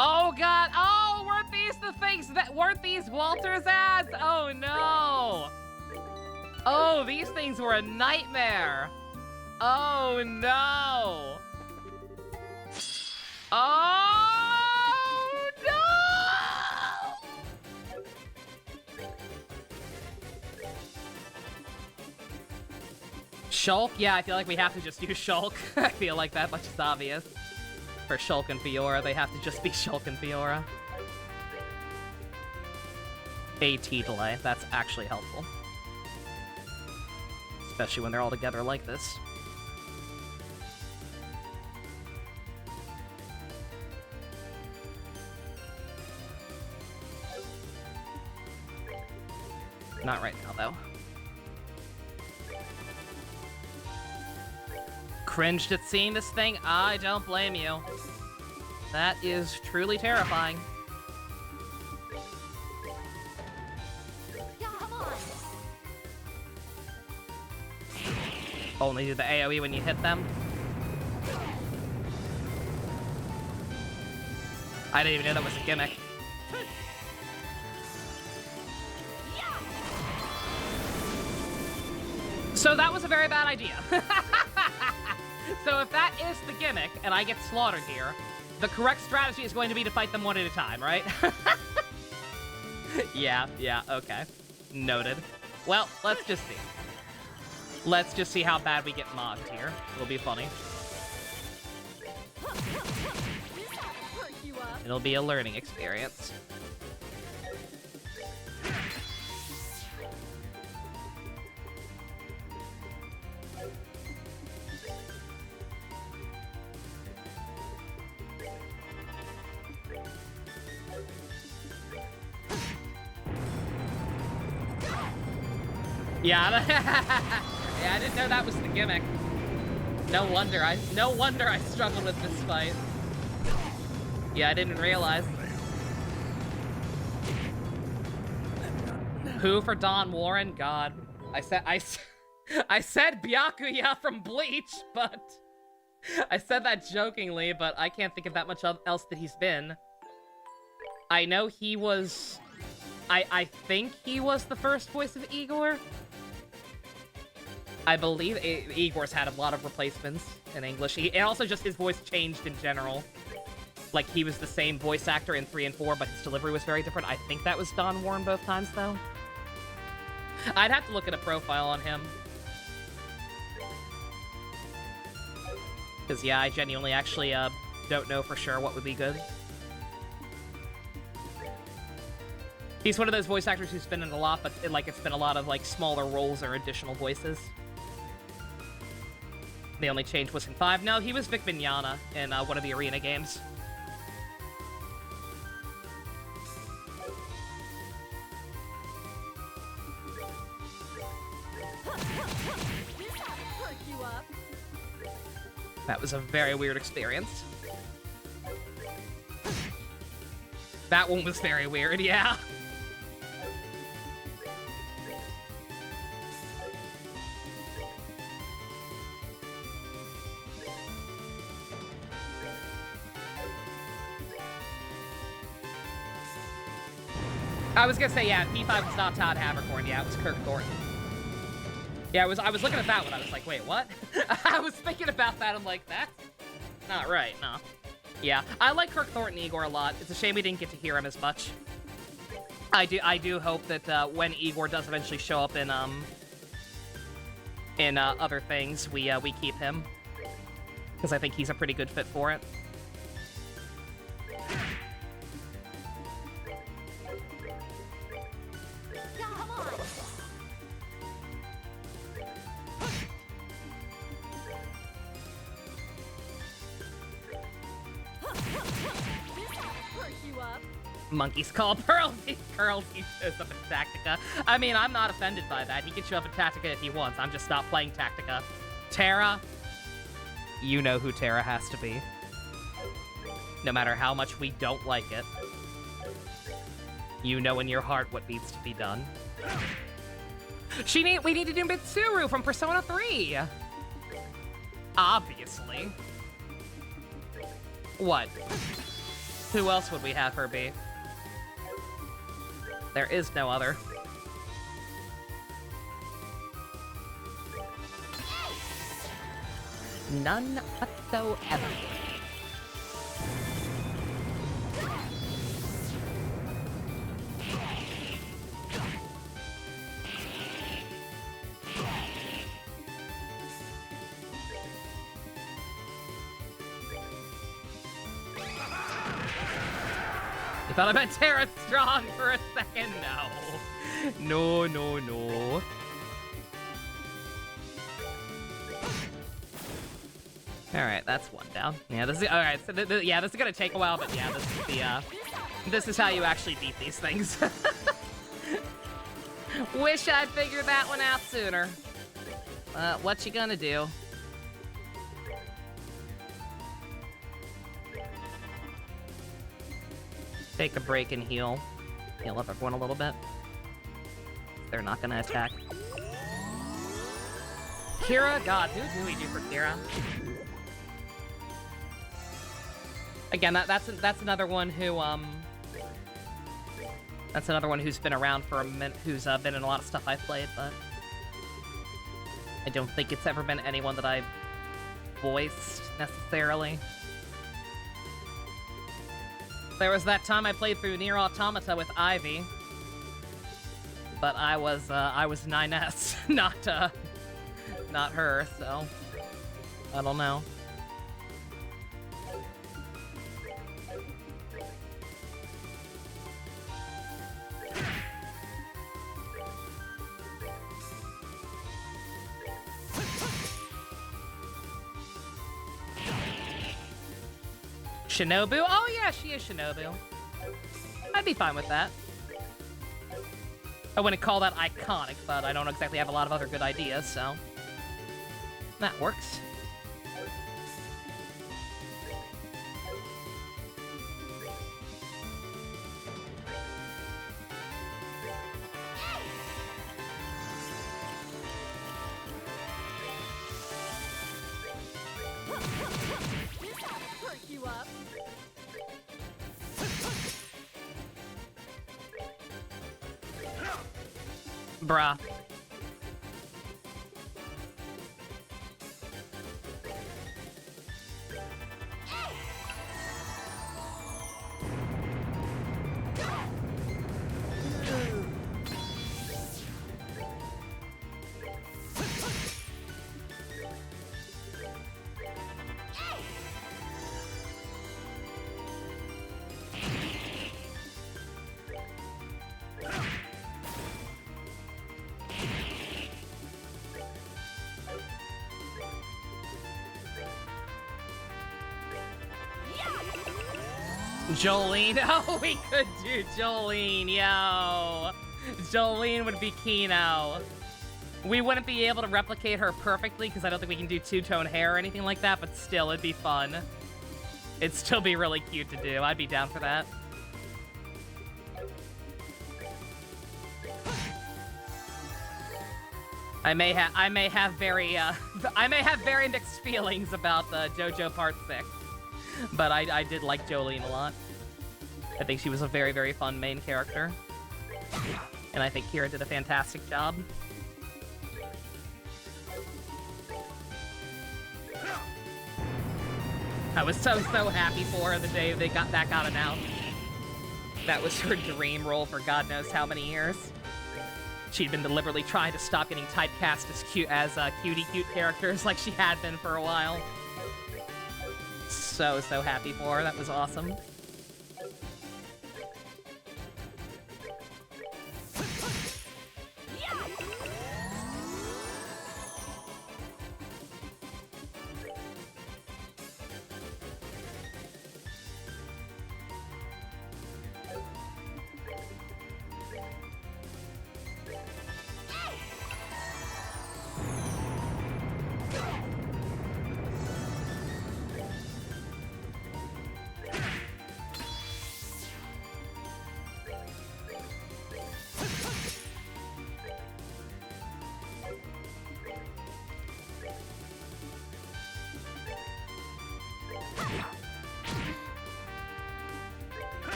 Oh god, oh, weren't these the things that, weren't these Walter's ads? Oh no. Oh, these things were a nightmare. Oh no. Oh no. Shulk? Yeah, I feel like we have to just use Shulk. I feel like that much is obvious. For Shulk and Fiora, they have to just be Shulk and Fiora. AT delay, that's actually helpful. Especially when they're all together like this. Not right now, though. Cringed at seeing this thing? I don't blame you. That is truly terrifying. Only do the AoE when you hit them. I didn't even know that was a gimmick. So that was a very bad idea. So if that is the gimmick, and I get slaughtered here, the correct strategy is going to be to fight them one at a time, right? Yeah, okay. Noted. Well, let's just see. Let's just see how bad we get mogged here. It'll be funny. It'll be a learning experience. Yeah, yeah, I didn't know that was the gimmick. No wonder I struggled with this fight. Yeah, I didn't realize. Who for Don Warren? God, I said Byakuya from Bleach, but I said that jokingly, but I can't think of that much else that he's been. I know he was... I think he was the first voice of Igor. I believe Igor's had a lot of replacements in English. And also just his voice changed in general. Like, he was the same voice actor in 3 and 4, but his delivery was very different. I think that was Don Warren both times, though. I'd have to look at a profile on him. Because, yeah, I genuinely actually don't know for sure what would be good. He's one of those voice actors who's been in a lot, but it's been a lot of, like, smaller roles or additional voices. The only change was in 5. No, he was Vic Mignogna in one of the arena games. That was a very weird experience. That one was very weird, yeah. I was gonna say, yeah, P5 was not Todd Havercorn. Yeah, it was Kirk Thornton. Yeah, I was looking at that one. I was like, wait, what? I was thinking about that. I'm like, that's not right. No. Yeah, I like Kirk Thornton Igor a lot. It's a shame we didn't get to hear him as much. I do hope that when Igor does eventually show up in other things, we keep him, because I think he's a pretty good fit for it. Monkey's call. Pearl shows up in Tactica. I mean, I'm not offended by that. He can show up in Tactica if he wants. I'm just not playing Tactica. Terra, you know who Terra has to be. No matter how much we don't like it. You know in your heart what needs to be done. We need to do Mitsuru from Persona 3. Obviously. What? Who else would we have her be? There is no other. None whatsoever. You thought I meant Terra Strong for a second? No. No. Alright, that's one down. Yeah, this is alright. So this is gonna take a while, but yeah, this is how you actually beat these things. Wish I'd figured that one out sooner. What you gonna do? Take a break and heal. Heal up everyone a little bit. They're not gonna attack. Kira? God, who do we do for Kira? Again, that's another one who, that's another one who's been around for a minute, who's been in a lot of stuff I've played, but I don't think it's ever been anyone that I've voiced, necessarily. There was that time I played through Nier Automata with Ivy, but I was 9S, not her, so I don't know. Shinobu? Oh yeah, she is Shinobu. I'd be fine with that. I wouldn't call that iconic, but I don't exactly have a lot of other good ideas, so that works. Bruh. Jolene. Oh, we could do Jolene, yo. Jolene would be Kino. We wouldn't be able to replicate her perfectly because I don't think we can do two-tone hair or anything like that, but still, it'd be fun. It'd still be really cute to do. I'd be down for that. I may have very mixed feelings about the JoJo Part 6. But I did like Jolene a lot. I think she was a very, very fun main character. And I think Kira did a fantastic job. I was so happy for her the day that got announced. That was her dream role for God knows how many years. She'd been deliberately trying to stop getting typecast as cutie cute characters like she had been for a while. So happy for her. That was awesome.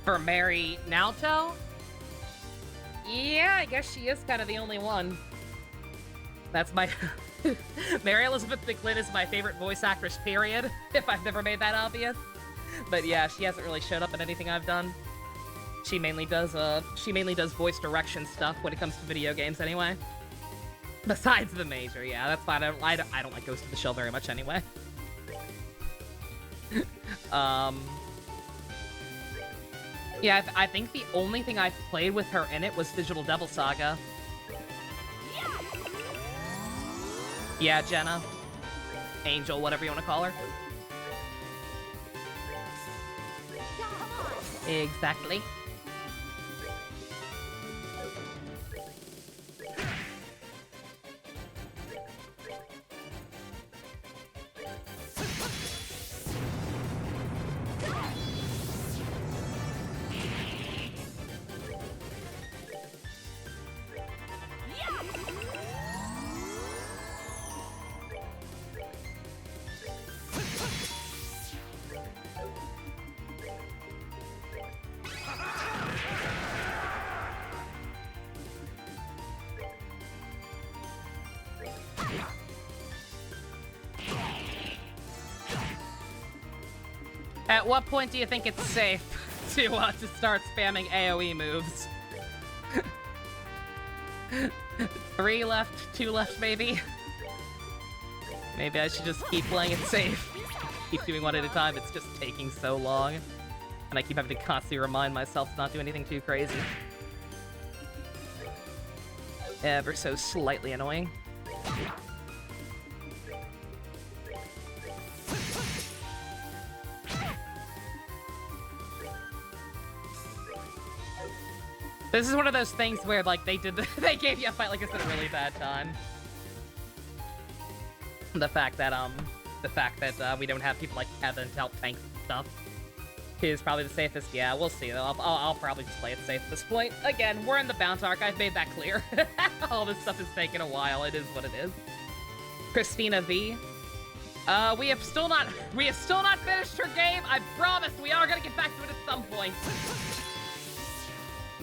For Mary Naoto? Yeah, I guess she is kind of the only one. That's my... Mary Elizabeth McGlynn is my favorite voice actress, period, if I've never made that obvious. But yeah, she hasn't really showed up in anything I've done. She mainly does voice direction stuff when it comes to video games anyway. Besides the major, yeah, that's fine. I don't like Ghost of the Shell very much anyway. Yeah, I think the only thing I've played with her in it was Digital Devil Saga. Yeah, Jenna. Angel, whatever you want to call her. Exactly. At what point do you think it's safe to start spamming AoE moves? 3 left, 2 left maybe? Maybe I should just keep playing it safe. Keep doing one at a time, it's just taking so long. And I keep having to constantly remind myself to not do anything too crazy. Ever so slightly annoying. This is one of those things where, like, they gave you a fight like this at a really bad time. The fact that we don't have people like Kevin to help tank stuff is probably the safest. Yeah, we'll see. I'll probably just play it safe at this point. Again, we're in the Bount arc. I've made that clear. All this stuff is taking a while. It is what it is. Christina V. We have still not finished her game. I promise we are gonna get back to it at some point.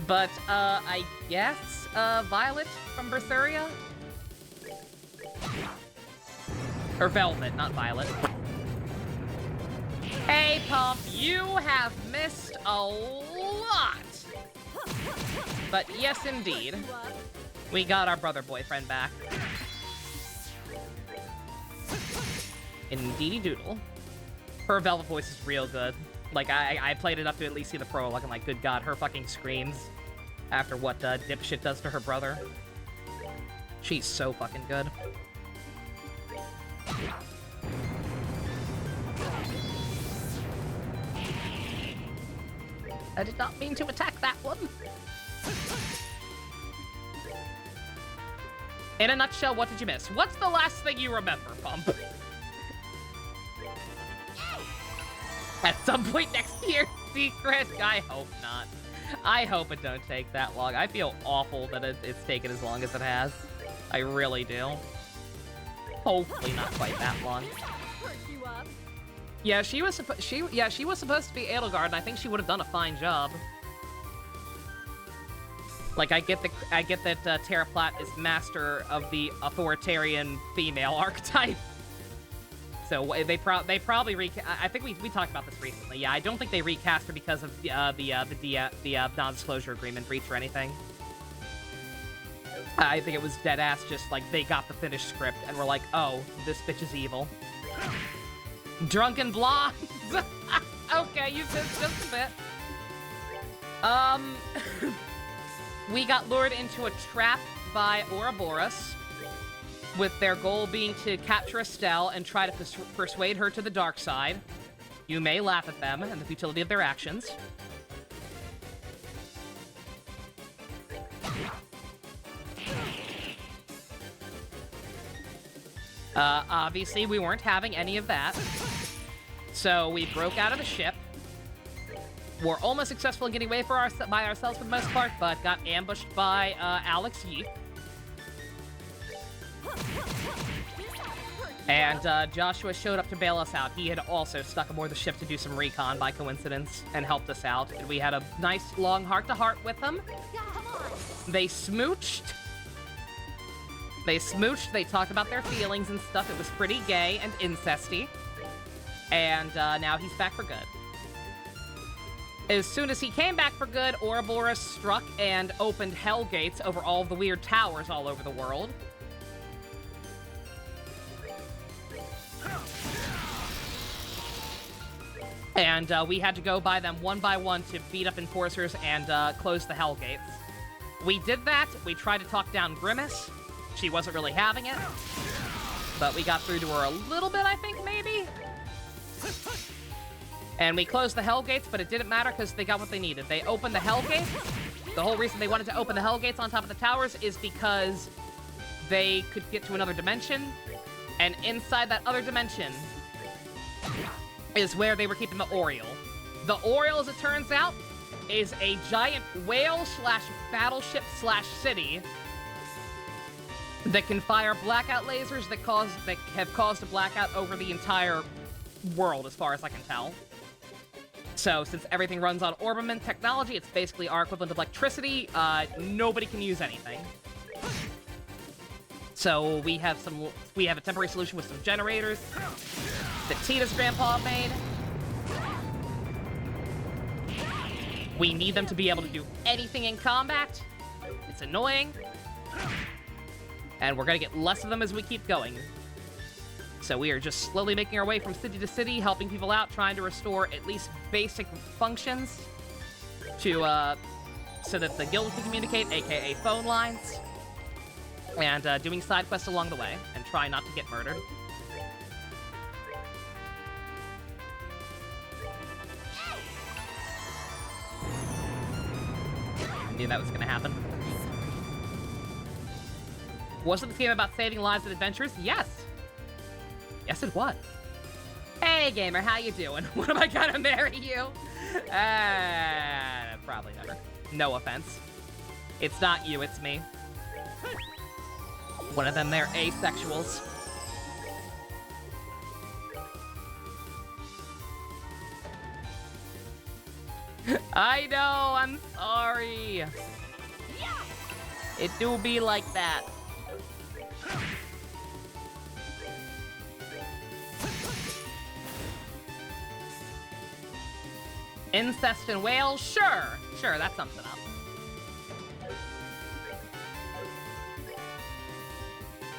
But, I guess, Violet from Berseria? Or Velvet, not Violet. Hey, Pump, you have missed a lot! But yes, indeed. We got our brother boyfriend back. Indeedy doodle. Her Velvet voice is real good. Like, I played enough to at least see the prologue, and like, good god, her fucking screams after what dipshit does to her brother. She's so fucking good. I did not mean to attack that one. In a nutshell, what did you miss? What's the last thing you remember, Pump? At some point next year, secret? I hope not. I hope it don't take that long. I feel awful that it's taken as long as it has. I really do. Hopefully not quite that long. Yeah, she was supposed to be Edelgard, and I think she would have done a fine job. Like, I get that Terra Platt is master of the authoritarian female archetype. So they probably I think we talked about this recently. Yeah, I don't think they recast her because of the non-disclosure agreement breach or anything. I think it was dead ass just like they got the finished script and were like, oh, this bitch is evil. Drunken blondes. Okay, you said just a bit. We got lured into a trap by Ouroboros, with their goal being to capture Estelle and try to persuade her to the dark side. You may laugh at them and the futility of their actions. Obviously, we weren't having any of that. So we broke out of the ship. We're almost successful in getting away by ourselves for the most part, but got ambushed by Alex Yeek. And Joshua showed up to bail us out. He had also stuck aboard the ship to do some recon by coincidence and helped us out. And we had a nice long heart-to-heart with them. They smooched. They talked about their feelings and stuff. It was pretty gay and incesty. And now he's back for good. As soon as he came back for good, Ouroboros struck and opened hell gates over all of the weird towers all over the world. And we had to go by them one by one to beat up enforcers and close the hell gates. We did that. We tried to talk down Grimace. She wasn't really having it. But we got through to her a little bit, I think, maybe? And we closed the hell gates, but it didn't matter because they got what they needed. They opened the hell gates. The whole reason they wanted to open the hell gates on top of the towers is because they could get to another dimension. And inside that other dimension is where they were keeping the Oriole. The Oriole, as it turns out, is a giant whale/battleship/city that can fire blackout lasers that have caused a blackout over the entire world, as far as I can tell. So, since everything runs on Orbiment technology, it's basically our equivalent of electricity. Nobody can use anything. So we have a temporary solution with some generators that Tita's grandpa made. We need them to be able to do anything in combat. It's annoying. And we're gonna get less of them as we keep going. So we are just slowly making our way from city to city, helping people out, trying to restore at least basic functions to, so that the guild can communicate, aka phone lines, and doing side quests along the way, and try not to get murdered. I knew that was gonna happen. Wasn't this game about saving lives and adventures? Yes! Yes, it was. Hey, gamer, how you doing? When am I gonna marry you? Probably never. No offense. It's not you, it's me. One of them, they're asexuals. I know, I'm sorry. It do be like that. Incest and whales? Sure. Sure, that sums it up.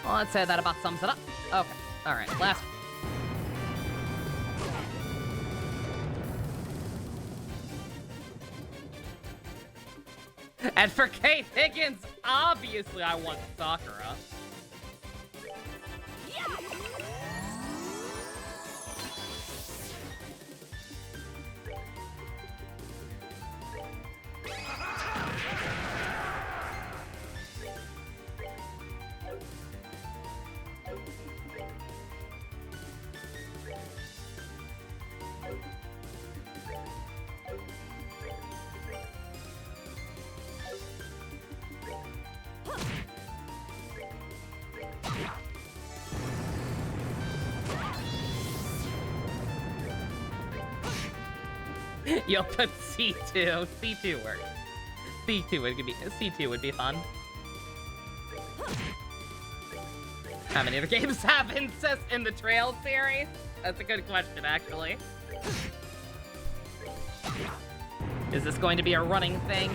Well, I'd say that about sums it up. Okay. Alright, last one. And for Kate Higgins, obviously I want Sakura. You'll put C2. C2 works. C2 would be fun. How many other games have incest in the Trail series? That's a good question, actually. Is this going to be a running thing?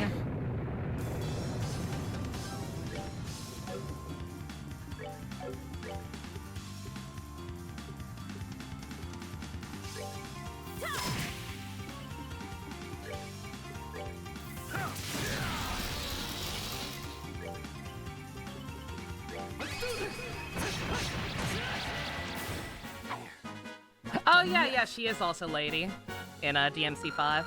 Oh, yeah, she is also Lady in DMC 5.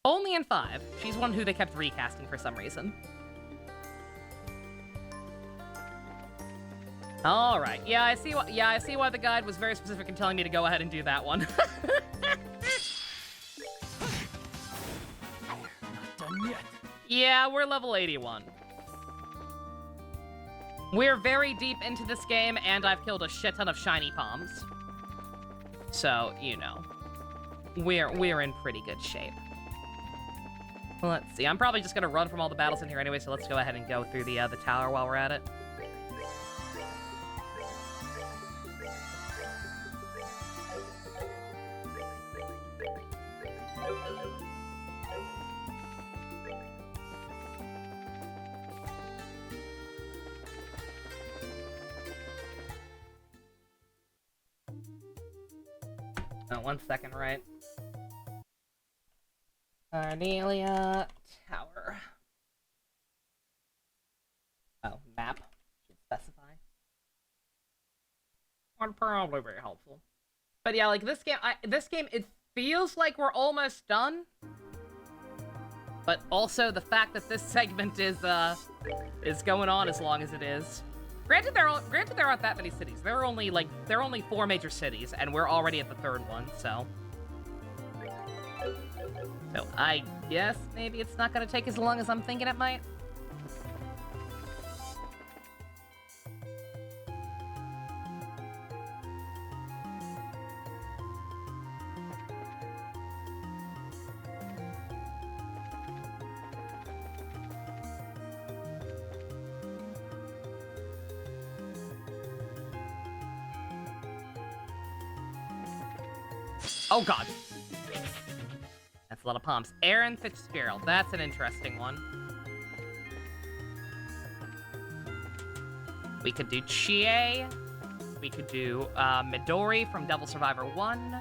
Only in 5. She's one who they kept recasting for some reason. All right. Yeah, I see why the guide was very specific in telling me to go ahead and do that one. Not done yet. Yeah, we're level 81. We're very deep into this game, and I've killed a shit ton of shiny palms. So, you know, we're in pretty good shape. Let's see. I'm probably just gonna run from all the battles in here anyway, so let's go ahead and go through the tower while we're at it. Oh, 1 second, right? Ardelia Tower. Oh, map. Should specify. Would probably be helpful. But yeah, like this game, it feels like we're almost done. But also the fact that this segment is going on as long as it is. Granted, there aren't that many cities. There are only 4 major cities, and we're already at the 3rd one, so. So I guess maybe it's not gonna take as long as I'm thinking it might. Oh god. That's a lot of palms. Aaron Fitzgerald. That's an interesting one. We could do Chie. We could do Midori from Devil Survivor 1.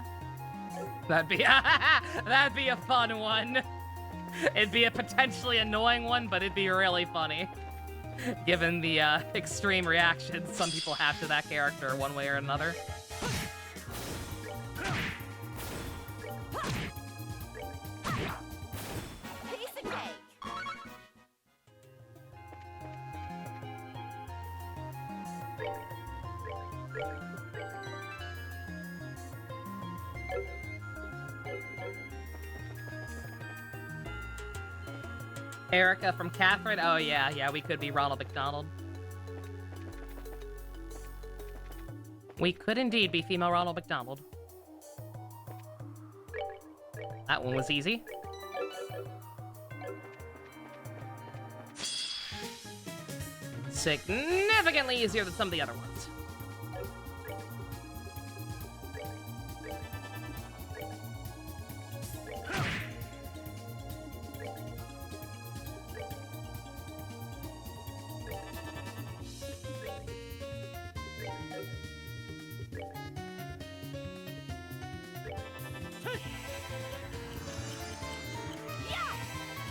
That'd be a fun one. It'd be a potentially annoying one, but it'd be really funny. Given the extreme reactions some people have to that character one way or another. Erica from Catherine. Oh yeah, we could be Ronald McDonald. We could indeed be female Ronald McDonald. That one was easy. Significantly easier than some of the other ones.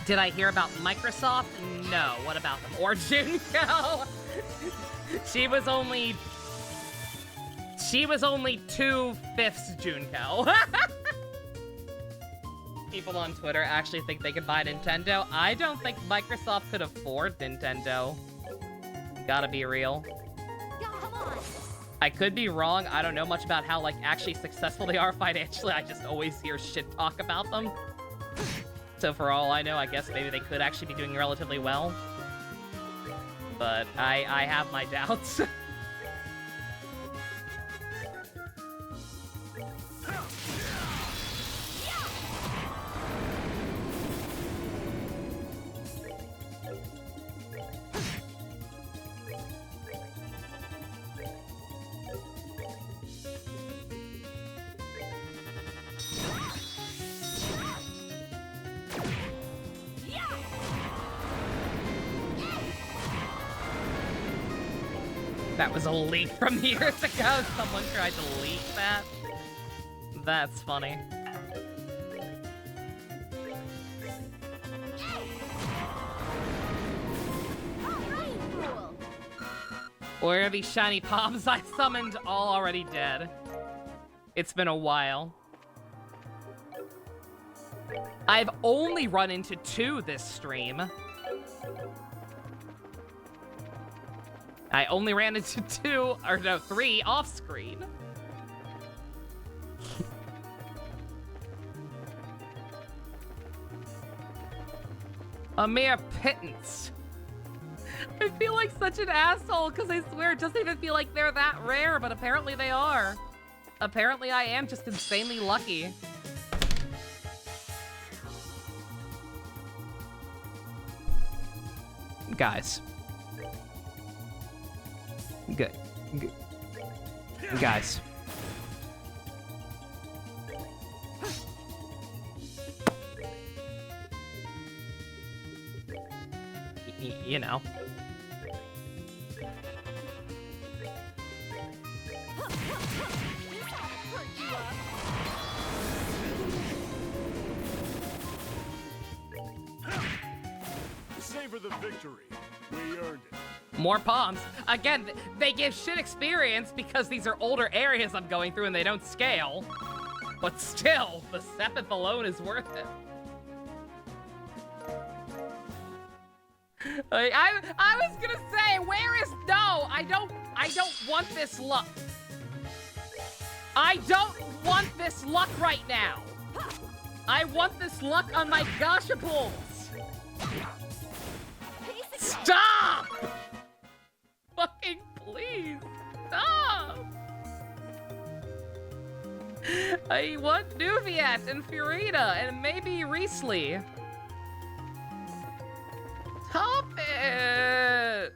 Did I hear about Microsoft? No. What about them? Or Junko? She was only 2/5 Junko. People on Twitter actually think they could buy Nintendo. I don't think Microsoft could afford Nintendo. Gotta be real. Come on. I could be wrong. I don't know much about how, like, actually successful they are financially. I just always hear shit talk about them. So for all I know, I guess maybe they could actually be doing relatively well. But I have my doubts. That was a leak from years ago. Someone tried to leak that. That's funny. Where are these shiny palms I summoned? All already dead. It's been a while. I've only run into 2 this stream. I only ran into 2, or no, 3 off screen. A mere pittance. I feel like such an asshole because I swear it doesn't even feel like they're that rare, but apparently they are. Apparently I am just insanely lucky. Guys. Good. Guys. You know. Savor the victory. We earned it. More palms. Again, they give shit experience because these are older areas I'm going through and they don't scale. But still, the 7th alone is worth it. I was gonna say, where is... No, I don't want this luck. I don't want this luck right now. I want this luck on my goshables. Stop! Fucking please, stop! I want Nuviat and Furita and maybe Riesli. Stop it!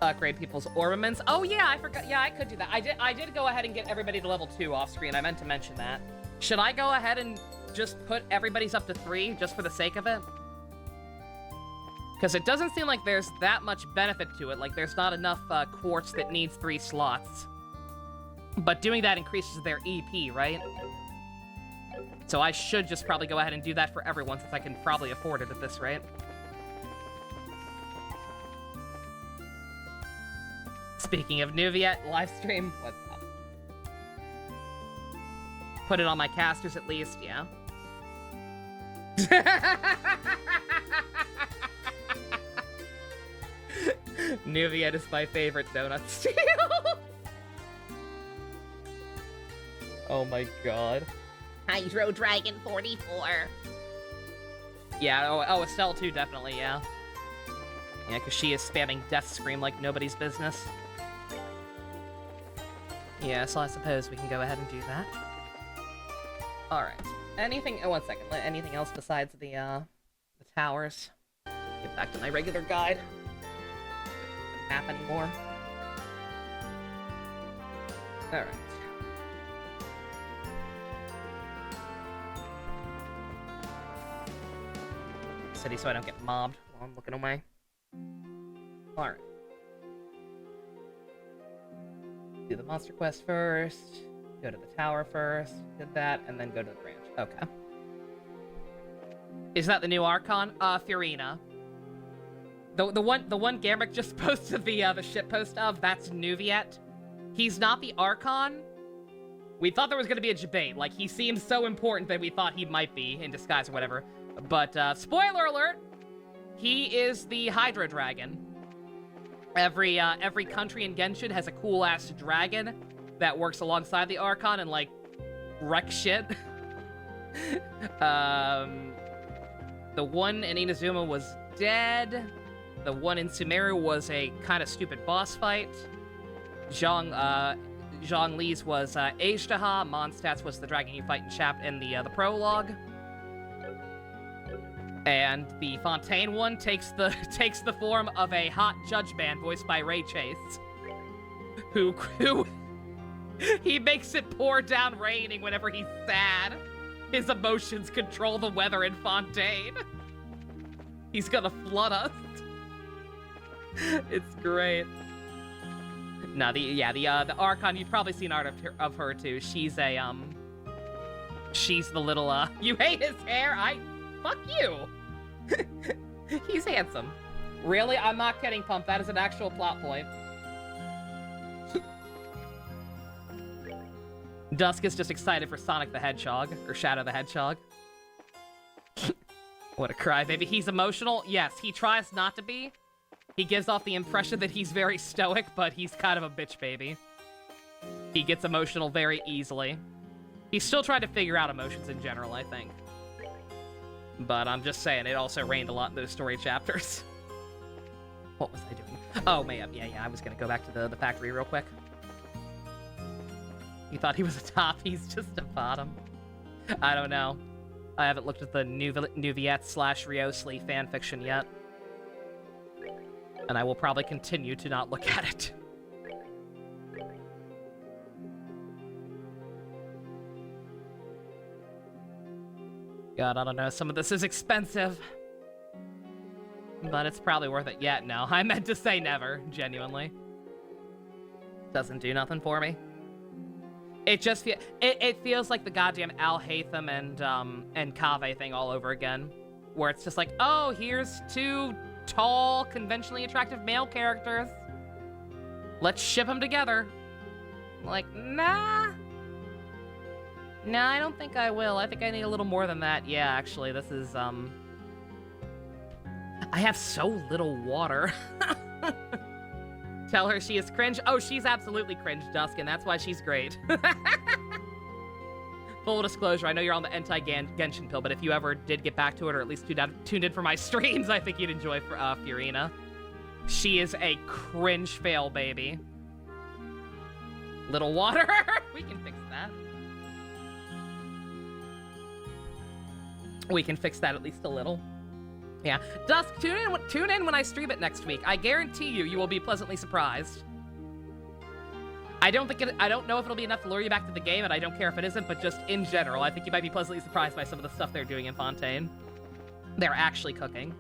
Upgrade people's ornaments. Oh yeah, I forgot. Yeah, I could do that. I did go ahead and get everybody to level 2 off screen. I meant to mention that. Should I go ahead and just put everybody's up to 3 just for the sake of it? Because it doesn't seem like there's that much benefit to it. Like there's not enough quartz that needs 3 slots. But doing that increases their EP, right? So I should just probably go ahead and do that for everyone since I can probably afford it at this rate. Speaking of Nuviat, livestream, what's up? Put it on my casters at least, yeah. Nuviat is my favorite donut steal. Oh my god. Hydro Dragon 44. Yeah, Estelle too, definitely, yeah. Yeah, because she is spamming Death Scream like nobody's business. Yeah, so I suppose we can go ahead and do that. Alright. Anything... Oh, 1 second. Anything else besides the towers? Get back to my regular guide. Map anymore. Alright. City so I don't get mobbed while I'm looking away. Alright. Do the monster quest first. Go to the tower first. Did that, and then go to the branch. Okay. Is that the new Archon? Furina. The one Gamrick just posted the ship post of, that's Nuviet. He's not the Archon. We thought there was gonna be a debate. Like, he seems so important that we thought he might be in disguise or whatever. But, spoiler alert! He is the Hydra Dragon. Every country in Genshin has a cool-ass dragon that works alongside the Archon and, like, wreck shit. The one in Inazuma was dead. The one in Sumeru was a kind of stupid boss fight. Zhongli's was Ashtaha. Mondstadt's was the dragon you fight in the prologue. And the Fontaine one takes the form of a hot judge man voiced by Ray Chase, who he makes it pour down raining whenever he's sad. His emotions control the weather in Fontaine. He's gonna flood us. It's great. No, the Archon, you've probably seen art of her too. She's the little you hate his hair? Fuck you. He's handsome. Really? I'm not kidding, Pump. That is an actual plot point. Dusk is just excited for Sonic the Hedgehog, or Shadow the Hedgehog. What a crybaby. He's emotional? Yes, he tries not to be. He gives off the impression that he's very stoic, but he's kind of a bitch baby. He gets emotional very easily. He's still trying to figure out emotions in general, I think. But I'm just saying, it also rained a lot in those story chapters. What was I doing? Oh, man, yeah, I was gonna go back to the factory real quick. You thought he was a top, he's just a bottom. I don't know. I haven't looked at the Nuviet/Riosli fanfiction yet. And I will probably continue to not look at it. God, I don't know. Some of this is expensive. But it's probably worth it. Yeah, no. I meant to say never, genuinely. Doesn't do nothing for me. It just it feels like the goddamn Al Haytham and Kaveh thing all over again. Where it's just like, oh, here's two tall, conventionally attractive male characters. Let's ship them together. Like, nah. Nah, I don't think I will. I think I need a little more than that. Yeah, actually, this is, I have so little water. Tell her she is cringe. Oh, she's absolutely cringe, Dusk, and that's why she's great. Full disclosure, I know you're on the anti-Genshin pill, but if you ever did get back to it, or at least tuned in for my streams, I think you'd enjoy Furina. She is a cringe fail, baby. Little water? We can fix that. We can fix that at least a little. Yeah. Dusk, tune in when I stream it next week. I guarantee you will be pleasantly surprised. I don't know if it'll be enough to lure you back to the game, and I don't care if it isn't, but just in general, I think you might be pleasantly surprised by some of the stuff they're doing in Fontaine. They're actually cooking.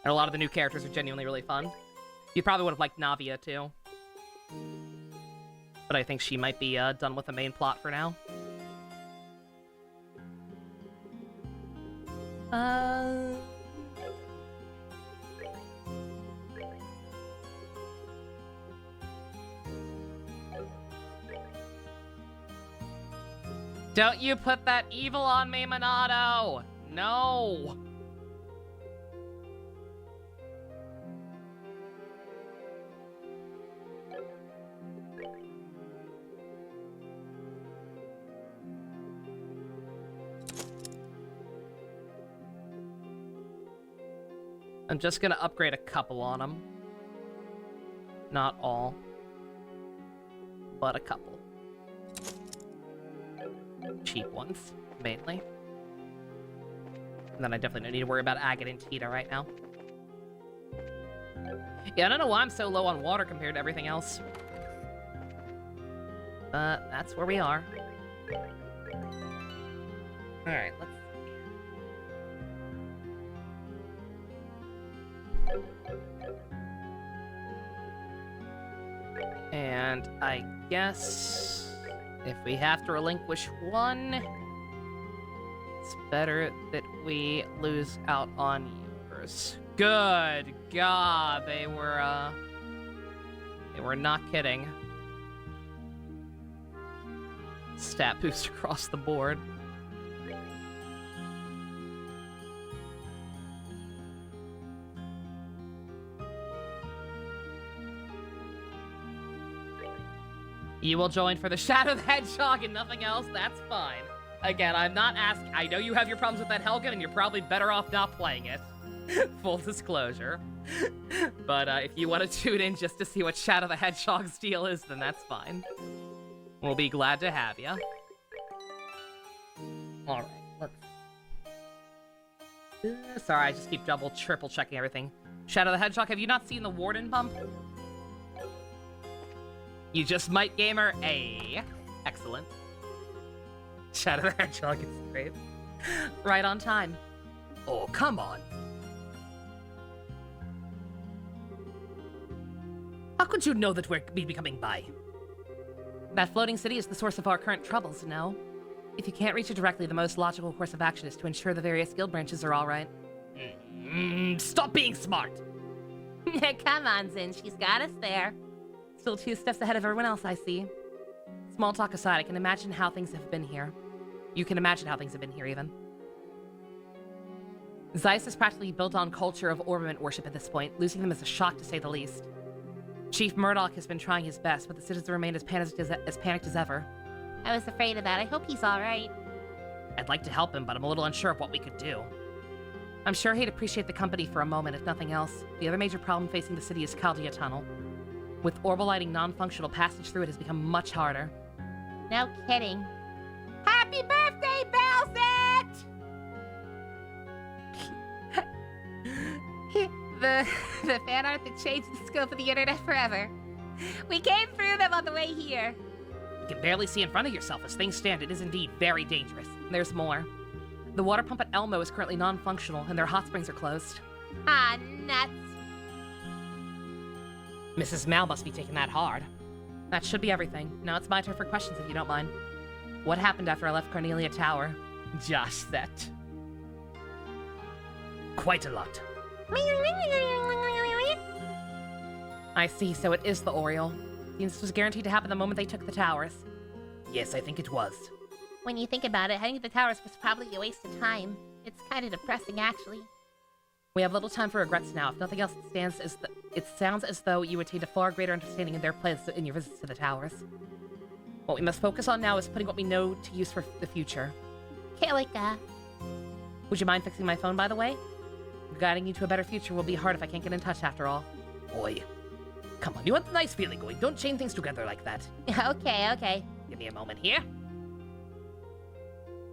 And a lot of the new characters are genuinely really fun. You probably would have liked Navia, too. But I think she might be done with the main plot for now. Don't you put that evil on me, Minato! No! I'm just gonna upgrade a couple on them. Not all, but a couple. Cheap ones, mainly. And then I definitely don't need to worry about Agate and Tita right now. Yeah, I don't know why I'm so low on water compared to everything else. But that's where we are. Alright, let's see. And I guess if we have to relinquish one, it's better that we lose out on yours. Good God, they were not kidding. Stat boost across the board. You will join for the Shadow the Hedgehog and nothing else? That's fine. Again, I'm not asking. I know you have your problems with that Helgen, and you're probably better off not playing it. Full disclosure. But if you want to tune in just to see what Shadow the Hedgehog's deal is, then that's fine. We'll be glad to have you. Alright, let's... Sorry, I just keep double, triple checking everything. Shadow the Hedgehog, have you not seen the Warden bump? You just might, gamer. A. Excellent. Shadow the Hedgehog is great. Right on time. Oh, come on. How could you know that we'd be coming by? That floating city is the source of our current troubles, no? If you can't reach it directly, the most logical course of action is to ensure the various guild branches are all right. Stop being smart! Come on, Zin. She's got us there. Still 2 steps ahead of everyone else, I see. Small talk aside, I can imagine how things have been here. You can imagine how things have been here, even. Zeiss is practically built on culture of ornament worship at this point. Losing them is a shock, to say the least. Chief Murdoch has been trying his best, but the citizens remain as panicked as ever. I was afraid of that. I hope he's all right. I'd like to help him, but I'm a little unsure of what we could do. I'm sure he'd appreciate the company for a moment, if nothing else. The other major problem facing the city is Chaldea Tunnel. With orbital lighting non-functional, passage through it has become much harder. No kidding. Happy birthday, Bowsette! the fan art that changed the scope of the internet forever. We came through them on the way here. You can barely see in front of yourself. As things stand, it is indeed very dangerous. There's more. The water pump at Elmo is currently non-functional, and their hot springs are closed. Ah, nuts. Mrs. Mal must be taking that hard. That should be everything. Now it's my turn for questions, if you don't mind. What happened after I left Cornelia Tower? Just that. Quite a lot. I see, so it is the Oriole. Seems this was guaranteed to happen the moment they took the towers. Yes, I think it was. When you think about it, heading to the towers was probably a waste of time. It's kind of depressing, actually. We have little time for regrets now. If nothing else, it sounds as though you attained a far greater understanding of their plans in your visits to the towers. What we must focus on now is putting what we know to use for the future. Kilika. Would you mind fixing my phone, by the way? Guiding you to a better future will be hard if I can't get in touch after all. Boy. Come on, you want the nice feeling going. Don't chain things together like that. Okay. Give me a moment here.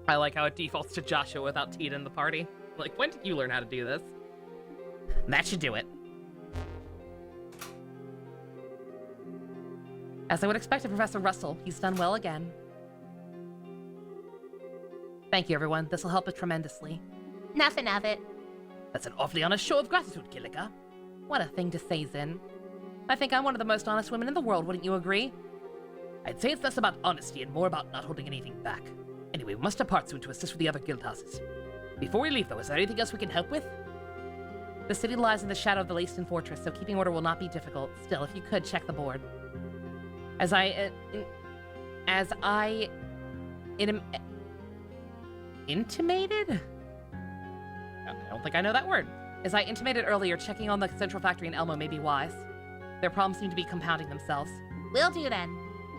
I like how it defaults to Joshua without Tita in the party. Like, when did you learn how to do this? That should do it. As I would expect of Professor Russell, he's done well again. Thank you, everyone. This will help us tremendously. Nothing of it. That's an awfully honest show of gratitude, Kilika. What a thing to say, Zin. I think I'm one of the most honest women in the world, wouldn't you agree? I'd say it's less about honesty and more about not holding anything back. Anyway, we must depart soon to assist with the other guild houses. Before we leave, though, is there anything else we can help with? The city lies in the shadow of the Laced Fortress, so keeping order will not be difficult. Still, if you could, check the board. Intimated? I don't think I know that word. As I intimated earlier, checking on the central factory in Elmo may be wise. Their problems seem to be compounding themselves. Will do then.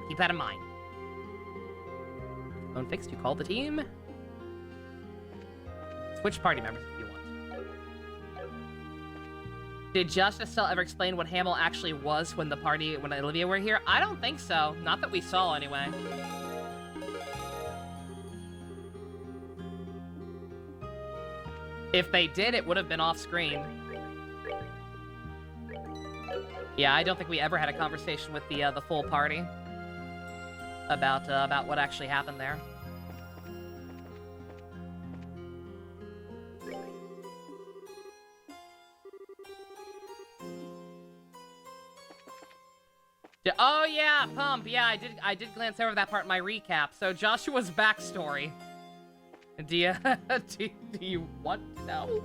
Keep that in mind. Phone fixed, you call the team. Switch party members if you want. Did Justice still ever explain what Hamill actually was when Olivia were here? I don't think so. Not that we saw, anyway. If they did, it would have been off screen. Yeah, I don't think we ever had a conversation with the full party about what actually happened there. Oh yeah, Pump. Yeah, I did glance over that part in my recap. So Joshua's backstory. Do you do you want to know?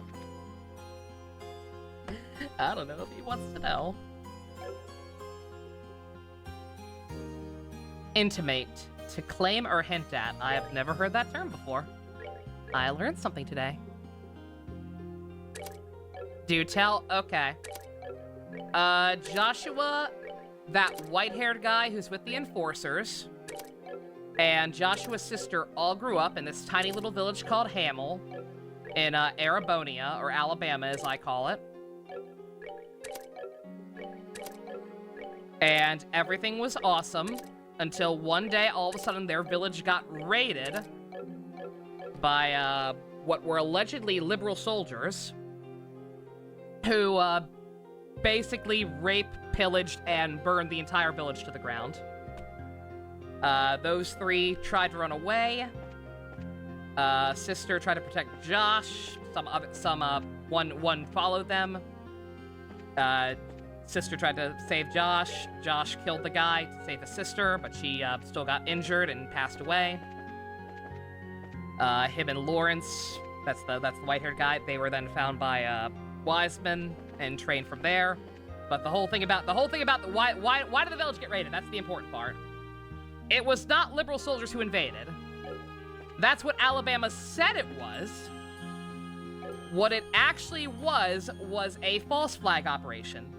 I don't know if he wants to know. Intimate. To claim or hint at. I have never heard that term before. I learned something today. Do tell. Okay. Joshua, that white-haired guy who's with the Enforcers, and Joshua's sister all grew up in this tiny little village called Hamill in Arabonia, or Alabama as I call it. And everything was awesome until one day all of a sudden their village got raided by what were allegedly liberal soldiers who basically raped, pillaged, and burned the entire village to the ground. Those three tried to run away. Sister tried to protect Josh. One followed them. Sister tried to save Josh. Josh killed the guy to save his sister, but she still got injured and passed away. Him and Lawrence, that's the white-haired guy. They were then found by Wiseman and trained from there. But the whole thing about why did the village get raided? That's the important part. It was not liberal soldiers who invaded. That's what Alabama said it was. What it actually was a false flag operation.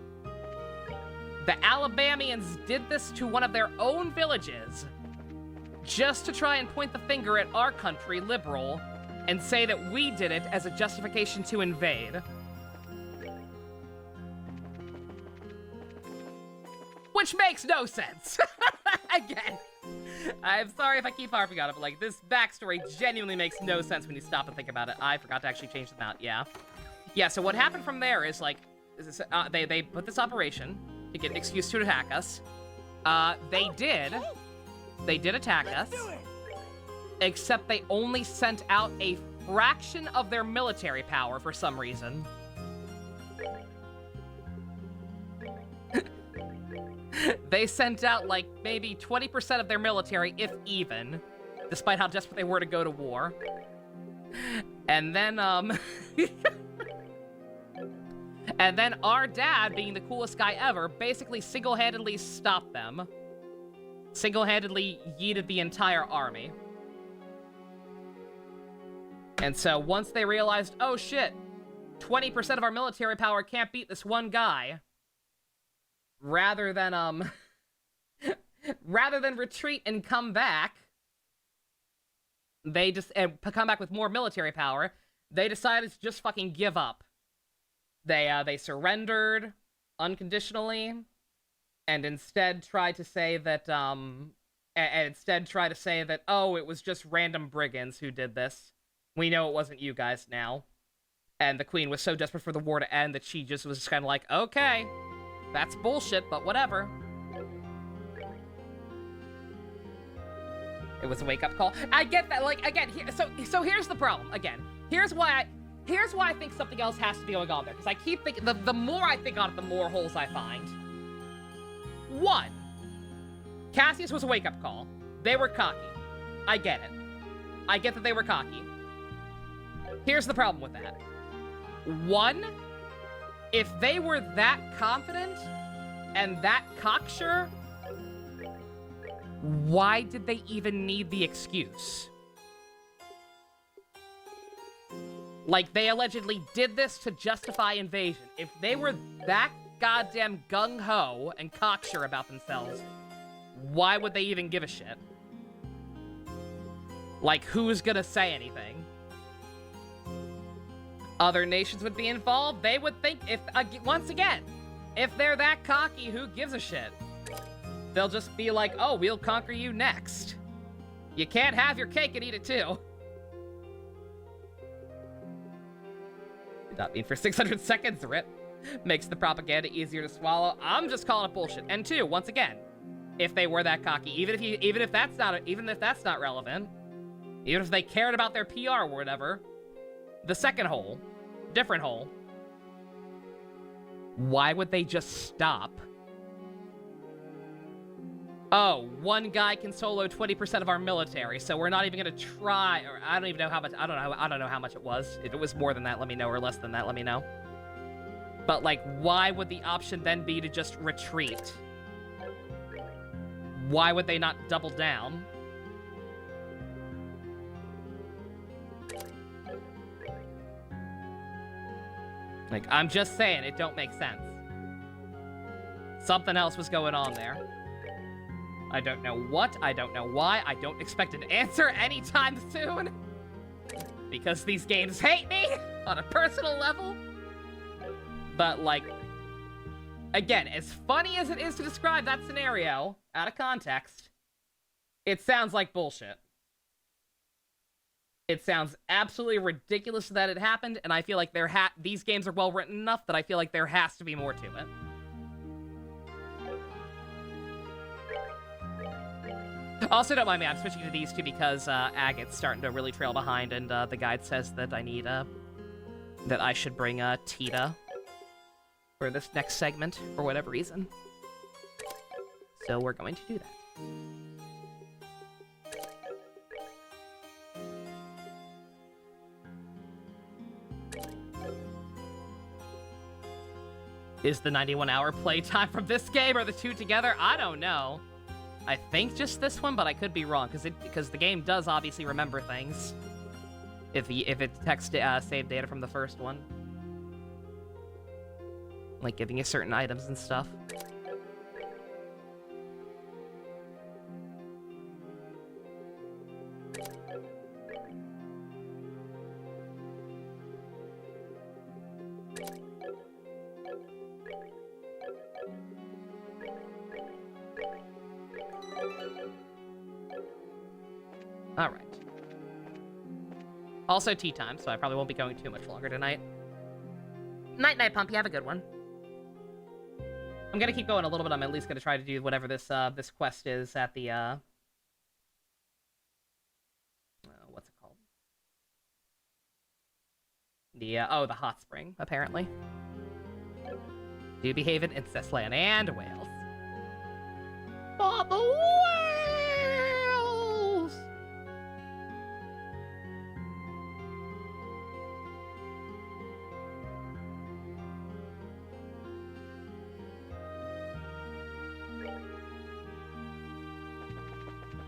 The Alabamians did this to one of their own villages just to try and point the finger at our country, liberal, and say that we did it as a justification to invade. Which makes no sense. Again, I'm sorry if I keep harping on it, but like, this backstory genuinely makes no sense when you stop and think about it. I forgot to actually change them out, yeah. Yeah, so what happened from there is, like, they put this operation to get an excuse to attack us. They did attack us, except they only sent out a fraction of their military power for some reason. They sent out, like, maybe 20% of their military, if even, despite how desperate they were to go to war. And then, and then our dad, being the coolest guy ever, basically single-handedly stopped them. Single-handedly yeeted the entire army. And so once they realized, oh shit, 20% of our military power can't beat this one guy, rather than retreat and come back, they just come back with more military power. They decided to just fucking give up. They surrendered unconditionally, and instead tried to say that oh, it was just random brigands who did this. We know it wasn't you guys now. And the queen was so desperate for the war to end that she just was kind of like, okay, that's bullshit, but whatever. It was a wake-up call. I get that, like, again, so here's the problem, again. Here's why I think something else has to be going on there, because I keep thinking, the more I think on it, the more holes I find. One, Cassius was a wake-up call. They were cocky. I get it. I get that they were cocky. Here's the problem with that. One, if they were that confident and that cocksure, why did they even need the excuse? Like, they allegedly did this to justify invasion. If they were that goddamn gung-ho and cocksure about themselves, why would they even give a shit? Like, who's gonna say anything? Other nations would be involved. They would think if, once again, if they're that cocky, who gives a shit? They'll just be like, oh, we'll conquer you next. You can't have your cake and eat it too. Did not mean for 600 seconds, rip. Makes the propaganda easier to swallow. I'm just calling it bullshit. And two, once again, if they were that cocky, even if that's not relevant, even if they cared about their PR or whatever, the second hole, different hole, why would they just stop? Oh, one guy can solo 20% of our military, so we're not even gonna try. Or I don't even know how much. I don't know how much it was. If it was more than that, let me know, or less than that, let me know. But like, why would the option then be to just retreat? Why would they not double down? Like, I'm just saying, it don't make sense. Something else was going on there. I don't know what, I don't know why, I don't expect an answer anytime soon. Because these games hate me on a personal level. But, like, again, as funny as it is to describe that scenario out of context, it sounds like bullshit. It sounds absolutely ridiculous that it happened, and I feel like these games are well written enough that I feel like there has to be more to it. Also, don't mind me, I'm switching to these two because Agate's starting to really trail behind, and the guide says that that I should bring Tita for this next segment for whatever reason. So we're going to do that. Is the 91-hour playtime from this game or the two together? I don't know. I think just this one, but I could be wrong because the game does obviously remember things if it detects save data from the first one, like giving you certain items and stuff. All right. Also tea time, so I probably won't be going too much longer tonight. Night-night, Pumpy. Have a good one. I'm gonna keep going a little bit. I'm at least gonna try to do whatever this this quest is at the what's it called? The the hot spring, apparently. Doobie Haven, Incest Land, and Wales. For the Wales!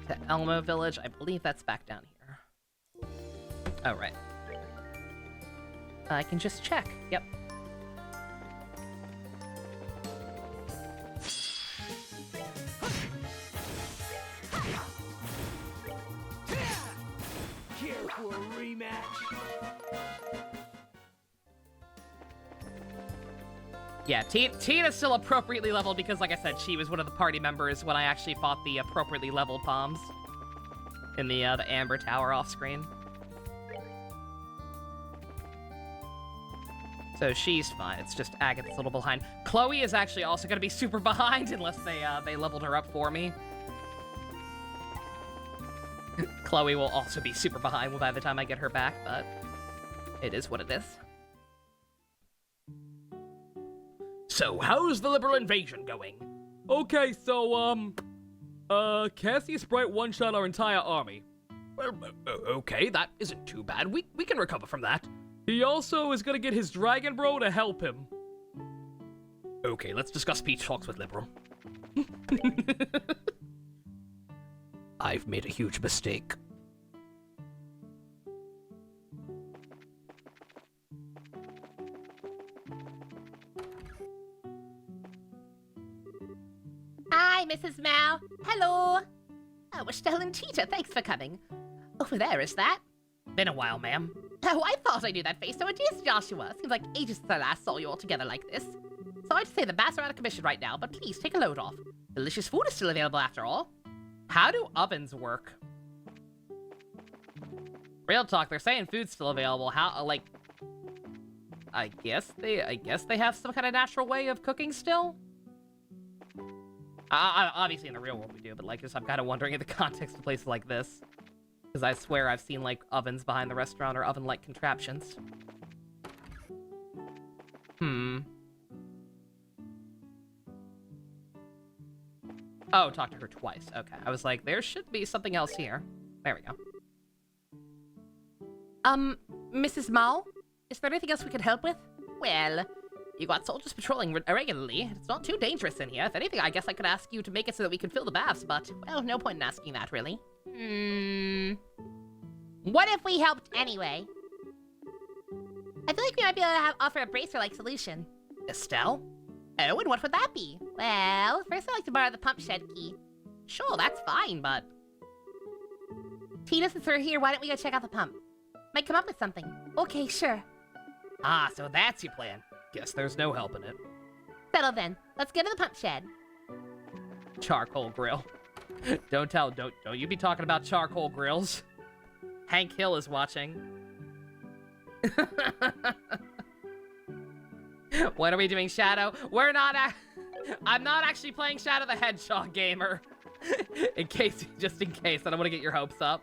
To Elmo Village, I believe that's back down here. Oh, right. I can just check. Yep. Care for a rematch? Yeah, Tina's still appropriately leveled because, like I said, she was one of the party members when I actually fought the appropriately leveled Poms in the Amber Tower off-screen. So she's fine. It's just Agate's a little behind. Chloe is actually also going to be super behind unless they leveled her up for me. Chloe will also be super behind by the time I get her back, but it is what it is. So, how's the liberal invasion going? Okay, so, Cassie Sprite one-shot our entire army. Well, okay, that isn't too bad. We can recover from that. He also is gonna get his dragon bro to help him. Okay, let's discuss peace talks with liberal. I've made a huge mistake. Hi, Mrs. Mao. Hello. Oh, Estelle and Tita, thanks for coming. Over there, is that? Been a while, ma'am. Oh, I thought I knew that face. So it is Joshua. Seems like ages since I last saw you all together like this. Sorry to say the baths are out of commission right now, but please take a load off. Delicious food is still available after all. How do ovens work? Real talk, they're saying food's still available. How, like... I guess they have some kind of natural way of cooking still? Obviously in the real world we do, but like, just I'm kind of wondering in the context of places like this. Because I swear I've seen, like, ovens behind the restaurant or oven-like contraptions. Oh, talk to her twice. Okay. I was like, there should be something else here. There we go. Mrs. Mao? Is there anything else we could help with? Well, you got soldiers patrolling regularly. It's not too dangerous in here. If anything, I guess I could ask you to make it so that we could fill the baths, but, well, no point in asking that, really. What if we helped anyway? I feel like we might be able to offer a bracer-like solution. Estelle? Oh, and what would that be? Well, first I'd like to borrow the pump shed key. Sure, that's fine, but... Tina, since we're here, why don't we go check out the pump? Might come up with something. Okay, sure. Ah, so that's your plan. Guess there's no helping it. Settle then. Let's go to the pump shed. Charcoal grill. Don't you be talking about charcoal grills. Hank Hill is watching. What are we doing, Shadow? We're not I'm not actually playing Shadow the Hedgehog gamer. Just in case, I don't want to get your hopes up.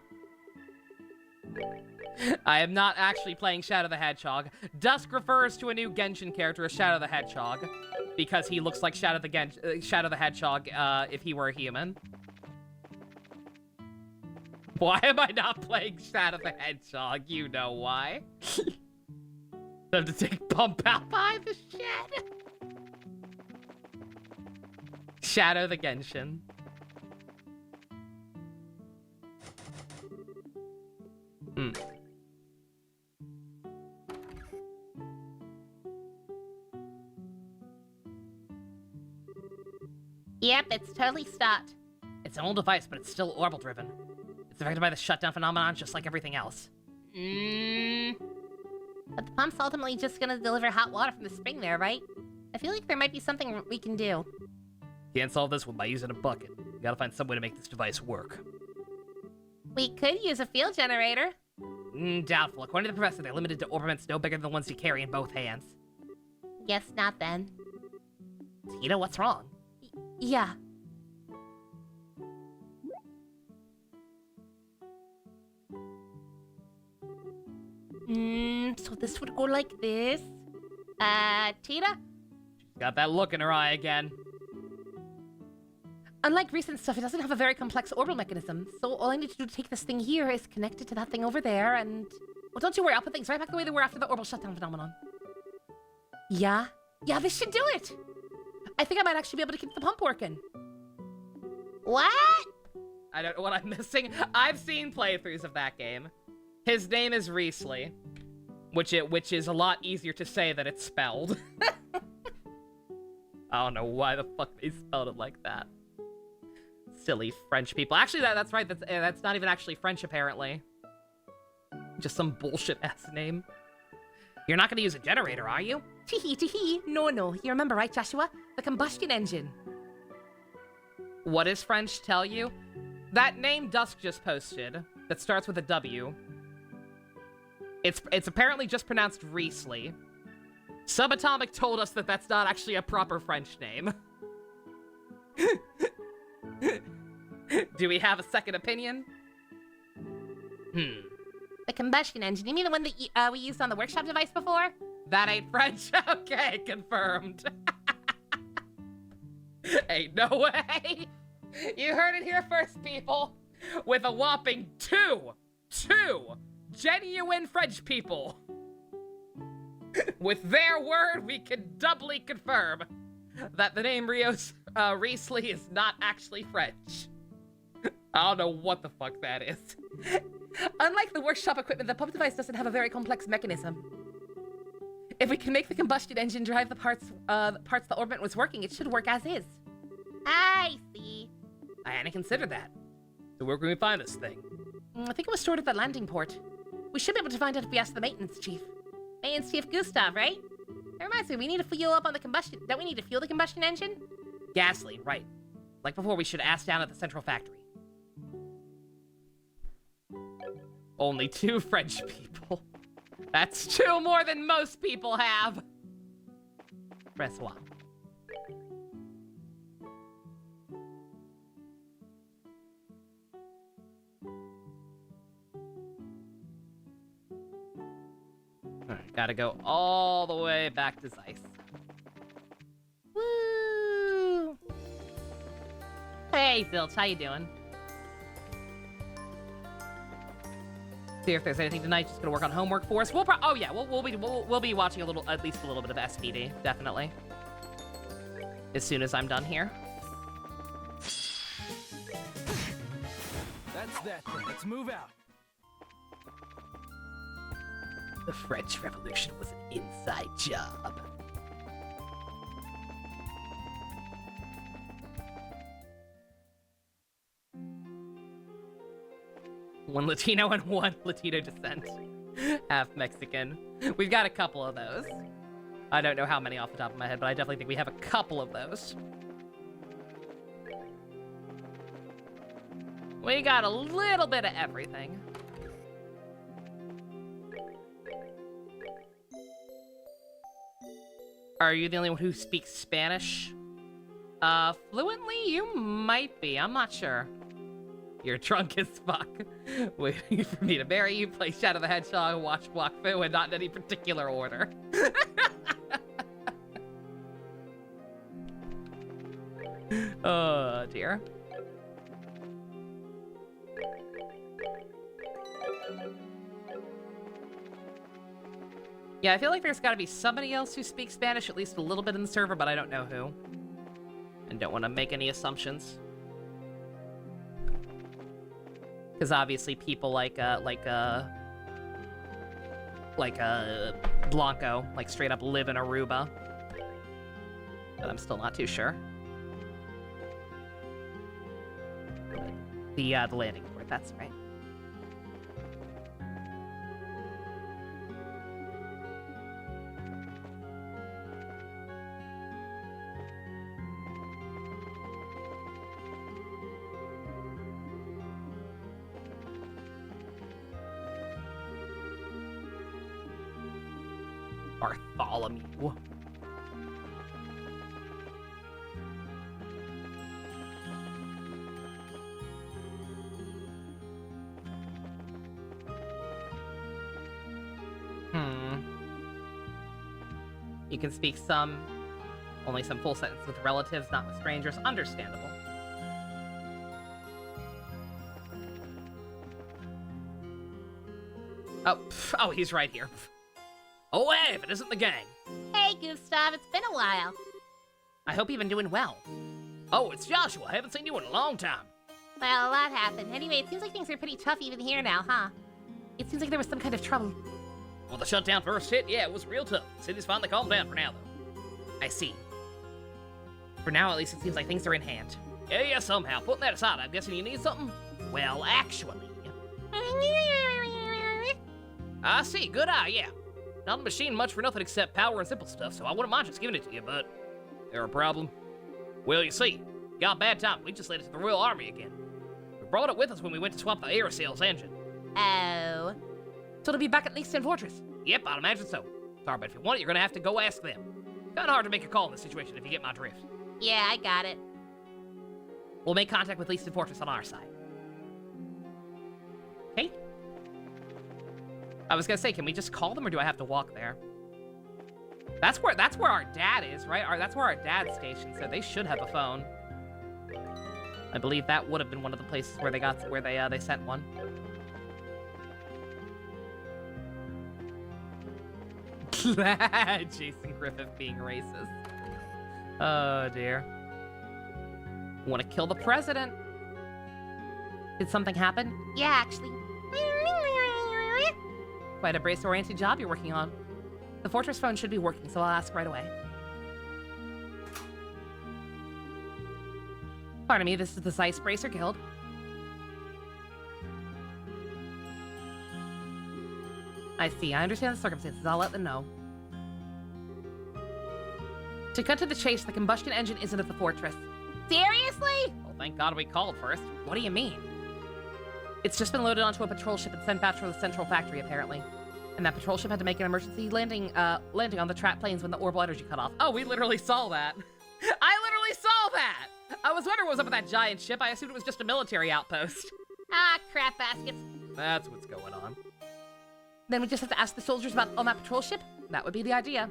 I am not actually playing Shadow the Hedgehog. Dusk refers to a new Genshin character as Shadow the Hedgehog because he looks like Shadow the Hedgehog if he were a human. Why am I not playing Shadow the Hedgehog? You know why. I have to take Bump out behind the shed. Shadow the Genshin. Yep, it's totally stopped. It's an old device, but it's still orbital driven. It's affected by the shutdown phenomenon just like everything else. But the pump's ultimately just gonna deliver hot water from the spring there, right? I feel like there might be something we can do. Can't solve this one by using a bucket. We gotta find some way to make this device work. We could use a field generator. Doubtful. According to the professor, they're limited to orbiments no bigger than the ones you carry in both hands. Guess not then. Tina, what's wrong? Yeah. So this would go like this. Tina? She's got that look in her eye again. Unlike recent stuff, it doesn't have a very complex orbital mechanism. So all I need to do to take this thing here is connect it to that thing over there and... Well, don't you worry, I'll put things right back the way they were after the orbital shutdown phenomenon. Yeah? Yeah, this should do it! I think I might actually be able to keep the pump working. What? I don't know what I'm missing. I've seen playthroughs of that game. His name is Riesli, which is a lot easier to say than it's spelled. I don't know why the fuck they spelled it like that. Silly French people. Actually, that's right. That's not even actually French, apparently. Just some bullshit-ass name. You're not gonna use a generator, are you? Tee-hee. No. You remember, right, Joshua? The combustion engine. What does French tell you? That name Dusk just posted, that starts with a W. It's apparently just pronounced Riesli. Subatomic told us that that's not actually a proper French name. Do we have a second opinion? The combustion engine. You mean the one that we used on the workshop device before? That ain't French? Okay, confirmed. Ain't no way. You heard it here first, people. With a whopping two genuine French people. With their word, we can doubly confirm that the name Riesli is not actually French. I don't know what the fuck that is. Unlike the workshop equipment, the pump device doesn't have a very complex mechanism. If we can make the combustion engine drive the parts the orbit was working, it should work as is. I see. I hadn't considered that. So where can we find this thing? I think it was stored at the landing port. We should be able to find out if we ask the maintenance chief. Maintenance Chief Gustav, right? That reminds me, we need to fuel up on the combustion. Don't we need to fuel the combustion engine? Gasoline, right. Like before, we should ask down at the central factory. Only 2 French people. That's 2 more than most people have. Press 1. Alright, gotta go all the way back to Zeiss. Woo! Hey, Zilch, how you doing? See if there's anything tonight. Just gonna work on homework for us. Oh yeah, we'll be watching at least a little bit of SPD, definitely. As soon as I'm done here. That's that. Let's move out. The French Revolution was an inside job. One Latino and 1 Latino descent. Half Mexican. We've got a couple of those. I don't know how many off the top of my head, but I definitely think we have a couple of those. We got a little bit of everything. Are you the only one who speaks Spanish? Fluently? You might be. I'm not sure. You're drunk as fuck. Waiting for me to marry you, play Shadow the Hedgehog, watch Walk Fu, and not in any particular order. Oh, dear. Yeah, I feel like there's gotta be somebody else who speaks Spanish, at least a little bit in the server, but I don't know who. And don't want to make any assumptions. Because obviously people like Blanco, like straight up live in Aruba. But I'm still not too sure. The landing port, that's right. Bartholomew. You can speak some, only some full sentences with relatives, not with strangers. Understandable. Oh, he's right here. Oh, hey, if it isn't the gang. Hey, Gustav, it's been a while. I hope you've been doing well. Oh, it's Joshua. I haven't seen you in a long time. Well, a lot happened. Anyway, it seems like things are pretty tough even here now, huh? It seems like there was some kind of trouble. Well, the shutdown first hit, yeah, it was real tough. The city's finally calmed down for now, though. I see. For now, at least, it seems like things are in hand. Yeah, somehow. Putting that aside, I'm guessing you need something? Well, actually... I see. Good eye, yeah. Not a machine much for nothing except power and simple stuff, so I wouldn't mind just giving it to you, but... There a problem? Well, you see, got a bad time. We just let it to the Royal Army again. We brought it with us when we went to swap the Aerosail's engine. Oh. So it'll be back at Leaston Fortress? Yep, I'd imagine so. Sorry, but if you want it, you're gonna have to go ask them. Kinda hard to make a call in this situation if you get my drift. Yeah, I got it. We'll make contact with Leaston Fortress on our side. Okay? I was gonna say, can we just call them or do I have to walk there? That's where our dad is, right? That's where our dad's stationed, so they should have a phone. I believe that would have been one of the places where they sent one. Jason Griffith being racist. Oh dear. Want to kill the president? Did something happen? Yeah, actually. Quite a brace-oriented job you're working on. The Fortress phone should be working, so I'll ask right away. Pardon me, this is the Zeiss Bracer Guild. I see. I understand the circumstances. I'll let them know. To cut to the chase, the combustion engine isn't at the fortress. Seriously? Well, thank God we called first. What do you mean? It's just been loaded onto a patrol ship and sent back from the central factory, apparently. And that patrol ship had to make an emergency landing on the trap planes when the orbital energy cut off. Oh, we literally saw that. I literally saw that! I was wondering what was up with that giant ship. I assumed it was just a military outpost. Ah, crap baskets. That's what's going on. Then we just have to ask the soldiers about on that patrol ship? That would be the idea.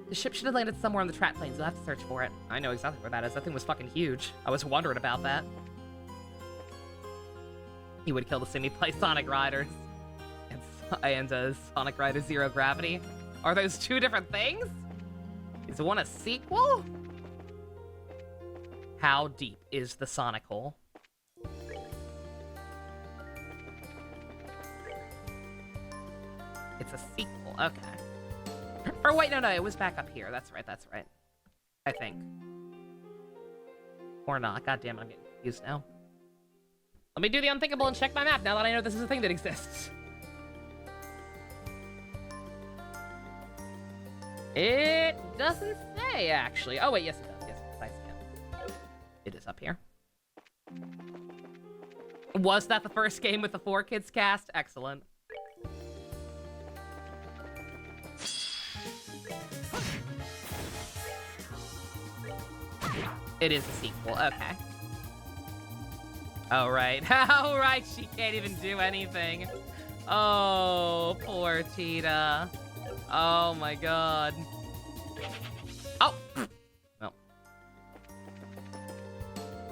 The ship should have landed somewhere on the trap planes. We'll have to search for it. I know exactly where that is. That thing was fucking huge. I was wondering about that. He would kill the same. He play Sonic Riders. And Sonic Rider Zero Gravity. Are those two different things? Is one a sequel? How deep is the Sonic hole? It's a sequel. Okay. Or wait, no, it was back up here. That's right. I think. Or not. God damn it, I'm getting confused now. Let me do the unthinkable and check my map now that I know this is a thing that exists. It doesn't say, actually. Oh, wait, yes, it does. Yes, I see it. It is up here. Was that the first game with the 4Kids cast? Excellent. It is a sequel. Okay. Oh, right. Oh, right. She can't even do anything. Oh, poor Tita. Oh, my God. Oh. Well.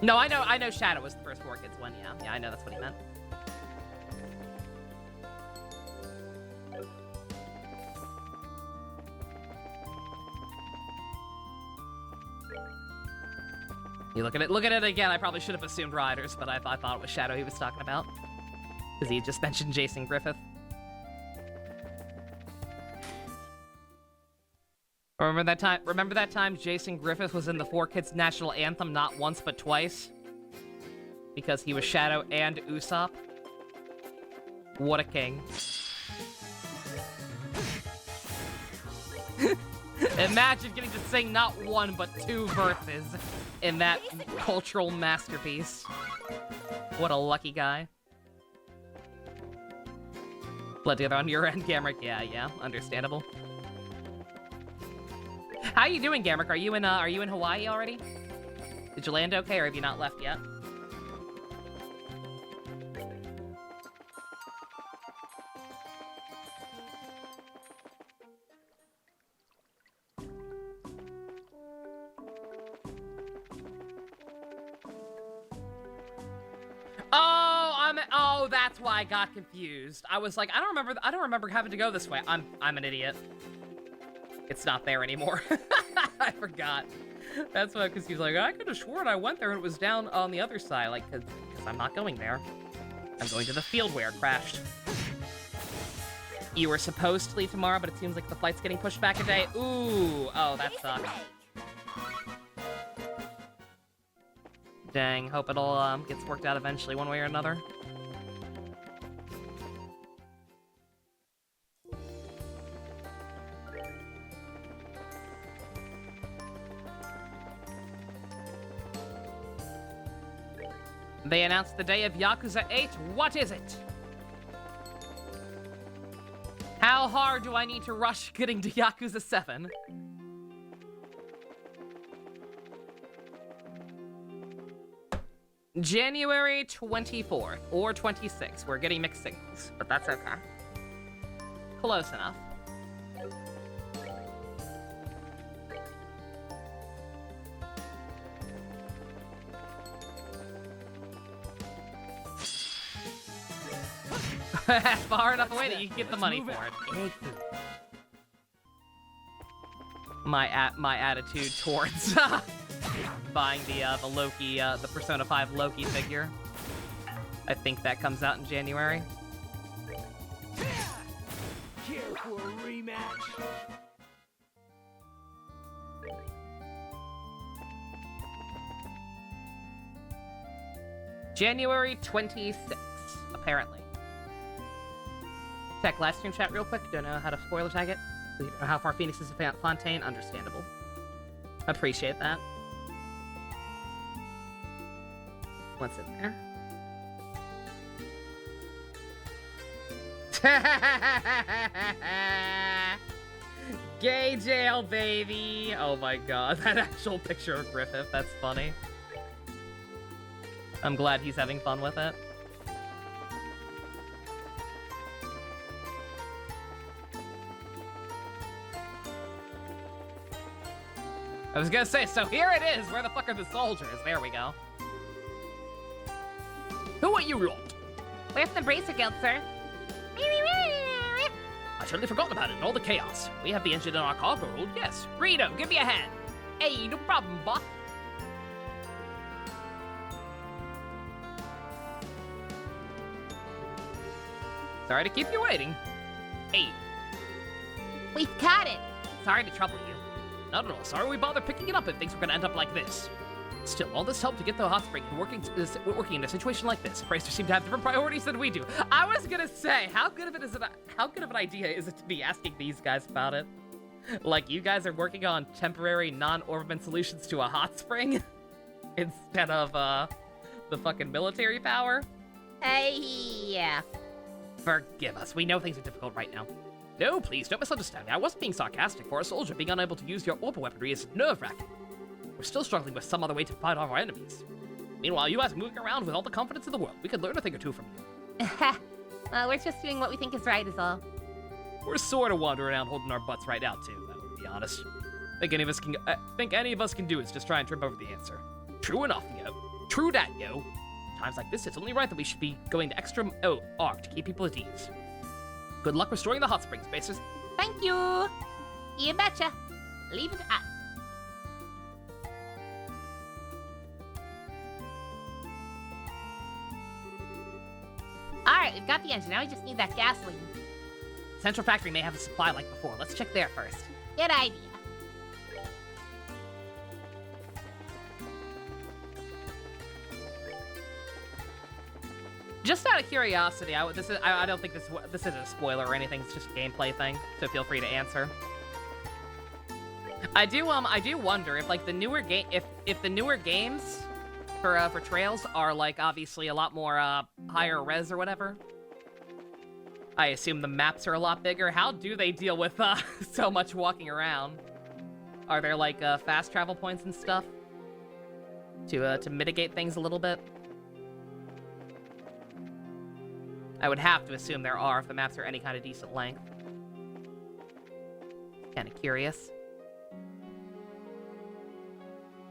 No, I know Shadow was the first 4Kids one. Yeah, I know that's what he meant. You look at it again. I probably should have assumed Riders, but I thought it was Shadow he was talking about. Because he just mentioned Jason Griffith. Remember that time Jason Griffith was in the 4Kids national anthem not once but twice? Because he was Shadow and Usopp? What a king. Imagine getting to sing not one but two verses in that cultural masterpiece. What a lucky guy. Blood together on your end, Gamrick. Yeah, understandable. How you doing, Gamrick? Are you in Hawaii already? Did you land okay, or have you not left yet? Oh, that's why I got confused. I was like, I don't remember having to go this way. I'm an idiot. It's not there anymore. I forgot. That's why, because he's like, I could have sworn I went there and it was down on the other side. Like, because I'm not going there. I'm going to the field where it crashed. You were supposed to leave tomorrow, but it seems like the flight's getting pushed back a day. Ooh, oh, that sucks. Dang, hope it all gets worked out eventually one way or another. They announced the day of Yakuza 8. What is it? How hard do I need to rush getting to Yakuza 7? January 24th or 26th. We're getting mixed signals, but that's okay. Close enough. Far enough away that you can get the money for it. My attitude towards buying the Loki, the Persona 5 Loki figure. I think that comes out in January. Care for a rematch? January 26th, apparently. Check live stream chat real quick. Don't know how to spoiler tag it. We don't know how far Phoenix is to Fontaine. Understandable. Appreciate that. What's in there? Gay jail, baby! Oh my god, that actual picture of Griffith, that's funny. I'm glad he's having fun with it. I was gonna say, so here it is! Where the fuck are the soldiers? There we go. Who are you lot? We're from the Bracer Guild, sir. I totally forgot about it in all the chaos. We have the engine in our cargo hold, yes. Rito, give me a hand. Hey, no problem, boss. Sorry to keep you waiting. Hey, We've got it. sorry to trouble you. Not at all. Sorry we bothered picking it up if things were gonna end up like this. Still, all this help to get the hot spring working in a situation like this. Bracers seem to have different priorities than we do. I was gonna say, how good of an idea is it to be asking these guys about it? Like, you guys are working on temporary non-ornament solutions to a hot spring instead of the fucking military power? Yeah. Forgive us. We know things are difficult right now. No, please, don't misunderstand me. I wasn't being sarcastic. For a soldier, being unable to use your orbital weaponry is nerve-wracking. We're still struggling with some other way to fight off our enemies. Meanwhile, you guys are moving around with all the confidence in the world. We could learn a thing or two from you. We're just doing what we think is right is all. We're sort of wandering around holding our butts right now, too, though, to be honest. Think any of us can do is just try and trip over the answer. True enough, yo. True that, yo. Times like this, it's only right that we should be going the extra arc to keep people at ease. Good luck restoring the hot springs, Basers. Thank you. You betcha. Leave it to us. Alright, we've got the engine. Now we just need that gasoline. Central Factory may have a supply like before. Let's check there first. Good idea. Just out of curiosity, I don't think this is a spoiler or anything. It's just a gameplay thing, so feel free to answer. I do wonder if like the newer if the newer games for Trails are like obviously a lot more higher res or whatever. I assume the maps are a lot bigger. How do they deal with so much walking around? Are there like fast travel points and stuff to mitigate things a little bit? I would have to assume there are if the maps are any kind of decent length. Kind of curious.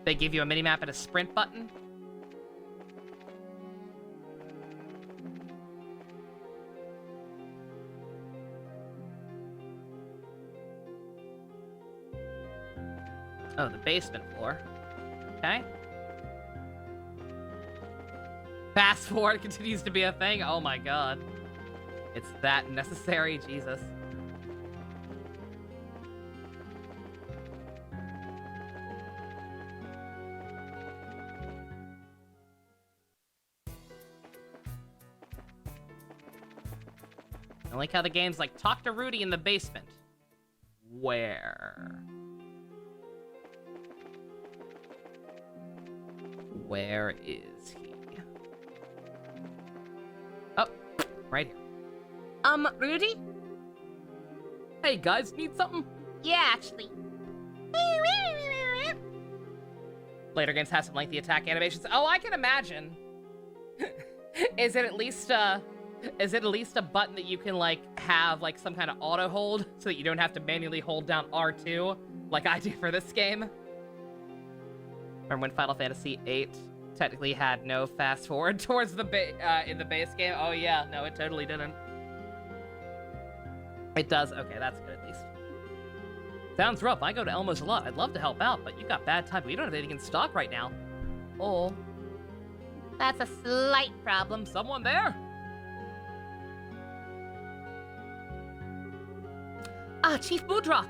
They give you a minimap and a sprint button. Oh, the basement floor. Okay. Fast forward continues to be a thing. Oh my god. It's that necessary, Jesus. I like how the game's like, talk to Rudy in the basement. Where? Where is he? Oh, right here. Rudy? Hey guys, need something? Yeah, actually. Later games have some lengthy attack animations. Oh, I can imagine. Is it at least a button that you can like have like some kind of auto hold so that you don't have to manually hold down R2 like I do for this game? Remember when Final Fantasy VIII technically had no fast forward towards the in the base game? Oh yeah, no, it totally didn't. It does. Okay, that's good at least. Sounds rough. I go to Elmo's a lot. I'd love to help out, but you got bad time. We don't have anything in stock right now. Oh, That's a slight problem. someone there? Ah, Chief Boodrock.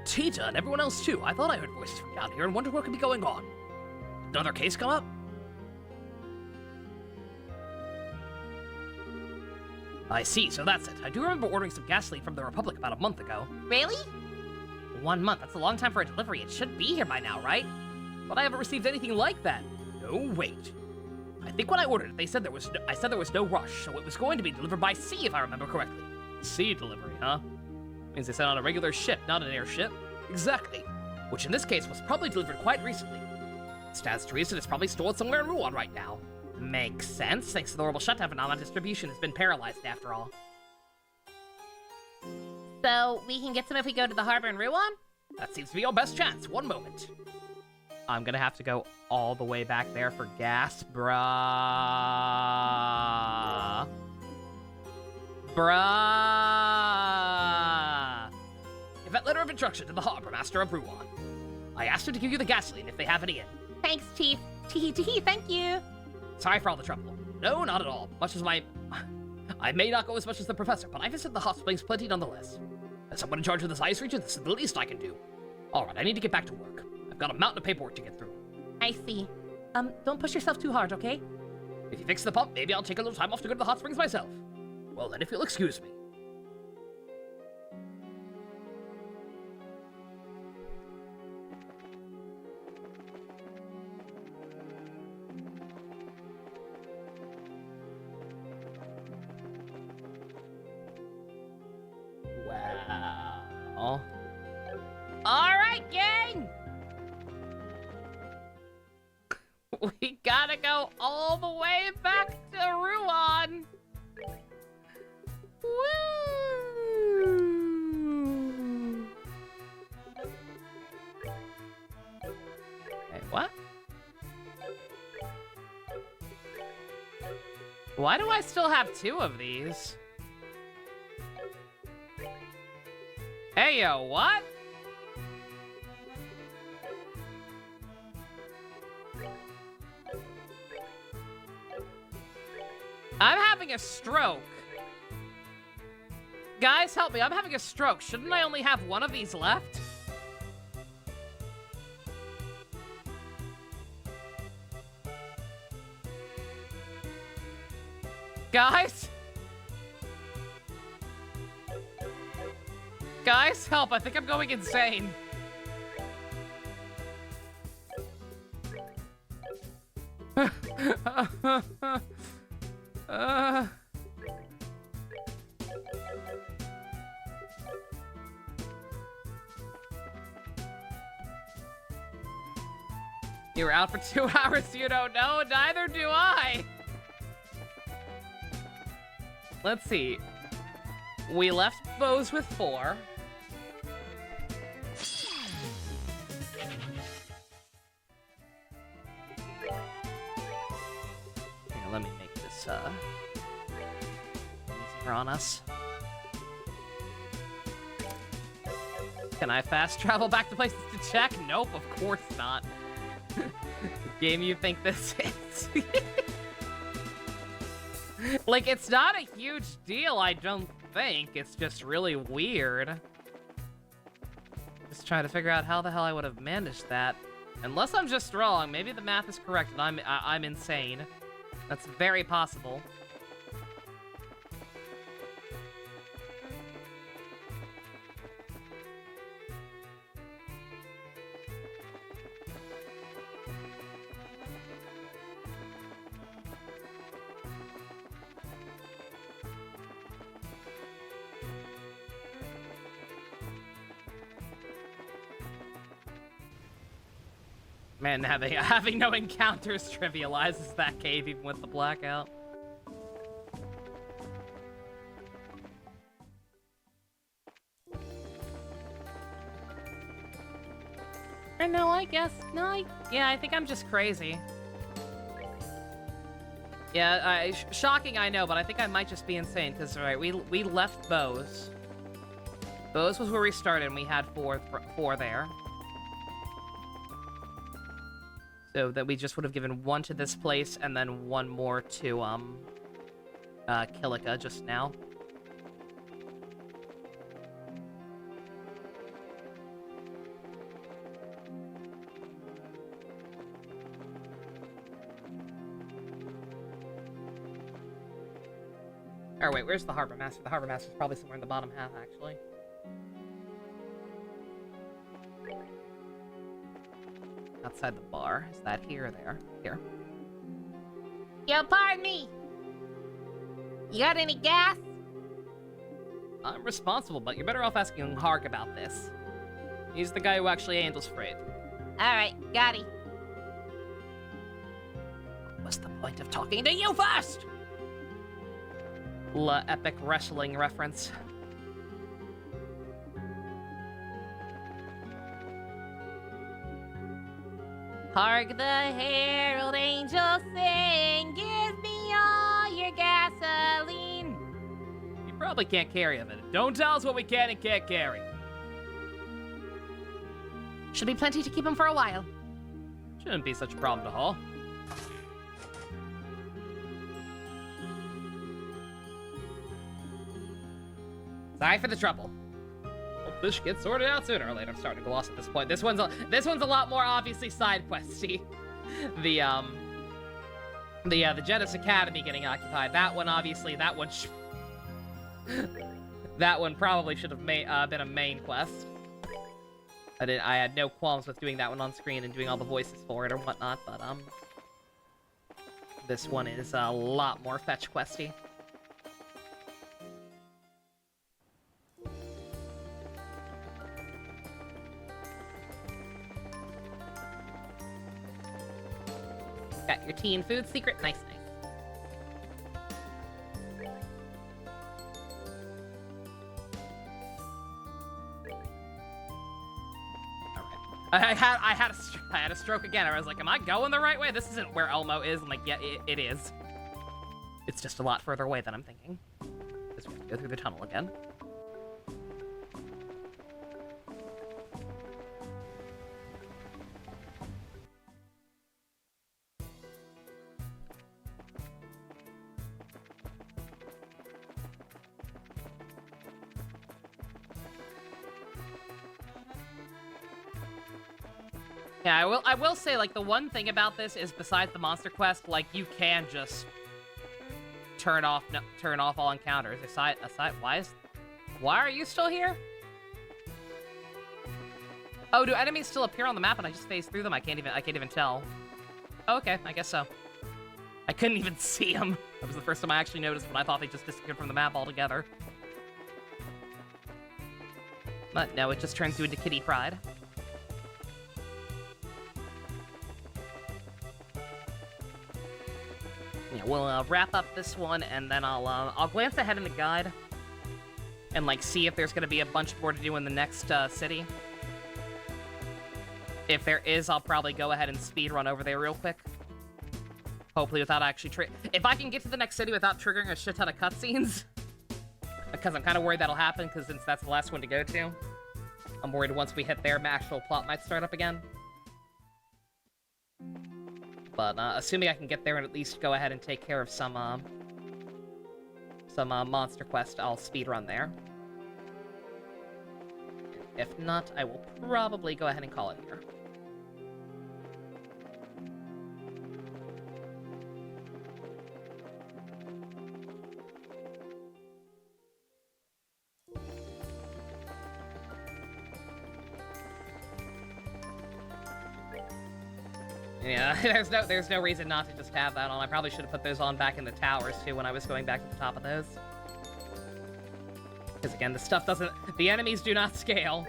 Tita and everyone else too. I thought I heard voices from down here and wondered what could be going on. Did another case come up? I see, so that's it. I do remember ordering some gasoline from the Republic about a month ago. Really? 1 month, that's a long time for a delivery. It should be here by now, right? But I haven't received anything like that. No, wait. I think when I ordered it, I said there was no rush, so it was going to be delivered by sea, if I remember correctly. Sea delivery, huh? Means they sent on a regular ship, not an airship. Exactly. Which in this case was probably delivered quite recently. Stands to reason it's probably stored somewhere in Ruan right now. Makes sense. Thanks to the horrible shutdown phenomenon, distribution has been paralyzed after all. So we can get some if we go to the harbor in Ruan? That seems to be our best chance. One moment. I'm gonna have to go all the way back there for gas, bruh. Bruh. Give that letter of instruction to the harbor master of Ruan. I asked him to give you the gasoline if they have any in. Thanks, Chief. Tee, thank you. Sorry for all the trouble. No, not at all. Much as I may not go as much as the professor, but I visited the hot springs plenty nonetheless. As someone in charge of this ice region, this is the least I can do. Alright, I need to get back to work. I've got a mountain of paperwork to get through. I see. Don't push yourself too hard, okay? If you fix the pump, maybe I'll take a little time off to go to the hot springs myself. Well then, if you'll excuse me. Wow. Alright, gang! We gotta go all the way back to Ruan. Woo! Hey, what? Why do I still have 2 of these? Hey, yo, what? I'm having a stroke. Guys, help me. I'm having a stroke. Shouldn't I only have 1 of these left? Guys? Guys, help. I think I'm going insane. You were out for 2 hours, you don't know? Neither do I! Let's see. We left Bose with 4. Here, let me make this, easier on us. Can I fast travel back to places to check? Nope, of course not. Game you think this is? Like, it's not a huge deal, I don't think. It's just really weird. Just trying to figure out how the hell I would have managed that. Unless I'm just wrong, maybe the math is correct and I'm insane. That's very possible. Man, having no encounters trivializes that cave even with the blackout. Or no, I guess. No, yeah, I think I'm just crazy. Yeah, shocking, I know, but I think I might just be insane, because, right, we left Bose. Bose was where we started, and we had four there. So that we just would have given 1 to this place, and then 1 more to, Kilika just now. Or wait, where's the Harbor Master? The Harbor Master's probably somewhere in the bottom half, actually. Outside the bar. Is that here or there? Here. Yo, pardon me. You got any gas? I'm responsible, but you're better off asking Hark about this. He's the guy who actually handles freight. Alright, got it. What's the point of talking to you first? Epic wrestling reference. Hark the herald angels sing, give me all your gasoline. You probably can't carry of it. Don't tell us what we can and can't carry. Should be plenty to keep him for a while. Shouldn't be such a problem to haul. Sorry for the trouble. Hope this should get sorted out sooner or later. I'm starting to gloss at this point. This one's a lot more obviously side questy. The Jedis Academy getting occupied. That one obviously. That one. That one probably should have been a main quest. I had no qualms with doing that one on screen and doing all the voices for it or whatnot, but this one is a lot more fetch questy. Got your tea and food secret. Nice, nice. I had a stroke again. I was like, am I going the right way? This isn't where Elmo is. I'm like, yeah, it is. It's just a lot further away than I'm thinking. Just we have to go through the tunnel again. Yeah, I will say, like, the one thing about this is, besides the monster quest, like, you can just turn off all encounters. Aside, why are you still here? Oh, do enemies still appear on the map and I just phase through them? I can't even tell. Oh, okay, I guess so. I couldn't even see them. That was the first time I actually noticed when I thought they just disappeared from the map altogether. But no, it just turns you into Kitty Pride. Yeah, we'll wrap up this one, and then I'll glance ahead in the guide and like see if there's gonna be a bunch more to do in the next city. If there is, I'll probably go ahead and speed run over there real quick. Hopefully without actually if I can get to the next city without triggering a shit ton of cutscenes, because I'm kind of worried that'll happen, because since that's the last one to go to, I'm worried once we hit there, my actual plot might start up again. But assuming I can get there and at least go ahead and take care of some monster quest, I'll speedrun there. If not, I will probably go ahead and call it here. Yeah, there's no reason not to just have that on. I probably should have put those on back in the towers too when I was going back to the top of those. Because again, the enemies do not scale.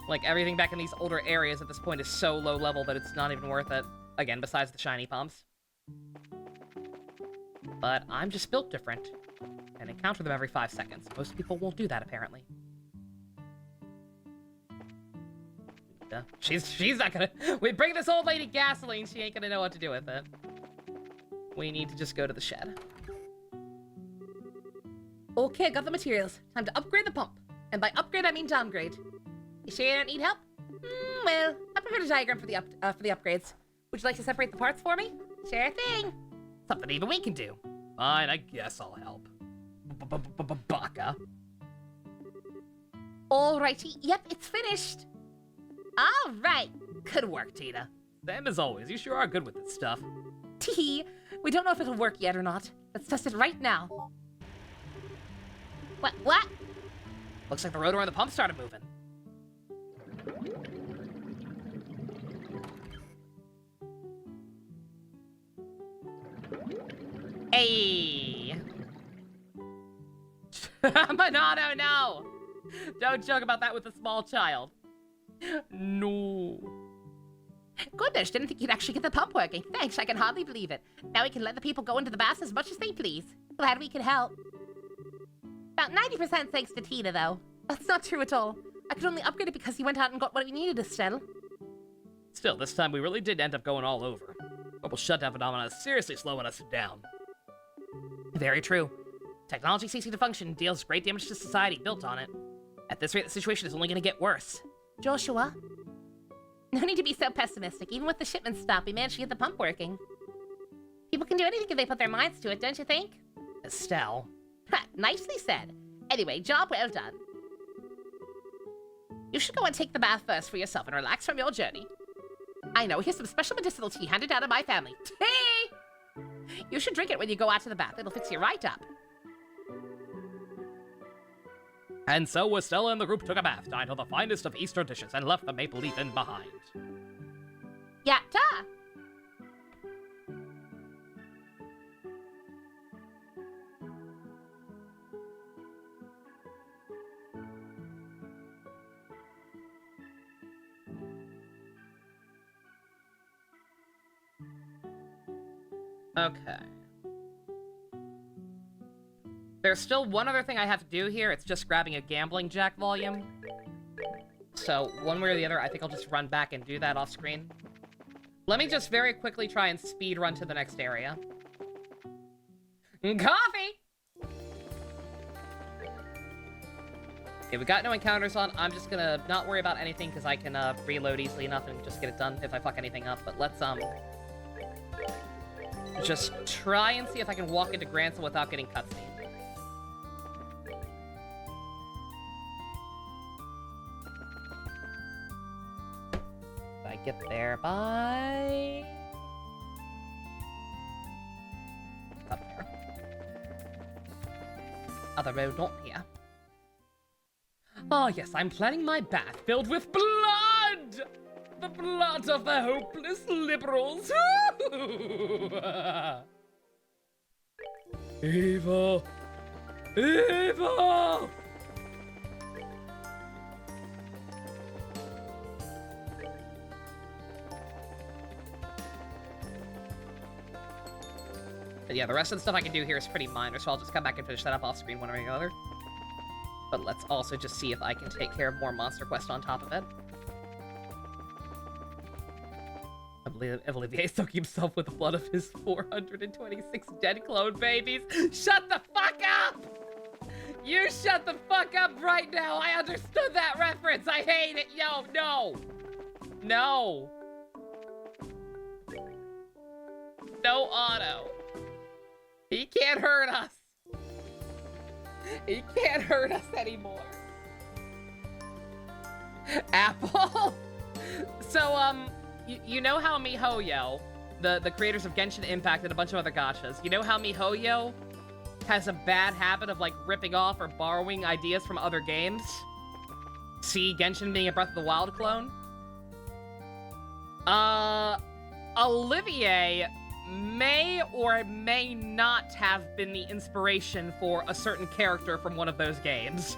Like, everything back in these older areas at this point is so low level that it's not even worth it. Again, besides the shiny pumps. But I'm just built different and encounter them every 5 seconds. Most people won't do that, apparently. She's not gonna... We bring this old lady gasoline, she ain't gonna know what to do with it. We need to just go to the shed. Okay, got the materials. Time to upgrade the pump. And by upgrade, I mean downgrade. You sure you don't need help? Well, I prepared a diagram for the upgrades. Would you like to separate the parts for me? Sure thing. Something even we can do. Fine, I guess I'll help. Baka. Alrighty, yep, it's finished. All right. Good work, Tina. Same as always, you sure are good with this stuff. Tee, we don't know if it'll work yet or not. Let's test it right now. What? Looks like the rotor on the pump started moving. Hey. Monado, no! Don't joke about that with a small child. No. Goodness, didn't think you'd actually get the pump working. Thanks, I can hardly believe it. Now we can let the people go into the baths as much as they please. Glad we could help. About 90% thanks to Tina, though. That's not true at all. I could only upgrade it because he went out and got what we needed, Estelle. Still, this time we really did end up going all over. Global shutdown phenomena is seriously slowing us down. Very true. Technology ceasing to function deals great damage to society built on it. At this rate, the situation is only going to get worse. Joshua? No need to be so pessimistic. Even with the shipment stop, we managed to get the pump working. People can do anything if they put their minds to it, don't you think? Estelle. Ha, nicely said. Anyway, job well done. You should go and take the bath first for yourself and relax from your journey. I know, here's some special medicinal tea handed down to my family. Tea! You should drink it when you go out to the bath. It'll fix you right up. And so Estella and the group took a bath, dined on the finest of Easter dishes, and left the Maple Leaf Inn behind. Yatta! Okay. There's still one other thing I have to do here. It's just grabbing a gambling jack volume. So, one way or the other, I think I'll just run back and do that off screen. Let me just very quickly try and speed run to the next area. Coffee! Okay, we got no encounters on. I'm just gonna not worry about anything because I can reload easily enough and just get it done if I fuck anything up. But let's just try and see if I can walk into Granson without getting cutscene. I get there by up there. Other road not here. Oh yes, I'm planning my bath filled with blood! The blood of the hopeless liberals! Evil! Evil! But yeah, the rest of the stuff I can do here is pretty minor, so I'll just come back and finish that up off screen one way or the other. But let's also just see if I can take care of more Monster Quest on top of it. I believe Olivier soaked himself with the blood of his 426 dead clone babies. Shut the fuck up! You shut the fuck up right now! I understood that reference! I hate it! Yo, no! No! No auto. He can't hurt us. He can't hurt us anymore. Apple? So, you know how MiHoYo, the creators of Genshin Impact and a bunch of other gachas, you know how MiHoYo has a bad habit of, like, ripping off or borrowing ideas from other games? See Genshin being a Breath of the Wild clone? Olivier may or may not have been the inspiration for a certain character from one of those games.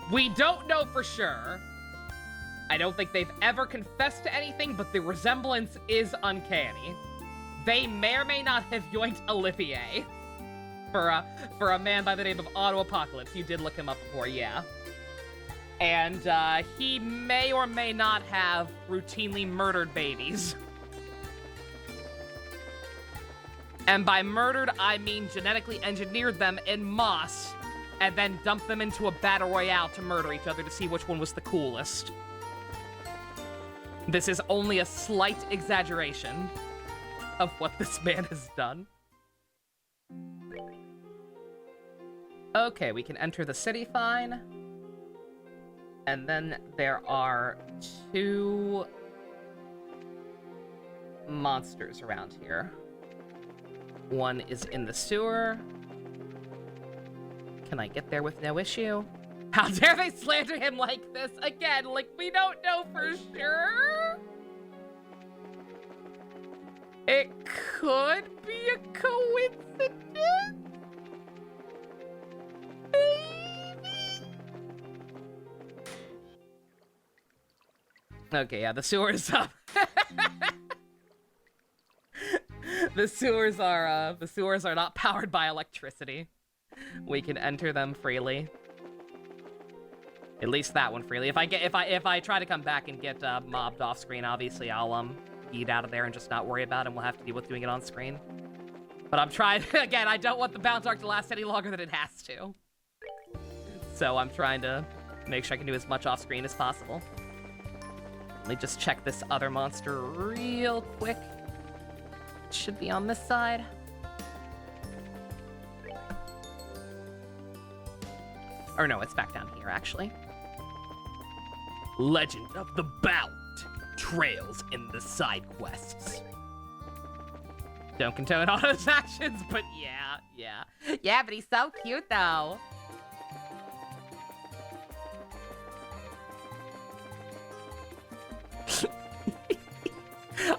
We don't know for sure. I don't think they've ever confessed to anything, but the resemblance is uncanny. They may or may not have yoinked Olivier for a man by the name of Auto Apocalypse. You did look him up before, yeah. And he may or may not have routinely murdered babies. And by murdered, I mean genetically engineered them in moss and then dumped them into a battle royale to murder each other to see which one was the coolest. This is only a slight exaggeration of what this man has done. Okay, we can enter the city fine. And then there are 2 monsters around here. One is in the sewer. Can I get there with no issue? How dare they slander him like this again? Like, we don't know for sure. It could be a coincidence. Maybe. Okay, yeah, the sewers up. The sewers are not powered by electricity. We can enter them freely. At least that one freely. If I try to come back and get mobbed off screen, obviously I'll eat out of there and just not worry about it, and we'll have to deal with doing it on screen. But I'm trying again, I don't want the Bount arc to last any longer than it has to. So I'm trying to make sure I can do as much off screen as possible. Let me just check this other monster real quick. It should be on this side. Or no, it's back down here, actually. Legend of the Bount. Trails in the side quests. Don't condone all those actions, but yeah. Yeah, but he's so cute, though.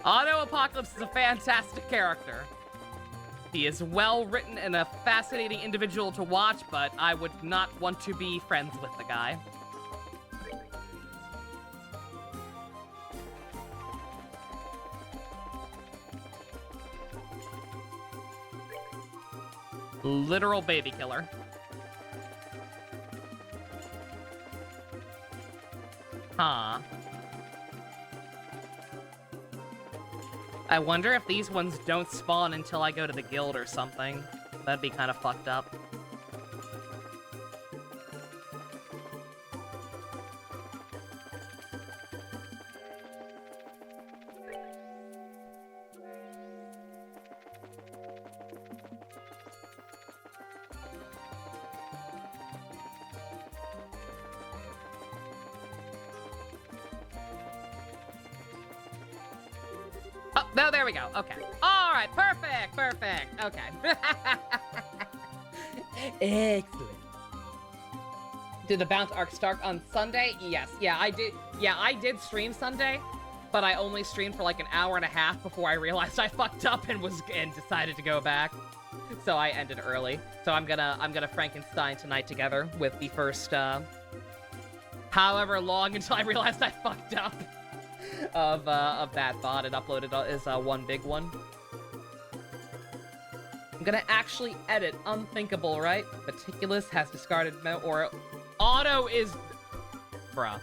Auto Apocalypse is a fantastic character. He is well written and a fascinating individual to watch, but I would not want to be friends with the guy. Literal baby killer. Huh. I wonder if these ones don't spawn until I go to the guild or something. That'd be kind of fucked up. Oh, no, there we go. Okay. All right. Perfect. Perfect. Okay. Excellent. Did the Bount arc start on Sunday? Yes. Yeah, I did. Yeah, I did stream Sunday, but I only streamed for like an hour and a half before I realized I fucked up and decided to go back. So I ended early. So I'm gonna Frankenstein tonight together with the first however long until I realized I fucked up of that thought and uploaded as one big one. I'm gonna actually edit Unthinkable, right? Meticulous has discarded or Auto is... Bruh.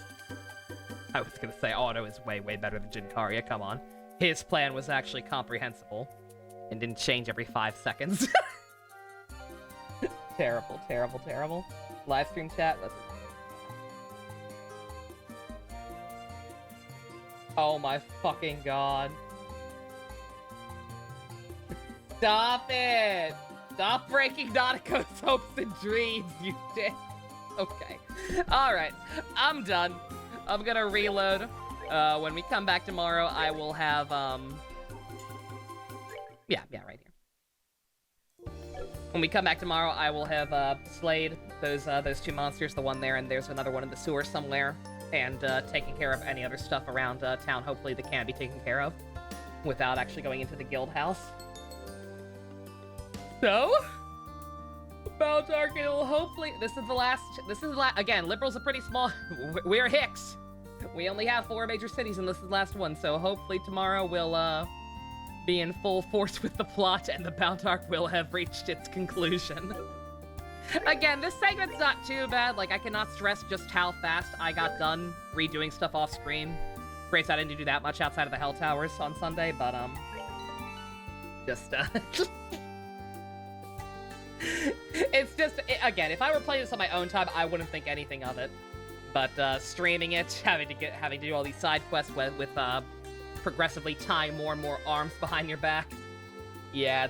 I was gonna say Auto is way, way better than Jinkaria, come on. His plan was actually comprehensible and didn't change every 5 seconds. Terrible, terrible, terrible. Live stream chat, let's... Oh my fucking god. Stop it! Stop breaking Nautico's hopes and dreams, you dick. Okay. Alright. I'm done. I'm gonna reload. When we come back tomorrow, I will have, Yeah, right here. When we come back tomorrow, I will have, slayed those two monsters, the one there, and there's another one in the sewer somewhere, and, taking care of any other stuff around, town, hopefully, that can be taken care of, without actually going into the guild house. So, Bount arc, it'll hopefully, this is the last, again, Liberal's a pretty small, we're Hicks. We only have 4 major cities and this is the last one, so hopefully tomorrow we'll, be in full force with the plot and the Bount arc will have reached its conclusion. Again, this segment's not too bad, like, I cannot stress just how fast I got done redoing stuff off screen. Grace, I didn't do that much outside of the Hell Towers on Sunday, but, it's just, again, if I were playing this on my own time, I wouldn't think anything of it. But, streaming it, having to do all these side quests with progressively tying more and more arms behind your back. Yeah,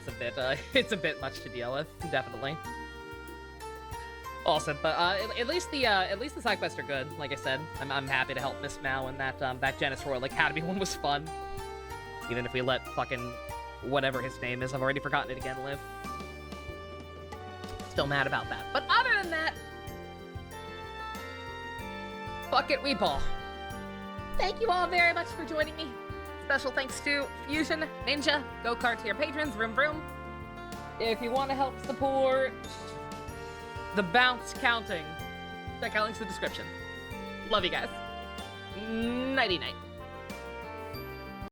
it's a bit much to deal with, definitely. Awesome, but, at least the side quests are good, like I said. I'm happy to help Miss Mao, and that Genis Royal Academy one was fun. Even if we let fucking whatever his name is, I've already forgotten it again, live. still mad about that. But other than that, fuck it, we ball. Thank you all very much for joining me. Special thanks to Fusion, Ninja, Go-Kart tier patrons, Vroom Vroom. If you want to help support the Bounce counting, check out links in the description. Love you guys. Nighty night.